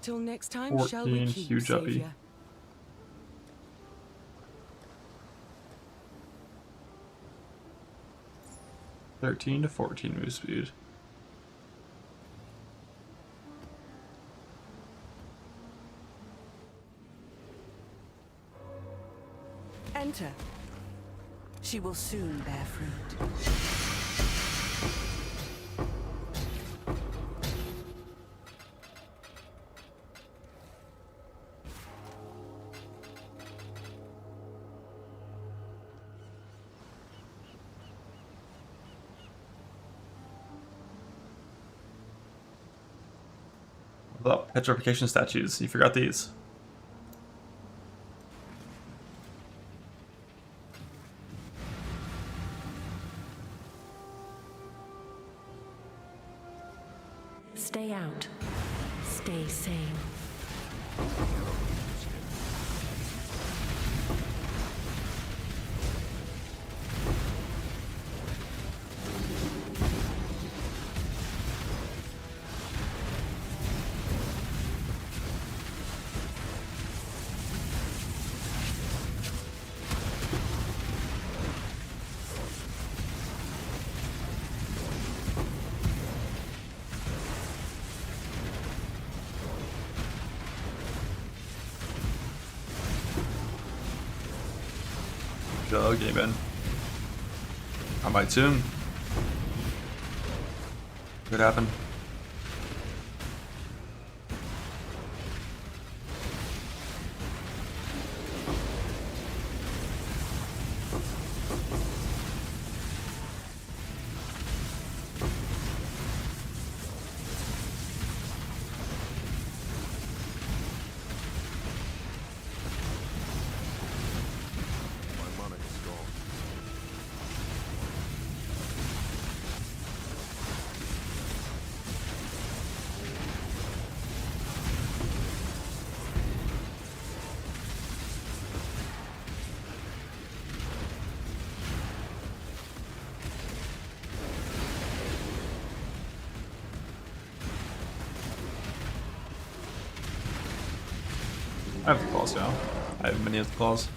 Speaker 4: Till next time, shall we
Speaker 2: 14,
Speaker 4: keep,
Speaker 2: huge uppy.
Speaker 4: Savior?
Speaker 2: $13 to $14 move speed.
Speaker 4: Enter. She will soon bear fruit.
Speaker 1: What up? Petrification statues. You forgot these.
Speaker 9: Stay out. Stay sane.
Speaker 1: Game in. I might soon. Could happen. I have the claws now. I have many of the claws.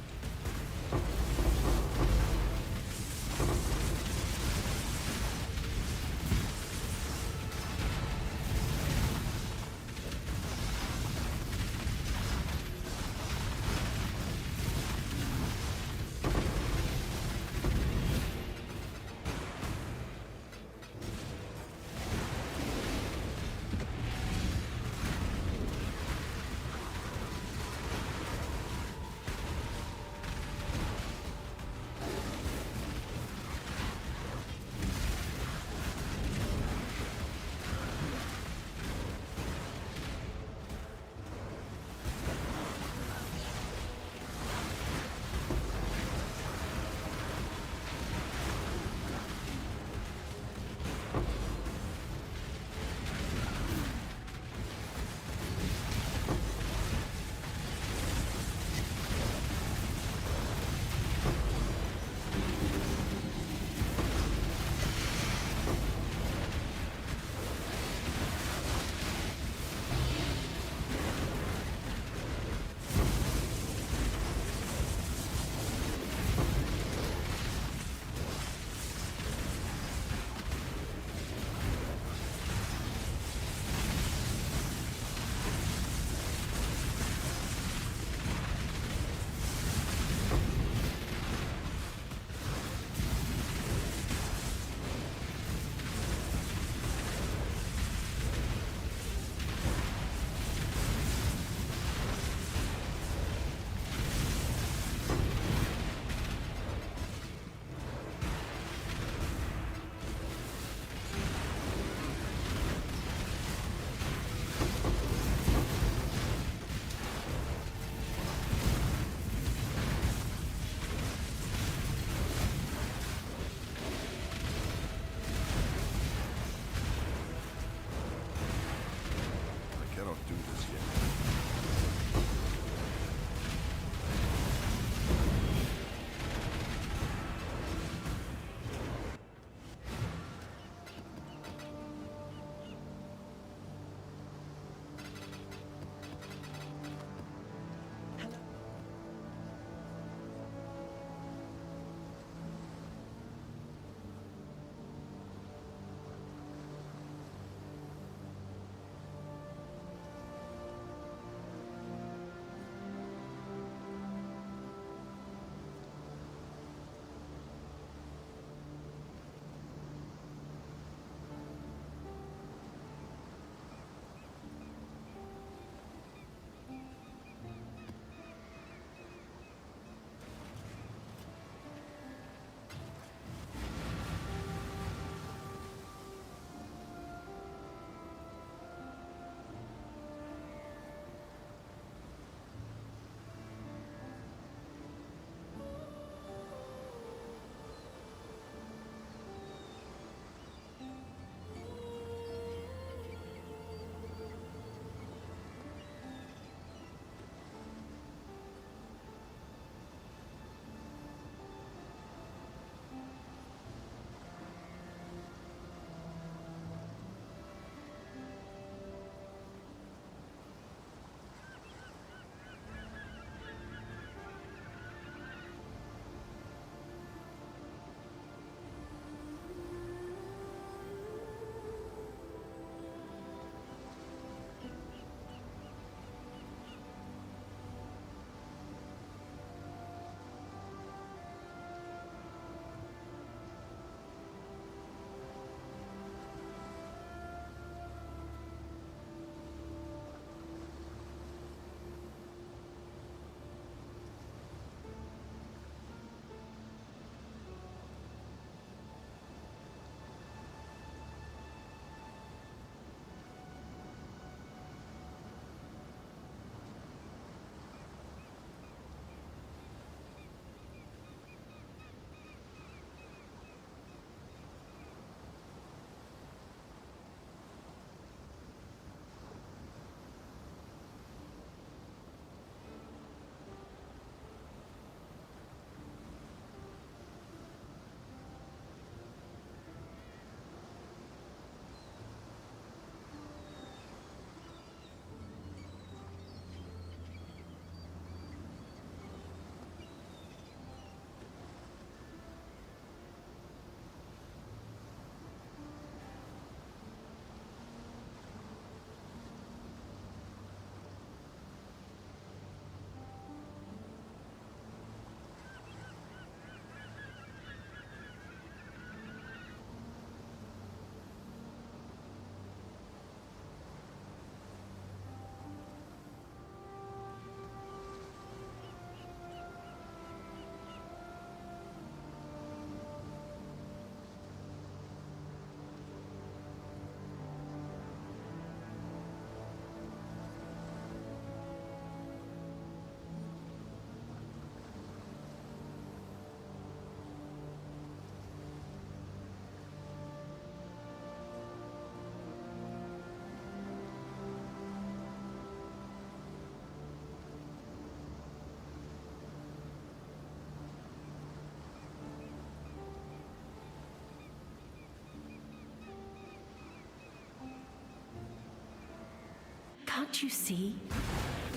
Speaker 9: Can't you see?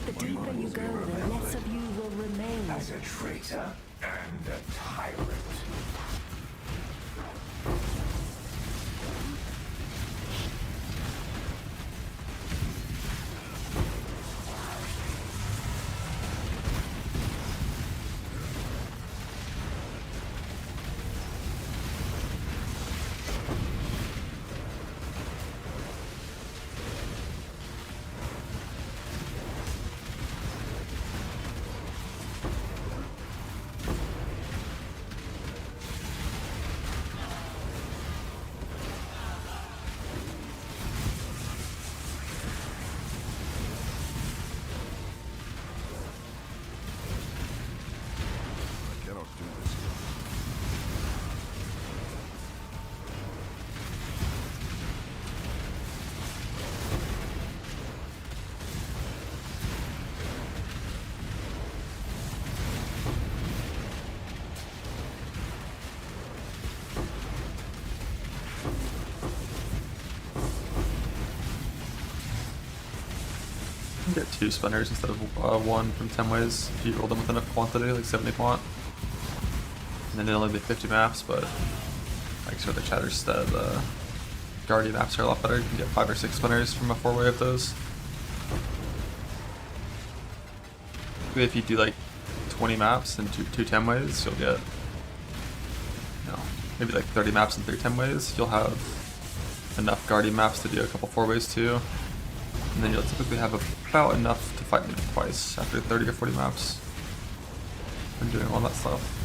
Speaker 9: The deeper you go, the less of you will remain.
Speaker 5: As a traitor and a tyrant.
Speaker 2: Get 2 spinners instead of 1 from 10 ways if you roll them with enough quantity, like 70 quant. And then it'll only be 50 maps, but like sort of the Chatterstead Guardian maps are a lot better. You can get 5 or 6 spinners from a 4-way of those. If you do like 20 maps and two 10 ways, you'll get, you know, maybe like 30 maps and 3 10 ways. You'll have enough Guardian maps to do a couple 4-ways too. And then you'll typically have about enough to fight me twice after 30 or 40 maps from doing all that stuff.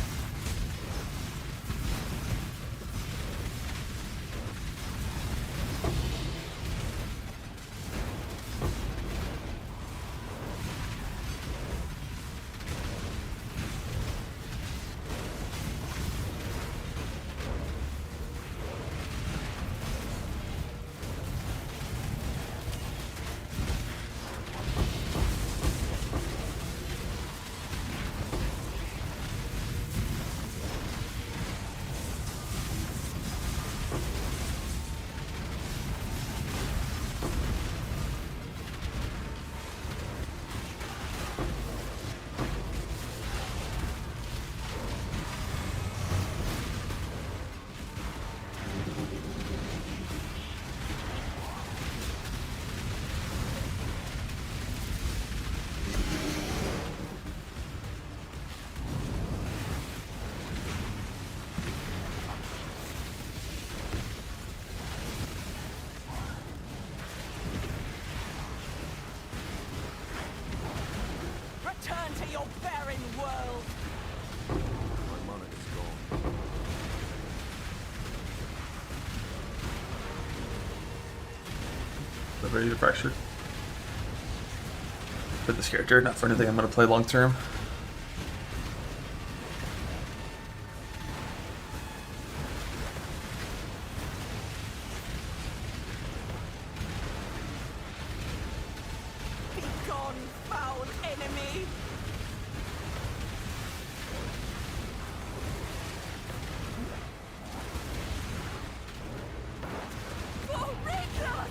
Speaker 8: Return to your barren world.
Speaker 5: My mana is gone.
Speaker 2: So ready to pressure. For this character, not for anything I'm going to play long term.
Speaker 8: Be gone, foul enemy. For Ridley!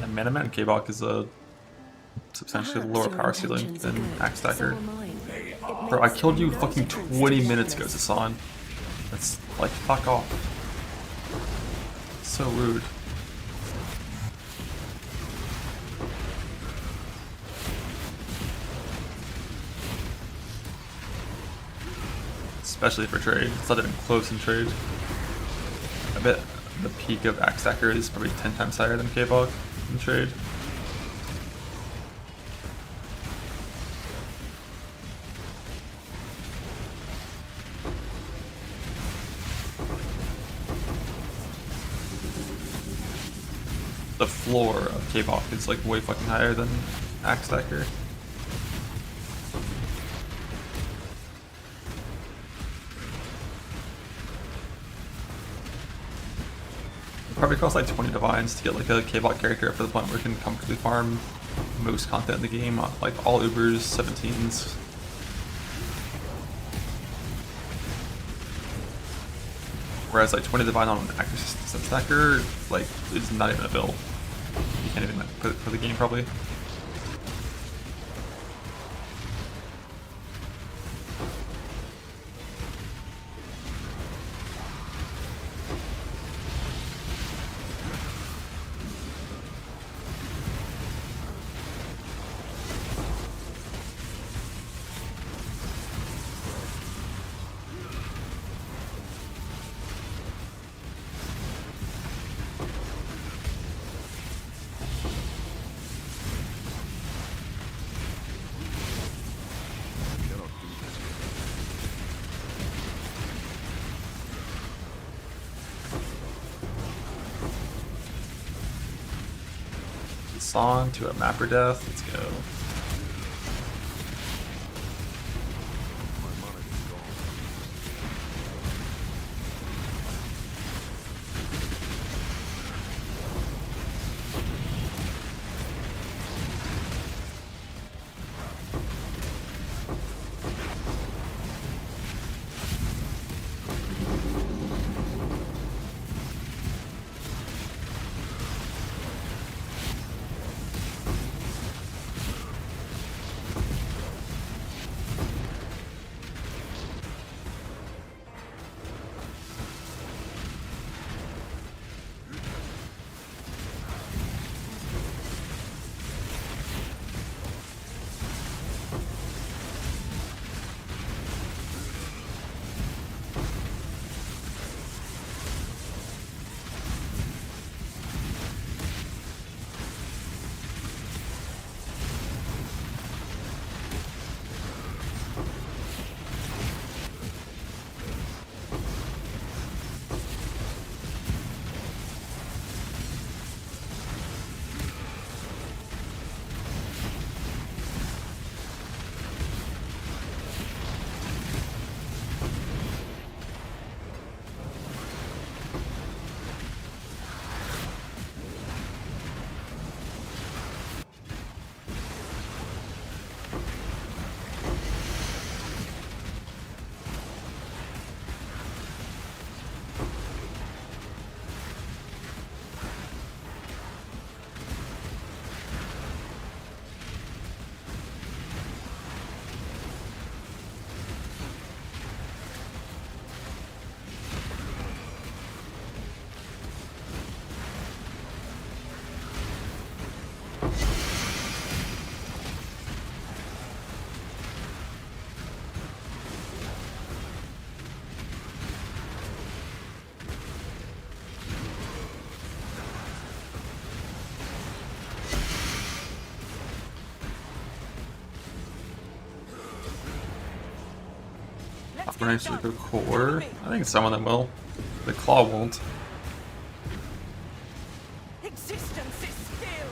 Speaker 2: And Mana Man K-Bach is a substantially lower power ceiling than Axe Stacker. Bro, I killed you fucking 20 minutes ago, Zasan. That's like, fuck off. so rude. Especially for trade. It's not even close in trade. I bet the peak of Axe Stacker is probably 10 times higher than K-Bog in trade. The floor of K-Bog is like way fucking higher than Axe Stacker. Probably costs like 20 divines to get like a K-Bot character up to the point where you can comfortably farm most content in the game, like all Ubers, 17s. Whereas like 20 divine on an accuracy stacker, like, is not even a bill. You can't even like, put it for the game probably. Song to a mapper death. Let's go. Nice to go core. I think some of them will. The claw won't.
Speaker 8: Existence is still.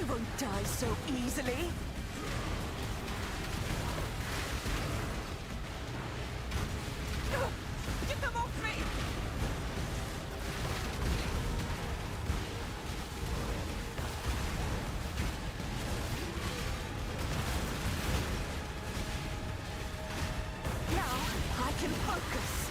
Speaker 8: won't die so easily. Get them off me! Now I can focus.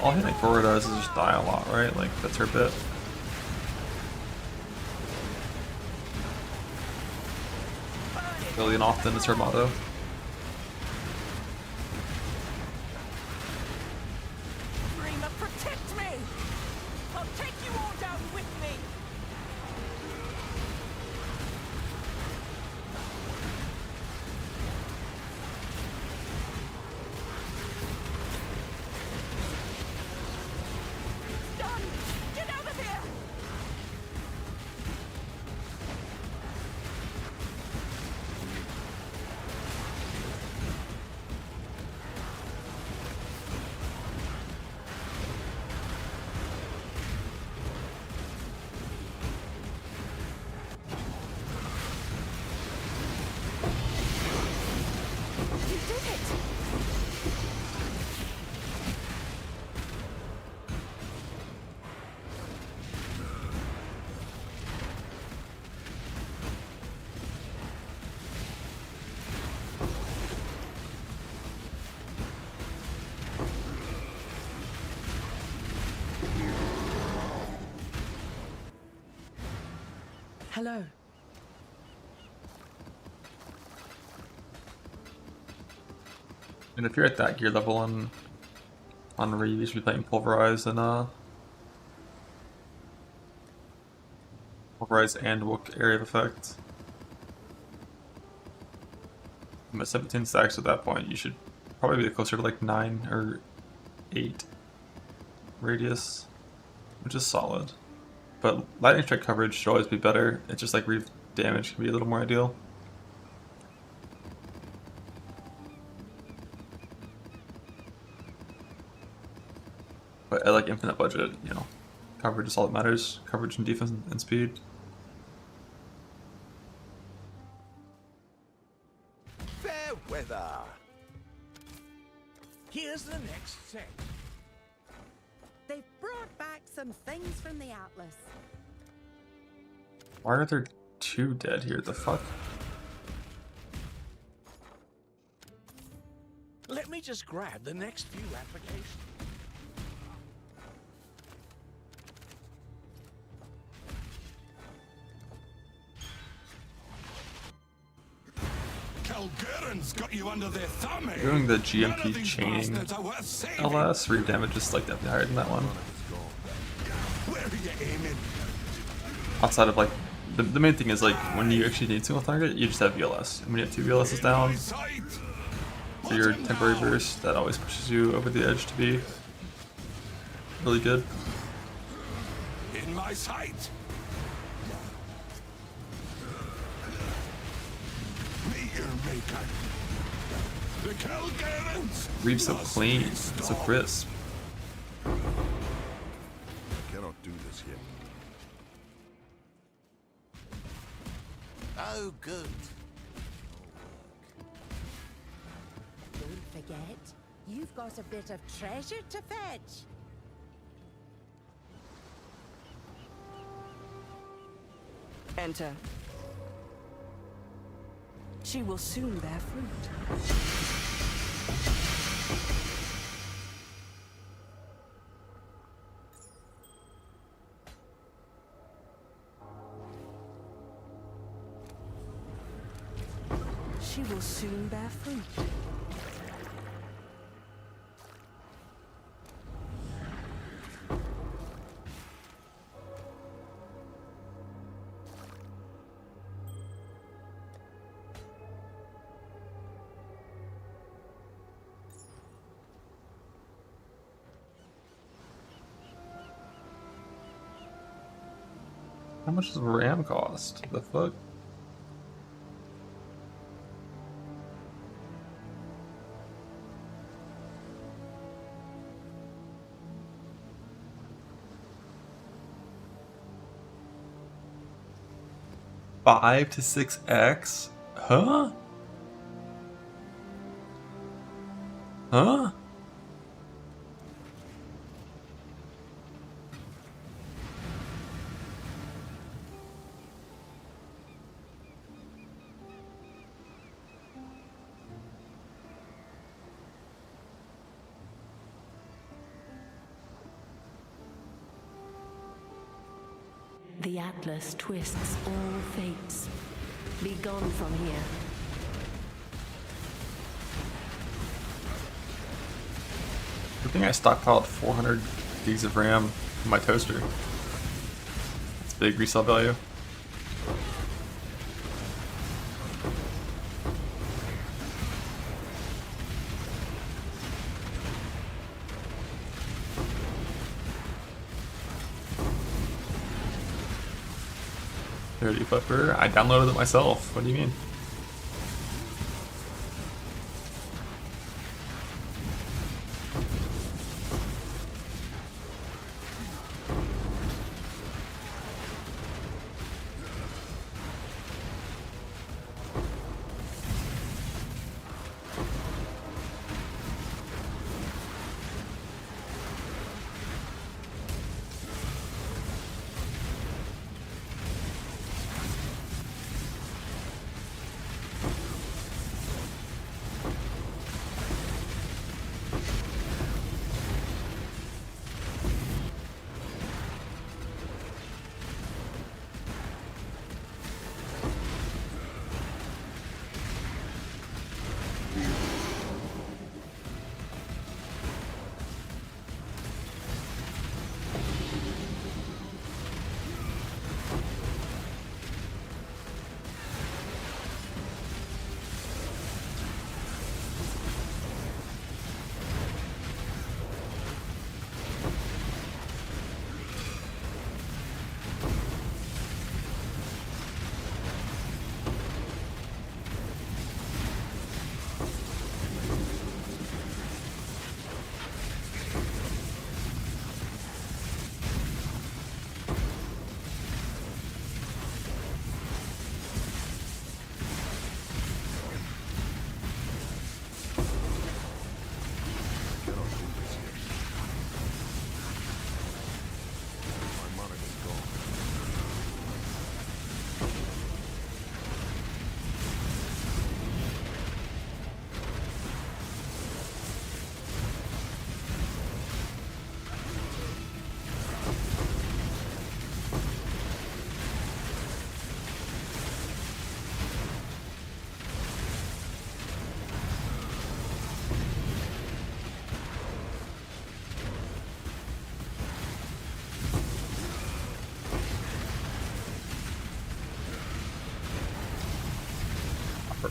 Speaker 2: All hitting forward does is just die a lot, right? Like, that's her bit. Billion often is her motto.
Speaker 8: Rima, protect me! I'll take you all down with me! Done! Get out of here! You did it!
Speaker 4: Hello.
Speaker 2: And if you're at that gear level on Re, you should be playing Pulverize and Pulverize and Wook Area of Effect. I'm at 17 stacks at that point. You should probably be closer to like 9 or 8 radius, which is solid. But lightning strike coverage should always be better. It's just like reef damage can be a little more ideal. But at like infinite budget, you know, coverage is all that matters. Coverage and defense and speed.
Speaker 5: Fair weather. Here's the next set.
Speaker 7: They've brought back some things from the Atlas.
Speaker 2: Why are there 2 dead here? The fuck?
Speaker 5: Let me just grab the next few applications. Calgeran's got you under their thumb, eh?
Speaker 2: Doing the
Speaker 5: None of
Speaker 2: GMP
Speaker 5: these
Speaker 2: chaining
Speaker 5: bastards are worth saving.
Speaker 2: LS, reef damage is like definitely higher than that one.
Speaker 5: Where are you aiming?
Speaker 2: Outside of like, the main thing is like, when you actually need single target, you just have VLS. And when you have 2 VLSs down, for your temporary burst, that always pushes you over the edge to be really good.
Speaker 5: In my sight. Meteor maker. The Calgerans.
Speaker 2: Reef's so clean, so crisp.
Speaker 5: Cannot do this yet.
Speaker 6: Oh, good.
Speaker 7: Don't forget, you've got a bit of treasure to fetch.
Speaker 4: Enter. She will soon bear fruit. She will soon bear fruit.
Speaker 2: How much does RAM cost? The fuck?
Speaker 1: 5 to 6x? Huh? Huh?
Speaker 9: The Atlas twists all fates. Be gone from here.
Speaker 1: I think I stockpiled 400 gigs of RAM in my toaster. That's big resale value. Flipper. I downloaded it myself. What do you mean?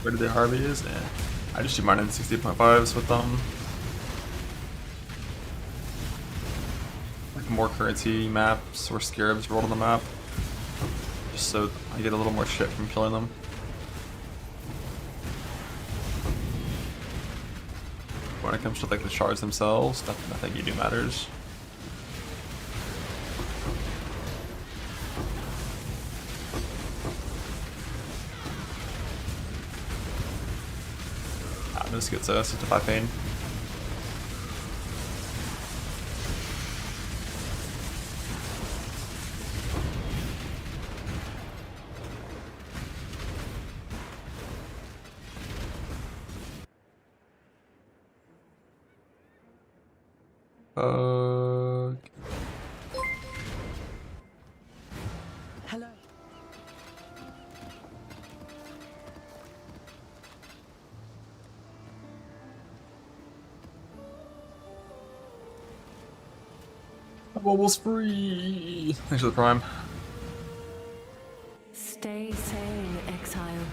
Speaker 1: Where did the Harveys? I just do mine in 60.5s with them. Like more currency maps or scarabs rolled on the map. Just so I get a little more shit from killing them. When it comes to like the shards themselves, nothing you do matters. This gets a 65 pain.
Speaker 4: Hello.
Speaker 1: I'm almost free. Thanks for the prime.
Speaker 9: Stay sane, exile.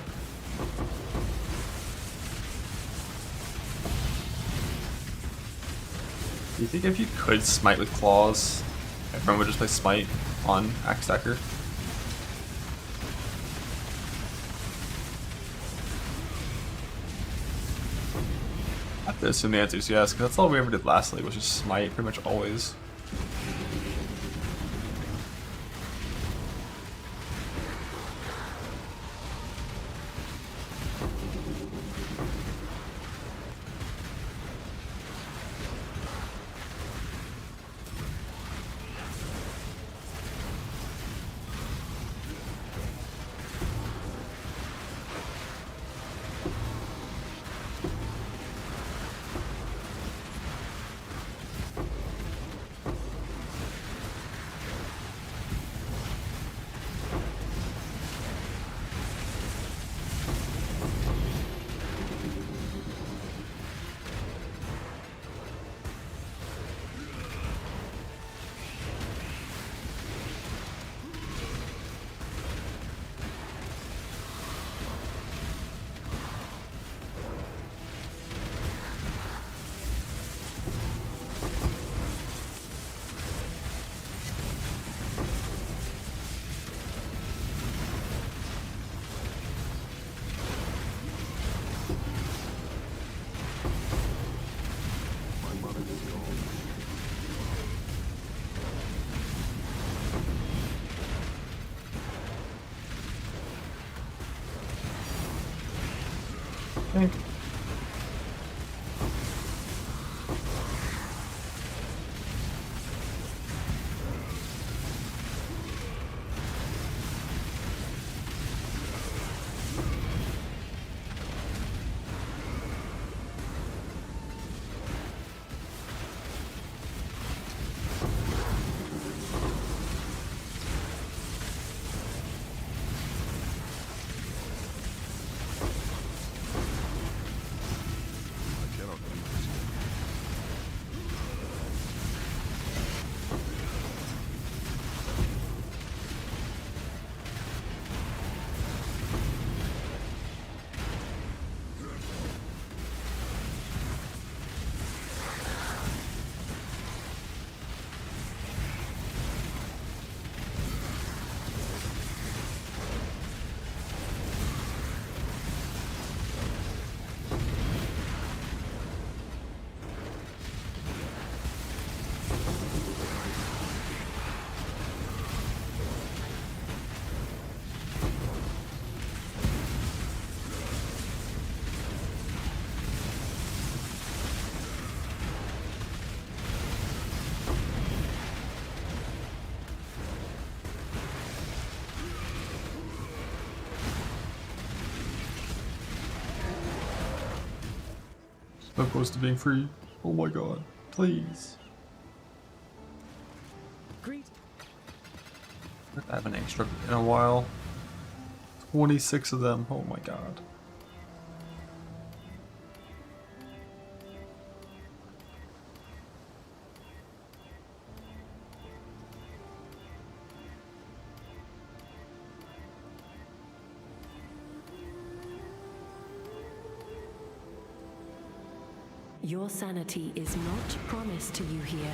Speaker 1: Do you think if you could smite with claws, everyone would just play smite on Axe Stacker? I have to assume the answer is yes, because that's all we ever did last league, was just smite pretty much always. Okay. So close to being free. Oh my god. Please. I haven't ink strip in a while. 26 of them. Oh my god.
Speaker 9: Your sanity is not promised to you here.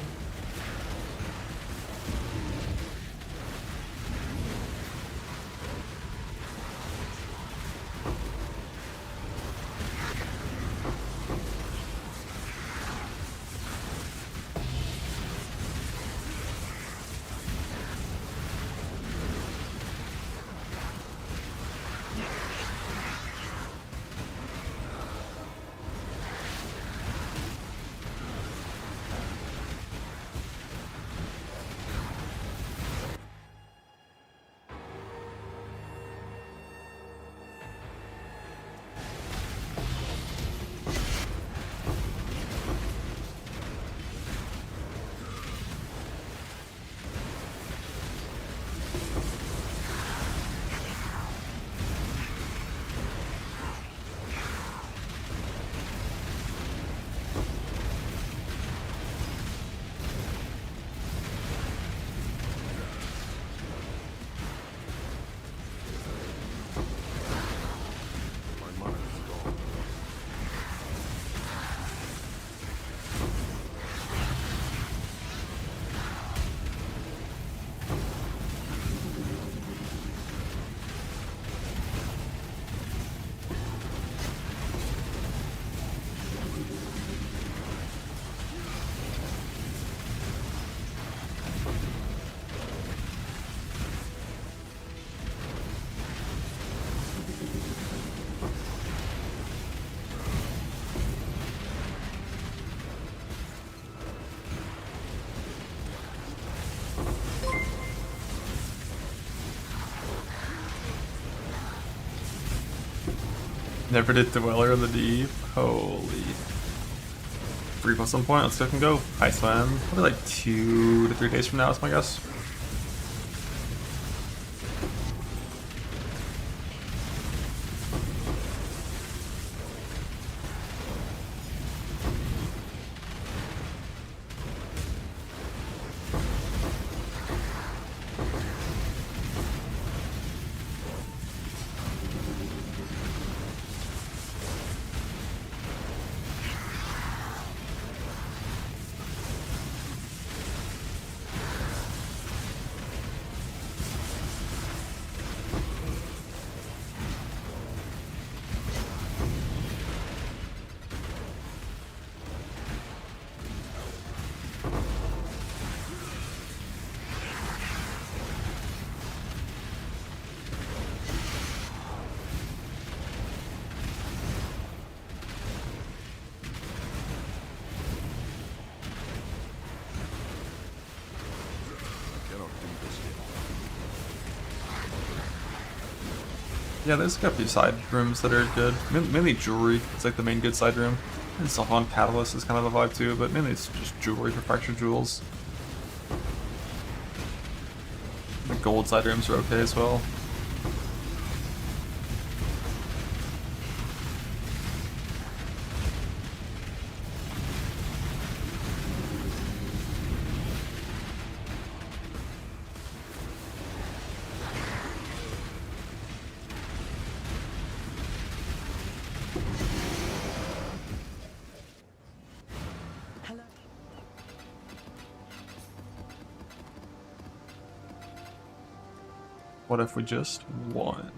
Speaker 1: Never did Dweller in the Deep. Holy. 3 plus 1 point. Let's fucking go. Heist man. Probably like 2 to 3 days from now is my guess. Yeah, there's like a few side rooms that are good. Mainly jewelry. It's like the main good side room. And Sahan Catalyst is kind of a vibe too, but mainly it's just jewelry for fractured jewels. The gold side rooms are okay as well. What if we just won?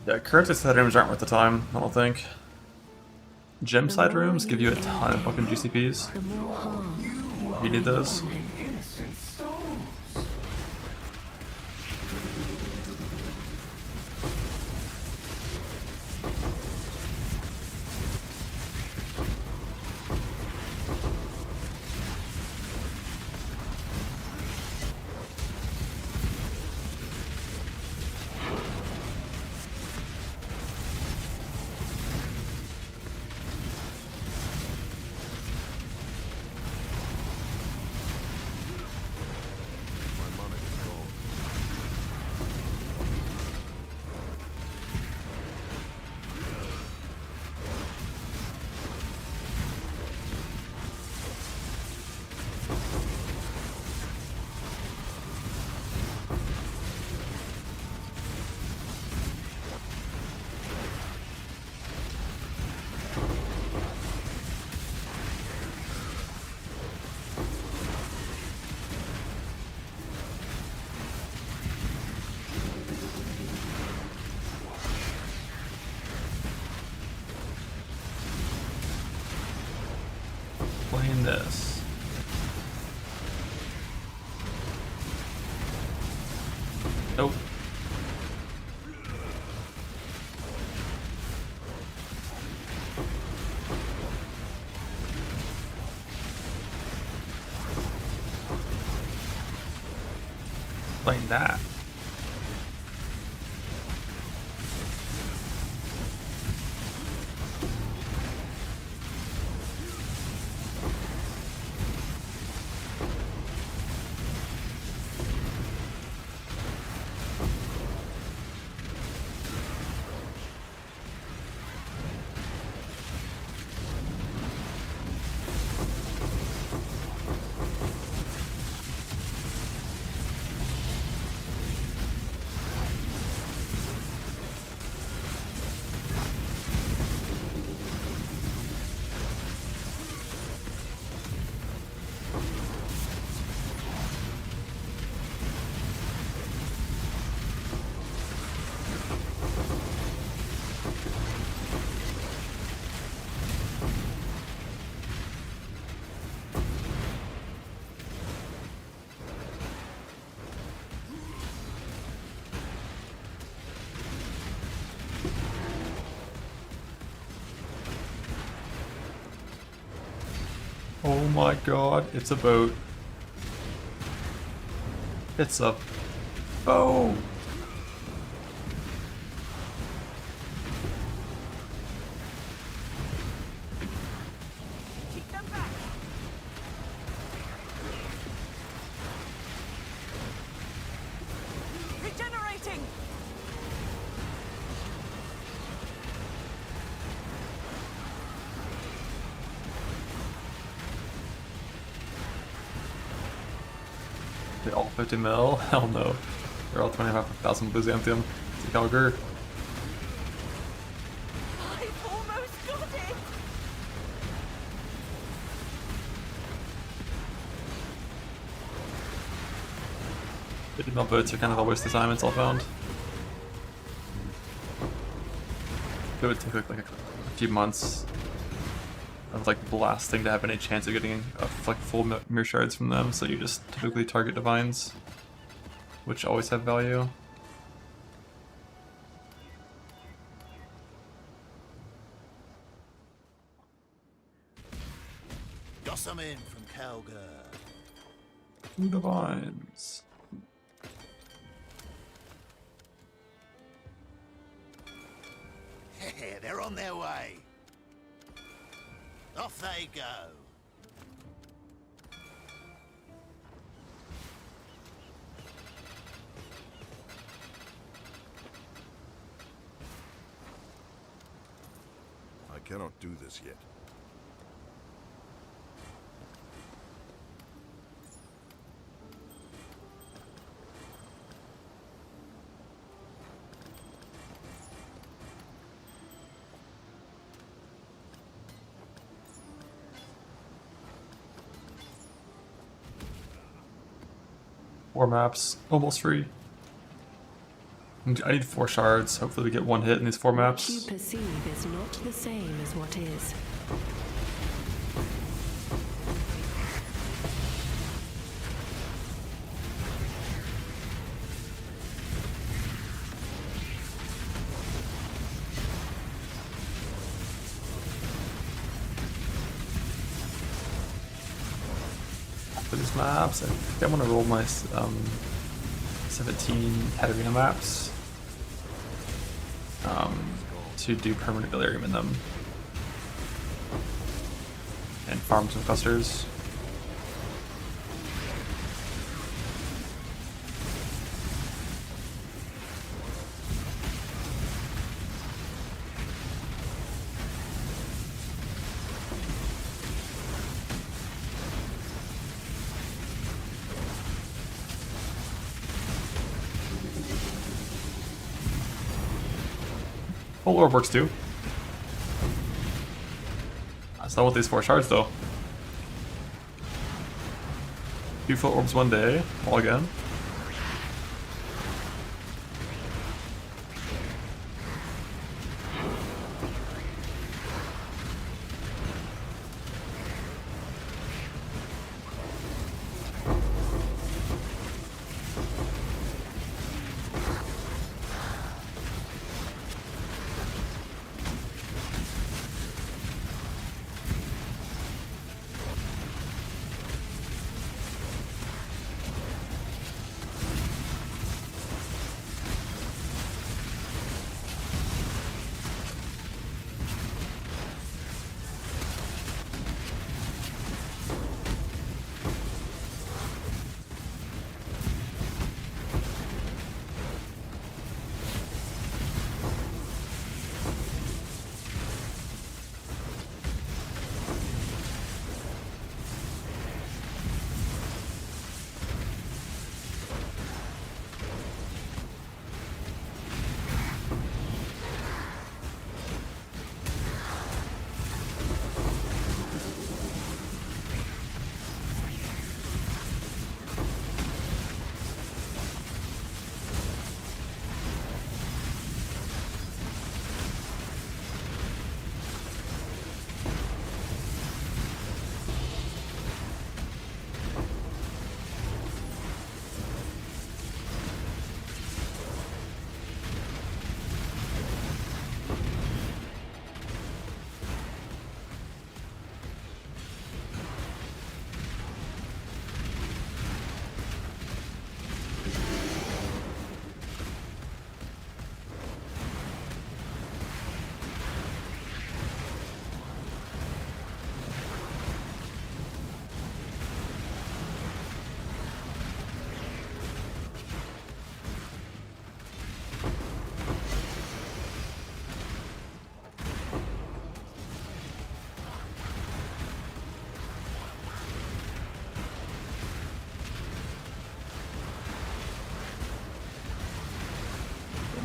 Speaker 1: Yeah, currency side rooms aren't worth the time, I don't think. Gem side rooms give you a ton of fucking GCPs.
Speaker 9: The more harm.
Speaker 1: You need those. Playing this. Nope. Playing that. Oh my god, it's a boat. It's a boat.
Speaker 8: Keep them back. Regenerating.
Speaker 1: They all 50 mil? Hell no. They're all 25,000 Byzantium. It's a Calgar.
Speaker 8: I've almost got it.
Speaker 1: 50 mil boats are kind of a waste of time, it's all found. It would take like a few months of like blasting to have any chance of getting like full mirror shards from them, so you just typically target divines, which always have value.
Speaker 6: Got some in from Calgar.
Speaker 1: Two divines.
Speaker 6: They're on their way. Off they go.
Speaker 5: I cannot do this yet.
Speaker 1: Four maps, almost free. I need 4 shards. Hopefully we get 1 hit in these 4
Speaker 9: What you
Speaker 1: maps.
Speaker 9: perceive is not the same as what is.
Speaker 1: For these maps, I think I'm gonna roll my 17 Katarina maps to do permanent delirium in them and farm some clusters. Full orb works too. I still want these 4 shards though. 2 full orbs one day, all again.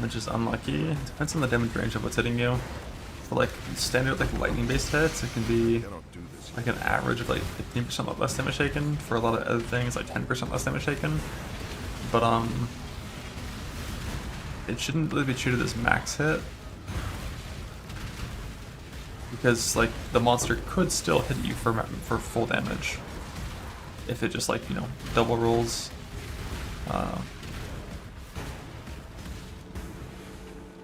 Speaker 1: Which is unlucky. It depends on the damage range of what's hitting you. For like standard like lightning based hits, it can be like an average of like 15% less damage taken. For a lot of other things, like 10% less damage taken. But it shouldn't really be treated as max hit, because like the monster could still hit you for full damage if it just like, you know, double rolls.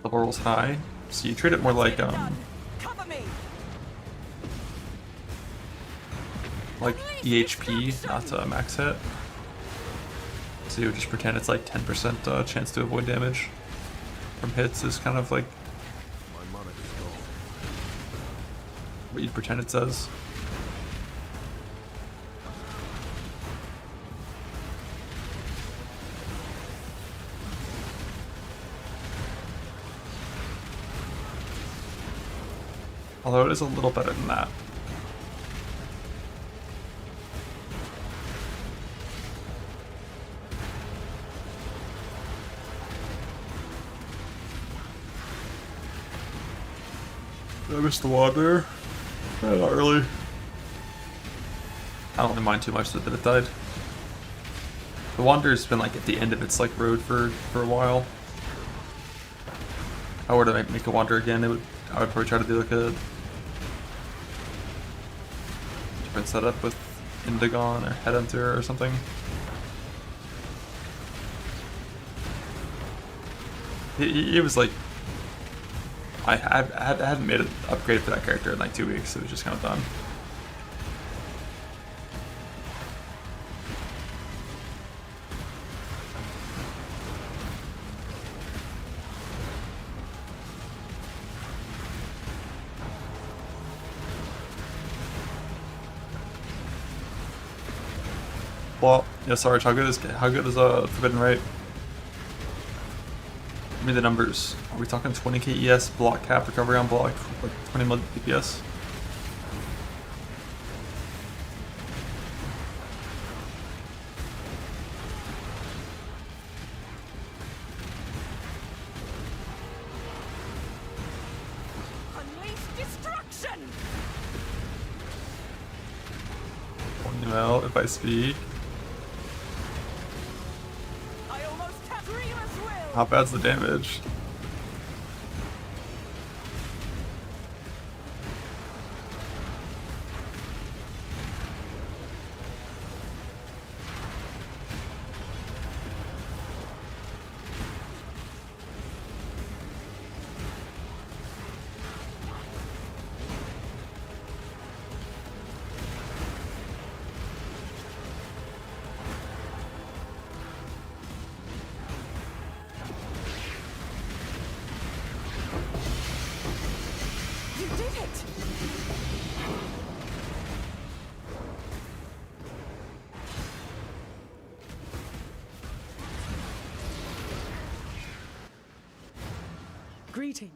Speaker 1: Double rolls high, so you treat it more like
Speaker 8: Cover me.
Speaker 1: like EHP, not max hit. So you would just pretend it's like 10% chance to avoid damage from hits is kind of like what you'd pretend it says. Although it is a little better than that. I missed the water. Not really. I don't really mind too much that it died. The Wanderer's been like at the end of its like road for a while. If I were to make a Wanderer again, I would probably try to do like a different setup with Indigon or Headhunter or something. It was like I hadn't made an upgrade for that character in like 2 weeks, so it was just kind of done. Well, yeah, Sarge, how good is Forbidden Right? Give me the numbers. Are we talking 20k ES, block cap, recovery on block, like 20 mil DPS?
Speaker 8: Unleash destruction!
Speaker 1: Well, if I speak.
Speaker 8: I almost have Remus will!
Speaker 1: How bad's the damage?
Speaker 8: You did it!
Speaker 4: Greeting.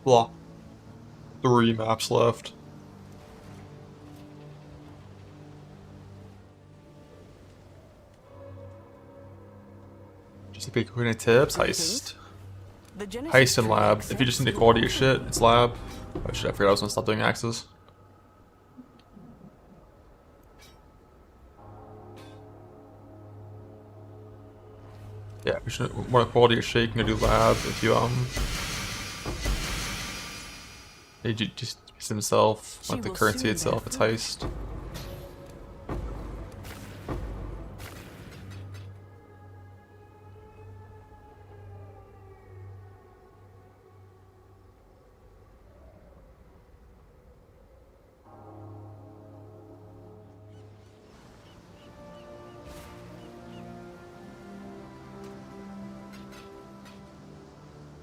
Speaker 1: Blah. 3 maps left. Just a big quick tips. Heist.
Speaker 4: The Genesis
Speaker 1: Heist and
Speaker 4: tree
Speaker 1: lab. If you just need the quality of shit, it's lab. Oh shit, I forgot I was gonna stop doing axes. Yeah, if you should more quality of shit, you can do lab. If you just himself, like the currency itself, it's heist.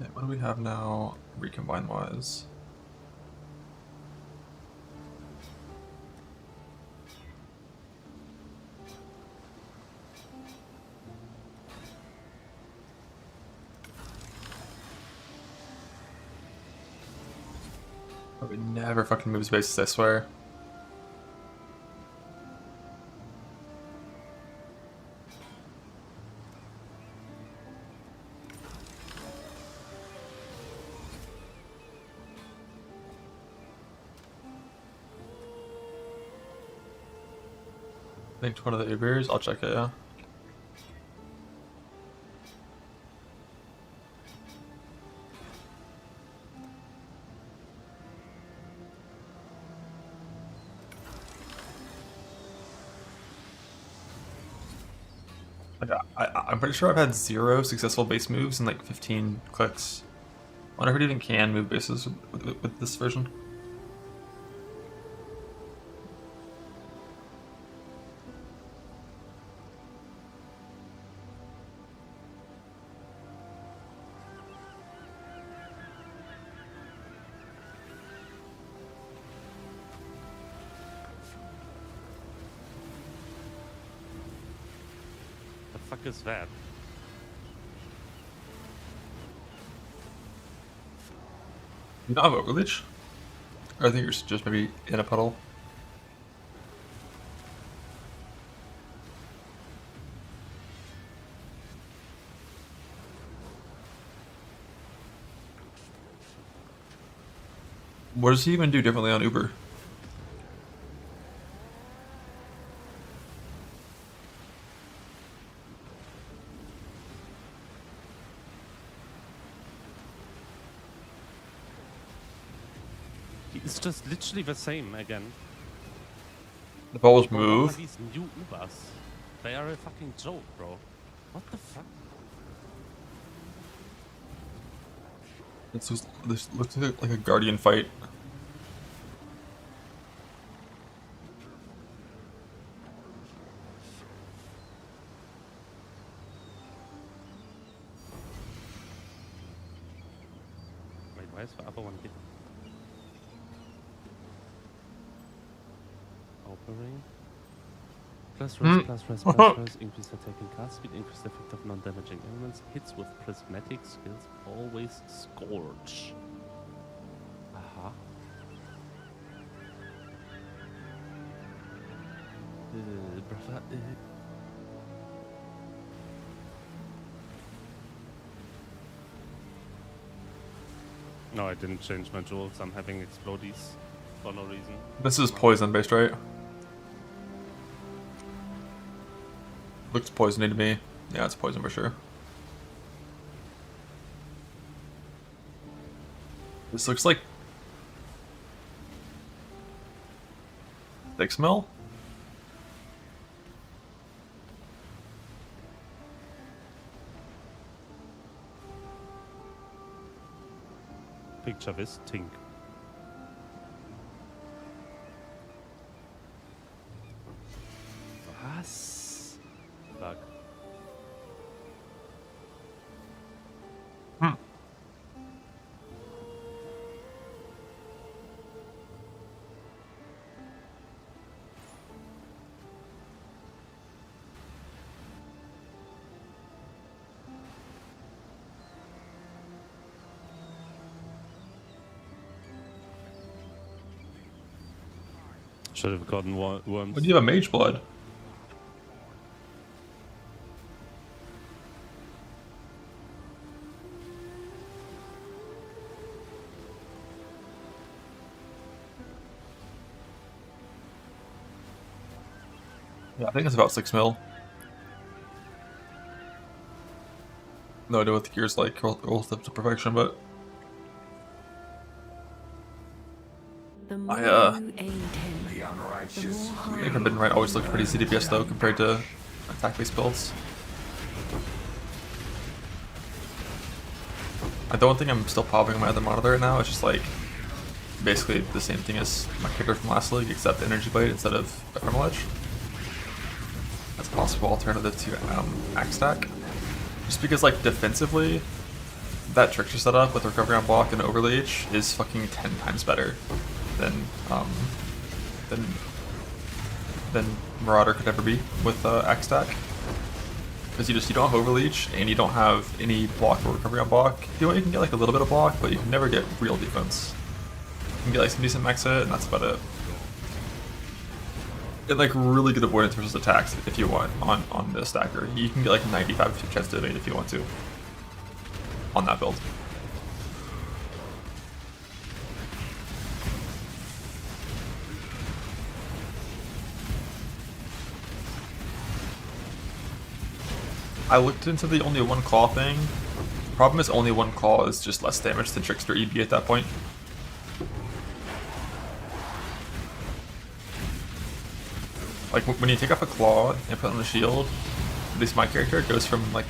Speaker 1: Yeah, what do we have now, recombine wise? It never fucking moves bases, I swear. I think one of the Ubers, I'll check it, yeah. Like, I'm pretty sure I've had 0 successful base moves in like 15 clicks. I wonder if it even can move bases with this version.
Speaker 10: The fuck is that?
Speaker 1: You don't have overleach? Or I think you're just maybe in a puddle. What does he even do differently on Uber?
Speaker 10: It's just literally the same again.
Speaker 1: The balls
Speaker 10: What are
Speaker 1: move.
Speaker 10: these new Ubers? They are a fucking joke, bro. What the fuck?
Speaker 1: This looks like a Guardian fight.
Speaker 10: Wait, why is the other one hit? Opering. Plus res, plus, increase attacking cast speed, increase the effect of non-damaging elements, hits with prismatic skills, always scorch. Aha. Brother, No, I didn't change my jewels. I'm having explodies for no reason.
Speaker 1: This is poison based, right? Looks poisony to me. Yeah, it's poison for sure. This looks like thick smell.
Speaker 10: Picture this Tink. Was? Fuck. Should have gotten worms.
Speaker 1: What do you have a mage blood? Yeah, I think it's about 6 mil. No idea what the gear's like, or step to perfection, but I think Forbidden Right always looked pretty CDPS though compared to attack-based builds. The one thing I'm still popping on my other monitor right now is just like basically the same thing as my character from last league, except Energy Blade instead of Ephemeral Edge. That's a possible alternative to Axe Stack. Just because like defensively, that Trickster setup with Recovery on Block and Overleech is fucking 10 times better than Marauder could ever be with Axe Stack. Because you don't have Overleech and you don't have any block or Recovery on Block. You can get like a little bit of block, but you can never get real defense. You can get like some decent max hit, and that's about it. And like really good avoidance versus attacks if you want on the stacker. You can get like 95% chance to evade if you want to on that build. I looked into the only one claw thing. Problem is only one claw is just less damage than Trickster EB at that point. Like when you take off a claw and put it on the shield, at least my character, it goes from like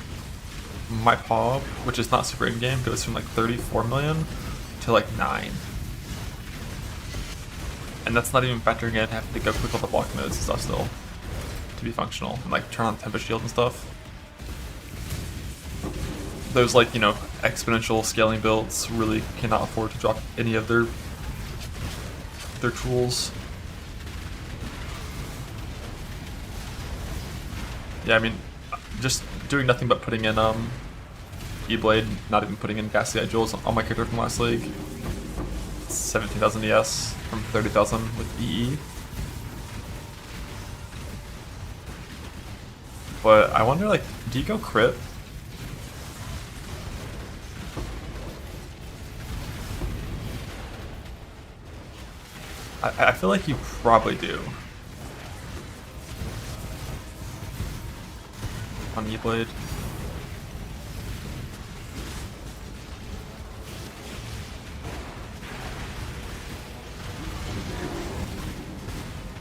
Speaker 1: my paw, which is not super in-game, goes from like 34 million to like 9. And that's not even factoring in having to go quick on the block nodes and stuff still to be functional, and like turn on Tempest Shield and stuff. Those like, you know, exponential scaling builds really cannot afford to drop any of their tools. Yeah, I mean, just doing nothing but putting in E-Blade, not even putting in Ghastly Eye Jewels on my character from last league. 17,000 ES from 30,000 with EE. But I wonder, like, do you go crit? I feel like you probably do. On E-Blade.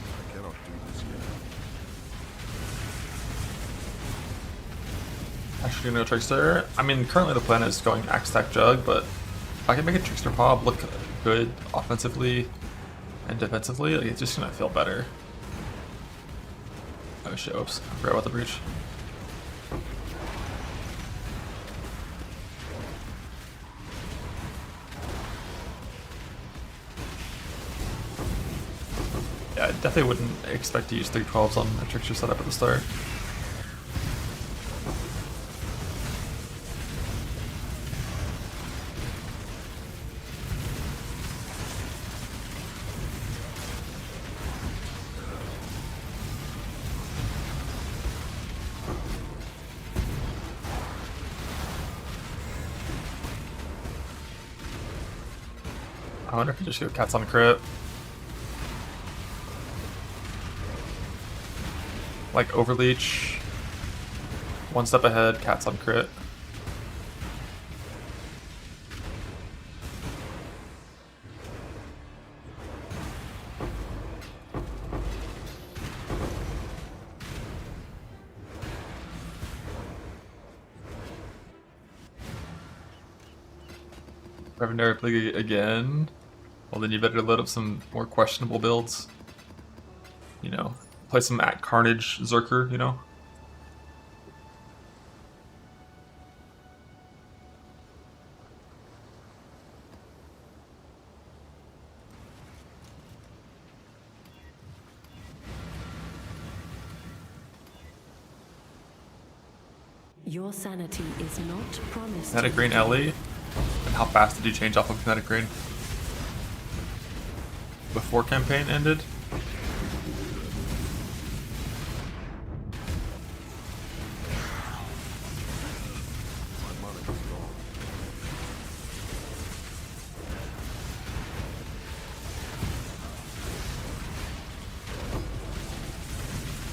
Speaker 5: I cannot do this yet.
Speaker 1: Actually gonna go Trickster. I mean, currently the plan is going Axe Stack Jug, but if I can make a Trickster Pop look good offensively and defensively, like, it's just gonna feel better. Oh shit, oops, I forgot about the breach. Yeah, I definitely wouldn't expect to use 312s on a Trickster setup at the start. I wonder if you just go Cats on crit. Like Overleech, one step ahead, Cats on crit. Revenue play again. Well, then you better load up some more questionable builds. You know, play some at Carnage Zerker, you know?
Speaker 9: Your sanity is not promised.
Speaker 1: Kinetic Green Ellie? And how fast did you change off of Kinetic Green? Before campaign ended?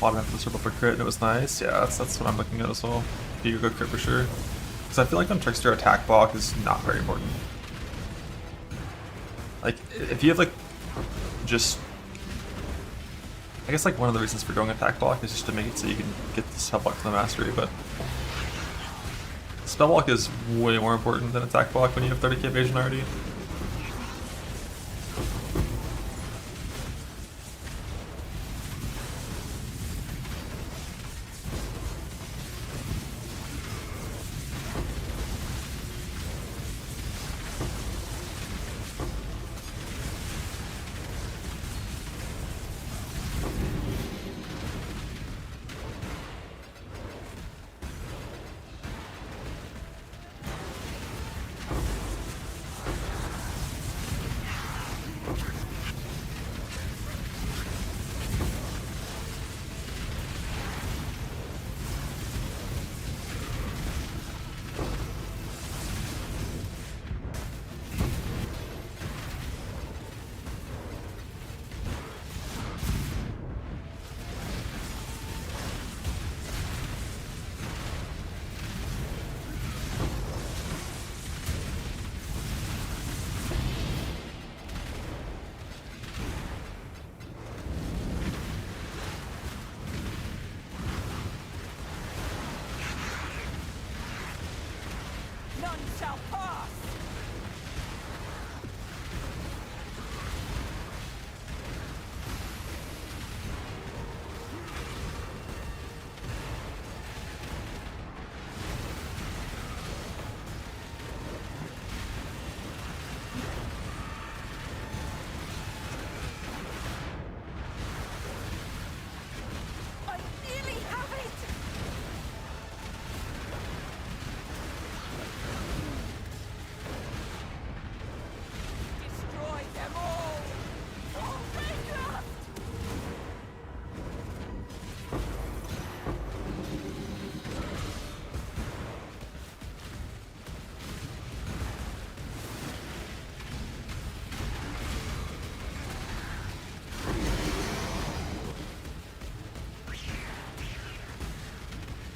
Speaker 1: bottom half of the circle for crit, and it was nice. Yeah, that's what I'm looking at as well. Be a good crit for sure. Because I feel like on Trickster, attack block is not very important. Like, if you have like, just... I guess like one of the reasons for going attack block is just to make it so you can get the spell block to the mastery, but... Spell block is way more important than attack block when you have 30k evasion already.
Speaker 8: None shall pass! I nearly have it! Destroy them all! All they left!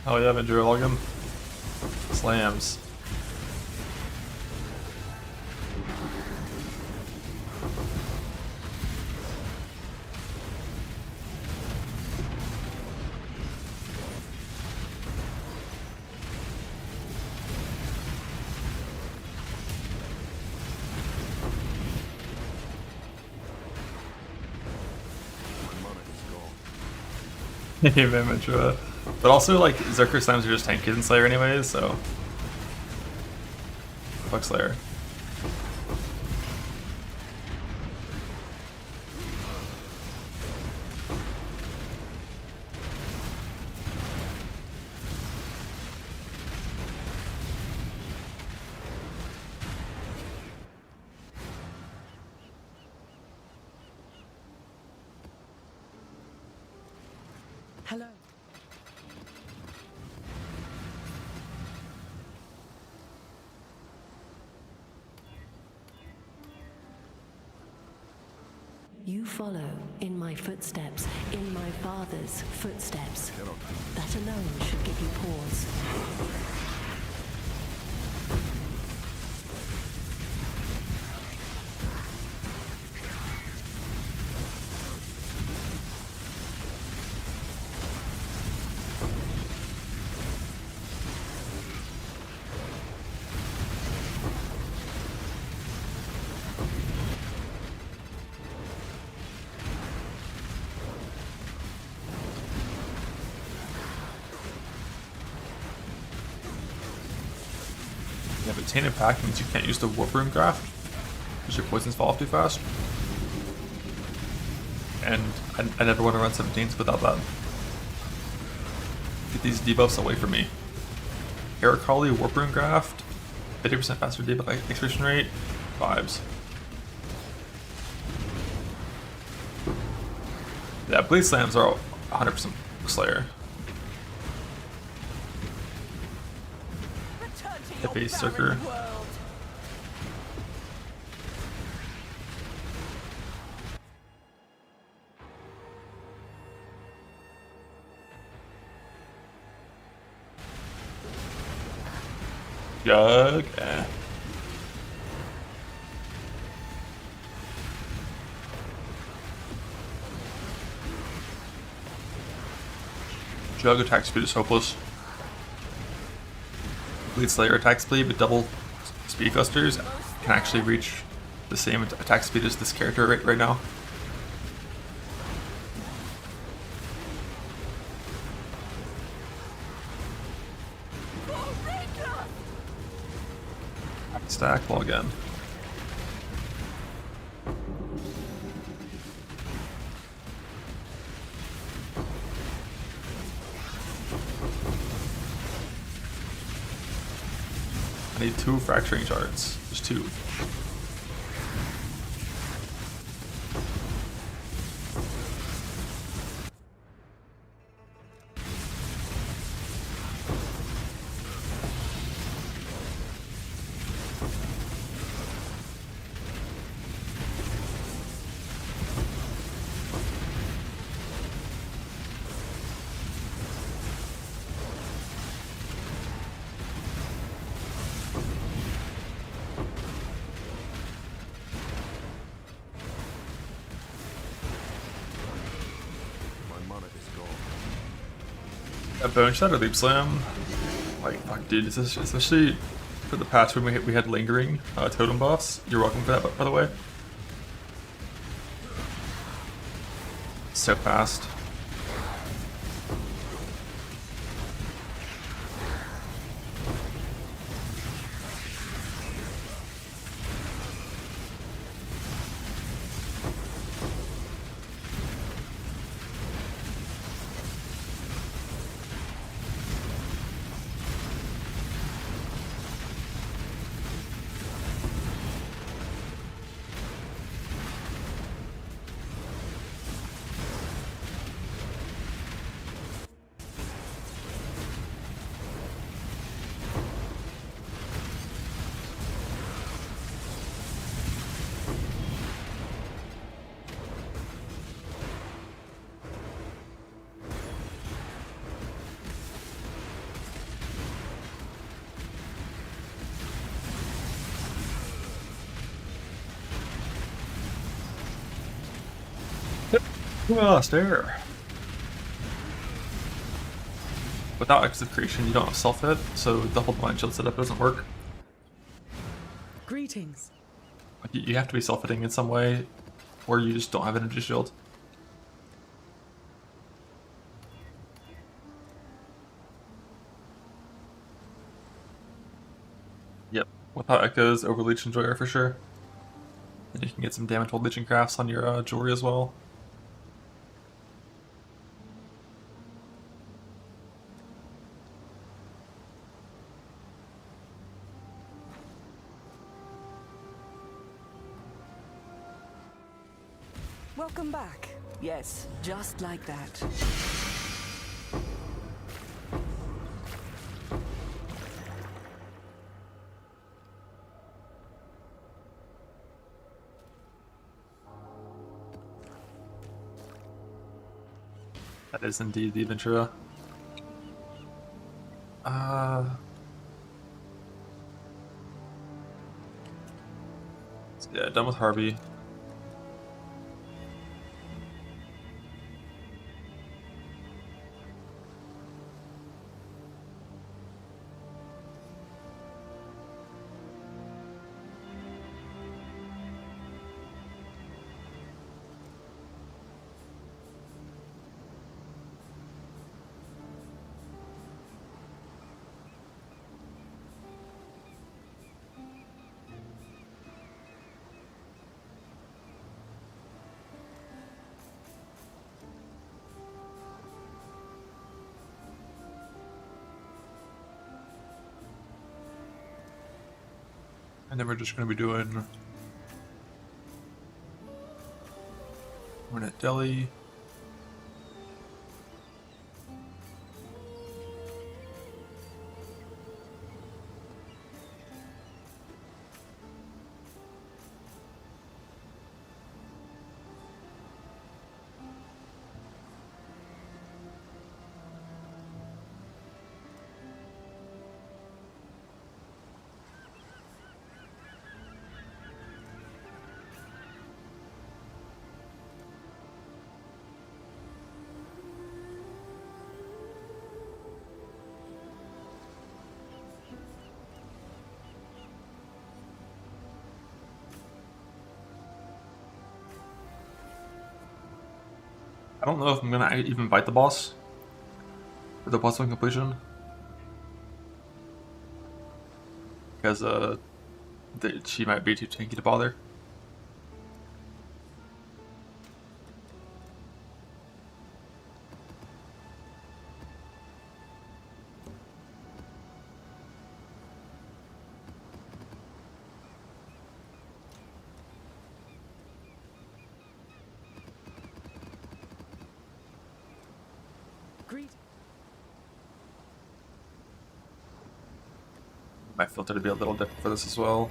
Speaker 1: Oh yeah, Ventura Login. Slams. Hey man, Ventura. But also, like, Zerker slams are just tanky than Slayer anyways, so... Fuck Slayer.
Speaker 4: Hello.
Speaker 9: You follow in my footsteps, in my father's footsteps. That alone should give you pause.
Speaker 1: Yeah, but Tainted Pack means you can't use the Warp Room Graft, because your poisons fall off too fast. And I never want to run 17s without that. Get these debuffs away from me. Air Collie, Warp Room Graft, 50% faster debuff execution rate, vibes. Yeah, Blade Slams are 100% Slayer.
Speaker 8: Return to
Speaker 1: The
Speaker 8: your
Speaker 1: base
Speaker 8: barren
Speaker 1: Zerker.
Speaker 8: world!
Speaker 1: Jug. Eh. Jug attack speed is hopeless. Bleed Slayer attack speed with double speed clusters can actually reach the same attack speed as this character right now. Stack log in. I need 2 fracturing shards. Just 2. A bone shot or leap slam, like fuck, dude. This is especially for the patch when we had lingering totem buffs. You're welcome for that, by the way. So fast. Ah, stare. Without execution, you don't have self-hit, so double blind shield setup doesn't work.
Speaker 8: Greetings.
Speaker 1: You have to be self-hitting in some way, or you just don't have energy shield. Yep, without echoes, overleech enjoyer for sure. And you can get some damage while leeching crafts on your jewelry as well.
Speaker 4: Welcome back. Yes, just like that.
Speaker 1: That is indeed the Ventura. So yeah, done with Harvey. And then we're just going to be doing Hornet Deli. I don't know if I'm gonna even fight the boss for the +1 completion. Because she might be too tanky to bother.
Speaker 8: Greet.
Speaker 1: My filter to be a little different for this as well.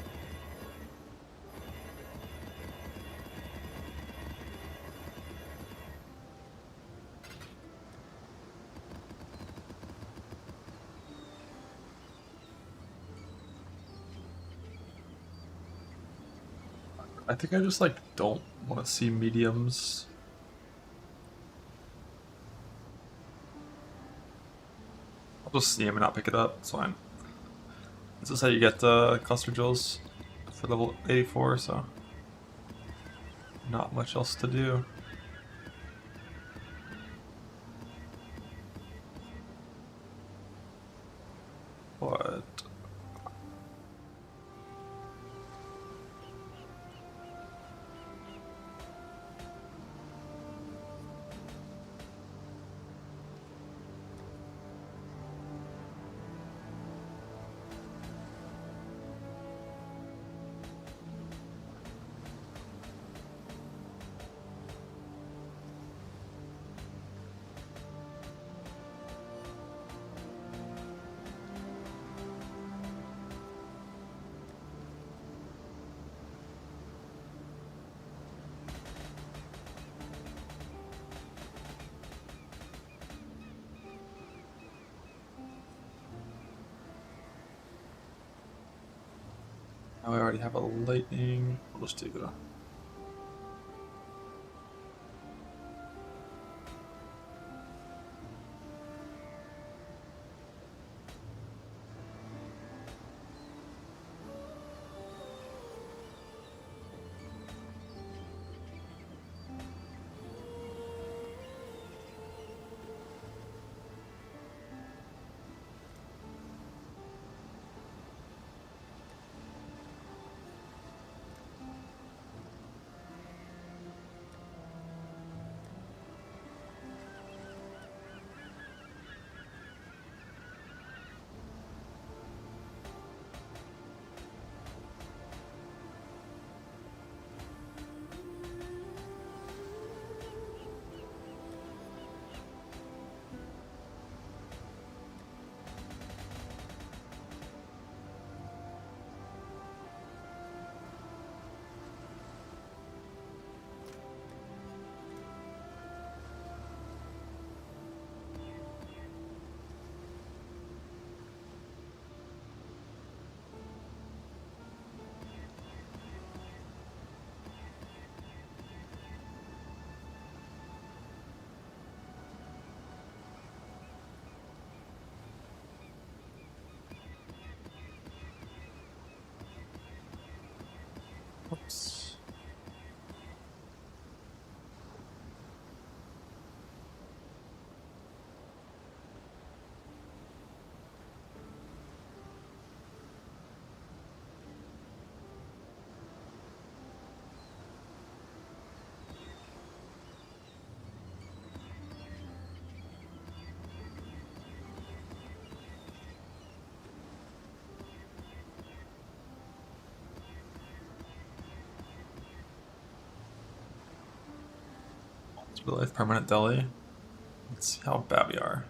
Speaker 1: I think I just like don't want to see mediums. I'll just see him and not pick it up. It's fine. This is how you get cluster jewels for level 84, so not much else to do. But now I already have a lightning. We'll just do the oops. Real life permanent deli. Let's see how bad we are.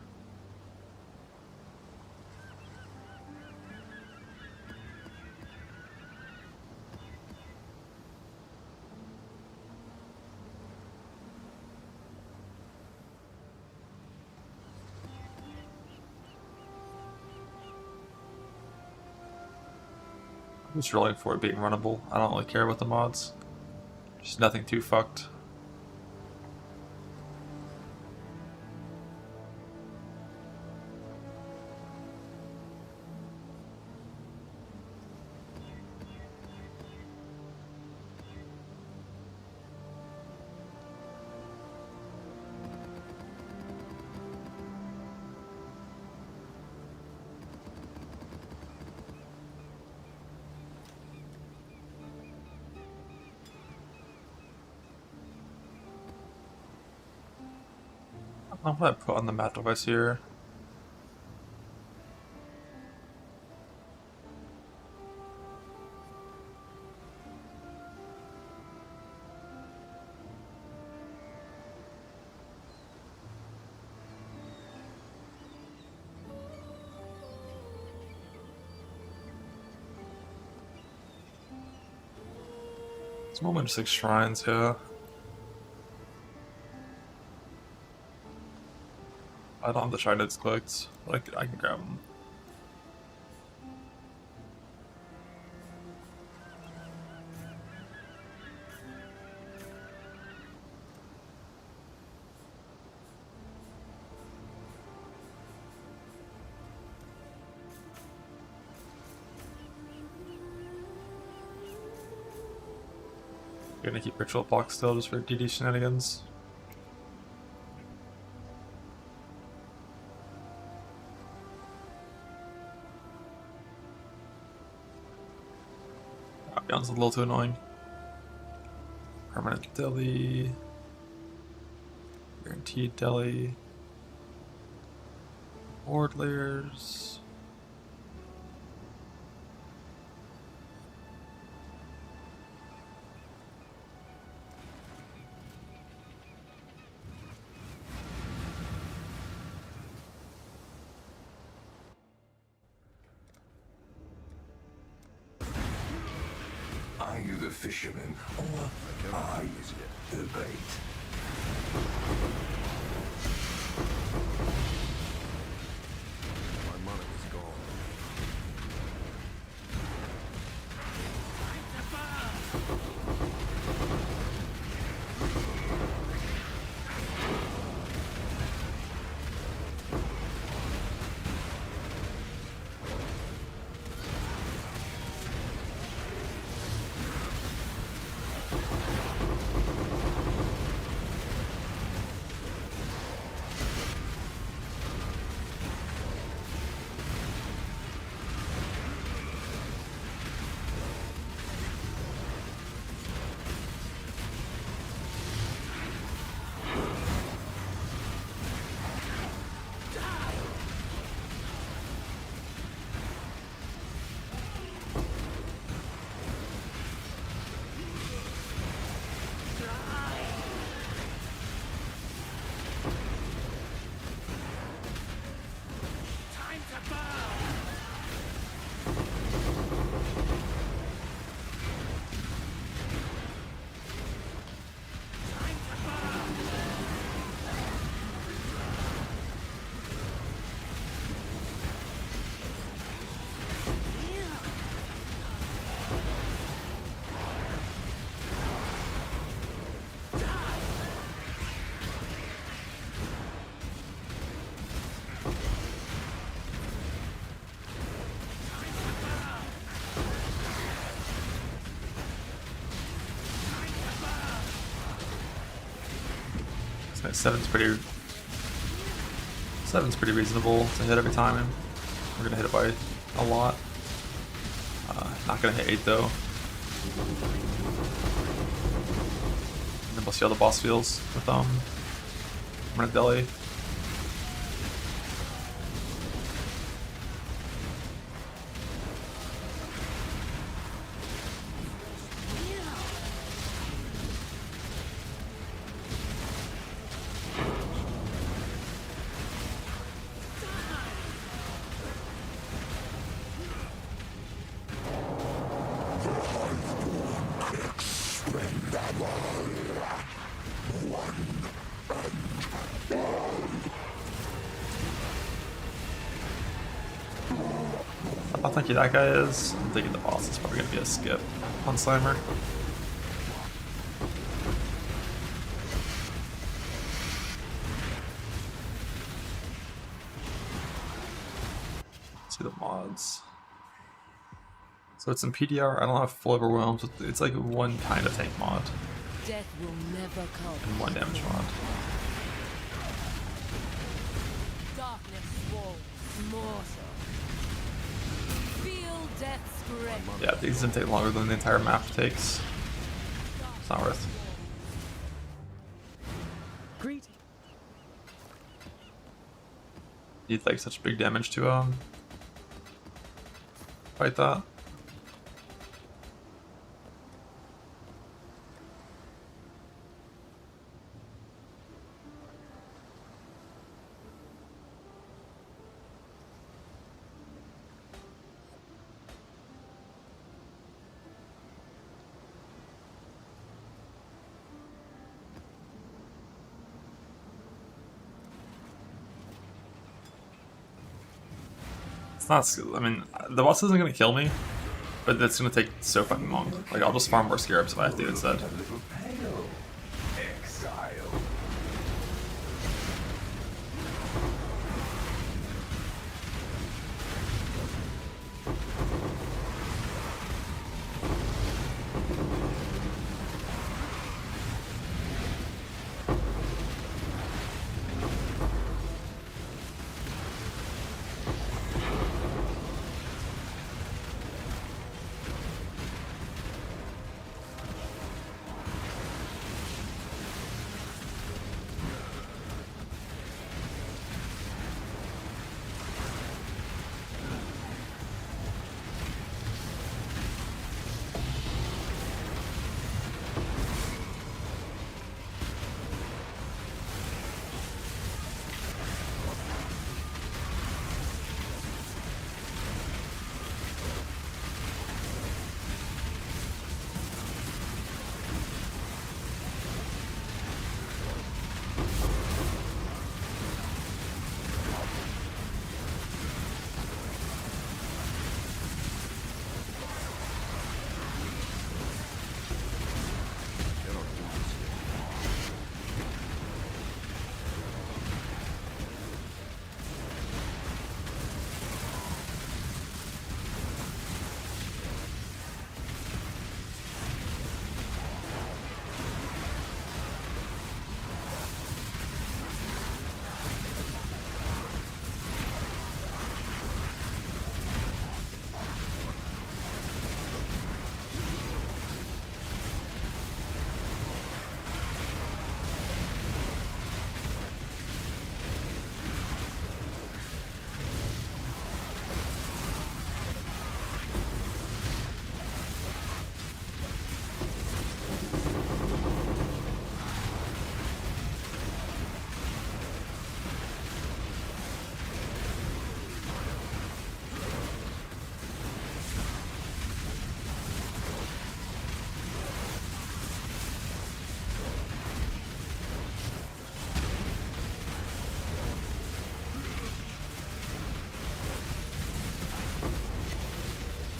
Speaker 1: I'm just rolling for it being runnable. I don't really care about the mods. Just nothing too fucked. I'll probably put on the mat device here. It's more than 6 shrines here. I don't have the shards clicked, but I can grab them. You're gonna keep ritual block still just for DD shenanigans. Beyond's a little too annoying. Permanent deli. Guaranteed deli. Board layers.
Speaker 5: Are you the fisherman, or are you the bait? My money is gone.
Speaker 1: Seven's pretty reasonable to hit every time, and we're gonna hit it by a lot. Not gonna hit 8 though. And then we'll see how the boss feels with Permanent Deli. How tanky that guy is, I'm thinking the boss is probably going to be a skip on Slimer. Let's see the mods. So it's in PDR, I don't have full overwhelm, so it's like one kind of tank mod.
Speaker 8: Death will never come.
Speaker 1: And one damage mod.
Speaker 8: Darkness walls, mortal. Feel death's grip.
Speaker 1: Yeah, these didn't take longer than the entire map takes. It's not worth.
Speaker 8: Greeting.
Speaker 1: need like such big damage to fight that. It's not. I mean, the boss isn't gonna kill me, but it's gonna take so fucking long. Like, I'll just farm more scarabs if I have to instead.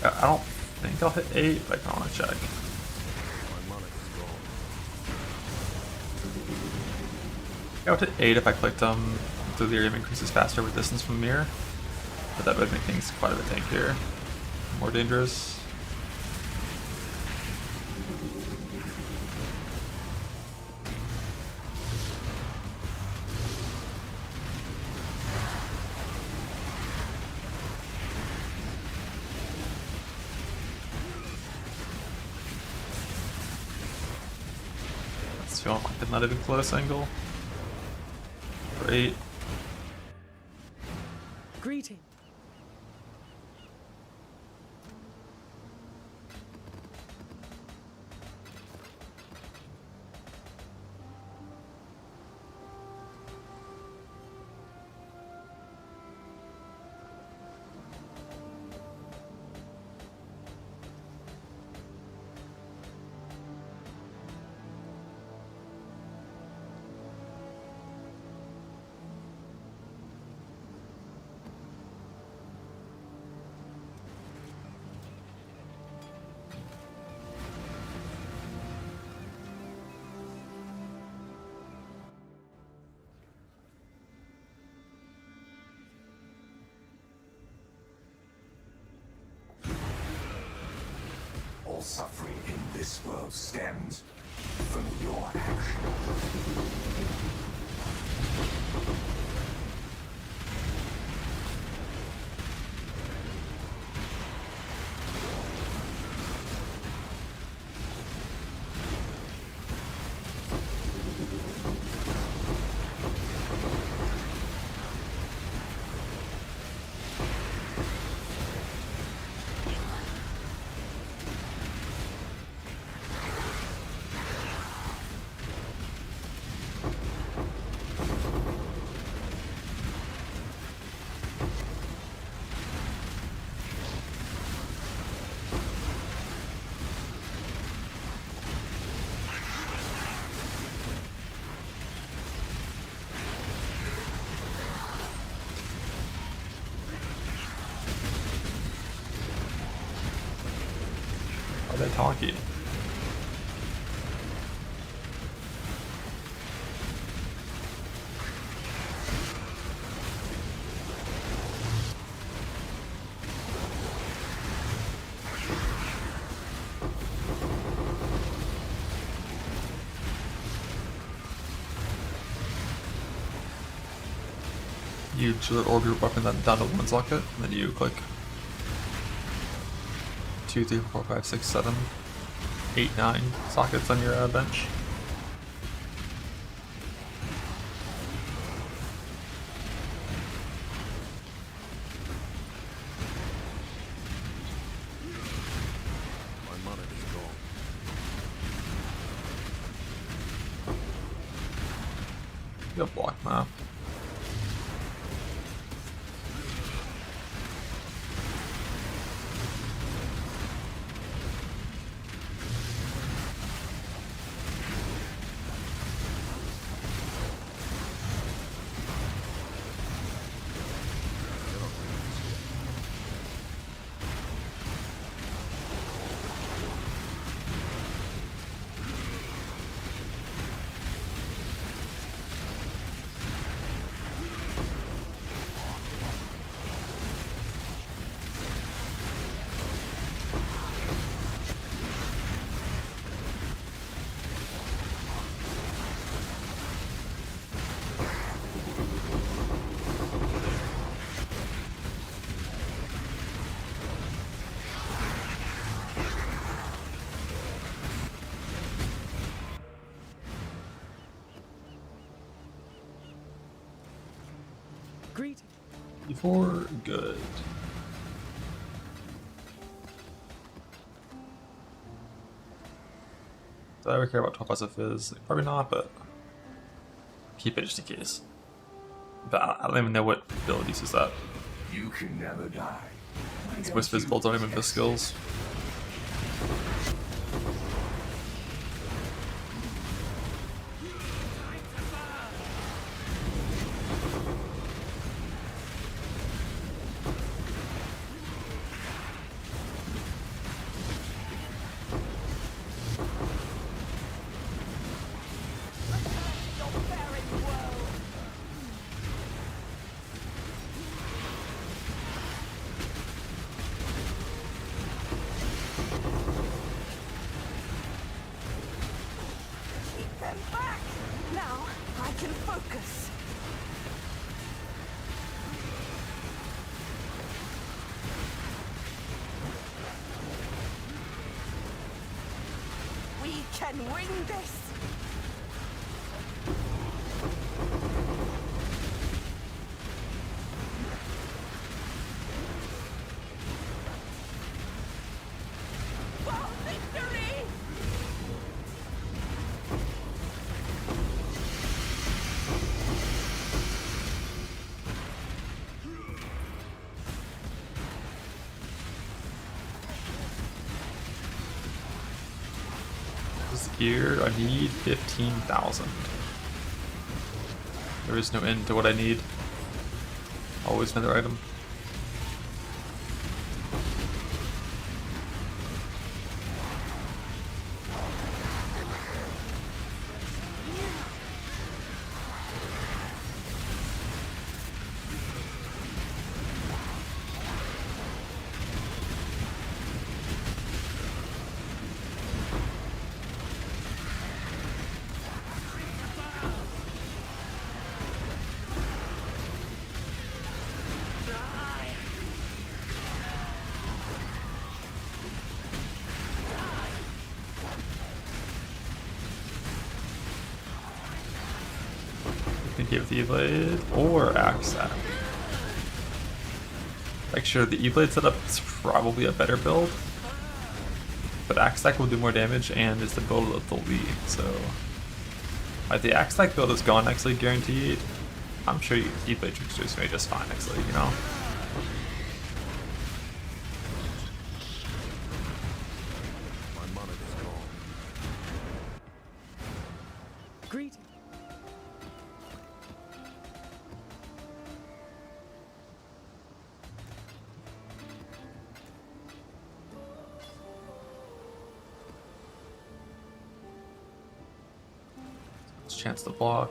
Speaker 1: I don't think I'll hit 8, but I want to check. I would hit 8 if I clicked delirium increases faster with distance from mirror, but that would make things quite a bit tankier, more dangerous. Feeling like it's not even close angle. Great.
Speaker 8: Greeting.
Speaker 5: All suffering in this world stems from your actions.
Speaker 1: they talking? You Druid orb your weapon then down to 1 socket, and then you click 2, 3, 4, 5, 6, 7, 8, 9 sockets on your bench.
Speaker 5: My mana is gone.
Speaker 1: You have block map.
Speaker 8: Greetings.
Speaker 1: Before good. Do I ever care about 12 SF is? Probably not, but keep it just in case. But I don't even know what build uses that.
Speaker 5: You can never die.
Speaker 1: Most visible don't even have skills.
Speaker 8: Now I can focus. We can win this. For victory!
Speaker 1: Here, I need 15,000. There is no end to what I need. Always another item. Hit with E-Blade or Axe Stack. Like sure, the E-Blade setup is probably a better build, but Axe Stack will do more damage and is the build of the league, so like the Axe Stack build is gone next league guaranteed. I'm sure E-Blade Tricksters may just fine next league, you know?
Speaker 5: My mana is gone.
Speaker 8: Greetings.
Speaker 1: chance to block.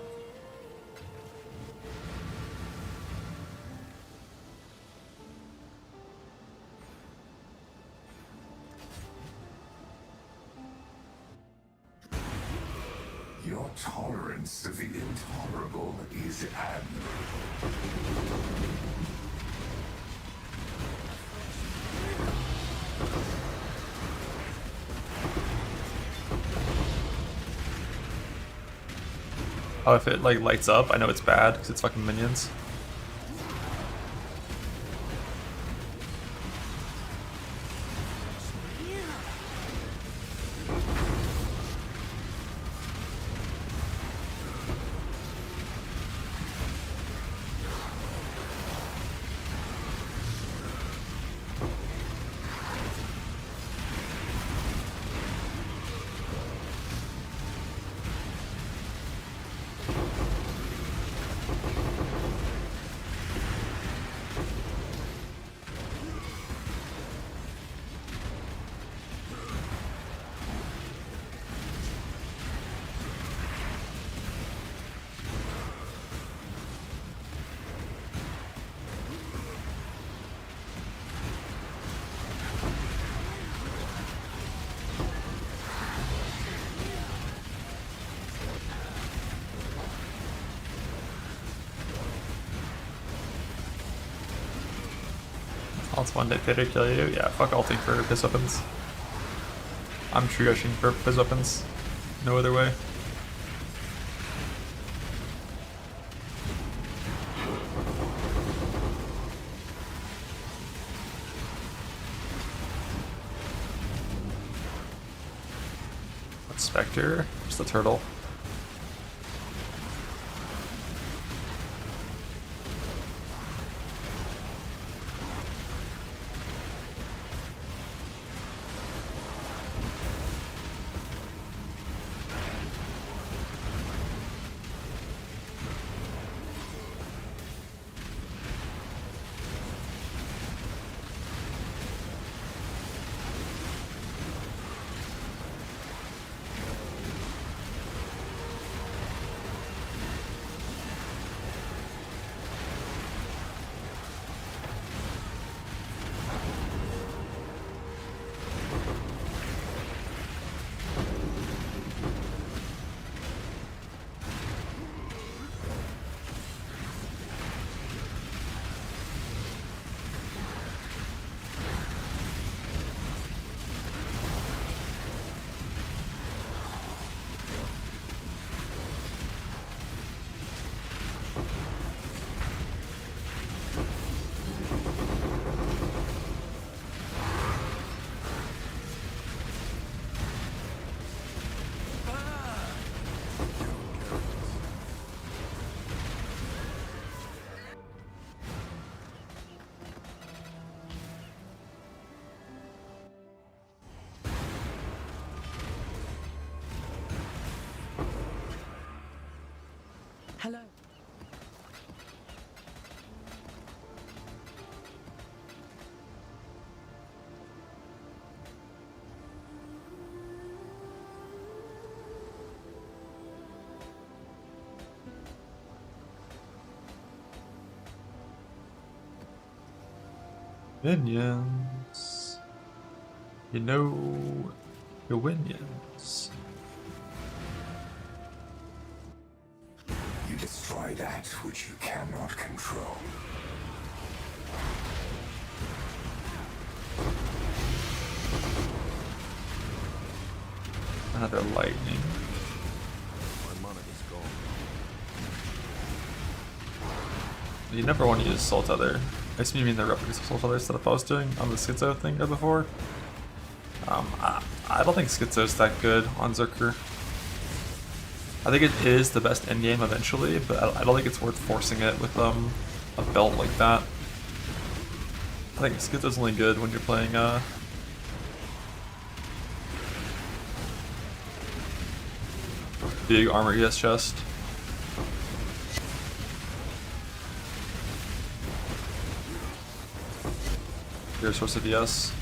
Speaker 5: Your tolerance of the intolerable is admirable.
Speaker 1: Oh, if it like lights up, I know it's bad because it's fucking minions. Let's one day Peter kill you. Yeah, fuck ulting for piss weapons. I'm tree rushing for piss weapons. No other way. What's Spectre? Just a turtle.
Speaker 4: Hello.
Speaker 1: Minions. You know your minions.
Speaker 5: You destroy that which you cannot control.
Speaker 1: Another lightning.
Speaker 2: My mana is gone.
Speaker 1: You never want to use Soul Tether. I assume you mean the replicas of Soul Tether instead of I was doing on the Schizo thing or before. I don't think Schizo's that good on Zerker. I think it is the best endgame eventually, but I don't think it's worth forcing it with a belt like that. I think Schizo's only good when you're playing big armor ES chest. Your source of ES.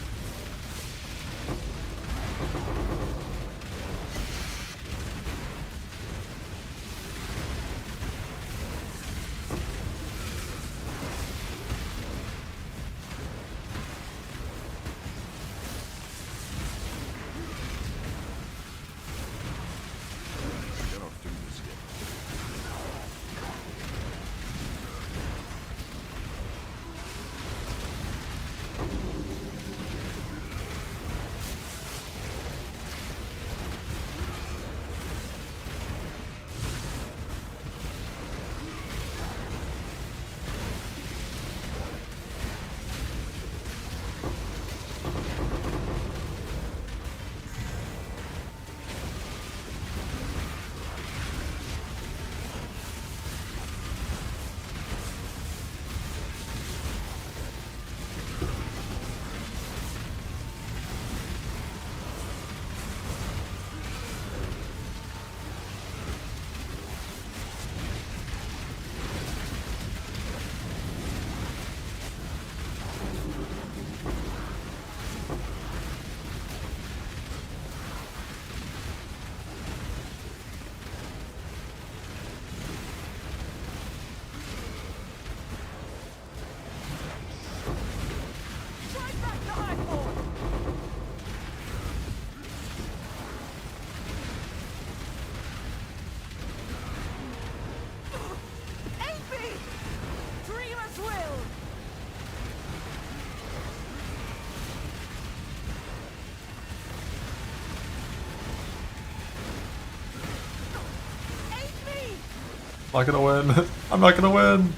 Speaker 1: I'm not gonna win. I'm not gonna win.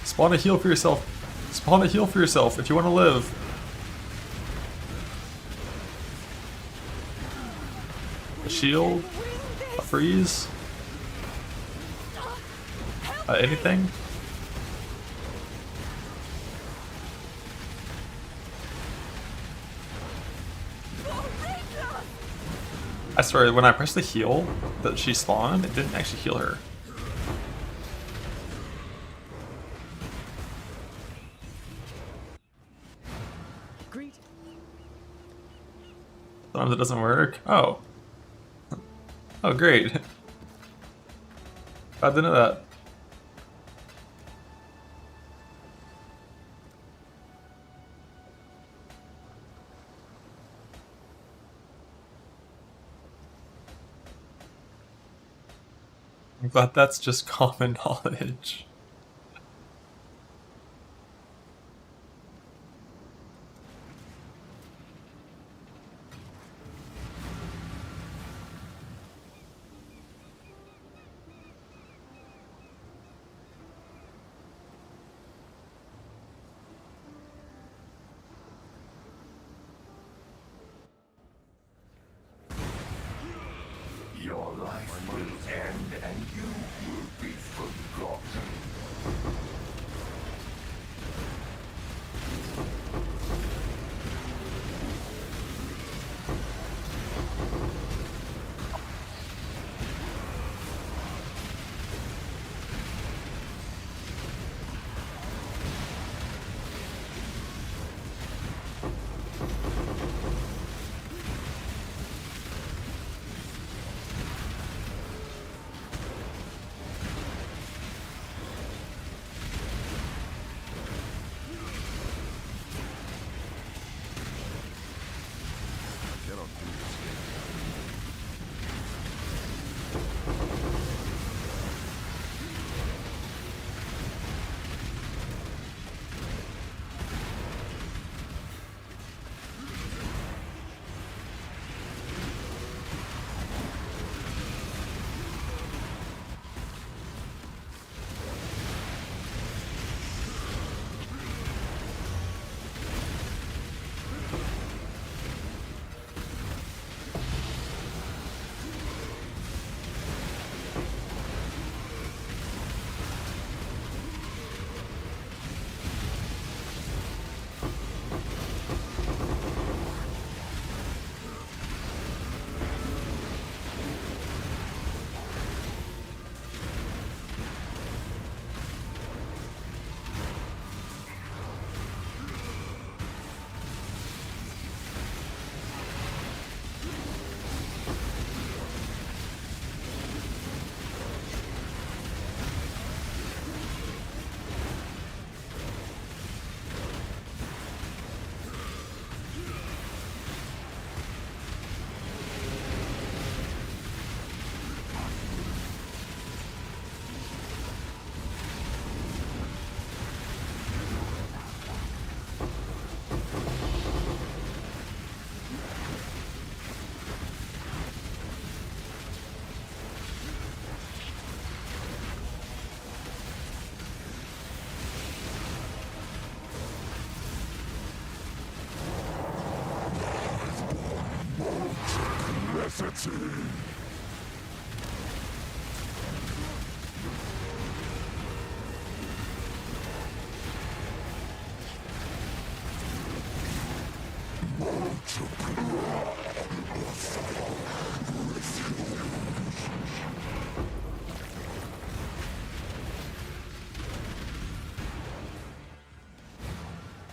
Speaker 1: Spawn a heal for yourself. Spawn a heal for yourself if you want to live. A shield? A freeze? Anything? I swear, when I pressed the heal that she spawned, it didn't actually heal her. Sometimes it doesn't work. Oh. Oh, great. I didn't know that. I'm glad that's just common knowledge.
Speaker 5: Your life will end and you will be forgotten.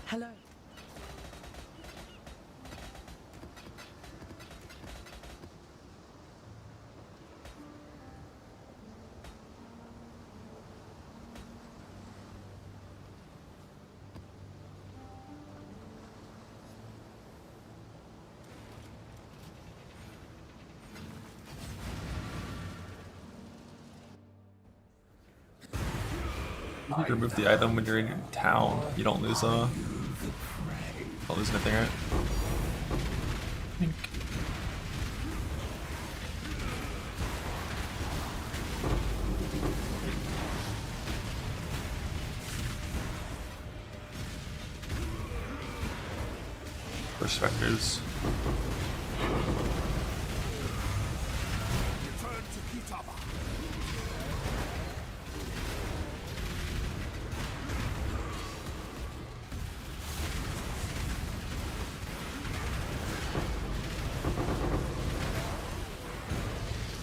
Speaker 4: Hello.
Speaker 1: You need to remove the item when you're in town. You don't lose anything, right? Retrospectives.
Speaker 5: Return to Kitaba.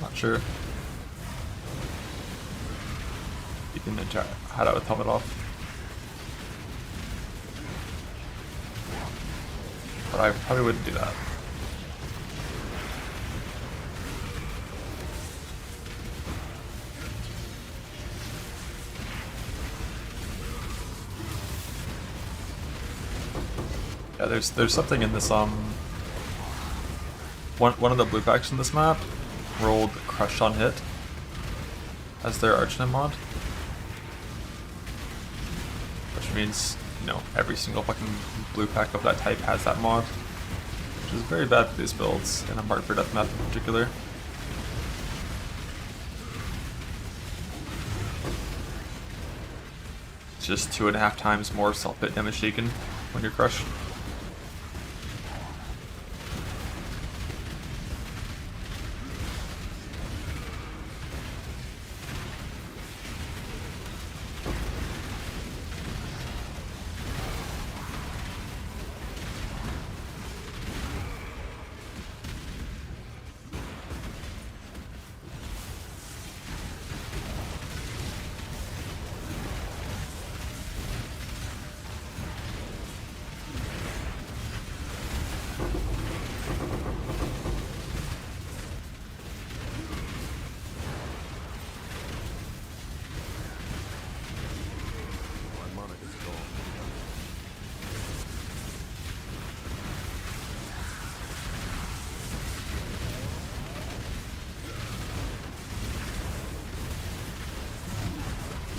Speaker 1: Not sure. You can hide out with helmet off. But I probably wouldn't do that. Yeah, there's something in this one of the blue packs in this map rolled Crush on Hit as their Archnet mod. Which means, you know, every single fucking blue pack of that type has that mod. Which is very bad for these builds, and a Mark for Deathmatch in particular. It's just 2.5 times more self-hit damage taken when you're crushed.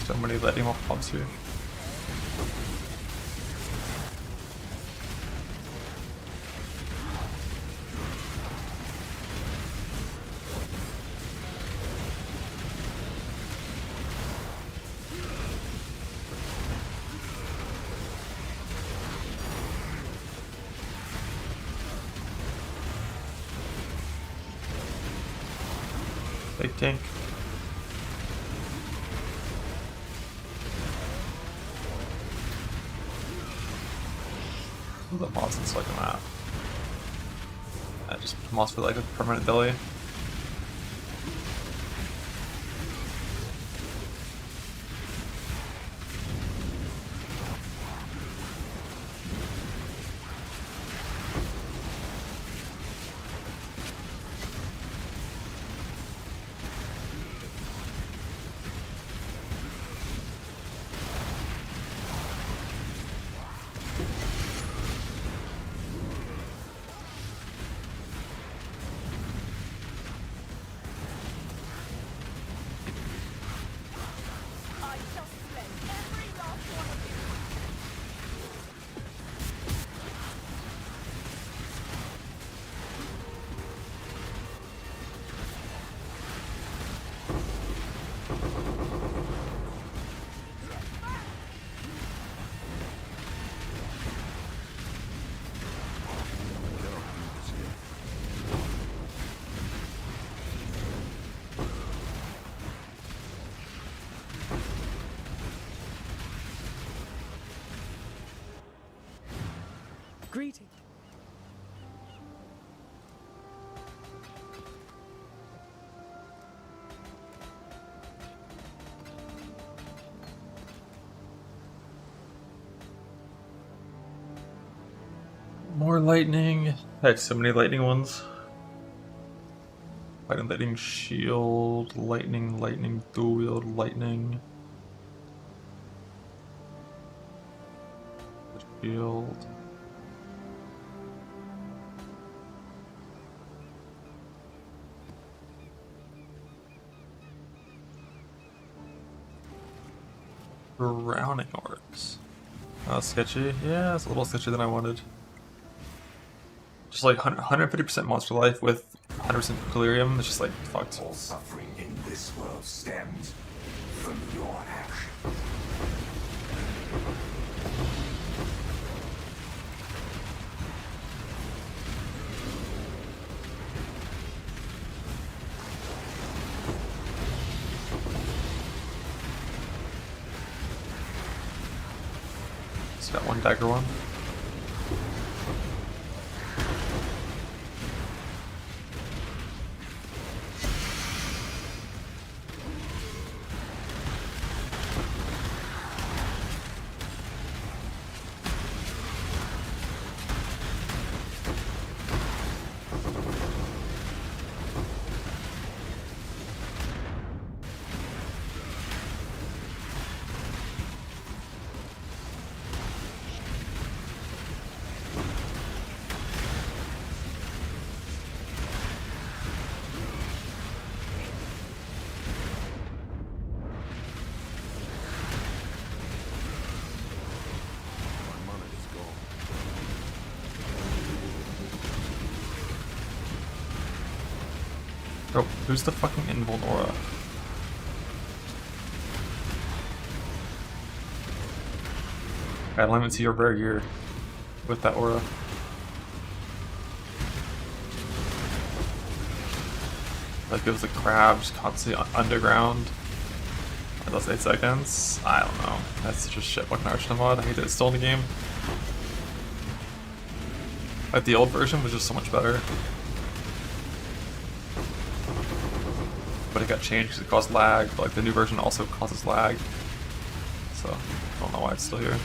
Speaker 1: So many letting off pumps here. Big tank. The mods in the second map. I just mods for like a permanent delay.
Speaker 8: Greeting.
Speaker 1: More lightning. I have so many lightning ones. Lightning shield, lightning dual wield, lightning. Shield. Drowning orbs. Oh, sketchy. Yeah, it's a little sketchier than I wanted. Just like 150% monster life with 100% delirium. It's just like fucked.
Speaker 5: All suffering in this world stems from your action.
Speaker 1: Just got one dagger one. Oh, who's the fucking invuln aura? I don't even see your rare gear with that aura. Like it was a crab just constantly underground for those 8 seconds. I don't know. That's just shit fucking Archna mod. I hate that it's still in the game. Like the old version was just so much better. But it got changed because it caused lag, but like the new version also causes lag. So, I don't know why it's still here.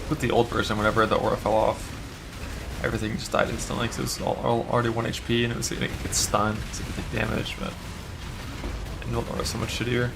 Speaker 1: With the old version, whenever the aura fell off, everything just died instantly because it was already 1 HP and it was gonna get stunned because it could take damage, but invuln aura is so much shittier.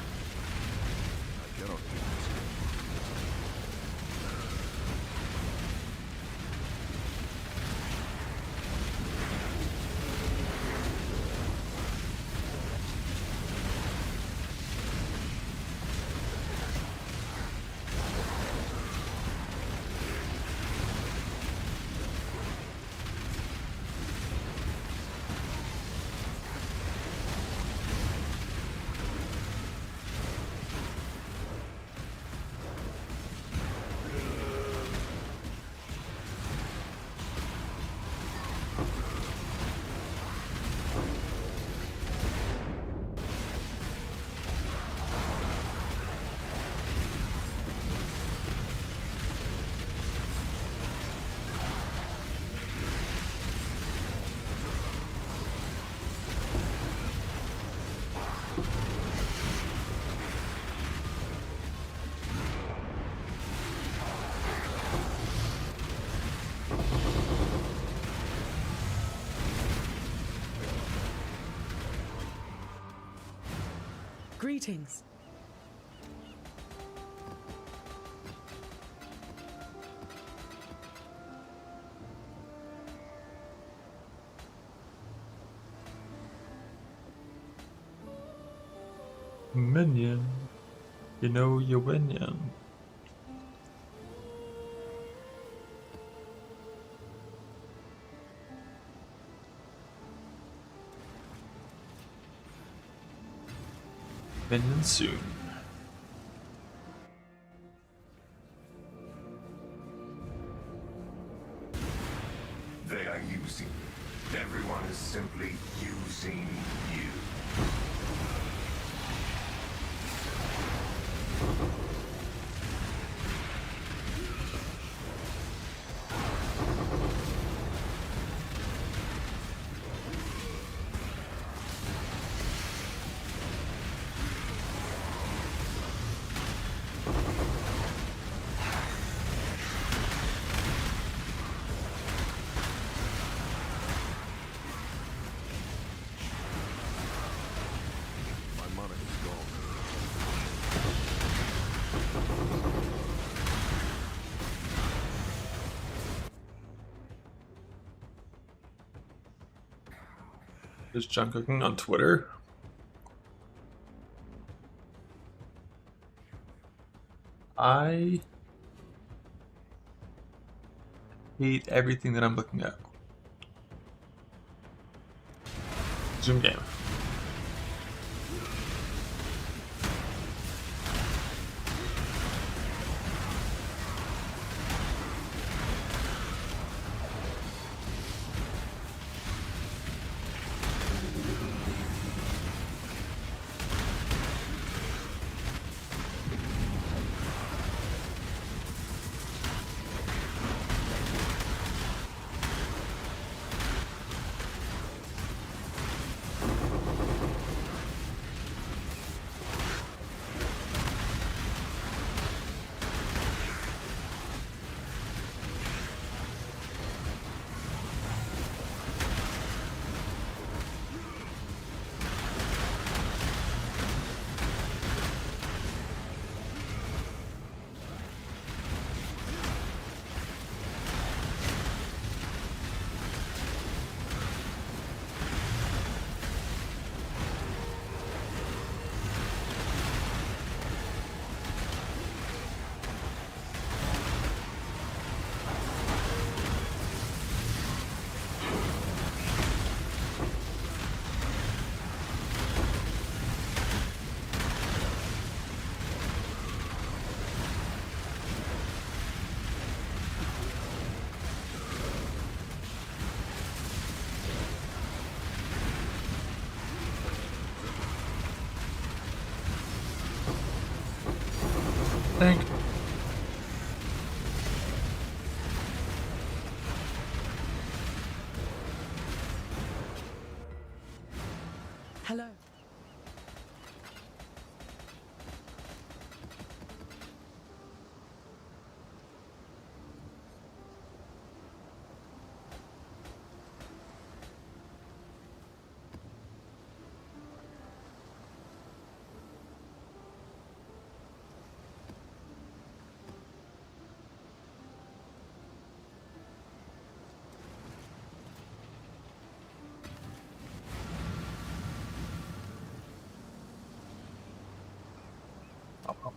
Speaker 11: Greetings.
Speaker 1: Minion. You know your minion. Minion soon.
Speaker 5: They are using you. Everyone is simply using you.
Speaker 1: Is John cooking on Twitter? I hate everything that I'm looking at. Zoom game.
Speaker 4: Hello.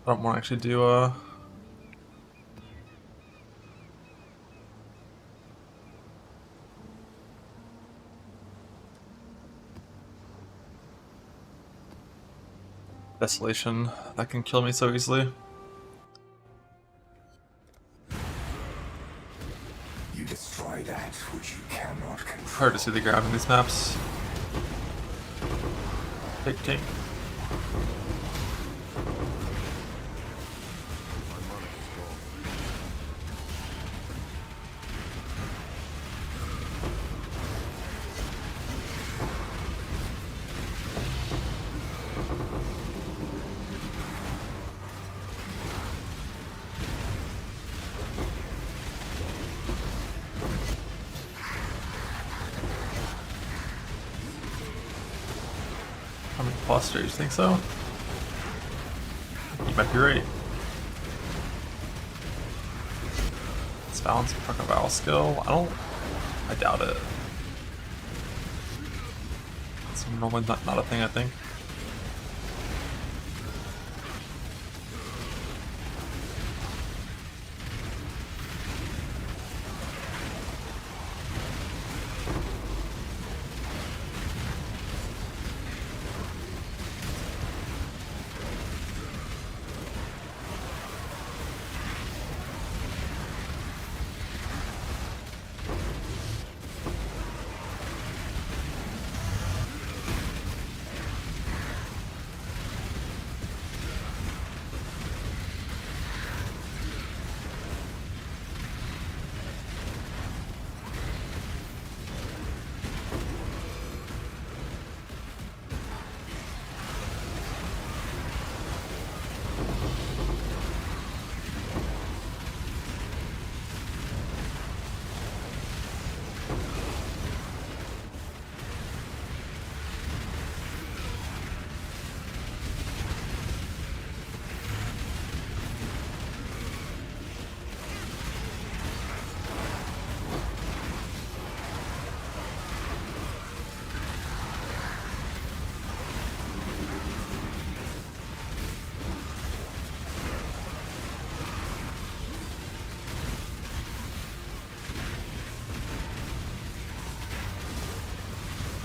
Speaker 1: I don't want to actually do Desolation. That can kill me so easily.
Speaker 5: You destroy that which you cannot control.
Speaker 1: Hard to see the ground in these maps. Big king. How many clusters? You think so? You might be right. It's balance fucking Val skill. I doubt it. It's normally not a thing, I think.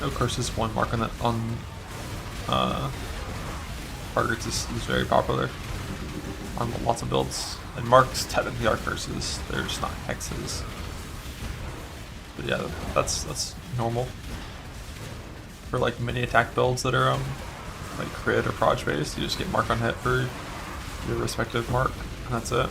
Speaker 1: No curses, one mark on that targets is very popular on lots of builds. And marks technically are curses, they're just not hexes. But yeah, that's normal. For like mini attack builds that are like crit or proj based, you just get mark on hit for your respective mark, and that's it.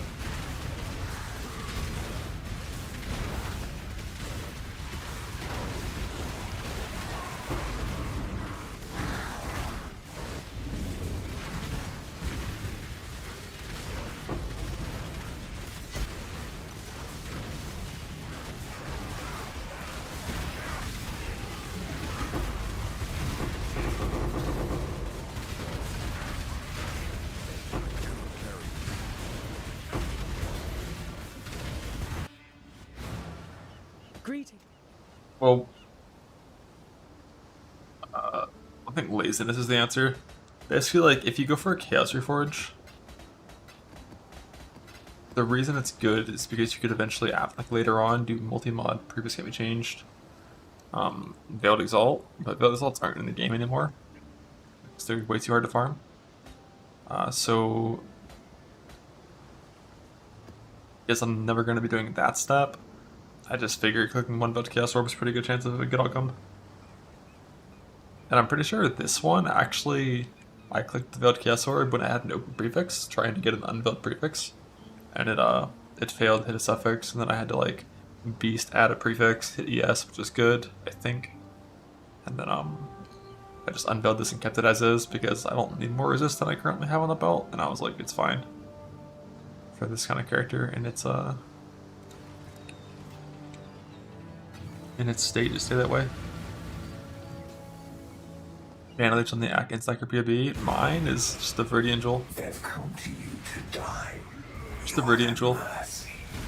Speaker 1: Well, I think laziness is the answer. Basically, like, if you go for a Chaos Reforge, the reason it's good is because you could eventually, like later on, do multi-mod, previous can be changed, Veiled Exalt, but Veiled Exalts aren't in the game anymore, because they're way too hard to farm. So, I guess I'm never going to be doing that step. I just figured clicking one Veiled Chaos Orb is a pretty good chance of a good outcome. And I'm pretty sure this one, actually, I clicked the Veiled Chaos Orb when I had an open prefix, trying to get an unveiled prefix. And it failed, hit a suffix, and then I had to like beast add a prefix, hit ES, which is good, I think. And then I just unveiled this and kept it as is because I don't need more resist than I currently have on the belt, and I was like, it's fine for this kind of character, and it's in its state to stay that way. Mana leech on the Encyclopedia B. Mine is just the Viridian Jewel.
Speaker 5: They've come to you to die.
Speaker 1: Just the Viridian Jewel.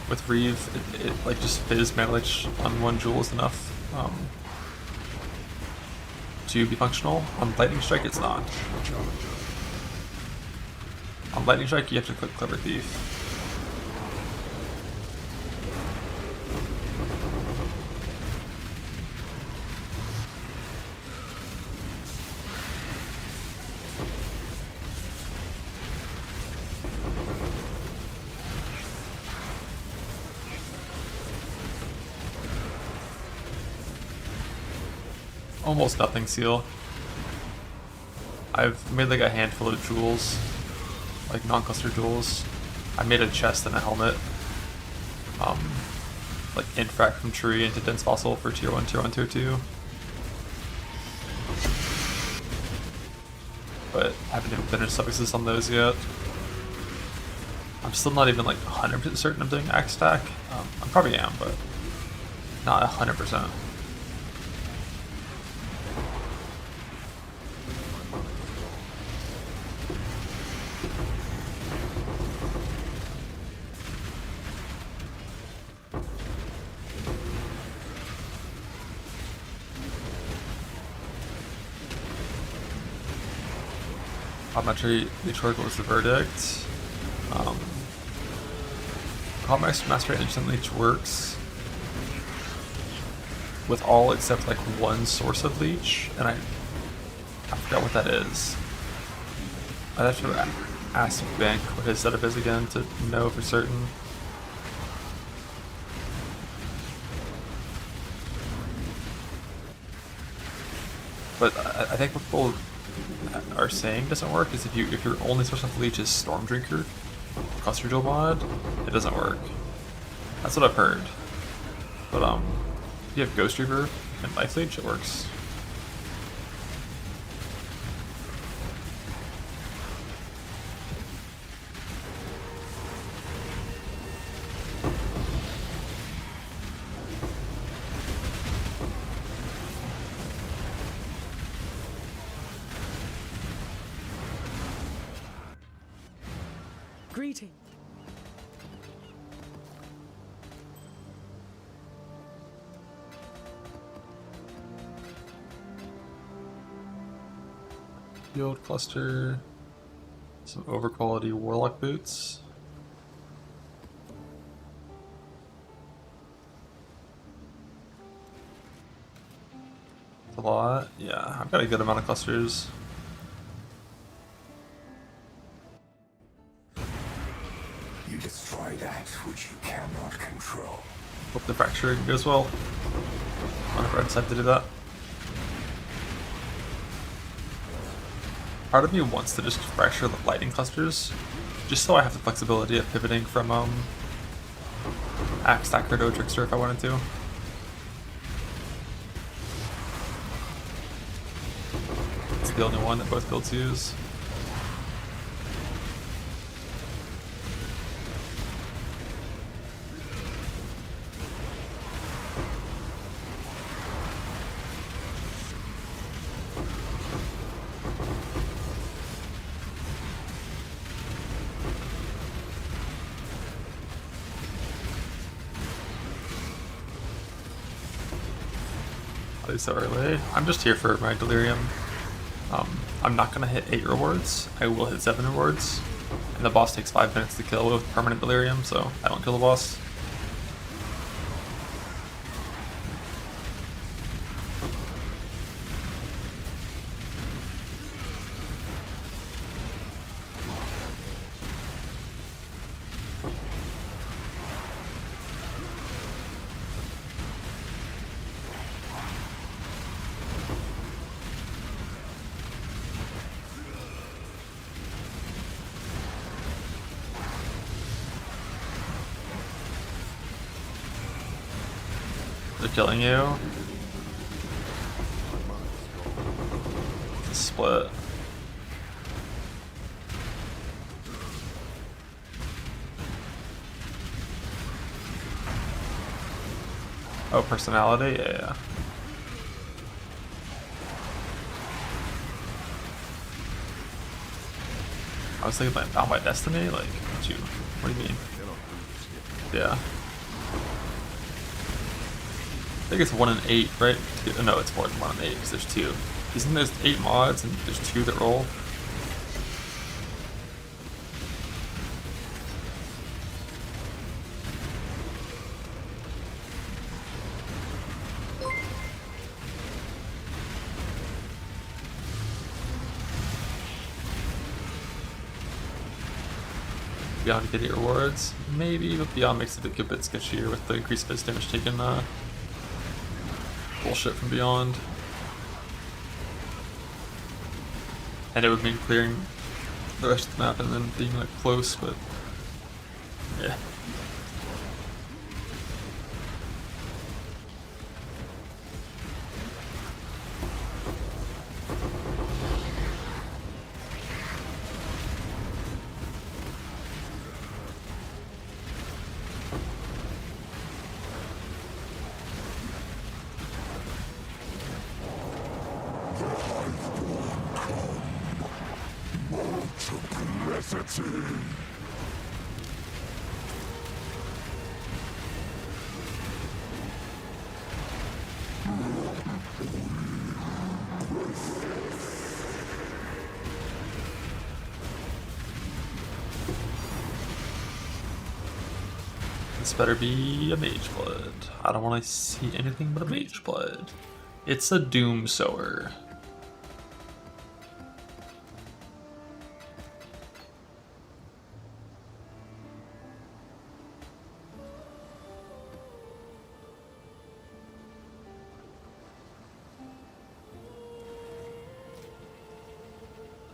Speaker 1: With Reeve, it like just fizz mana leech on one jewel is enough to be functional. On Lightning Strike, it's not. On Lightning Strike, you have to click Clever Thief. Almost nothing seal. I've made like a handful of jewels, like non-cluster jewels. I made a chest and a helmet. Like infract from tree into dense fossil for tier 1, tier 1, tier 2. But I haven't even finished suffixes on those yet. I'm still not even like 100% certain I'm doing axe stack. I probably am, but not 100%. Geometry, Detroit was the verdict. Combat Master Instant Leech works with all except like one source of leech, and I forgot what that is. I'd have to ask Bank what his setup is again to know for certain. But I think what people are saying doesn't work is if your only source of leech is Stormdrinker, cluster jewel mod, it doesn't work. That's what I've heard. But if you have Ghost Reaver and Life Leech, it works.
Speaker 8: Greeting.
Speaker 1: Field cluster, some overquality warlock boots. That's a lot. Yeah, I've got a good amount of clusters.
Speaker 5: You destroy that which you cannot control.
Speaker 1: Hope the fracture goes well. On the red side to do that. Part of me wants to just fracture the lightning clusters, just so I have the flexibility of pivoting from Axe Stacker to a Trickster if I wanted to. It's the only one that both builds use. So early. I'm just here for my delirium. I'm not gonna hit 8 rewards. I will hit 7 rewards, and the boss takes 5 minutes to kill with permanent delirium, so I don't kill the boss. They're killing you. split. Oh, personality? Yeah. I was thinking like Bound by Destiny, like, what do you mean? Yeah. I think it's 1 in 8, right? No, it's more than 1 in 8 because there's 2. Isn't there 8 mods and there's 2 that roll? Beyond getting rewards? Maybe, but Beyond makes it a good bit sketchier with the increased base damage taken bullshit from Beyond. And it would mean clearing the rest of the map and then being like close, but yeah. This better be a Mage Blood. I don't want to see anything but a Mage Blood. It's a Doom Sower.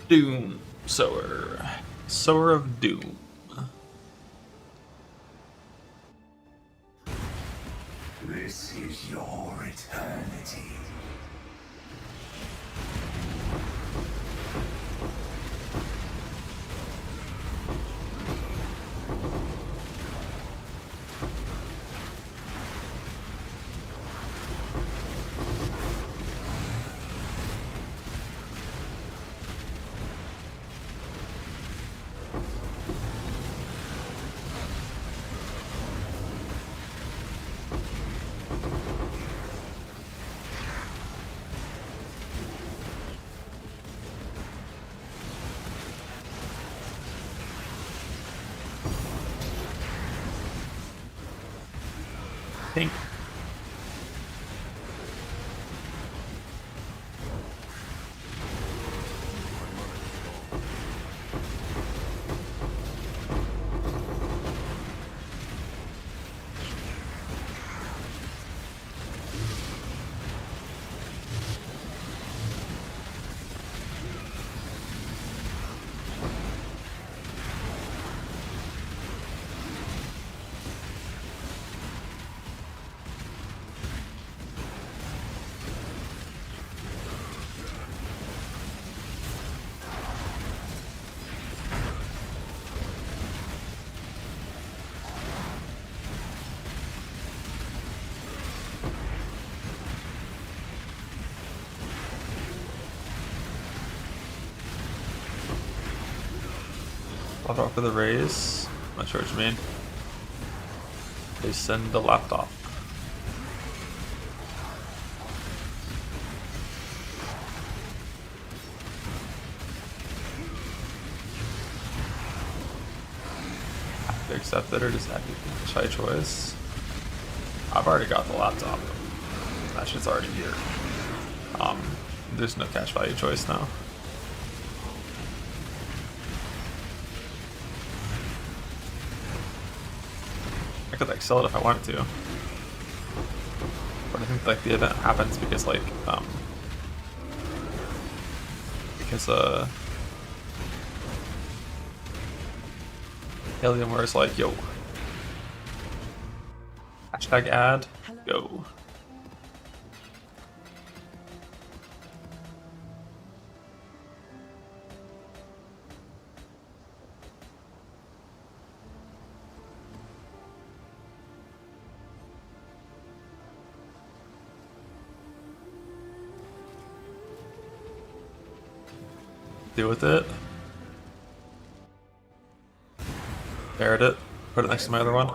Speaker 1: Doom Sower. Sower of Doom.
Speaker 5: This is your eternity.
Speaker 1: Pink. Log off for the raise. Not sure what you mean. They send the laptop. Have to accept it or just have to try choice. I've already got the laptop. That shit's already here. There's no cash value choice now. I could like sell it if I wanted to, but I think like the event happens because like Alienware is like, yo, hashtag ad, go. deal with it. Buried it. Put it next to my other one.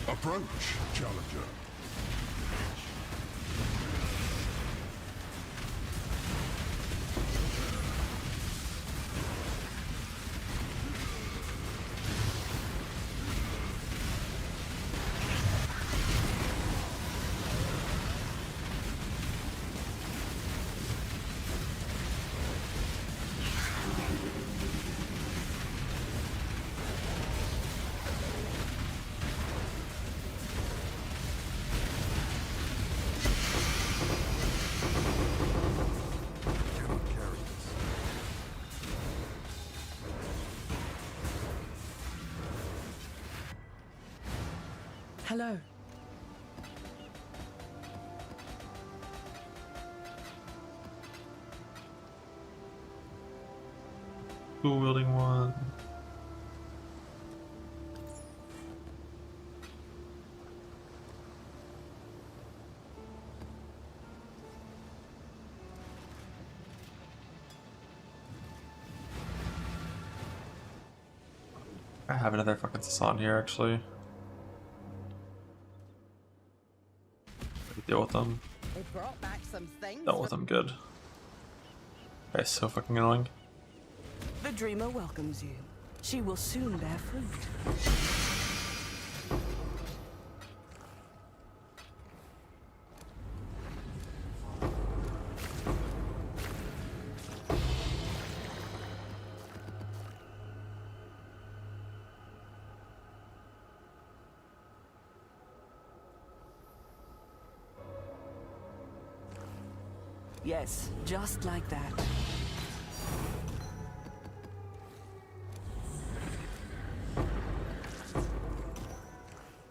Speaker 5: Approach, challenger.
Speaker 4: Hello.
Speaker 1: Dual wielding one. I have another fucking Sasan here actually. Deal with them.
Speaker 7: They brought back some things.
Speaker 1: Dealt with them good. That's so fucking annoying.
Speaker 4: The dreamer welcomes you. She will soon bear fruit. Yes, just like that.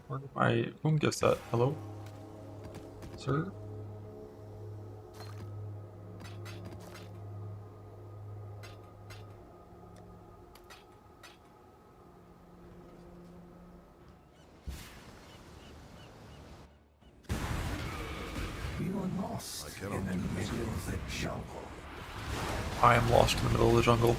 Speaker 1: Where am I? Whom gives that? Hello? Sir? I am lost in the middle of the jungle.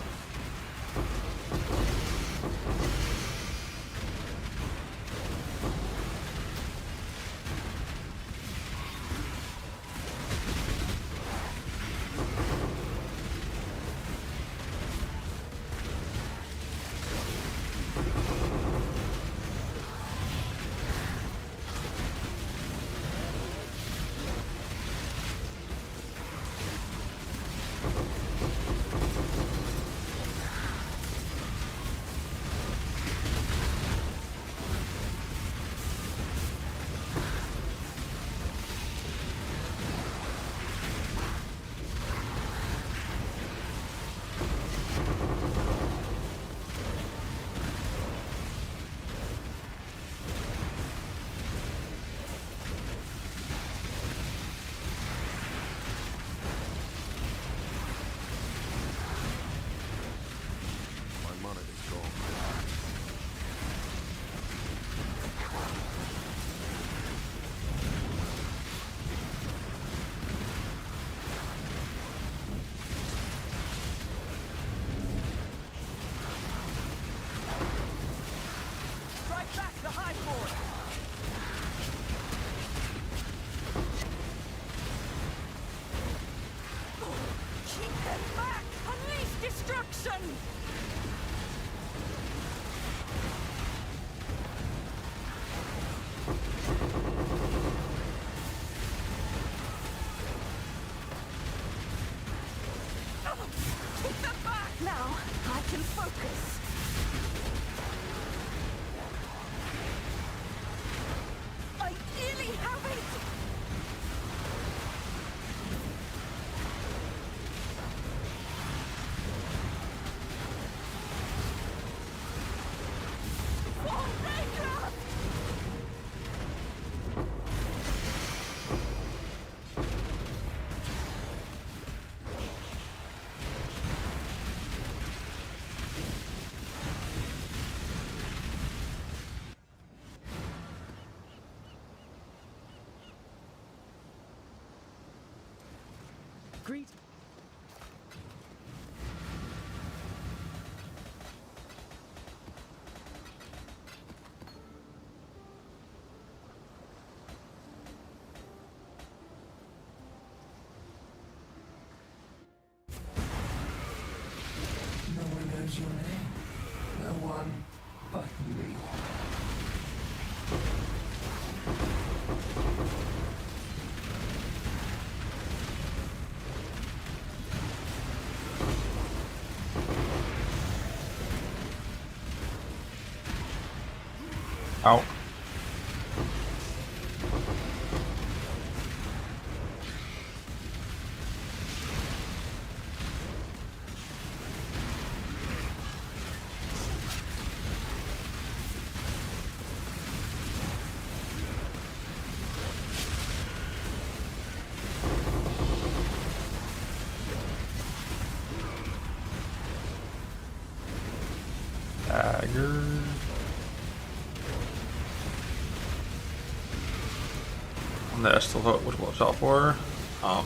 Speaker 8: destruction! Take that back! Now I can focus. I nearly have it!
Speaker 4: Greet.
Speaker 11: No one knows your name. No one but me.
Speaker 1: Ow. Dagger. That I still would watch out for. I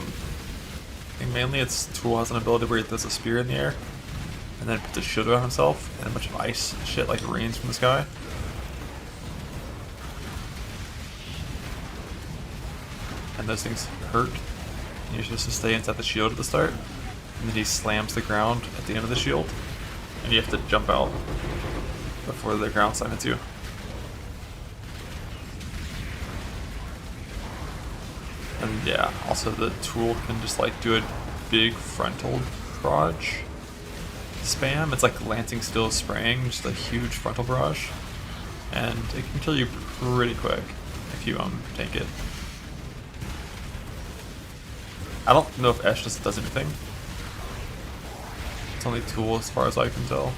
Speaker 1: think mainly its tool has an ability where it does a spear in the air and then puts a shield around himself and a bunch of ice shit like rains from the sky. And those things hurt. And you're supposed to stay inside the shield at the start. And then he slams the ground at the end of the shield. And you have to jump out before the ground slams hits you. And yeah, also the tool can just like do a big frontal barrage spam. It's like Lancing Still spraying, just a huge frontal barrage. And it can kill you pretty quick if you tank it. I don't know if Esh just does anything. It's only tool as far as I can tell.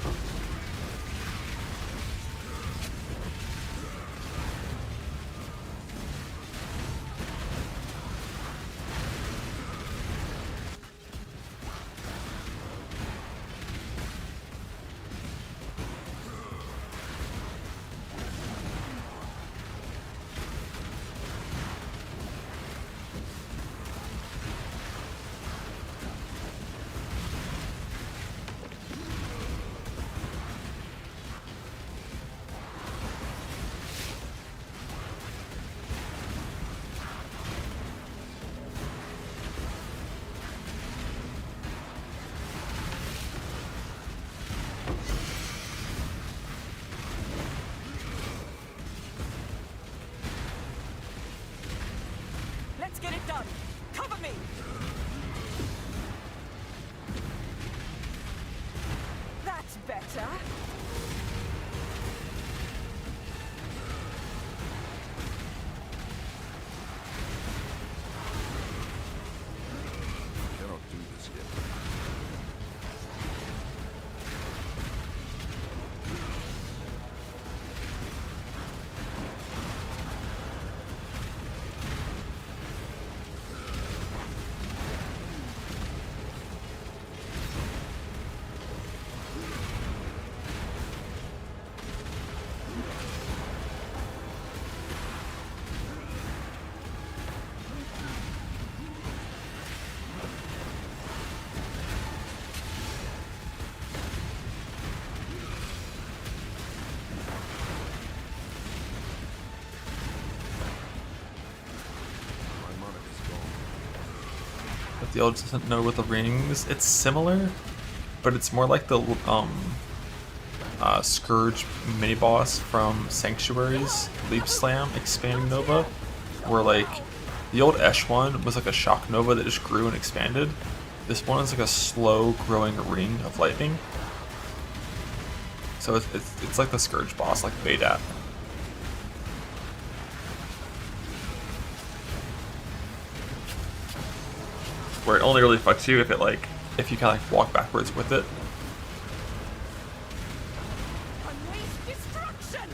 Speaker 8: Let's get it done. Cover me. That's better.
Speaker 5: Cannot do this yet.
Speaker 1: If the old doesn't know with the rings, it's similar. but it's more like the Scourge mini boss from Sanctuary's Leap Slam expanding Nova, where like the old Esh one was like a shock Nova that just grew and expanded. This one is like a slow growing ring of lightning. So it's like the Scourge boss, like Baydat. Where it only really fucks you if you kind of like walk backwards with it.
Speaker 8: Unleash destruction!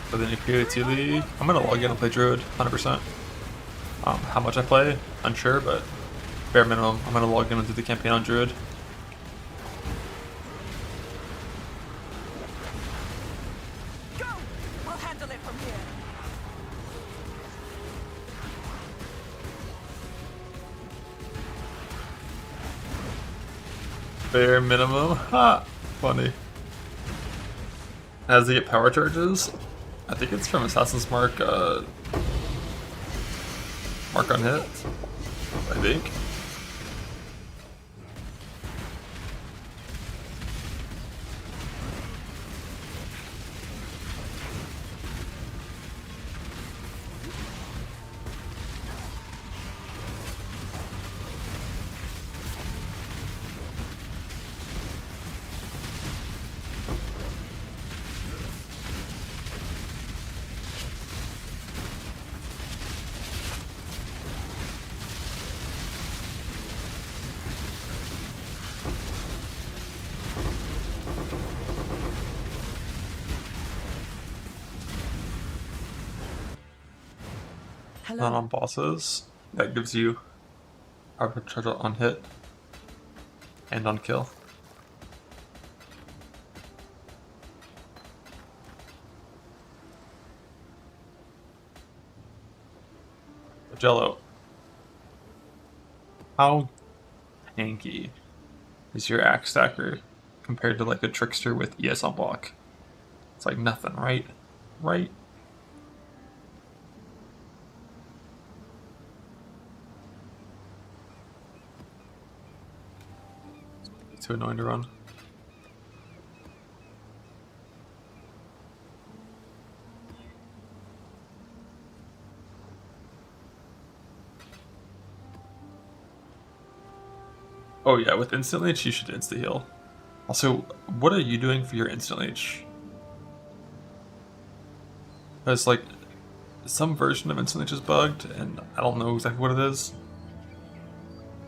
Speaker 1: For the new PO2 League, I'm gonna log in and play Druid, 100%. How much I play, unsure, but bare minimum, I'm gonna log in and do the campaign on Druid.
Speaker 8: Go! We'll handle it from here.
Speaker 1: Bare minimum, ha! Funny. As they get power charges, I think it's from Assassin's Mark, Mark on hit, I think.
Speaker 4: Hello.
Speaker 1: Not on bosses. That gives you arbitrage on hit and on kill. Jello, how tanky is your axe stacker compared to like a trickster with ES on block? It's like nothing, right? Right? Too annoying to run. Oh yeah, with instant leech you should insta heal. Also, what are you doing for your instant leech? It's like some version of instant leech is bugged, and I don't know exactly what it is.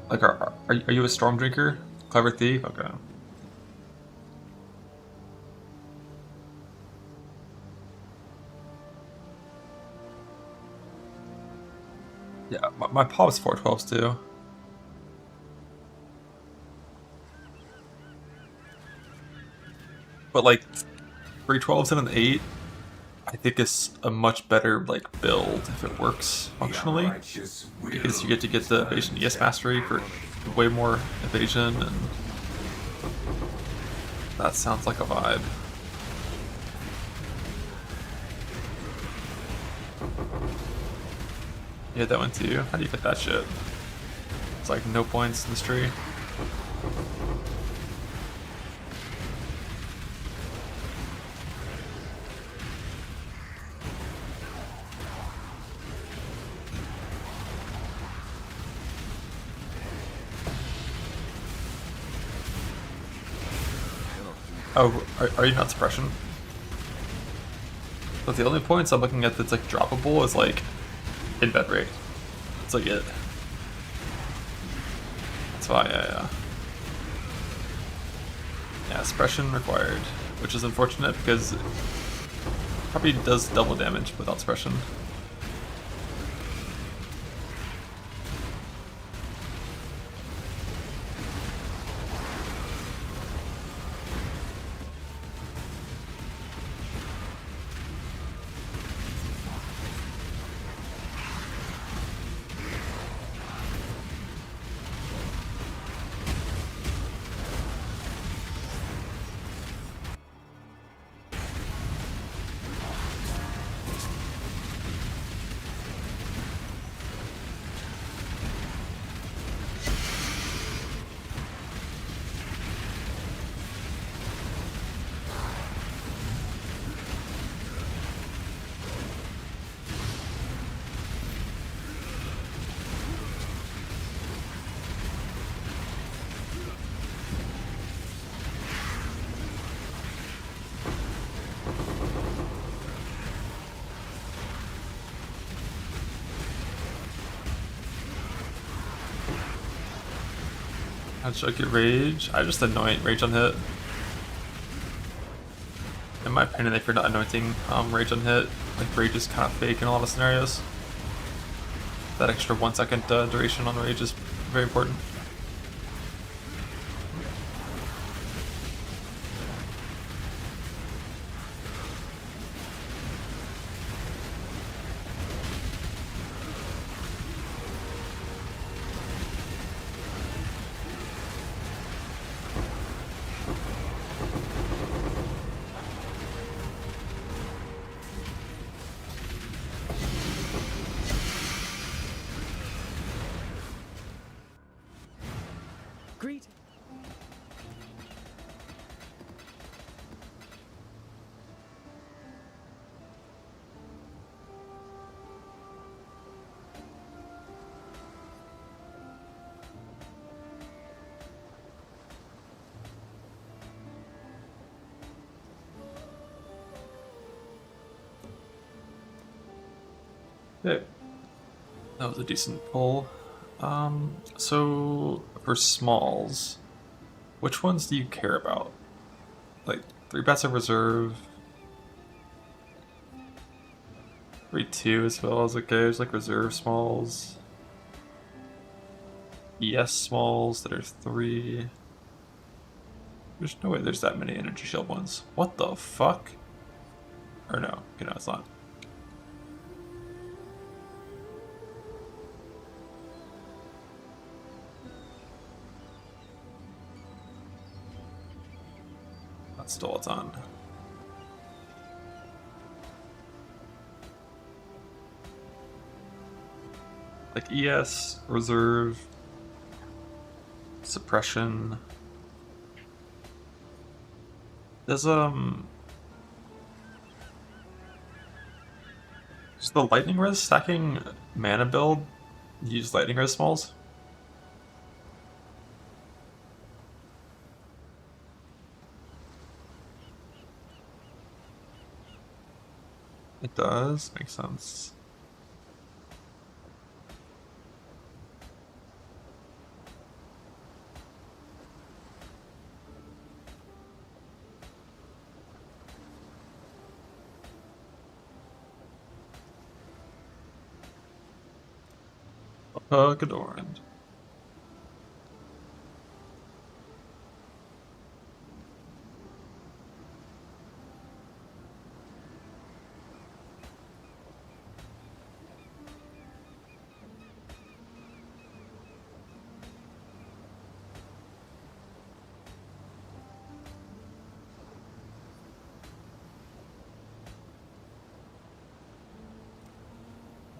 Speaker 1: Like, are you a storm drinker? Clever thief? Okay. Yeah, my pop's 412s too. But like 312s and an 8, I think is a much better like build if it works functionally. Because you get to get the evasion ES mastery for way more evasion, and that sounds like a vibe. You hit that one too? How do you hit that shit? It's like no points in this tree. Oh, are you not suppression? But the only points I'm looking at that's like droppable is like in bed rate. It's like it. That's why, yeah. Yeah, suppression required, which is unfortunate because it probably does double damage without suppression. How'd you get rage? I just anoint rage on hit. In my opinion, if you're not anointing rage on hit, like rage is kind of fake in a lot of scenarios. That extra 1 second duration on rage is very important.
Speaker 8: Greet.
Speaker 1: Okay. That was a decent pull. So for smalls, which ones do you care about? Like 3 bats of reserve, 3-2 as well as okay. There's like reserve smalls, ES smalls that are 3. There's no way there's that many energy shield ones. What the fuck? Or no, you know it's not. That's still a ton. Like ES, reserve, suppression. Does is the lightning res stacking mana build use lightning res smalls? It does, makes sense. Gadorand.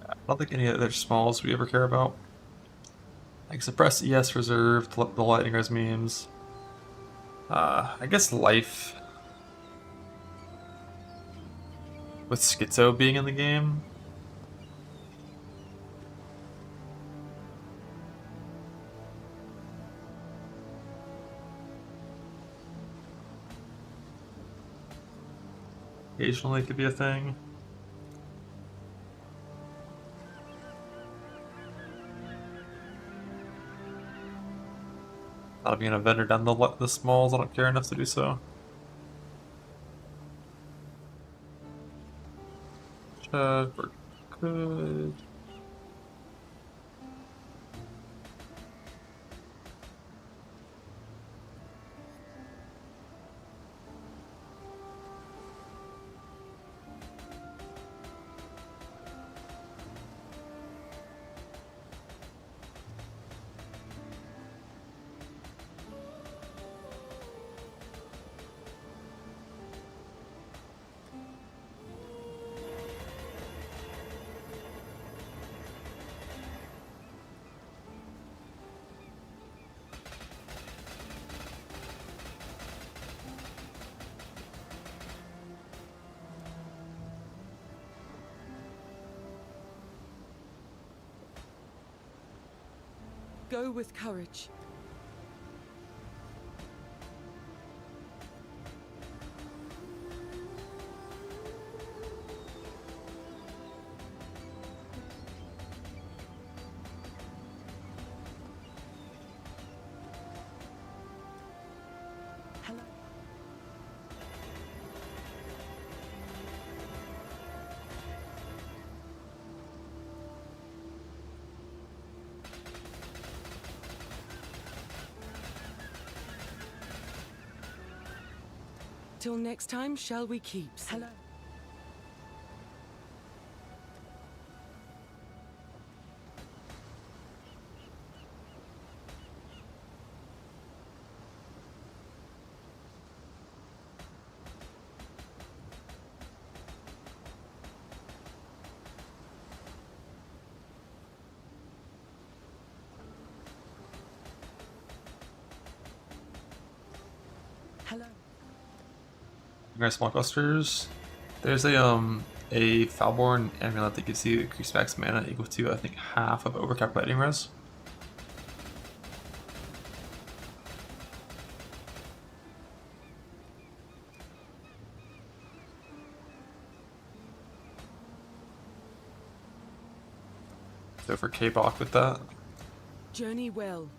Speaker 1: I don't think any other smalls we ever care about. Like suppress ES reserve, the lightning res memes. I guess life. With Schizo being in the game. Occasionally it could be a thing. Not being a vendor down the smalls, I don't care enough to do so. Check, we're good.
Speaker 8: Go with courage. Until next time, shall we keep?
Speaker 4: Hello. Hello.
Speaker 1: Guys, small clusters. There's a Falborn amulet that gives you increased max mana equal to I think half of overcap lightning res. So for K-Bach with that.
Speaker 8: Journey well.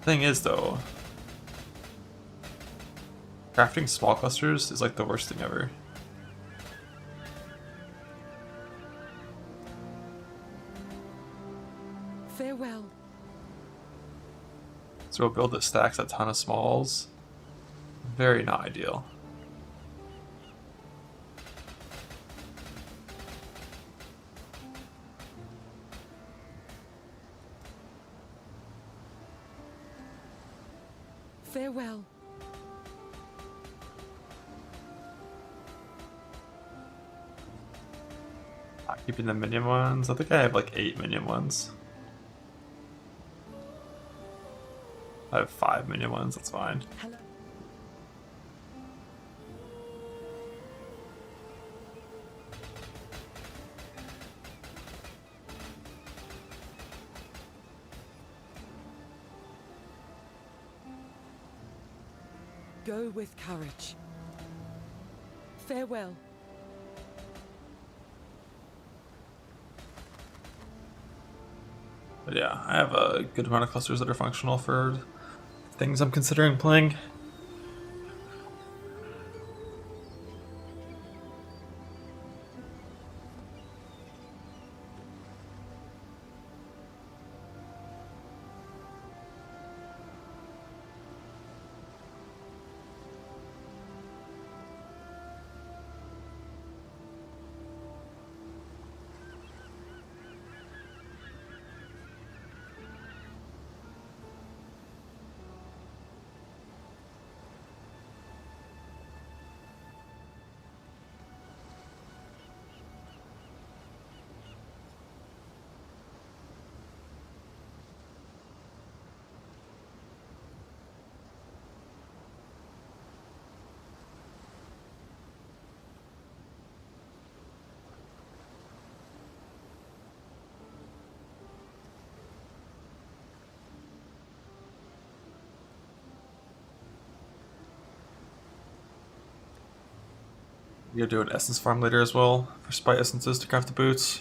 Speaker 1: Thing is though, crafting small clusters is like the worst thing ever.
Speaker 8: Farewell.
Speaker 1: So a build that stacks a ton of smalls, very not ideal.
Speaker 8: Farewell.
Speaker 1: Not keeping the minion ones. I think I have like 8 minion ones. I have 5 minion ones, that's fine.
Speaker 4: Hello.
Speaker 8: Go with courage. Farewell.
Speaker 1: But yeah, I have a good amount of clusters that are functional for things I'm considering playing. You're gonna do an essence farm later as well for spite essences to craft the boots.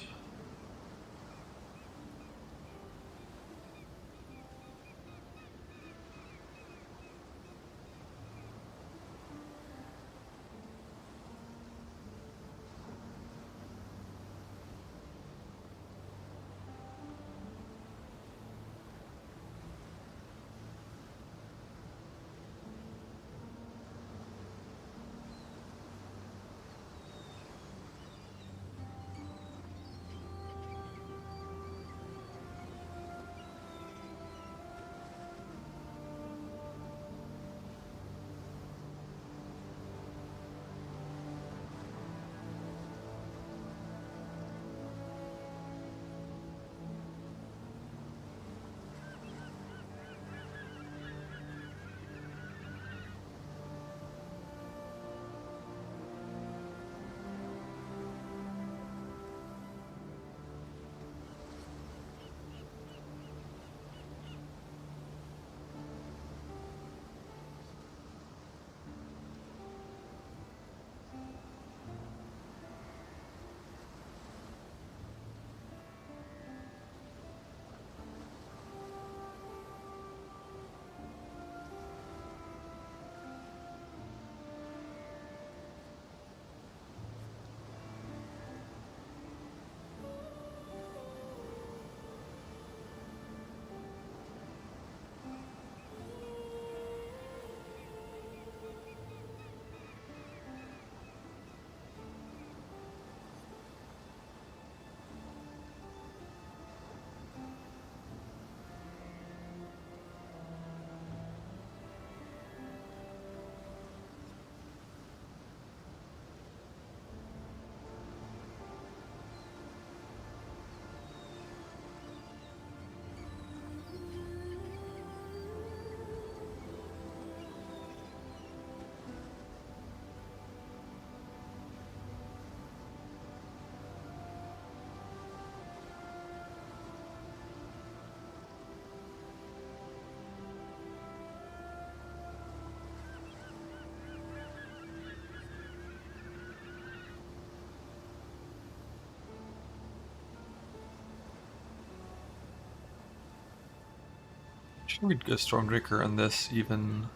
Speaker 2: Should we go Stormbreaker on this even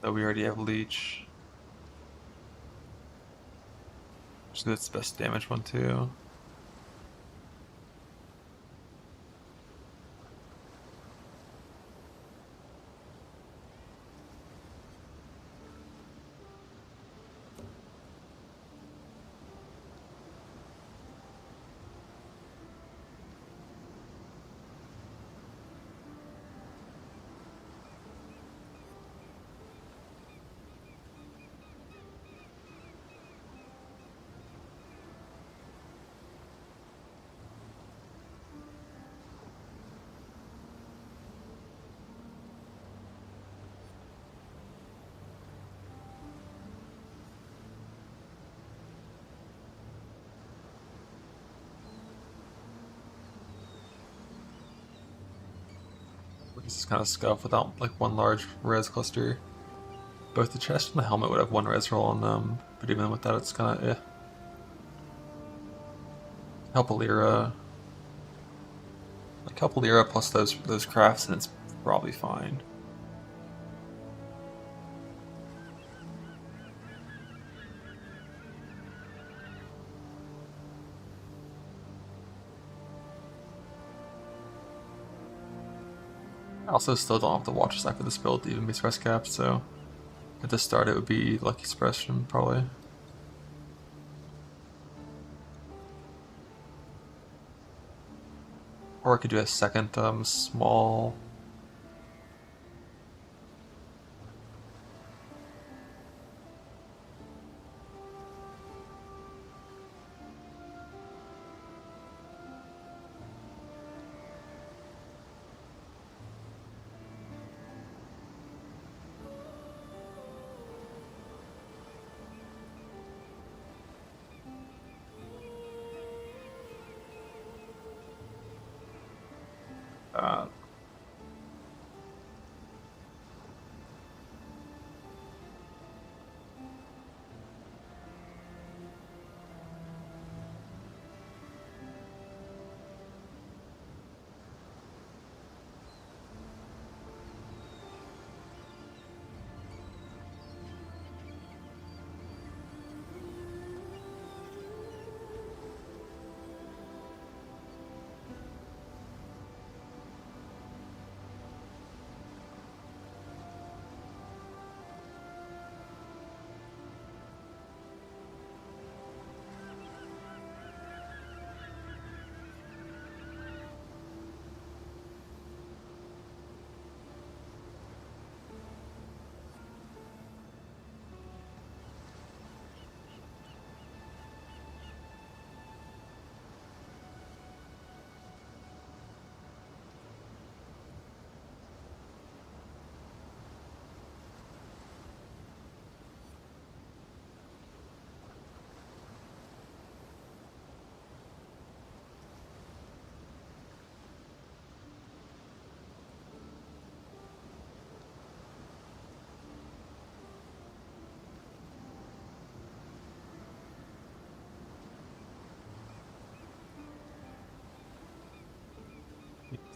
Speaker 2: though we already have Leech? So that's the best damage one too. This is kind of scuff without like one large res cluster. Both the chest and the helmet would have one res roll on them, but even with that, it's kind of eh. Help a Lyra. Like help a Lyra plus those crafts, and it's probably fine. I also still don't have the Watcher Staff for this build to even be stress capped, so at the start it would be Lucky Suppression probably. Or I could do a second small.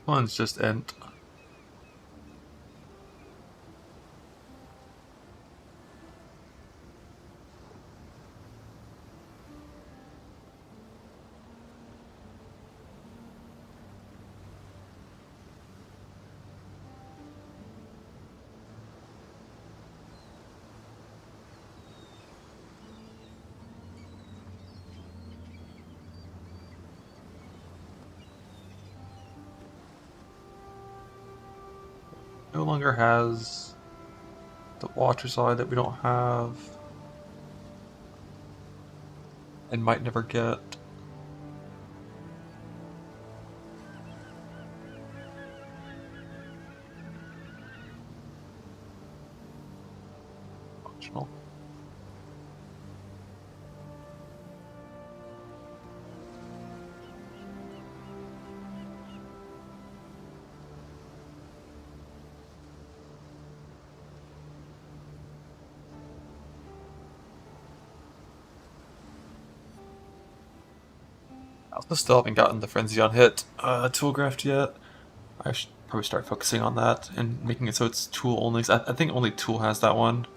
Speaker 2: One's just Ent. No longer has the Watcher side that we don't have and might never get. Functional.
Speaker 1: also still haven't gotten the Frenzy on Hit tool graft yet. I should probably start focusing on that and making it so it's tool only. I think only tool has that one.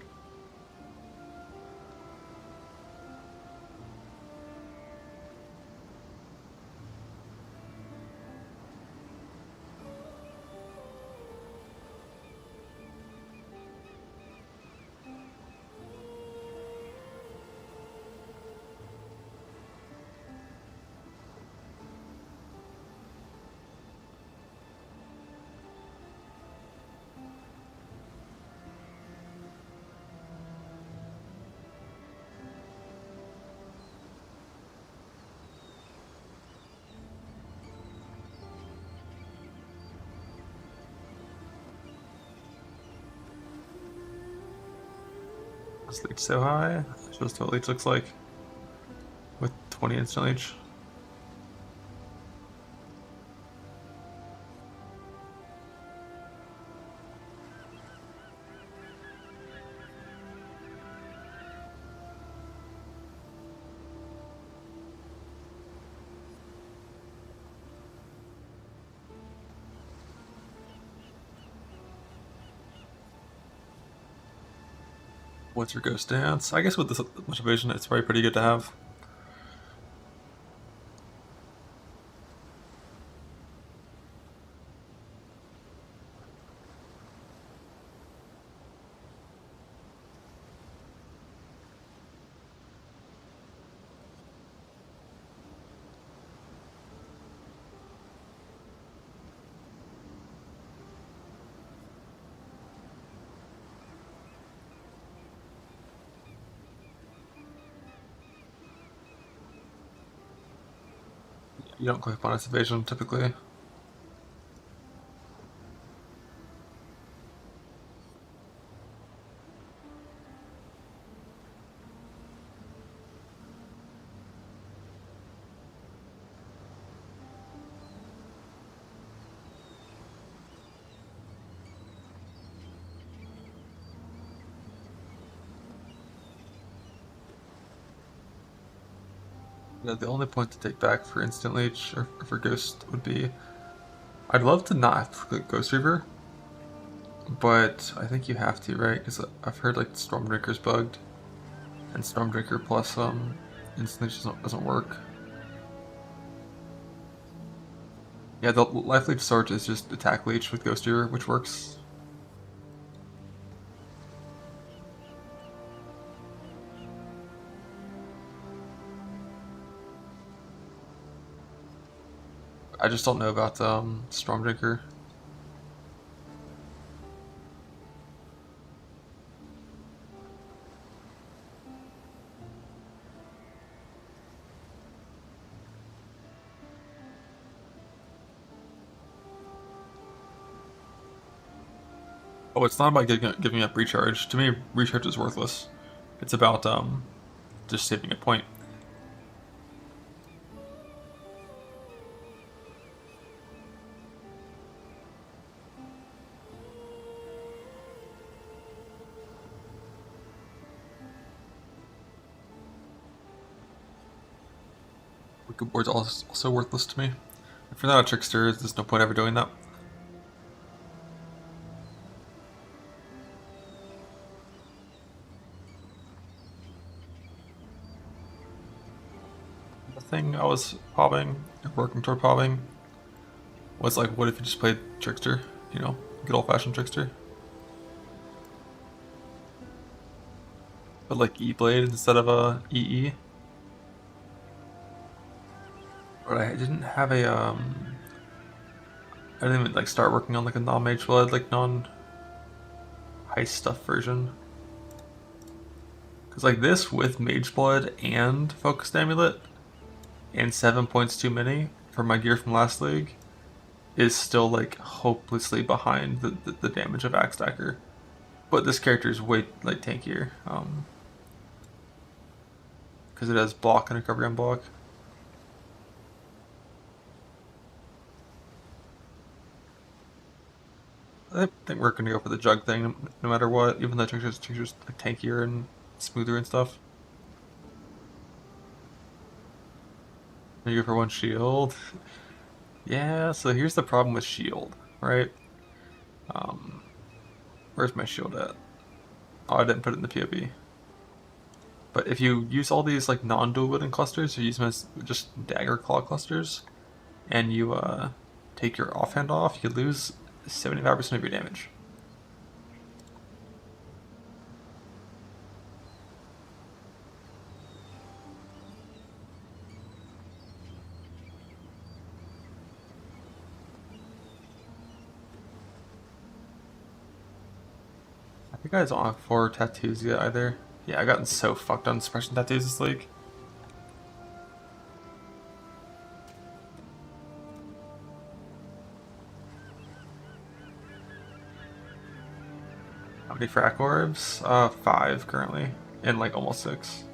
Speaker 1: This leech so high. That shows what leech looks like with 20 instant leech. What's your ghost dance? I guess with this much evasion, it's probably pretty good to have. You don't click on its evasion typically. Yeah, the only point to take back for instant leech or for ghost would be, I'd love to not have to click Ghost Reaver, but I think you have to, right? Because I've heard like Stormdrinker's bugged, and Stormdrinker plus instant leech doesn't work. Yeah, the life leech sort is just attack leech with Ghost Reaver, which works. I just don't know about Stormdrinker. Oh, it's not about giving up recharge. To me, recharge is worthless. It's about just saving a point. Wicked Board's also worthless to me. If you're not a trickster, there's no point ever doing that. The thing I was working toward popping, was like, what if you just played trickster? You know, good old-fashioned trickster. But like E-Blade instead of a EE. But I didn't have a I didn't even like start working on like a non-Mage Blood, like non-Heist stuff version. Cause like this with Mage Blood and Focused Amulet and 7 points too many for my gear from last league is still like hopelessly behind the damage of Axe Stacker. But this character is way like tankier. Because it has block and recovery on block. I think we're gonna go for the jug thing no matter what, even though Trickster's like tankier and smoother and stuff.
Speaker 2: You go for 1 shield. Yeah, so here's the problem with shield, right? Where's my shield at? Oh, I didn't put it in the POV. But if you use all these like non-dual wielding clusters, you use them as just dagger claw clusters, and you take your offhand off, you lose 75% of your damage. I think I don't have 4 tattoos yet either. Yeah, I've gotten so fucked on suppression tattoos this league. How many frack orbs? 5 currently, and like almost 6.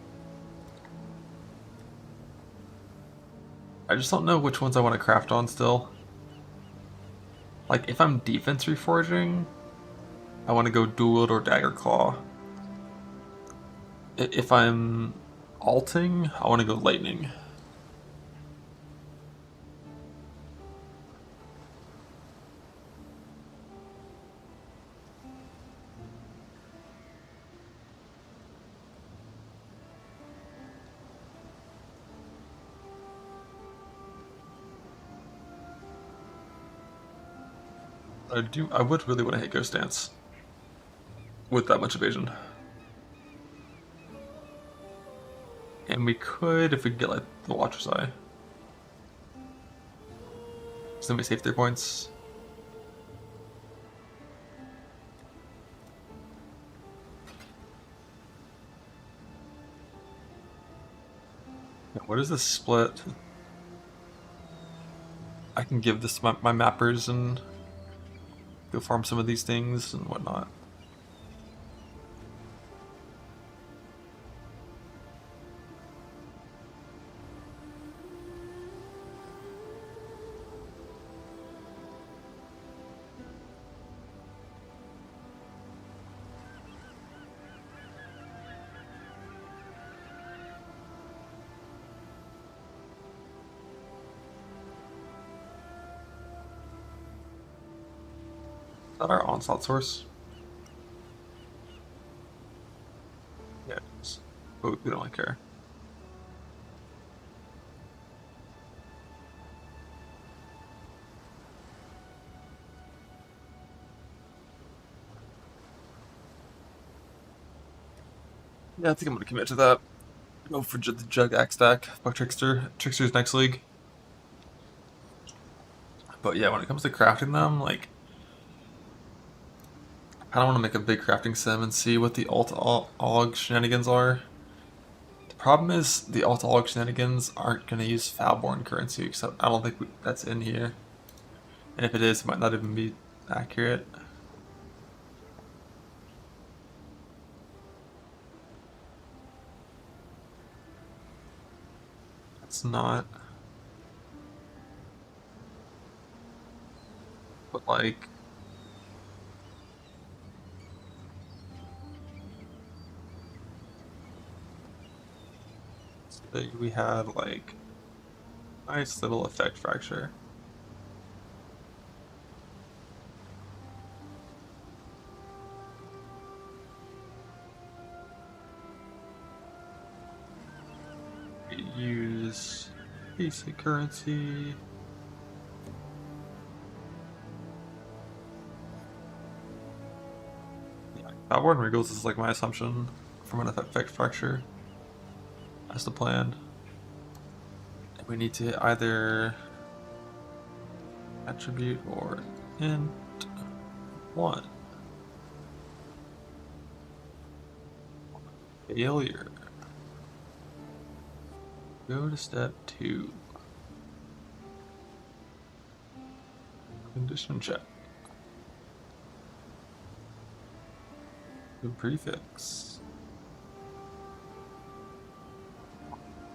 Speaker 2: I just don't know which ones I want to craft on still. Like, if I'm defense reforging, I want to go dual wield or dagger claw. If I'm alting, I want to go lightning. I would really want to hit Ghost Dance with that much evasion. And we could if we could get like the Watcher's Eye. So then we save 3 points. Now, what is this split? I can give this to my mappers and go farm some of these things and whatnot. Is that our onslaught source? Yeah, it is. But we don't really care. Yeah, I think I'm gonna commit to that. Go for the Jug Axe stack. Fuck Trickster. Trickster's next league. But yeah, when it comes to crafting them, like, I don't want to make a big crafting sim and see what the alt-og shenanigans are. The problem is the alt-og shenanigans aren't going to use Foulborn currency, because I don't think that's in here. And if it is, it might not even be accurate. It's not. But like, we had like nice little effect fracture. We use basic currency. Yeah, Outward Wriggles is like my assumption from an effect fracture. That's the plan. We need to hit either attribute or int 1. Failure. Go to step 2. Condition check. The prefix.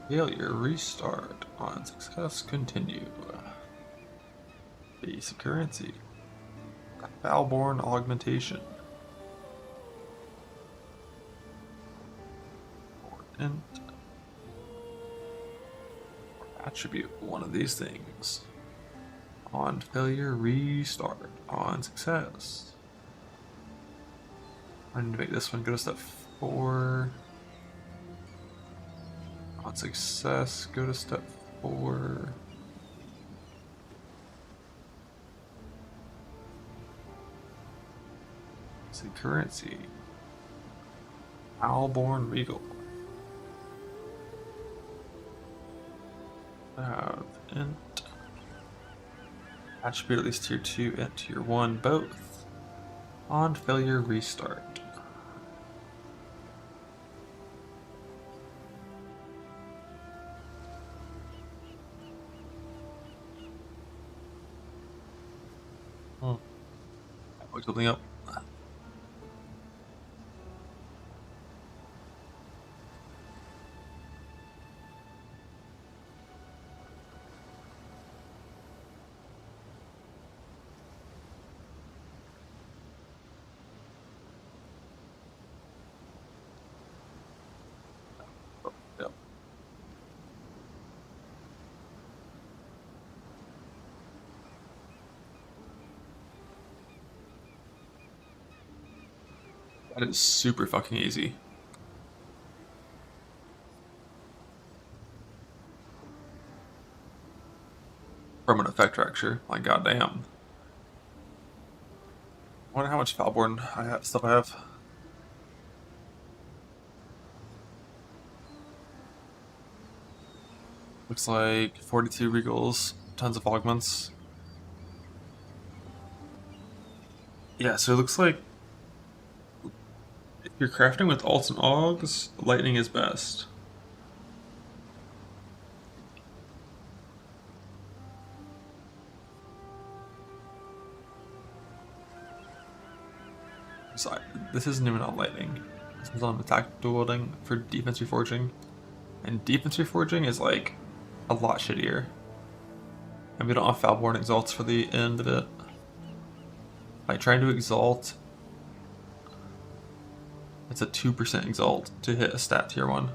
Speaker 2: Failure, restart. On success, continue. Basic currency. Foulborn augmentation. Int.
Speaker 1: Attribute one of these things. On failure, restart. On success. I need to make this one go to step 4. On success, go to step 4. See currency. Owlborn Regal. I have int. Attribute at least tier 2 and tier 1 both. On failure, restart. Wake something up. Yep. That is super fucking easy. From an effect fracture, like goddamn. I wonder how much Falborn stuff I have. Looks like 42 Regals, tons of augments. Yeah, so it looks like if you're crafting with alts and augs, lightning is best. So this isn't even on lightning. This is on attack dueling for defense reforging. And defense reforging is like a lot shittier. And we don't have Falborn exalts for the end of it. Like trying to exalt, it's a 2% exalt to hit a stat tier 1.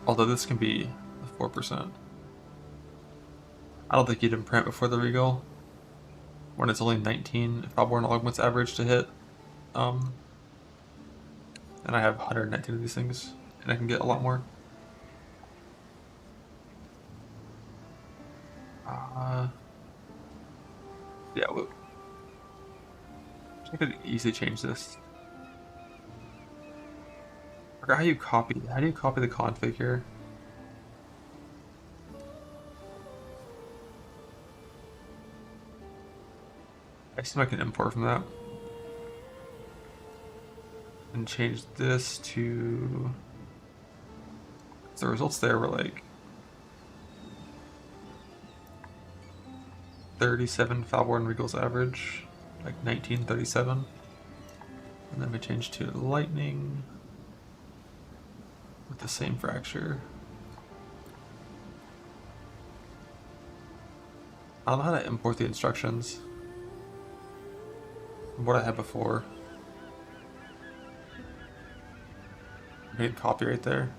Speaker 1: Although this can be a 4%. I don't think you'd imprint before the Regal, when it's only 19 Falborn augments average to hit. And I have 119 of these things, and I can get a lot more. Yeah, I could easily change this. I forgot how you copy. How do you copy the config here? I assume I can import from that. And change this to... So the results there were like 37 Falborn Regals average, like 1937. And then we change to lightning with the same fracture. I don't know how to import the instructions from what I had before. I made copy right there.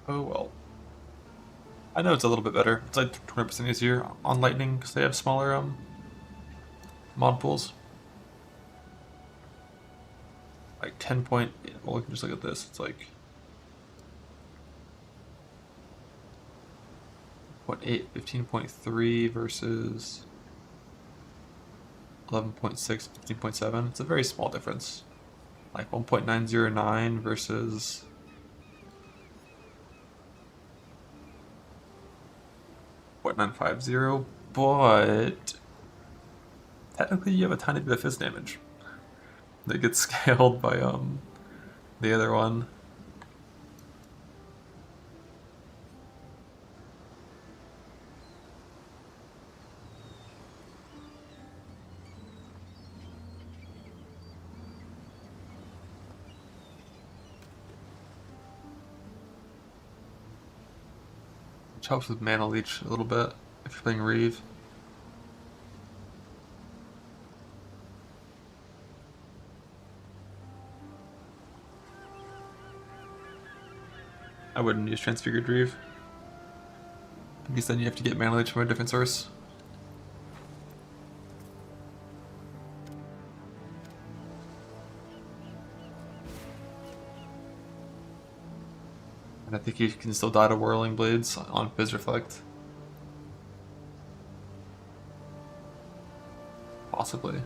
Speaker 1: Oh well. I know it's a little bit better. It's like 20% easier on Lightning because they have smaller mod pools. Like 10 point. Well, we can just look at this. It's like 0.8, 15.3 versus 11.6, 15.7. It's a very small difference. Like 1.909 versus 0.950, but technically you have a tiny bit of fizz damage that gets scaled by the other one.
Speaker 2: Which helps with mana leech a little bit if you're playing Reeve. I wouldn't use Transfigured Reeve, because then you have to get mana leech from a different source. And I think you can still die to Whirling Blades on Fizz Reflect. Possibly.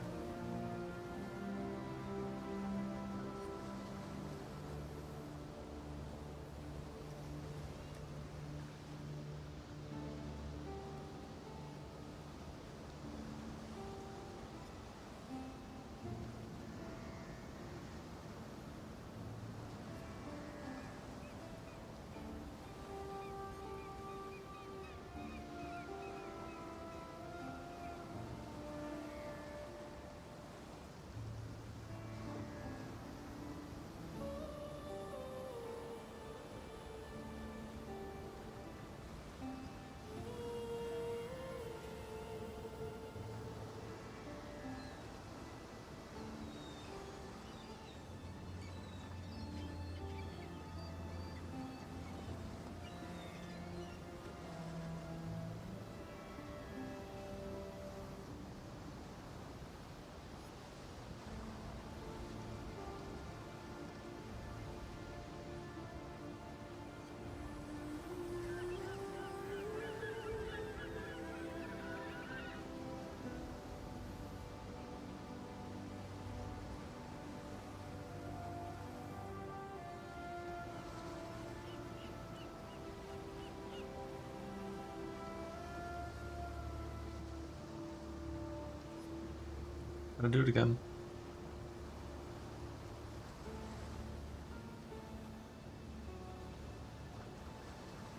Speaker 2: Gonna do it again.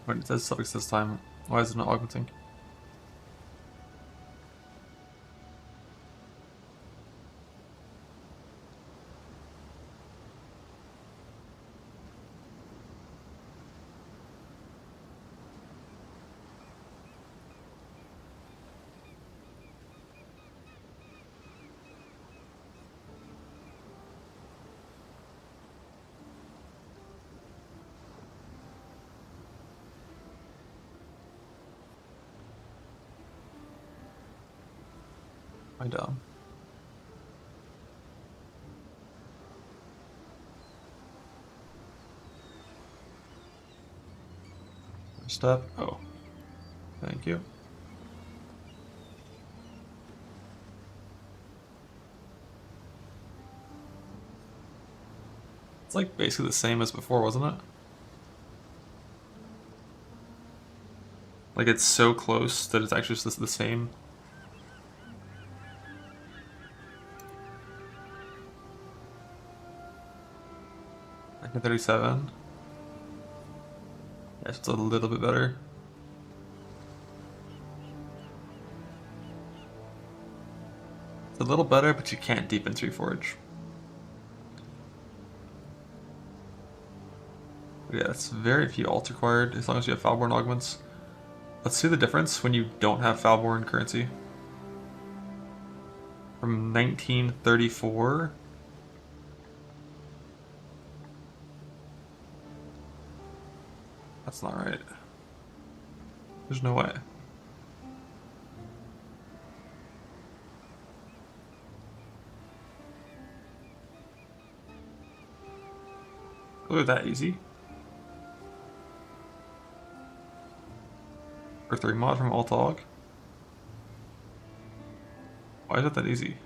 Speaker 2: Wait, it says suffix this time. Why is it not augmenting? I dumb. Step. Oh. Thank you. It's like basically the same as before, wasn't it? Like it's so close that it's actually just the same. Like a 37. Yes, it's a little bit better. It's a little better, but you can't deepen 3 Forge. But yeah, it's very few alts required as long as you have Foulborn augments. Let's see the difference when you don't have Foulborn currency. From 1934. That's not right. There's no way. Look at that easy. For 3 mod from Altog. Why is it that easy?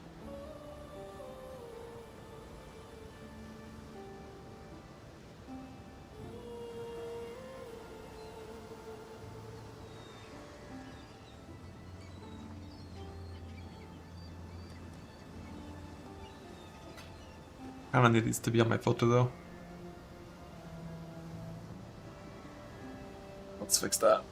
Speaker 2: I don't need these to be on my filter though. Let's fix that.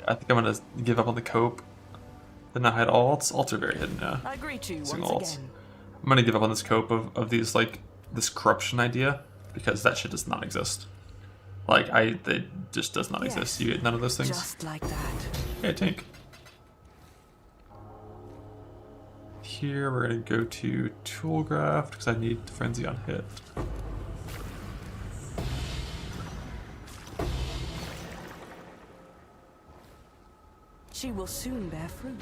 Speaker 1: I think I'm gonna give up on the cope. Then not hide alts. Alts are very hidden, yeah.
Speaker 4: I greet you
Speaker 1: Single
Speaker 4: once
Speaker 1: alts.
Speaker 4: again.
Speaker 1: I'm gonna give up on this cope of these, like, this corruption idea, because that shit does not exist. Like, it just does not exist. You get none of those things.
Speaker 4: Just like that.
Speaker 1: Hey, tank. Here we're gonna go to Toolgraft because I need Frenzy on hit.
Speaker 4: She will soon bear fruit.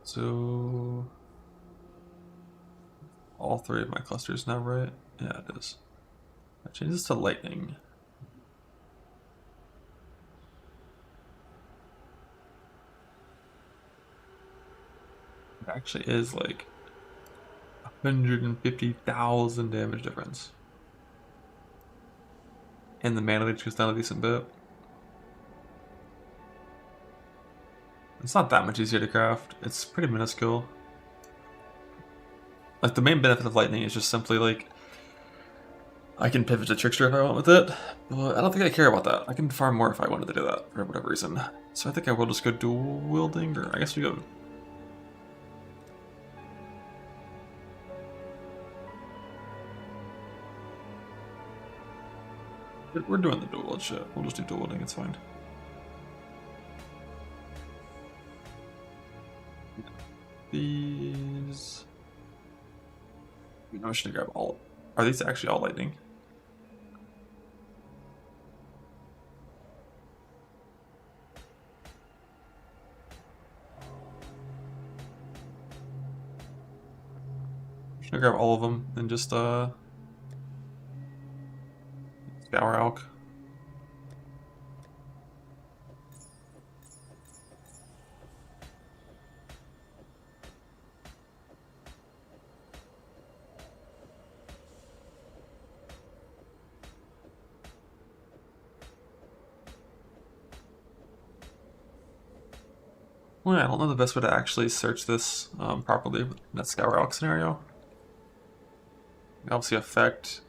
Speaker 1: So all three of my clusters now, right? Yeah, it is. That changes to lightning. It actually is like 150,000 damage difference. And the mana leech goes down a decent bit. It's not that much easier to craft. It's pretty minuscule. Like, the main benefit of lightning is just simply, like, I can pivot to trickster if I want with it, but I don't think I care about that. I can farm more if I wanted to do that, for whatever reason. So I think I will just go dual wielding, or I guess we go... We're doing the dual wield shit. We'll just do dual wielding, it's fine. These... I should grab all... Are these actually all lightning? Should I grab all of them and just scour Alk? Well, I don't know the best way to actually search this properly in that scour Alk scenario. Obviously effect.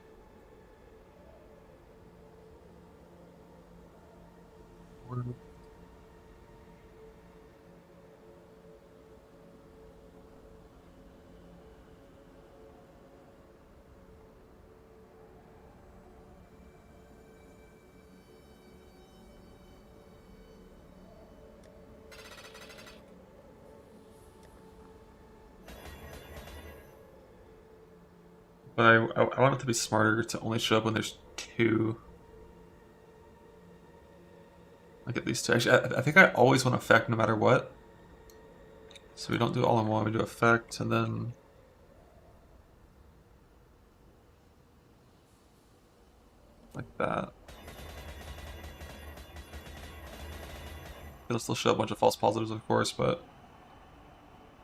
Speaker 1: But I want it to be smarter to only show up when there's two. Like at least two. Actually, I think I always want effect no matter what. So we don't do all in one, we do effect and then... like that. It'll still show a bunch of false positives, of course, but...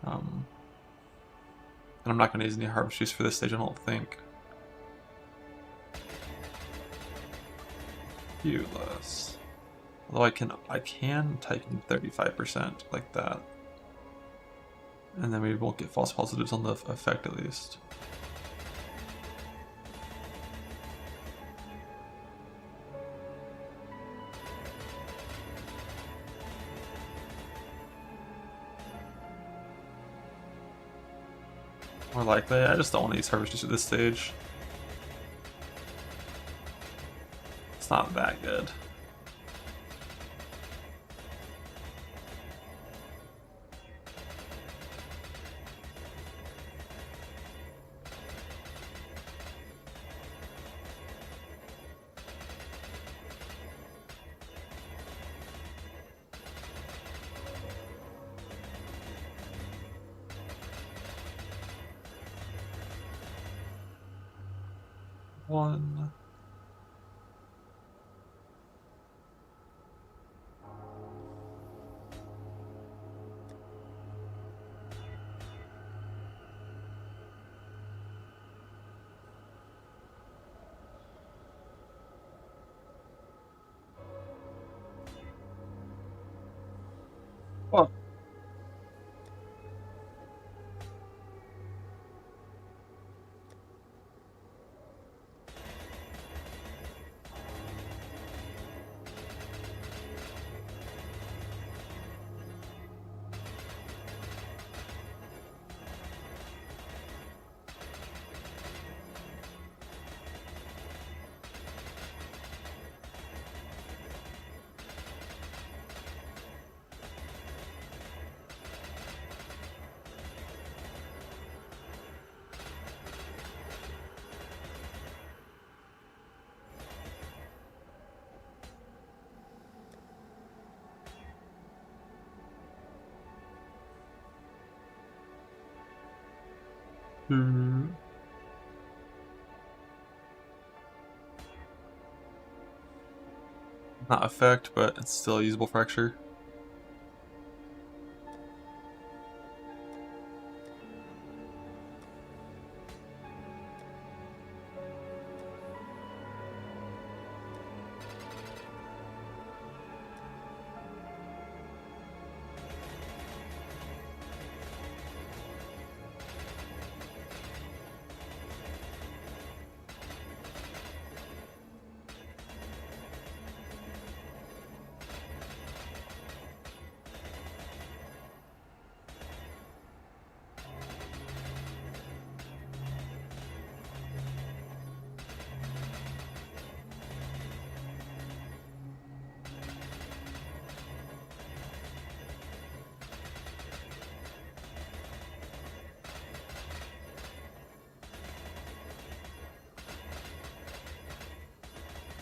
Speaker 1: and I'm not going to use any harvest juice for this stage, I don't think. Fearless. Although I can type in 35% like that. And then we won't get false positives on the effect at least. More likely, I just don't want to use harvest juice at this stage. It's not that good. One.
Speaker 2: Not effect, but it's still usable fracture.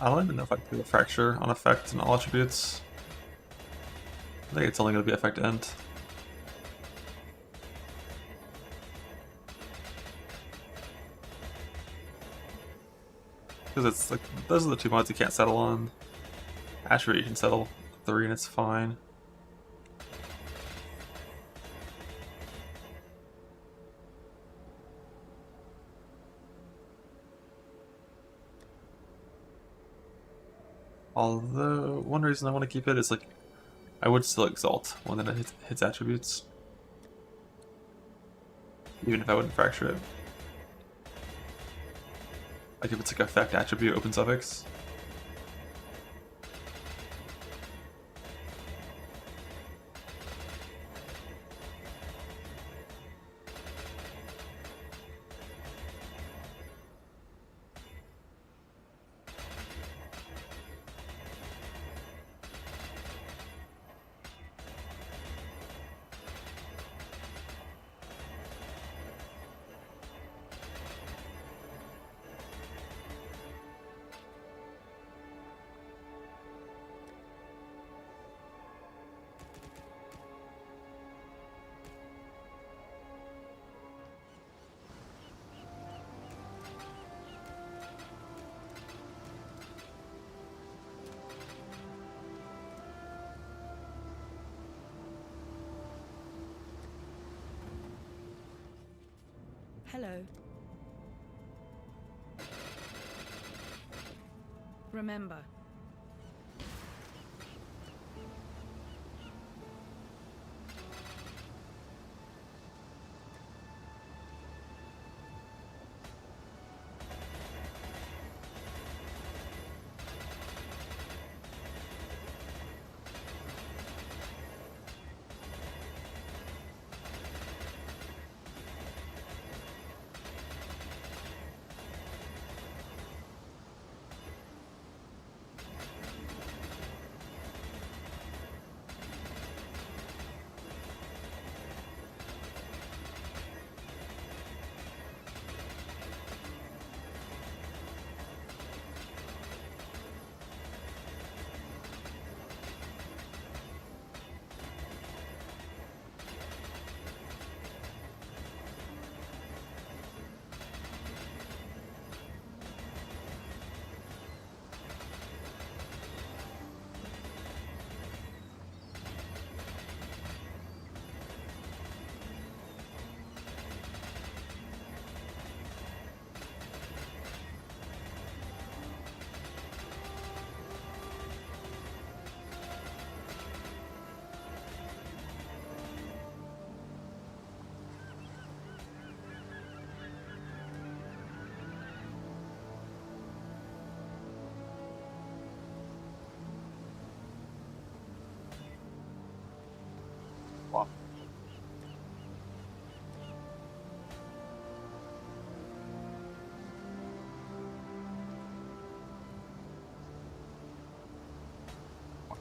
Speaker 2: I don't even know if I can do a fracture on effect and all attributes. I think it's only going to be effect end. Because it's like, those are the two mods you can't settle on. Attribute you can settle 3 and it's fine. Although, one reason I want to keep it is like, I would still exalt when it hits attributes. Even if I wouldn't fracture it. Like if it's like effect attribute open suffix.
Speaker 8: Hello. Remember.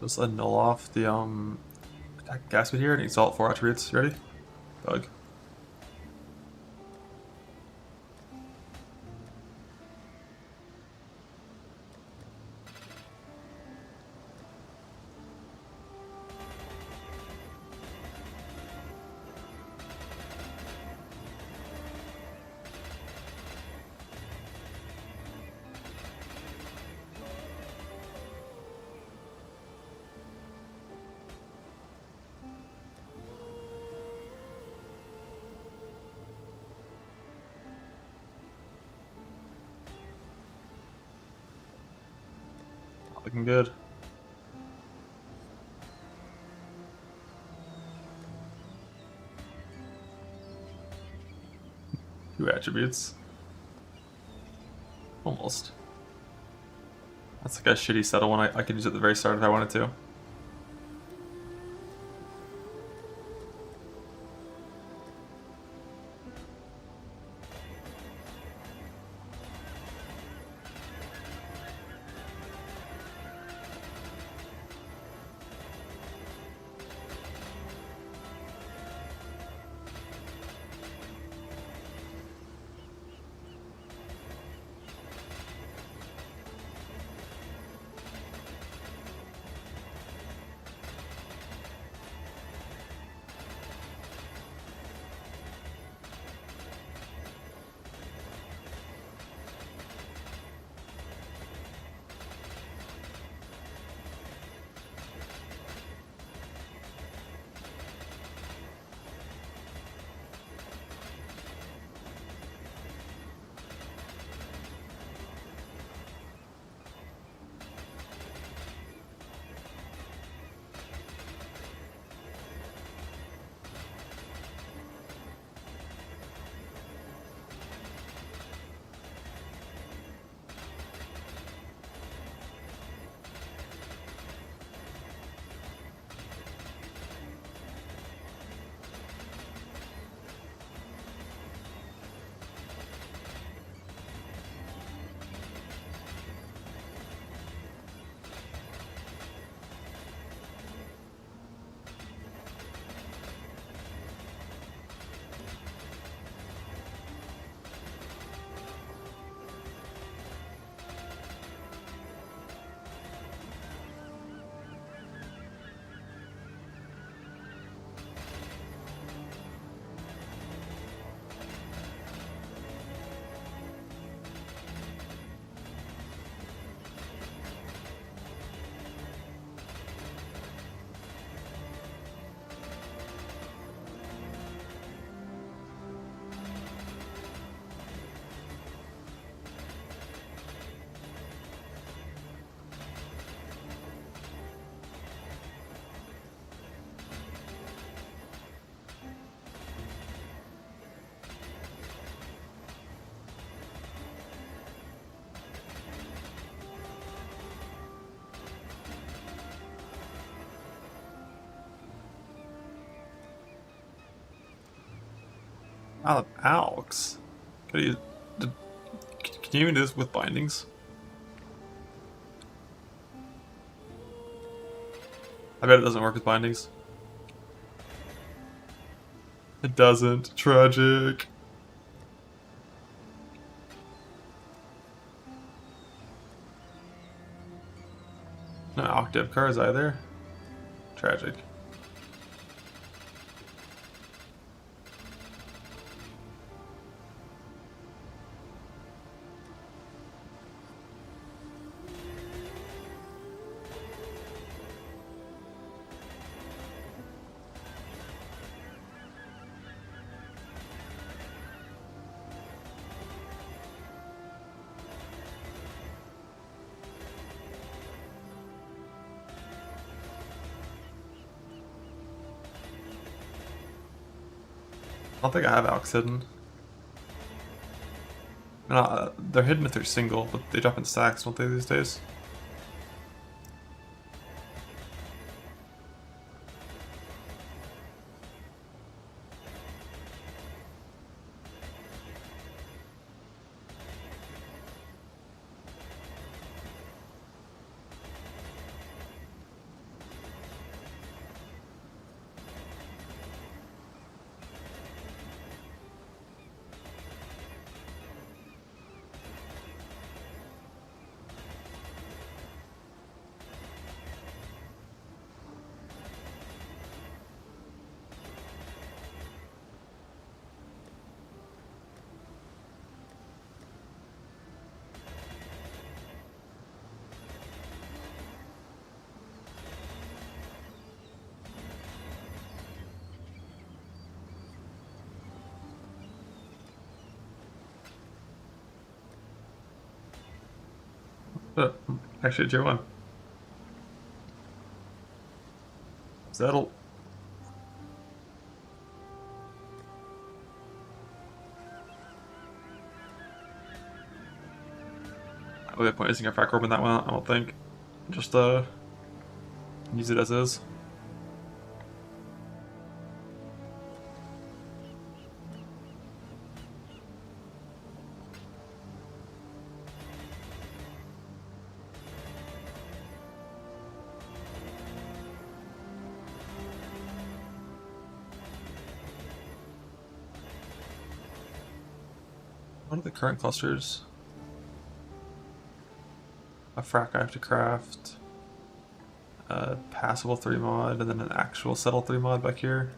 Speaker 8: Just null off the attack gas speed here and exalt 4 attributes. Ready? Bug.
Speaker 1: Looking good. Two attributes. Almost. That's like a shitty settle one. I could use at the very start if I wanted to. Out of Alex. Can you even do this with bindings? I bet it doesn't work with bindings. It doesn't. Tragic. No octave cards either. Tragic. I don't think I have Alex hidden. No, they're hidden if they're single, but they drop in stacks, don't they, these days? Actually, tier 1. Settle. I would be point using a frac orb in that one, I don't think. Just use it as is. What are the current clusters? A frac I have to craft, a passable 3 mod, and then an actual settle 3 mod back here.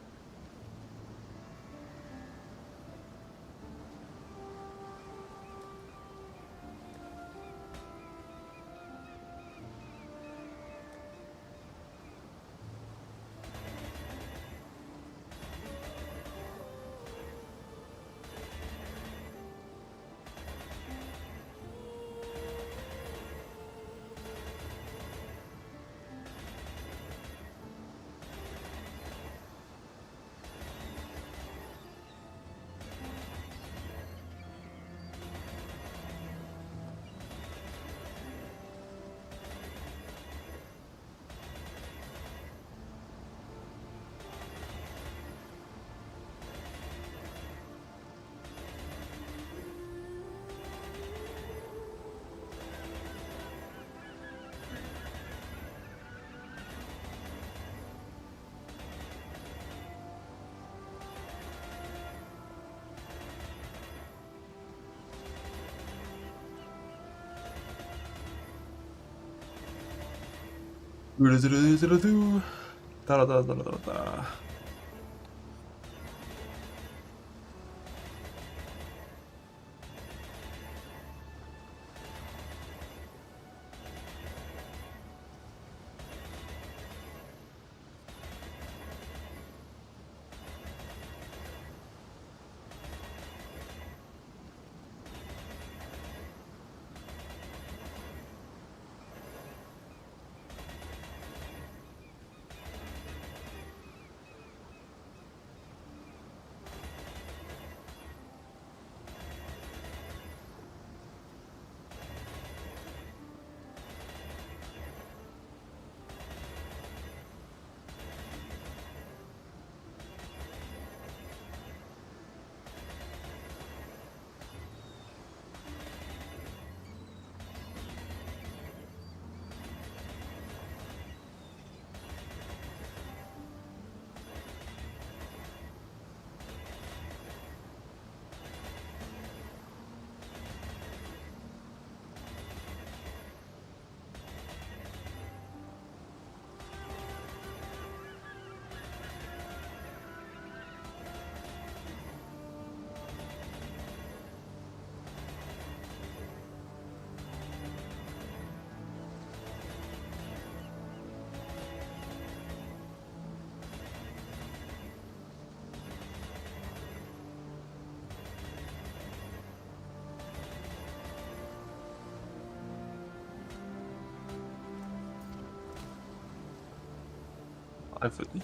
Speaker 1: Da da da da da da.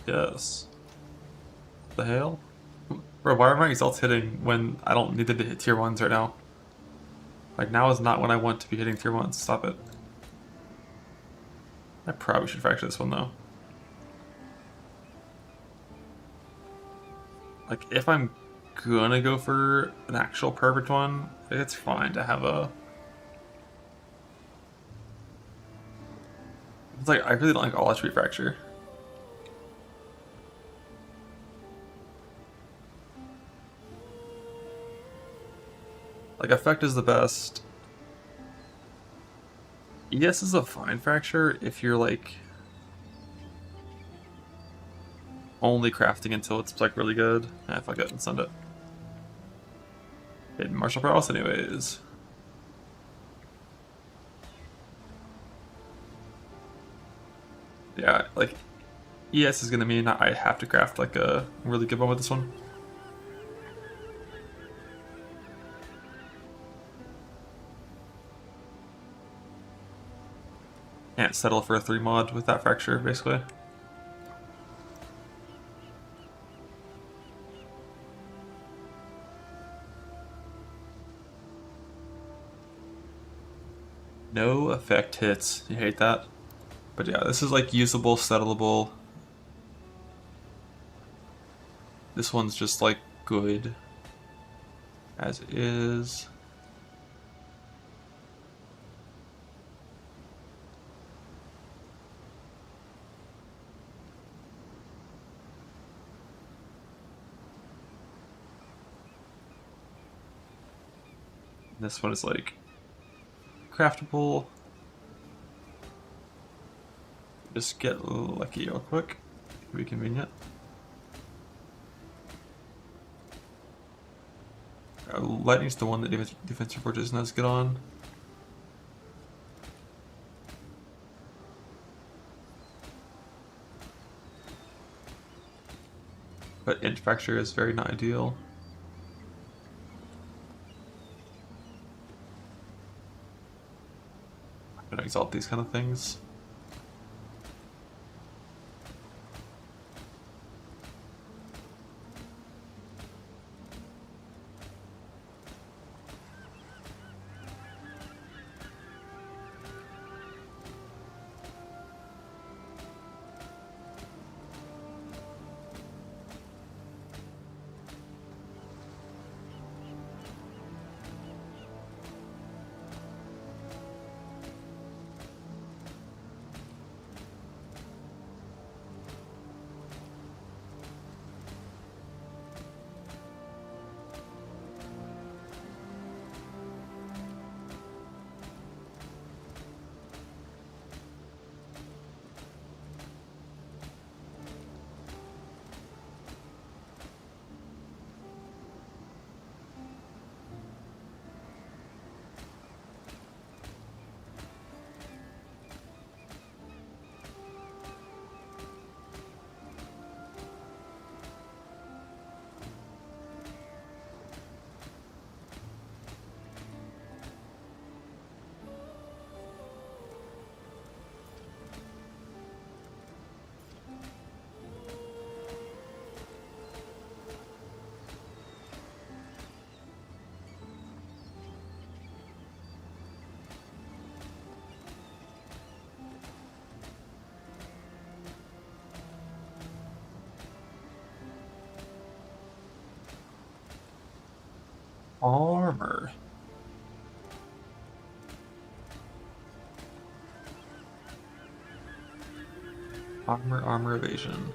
Speaker 1: Yes. The hell? Bro, why are my exalts hitting when I don't need them to hit tier 1s right now? Like, now is not when I want to be hitting tier 1s. Stop it. I probably should fracture this one, though. Like, if I'm gonna go for an actual perfect one, it's fine to have a... It's like, I really don't like all attribute fracture. Like, effect is the best. ES is a fine fracture if you're, like, only crafting until it's, like, really good. Fuck it and send it. Hidden martial prowess anyways. Yeah, like, ES is gonna mean I have to craft, like, a really good one with this one. Can't settle for a 3 mod with that fracture, basically. No effect hits. You hate that? But yeah, this is like usable, settleable. This one's just like good as is. This one is like craftable. Just get lucky real quick. It'd be convenient. Lightning's the one that defensive forge isn't as good on. But int fracture is very not ideal. I'm gonna exalt these kind of things. Armor. Armor evasion.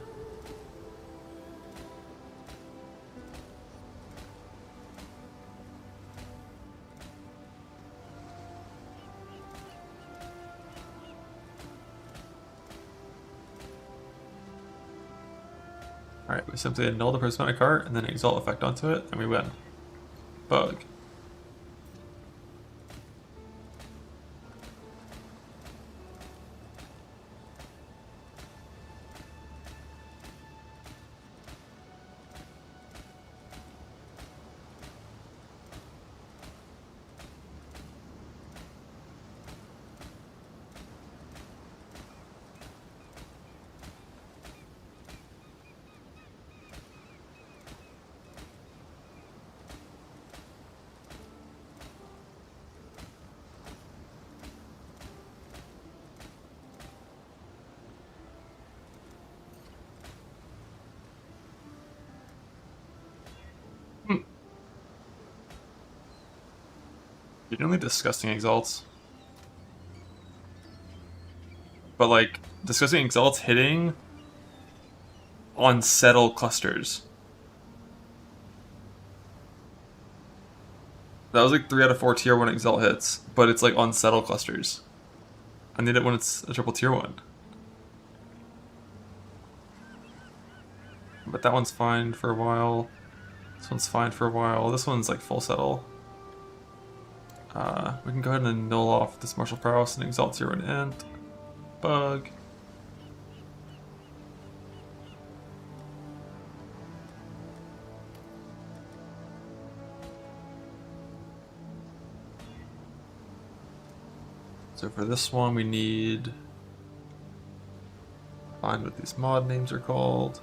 Speaker 1: Alright, we simply annul the prismatic card and then exalt effect onto it, and we win. Bug. Genuinely disgusting exalts. But like, disgusting exalts hitting on settle clusters. That was like 3 out of 4 tier 1 exalt hits, but it's like on settle clusters. I need it when it's a triple tier 1. But that one's fine for a while. This one's fine for a while. This one's like full settle. We can go ahead and null off this martial prowess and exalt tier 1 int. Bug. So for this one we need, find what these mod names are called.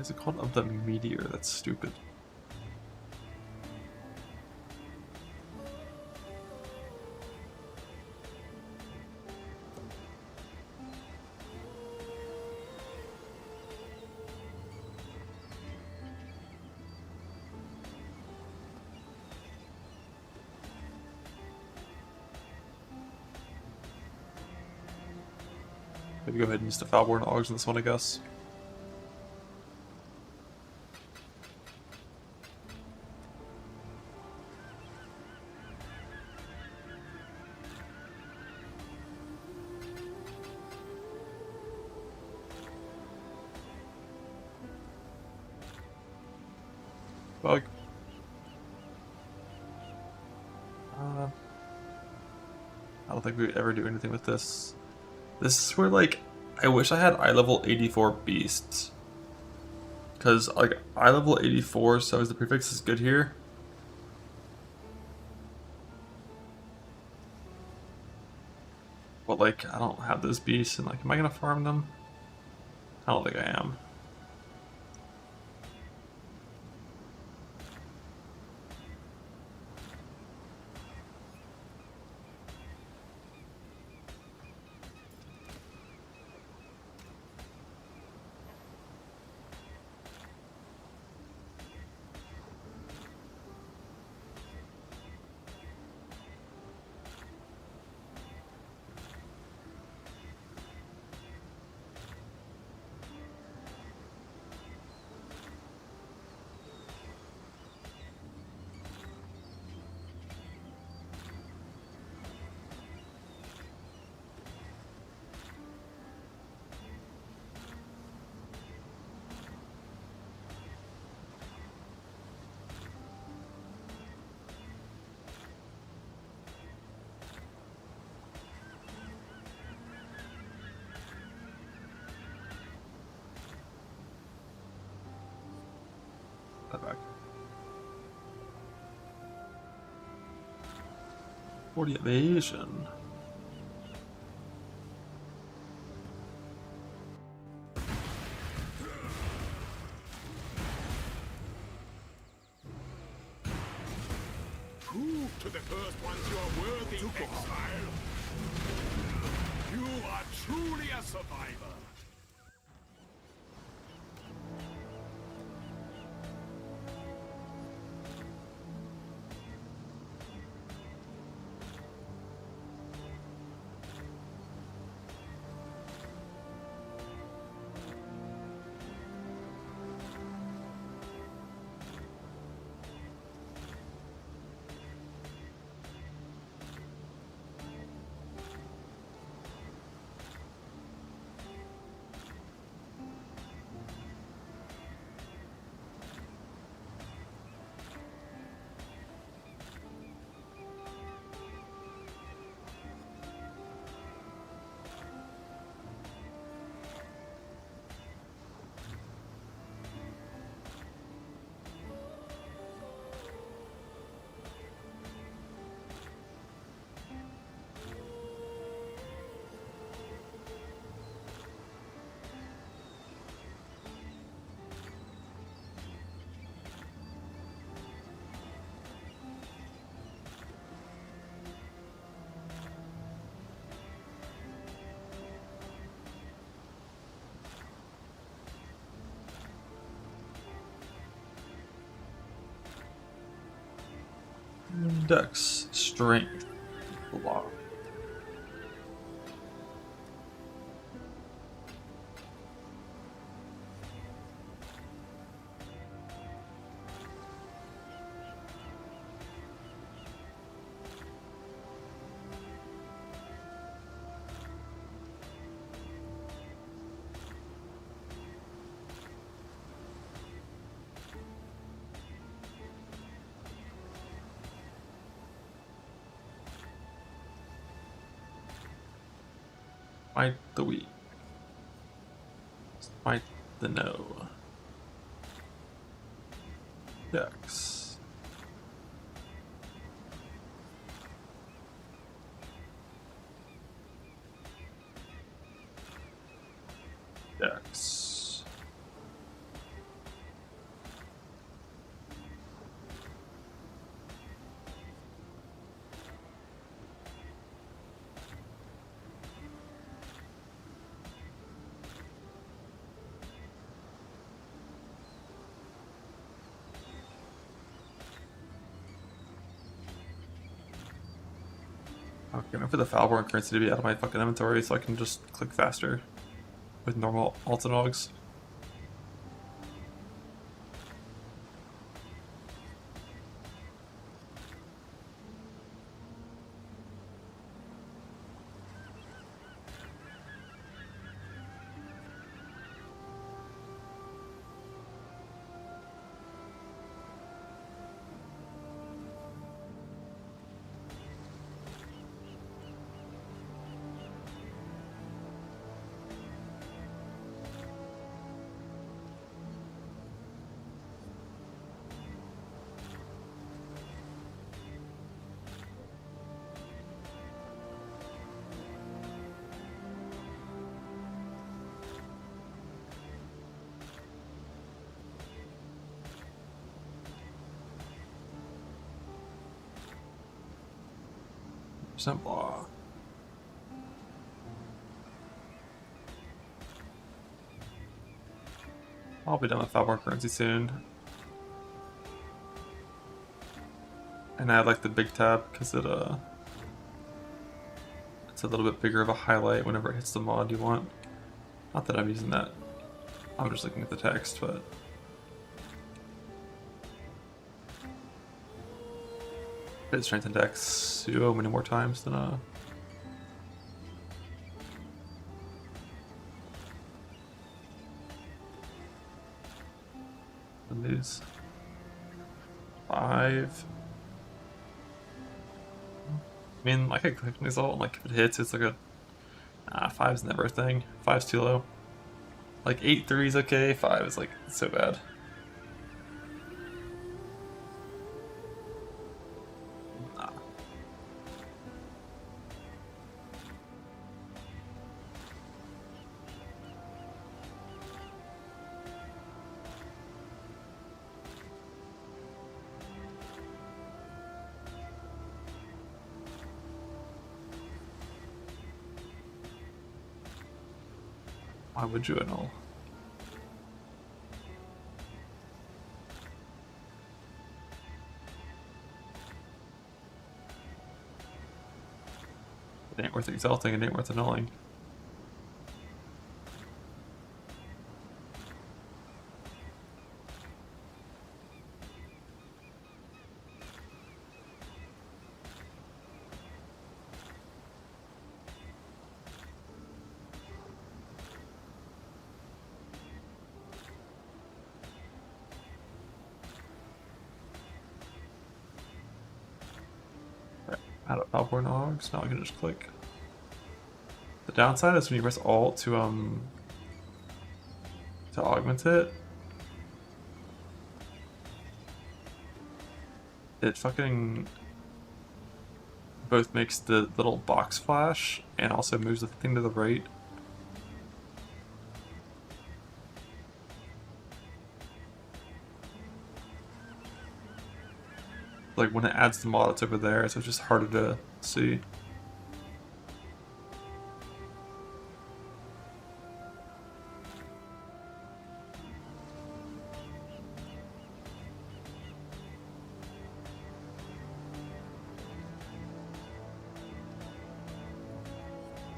Speaker 2: Why is it called of the meteor? That's stupid. Maybe go ahead and use the Foulborn Augs in this one, I guess. Bug. I don't think we would ever do anything with this. This is where, like, I wish I had eye level 84 beasts. Because, like, eye level 84, so as the prefix is good here. But, like, I don't have those beasts, and, like, am I gonna farm them? I don't think I am. Back. 40 evasion.
Speaker 5: Prove to the first ones you are worthy, exile. You are truly a survivor.
Speaker 2: Dex, strength, blah. Smite the weak. Smite the no. Dex. Dex. I'm waiting for the Falborn currency to be out of my fucking inventory so I can just click faster with normal Altanogs. Blah. I'll be done with Falborn currency soon. And I had like the big tab because it's a little bit bigger of a highlight whenever it hits the mod you want. Not that I'm using that. I'm just looking at the text, but hit strength index so many more times than these. 5. I mean, I could click an exalt, and like if it hits, it's like a 5's never a thing. 5's too low. Like 8 3 is okay. 5 is like so bad. Why would you annul? It ain't worth exalting, it ain't worth annulling. Out of Falborn Ogs, now I can just click. The downside is when you press Alt to augment it, it fucking both makes the little box flash and also moves the thing to the right. Like when it adds the mod, it's over there, so it's just harder to see.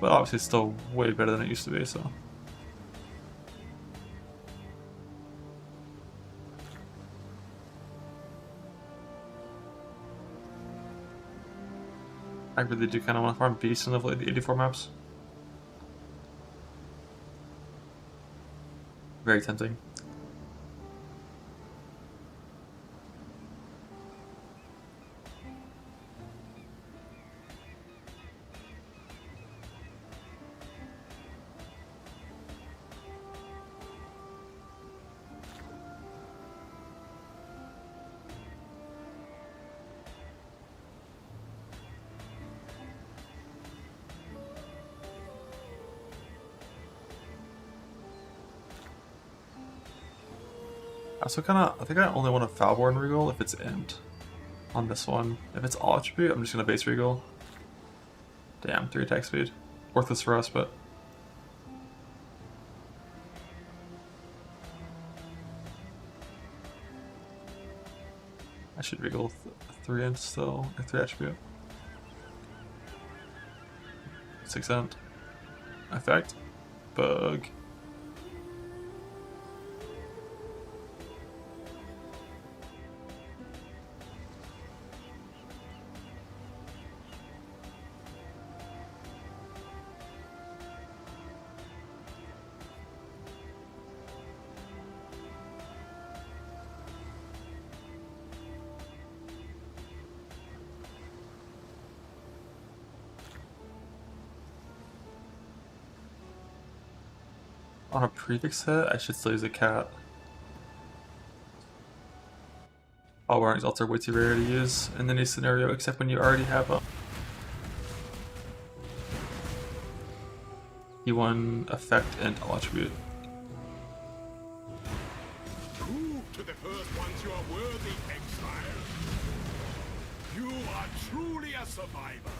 Speaker 2: But obviously it's still way better than it used to be, so. I really do kind of want to farm Beast and avoid the 84 maps. Very tempting. I think I only want a Falborn Regal if it's Int on this one. If it's all attribute, I'm just gonna base Regal. Damn, 3 attack speed. Worthless for us, but. I should Regal 3 Int still, or 3 attribute.
Speaker 1: 6 effect. Bug. On a prefix hit, I should still use a cat. All warning results are way too rare to use in any scenario except when you already have a E1 effect and all attribute.
Speaker 5: Prove to the first ones you are worthy, exile. You are truly a survivor.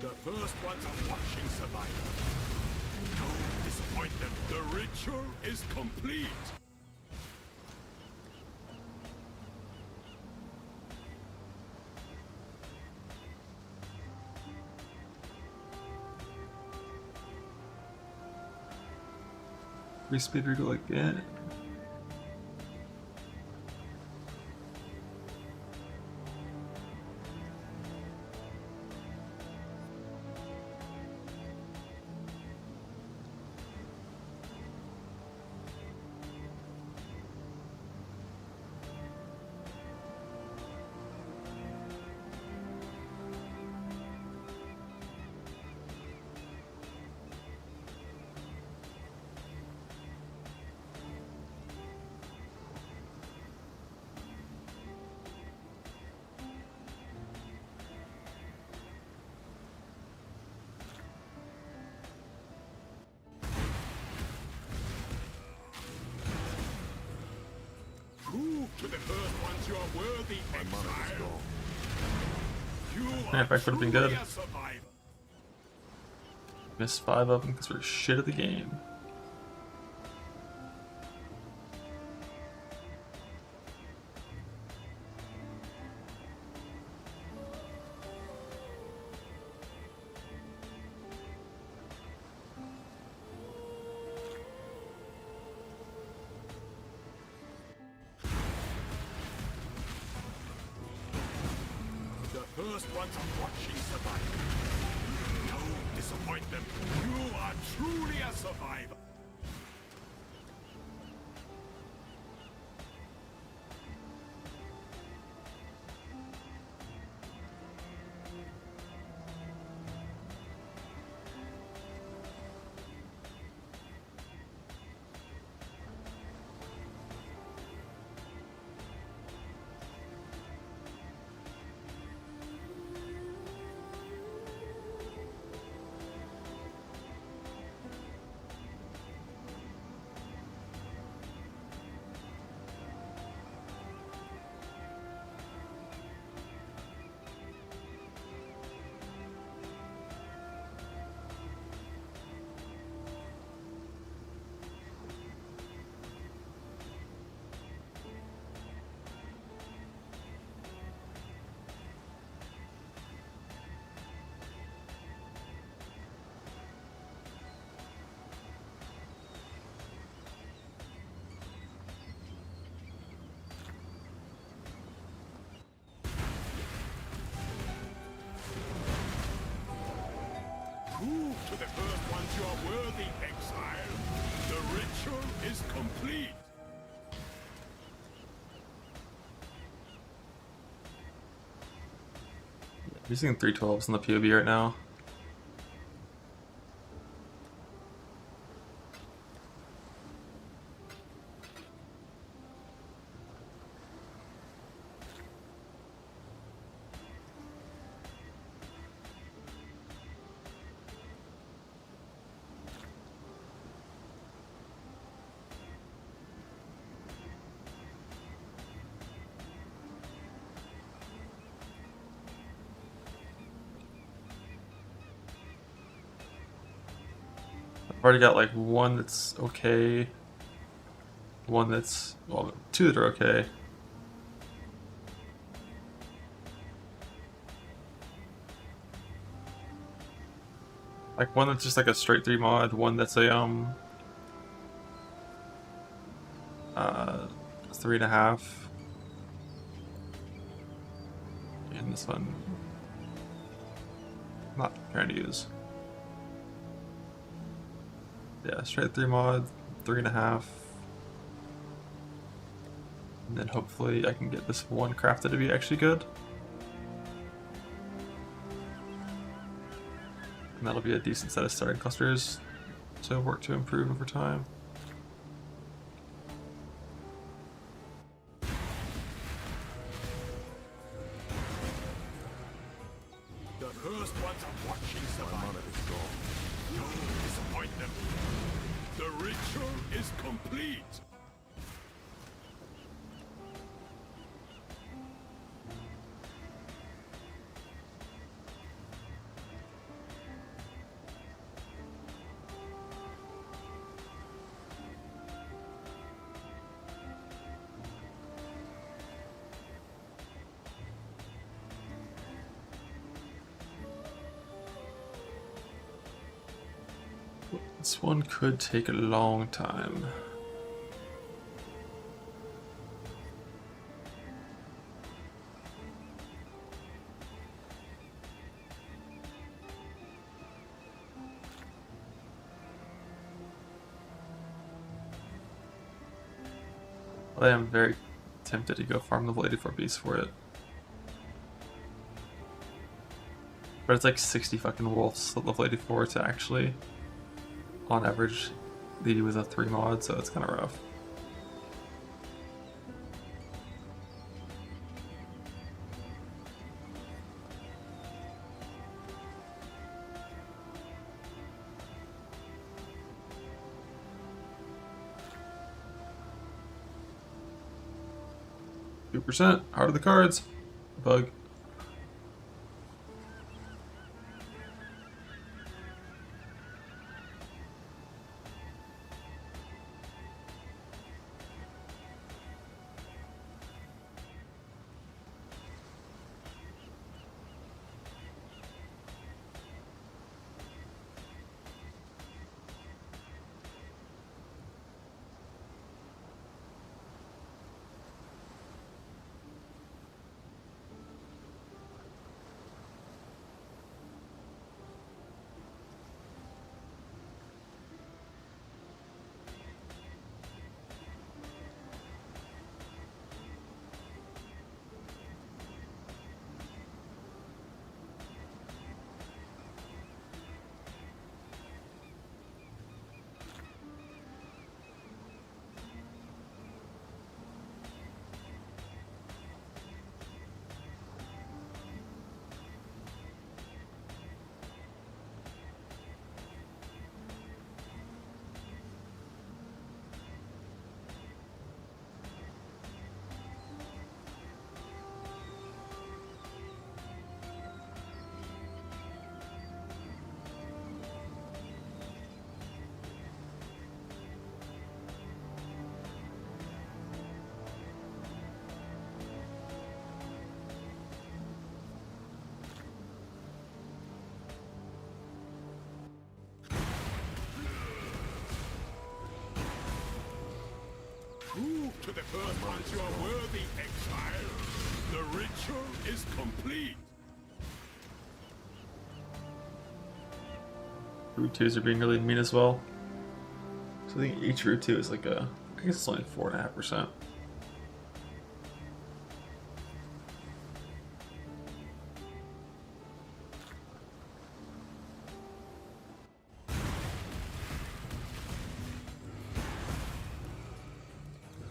Speaker 5: The first ones are watching survivor. Don't disappoint them. The ritual is complete.
Speaker 1: Respeed regal again.
Speaker 5: Prove to the first ones you are worthy, exile. You
Speaker 1: Yeah,
Speaker 5: are
Speaker 1: if I could've been
Speaker 5: truly
Speaker 1: good.
Speaker 5: a survivor.
Speaker 1: Missed 5 of them because we're shit at the game.
Speaker 5: The first ones are watching survivor. Don't disappoint them. You are truly a survivor. first ones you are worthy, exile. The ritual is complete.
Speaker 2: Using 312s in the POB right now. I've already got like one that's okay, one that's, well, two that are okay. Like one that's just like a straight 3 mod, one that's a 3.5, and this one I'm not trying to use. Yeah, straight 3 mod, 3.5. And then hopefully I can get this one crafted to be actually good. And that'll be a decent set of starting clusters to work to improve over time.
Speaker 5: The first ones are watching survival. Don't disappoint them. The ritual is complete.
Speaker 2: This one could take a long time. I am very tempted to go farm level 84 beasts for it. But it's like 60 fucking wolves at level 84 to actually, on average, lead you with a 3 mod, so it's kind of rough. %, heart of the cards, bug.
Speaker 5: Prove to the first ones you are worthy, exile. The ritual is complete.
Speaker 2: root 2s are being really mean as well. So I think each root 2 is like a, I guess it's only 4.5%.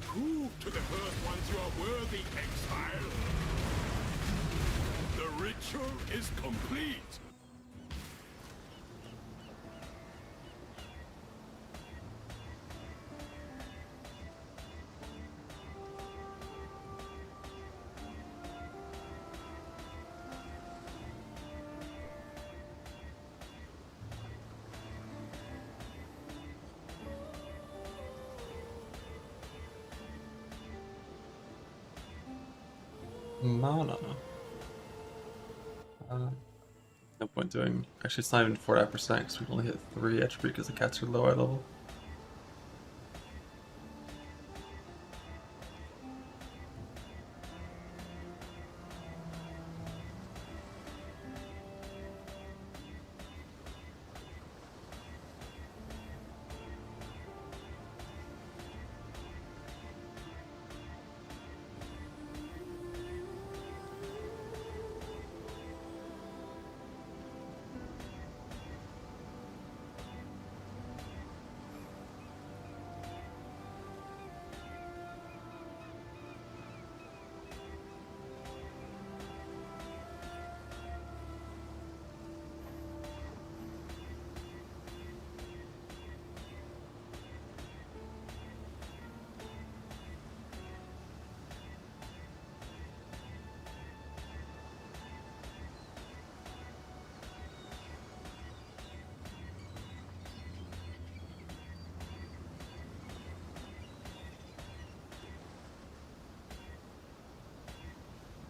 Speaker 5: Prove to the first ones you are worthy, exile. The ritual is complete.
Speaker 2: Mana. No point doing. Actually, it's not even 4.5% because we can only hit 3 attribute because the cats are low eye level.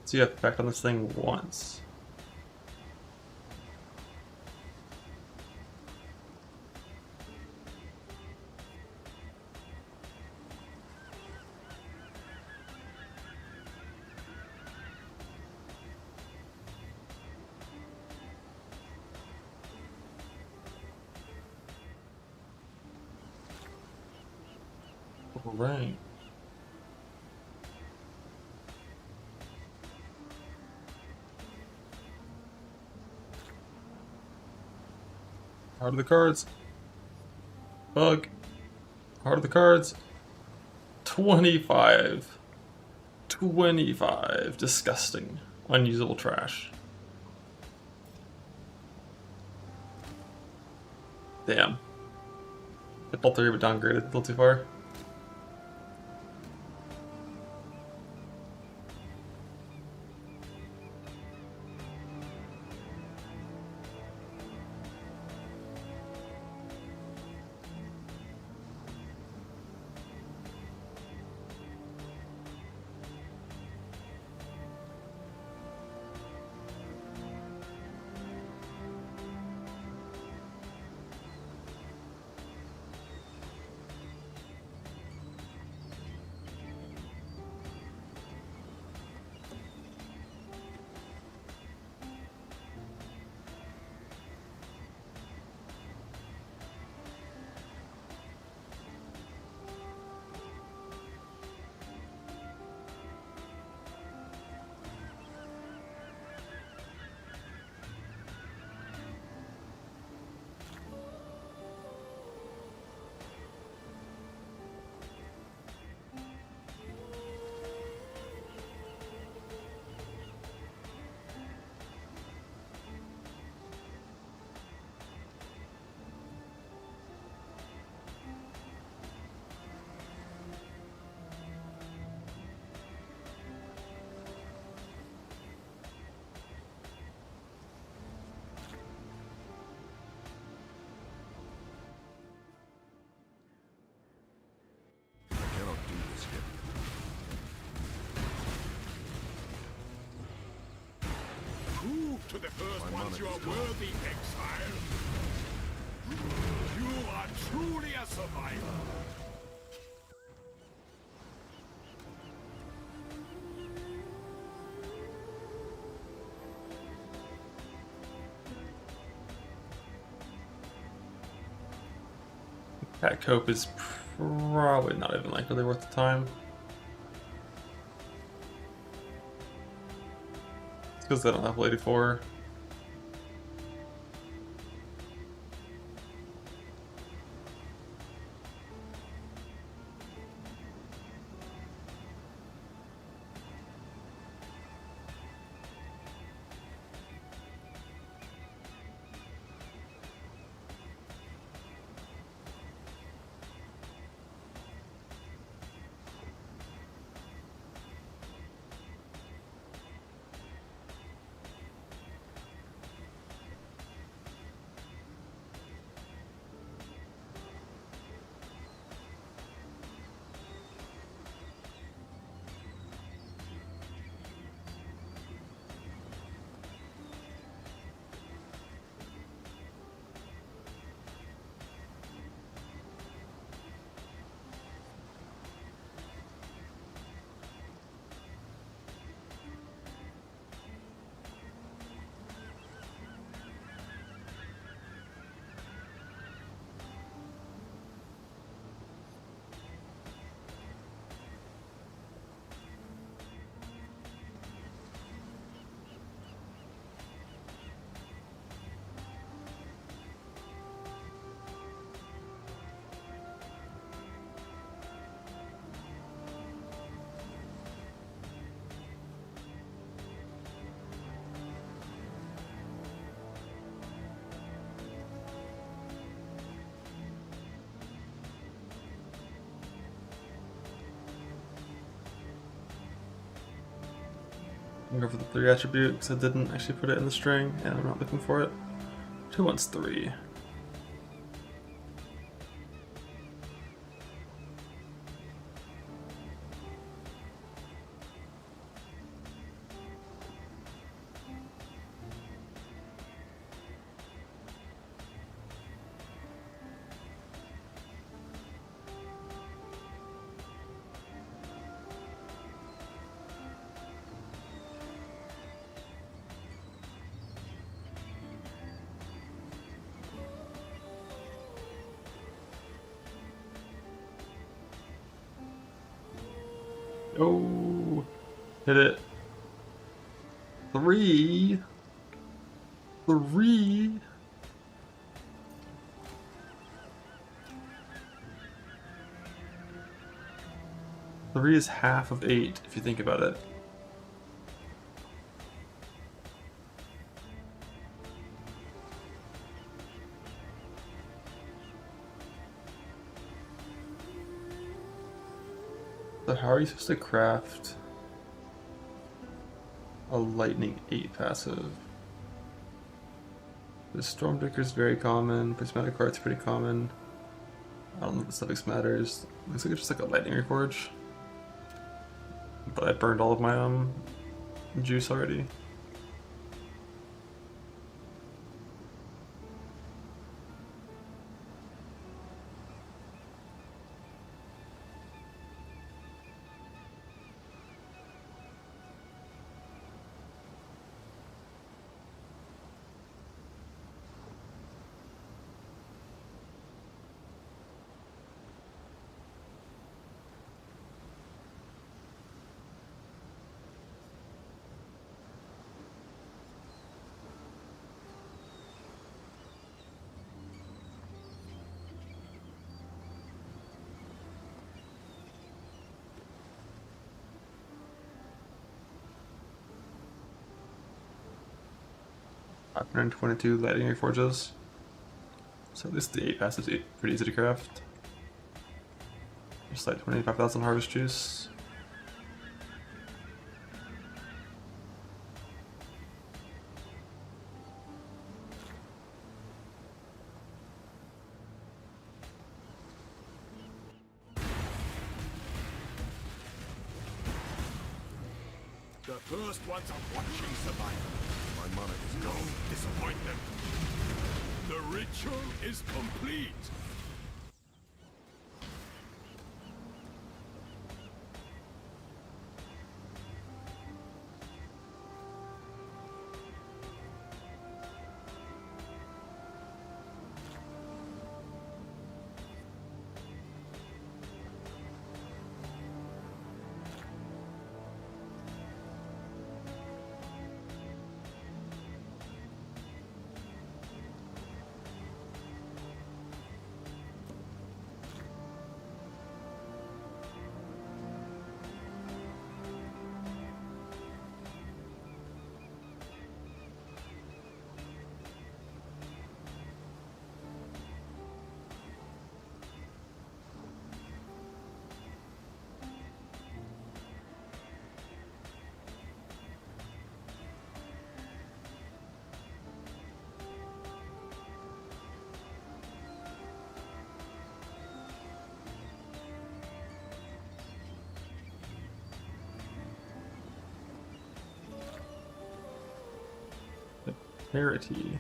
Speaker 2: So you have effect on this thing once. Right. Heart of the cards. Bug. Heart of the cards. 25. 25. Disgusting. Unusable trash. Damn. Hit all 3 but downgraded a little too far.
Speaker 5: To the first ones you are worthy, exile. You are truly a survivor.
Speaker 2: That cope is probably not even like really worth the time. It's because they don't have level 84. I'm going for the 3 attribute because I didn't actually put it in the string and I'm not looking for it. 2 wants 3. Oh, hit it. 3. 3. Three is half of 8 if you think about it. So how are you supposed to craft a lightning 8 passive? The Stormbreaker is very common, Prismatic Heart's pretty common. I don't know if the suffix matters. Looks like it's just like a lightning reforge. But I burned all of my juice already. $522 lightning reforges. So at least the 8 passive is pretty easy to craft. Just like 25,000 harvest juice.
Speaker 5: The first ones are watching survival. My mana is gone. Disappoint them. The ritual is complete.
Speaker 1: Clarity.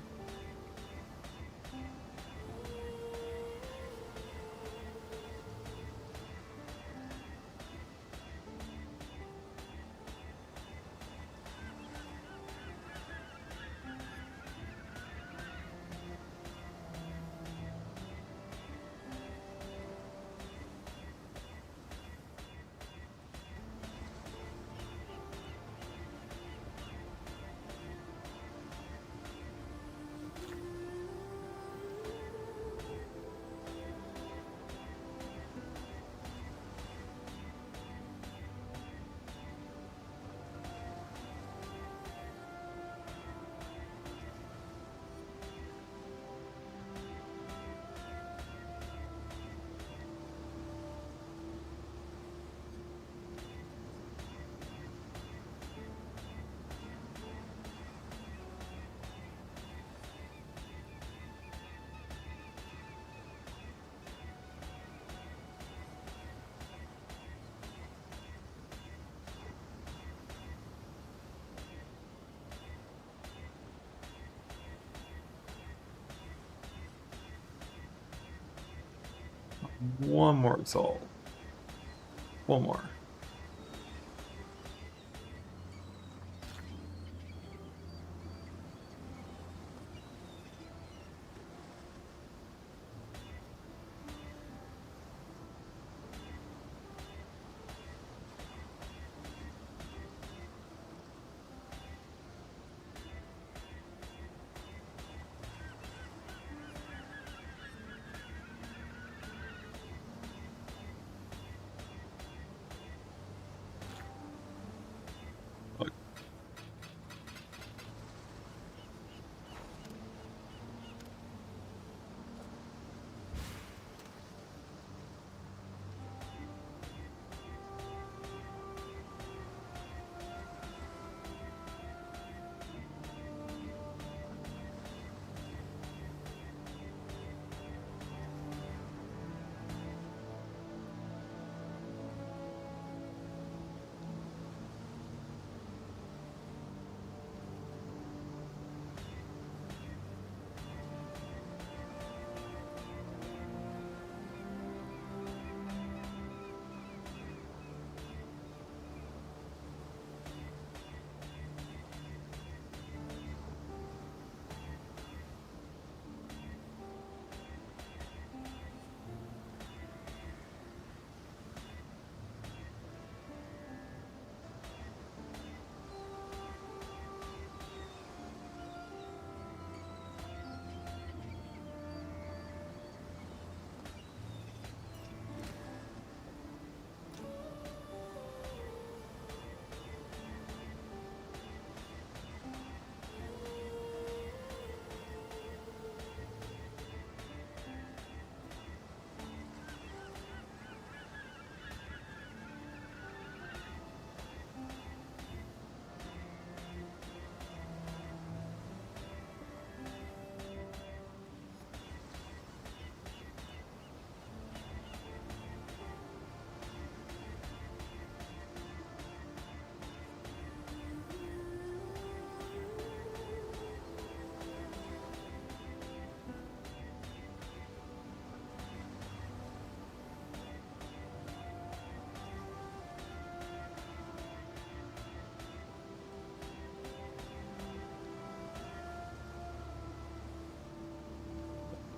Speaker 1: One more exalt. One more.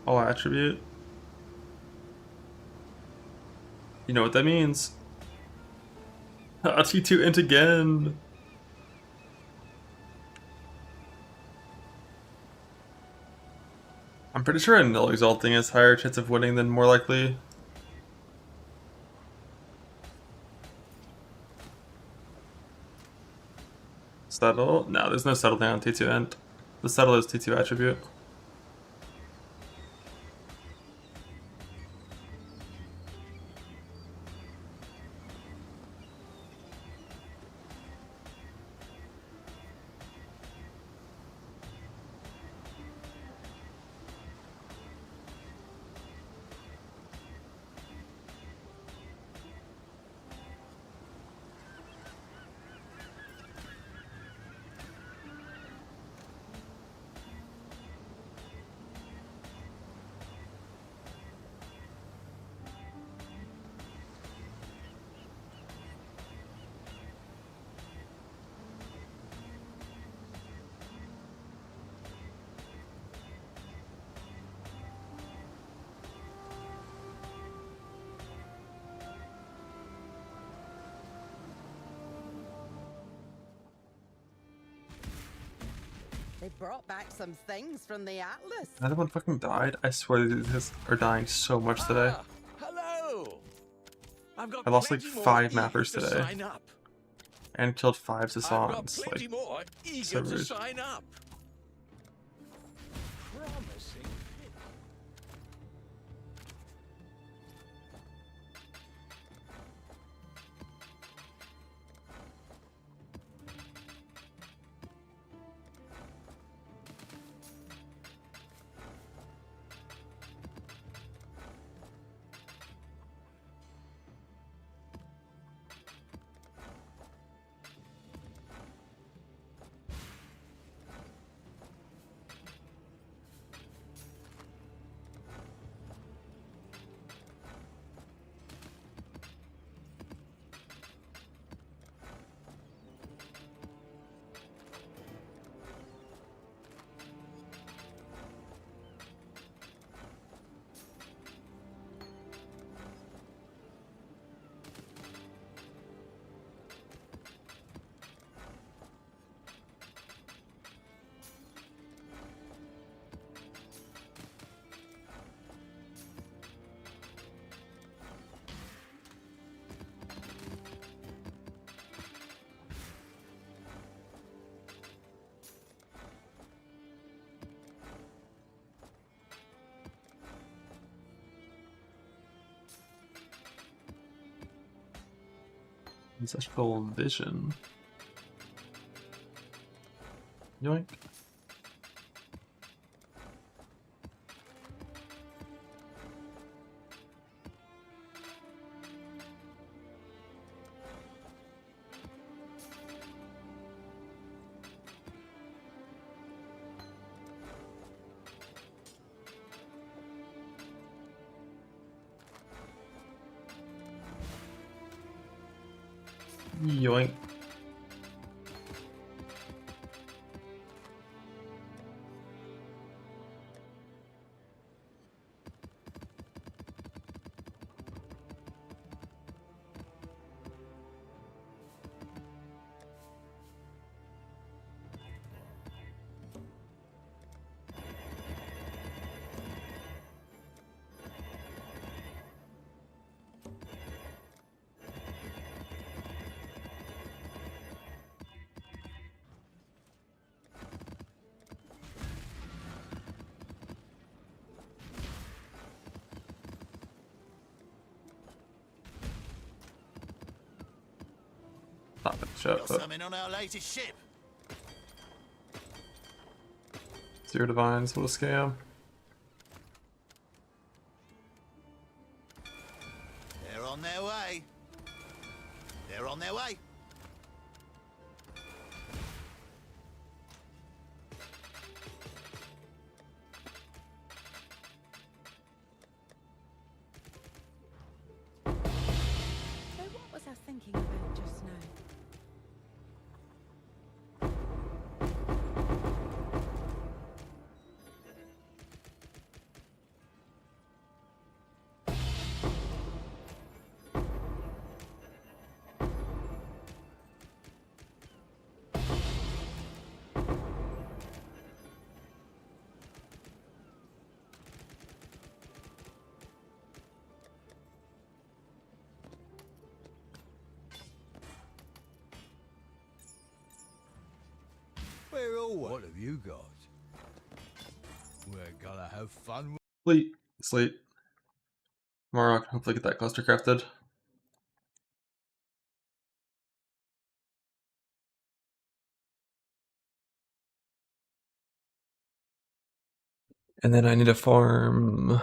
Speaker 1: All attribute. You know what that means. T2 int again. I'm pretty sure a null exalting is higher chance of winning than more likely. Settle? No, there's no settling on T2 int. The settle is T2 attribute.
Speaker 7: brought back some things from the Atlas.
Speaker 8: Another one fucking died. I swear these are dying so much today.
Speaker 5: Hello. I've got
Speaker 8: I lost like
Speaker 5: plenty more
Speaker 8: 5
Speaker 5: eager
Speaker 8: mappers
Speaker 5: to
Speaker 8: today.
Speaker 5: sign up.
Speaker 8: And killed 5
Speaker 5: I've got
Speaker 8: Sassans.
Speaker 5: plenty
Speaker 8: Like,
Speaker 5: more eager
Speaker 8: so
Speaker 5: to
Speaker 8: rude.
Speaker 5: sign up. Promising.
Speaker 8: Ancestral vision. Yoink. Yoink. Not been shut,
Speaker 6: Got
Speaker 8: but
Speaker 6: something on our latest ship.
Speaker 8: 0 divines, what a scam.
Speaker 6: They're on their way. They're on their way.
Speaker 7: So what was I thinking about just now?
Speaker 5: We're all. What have you got? We're gonna have fun.
Speaker 8: Sleep. Sleep. Tomorrow I can hopefully get that cluster crafted. And then I need to farm.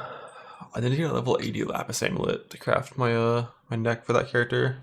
Speaker 8: I need to get a level 80 lapis amulet to craft my my neck for that character.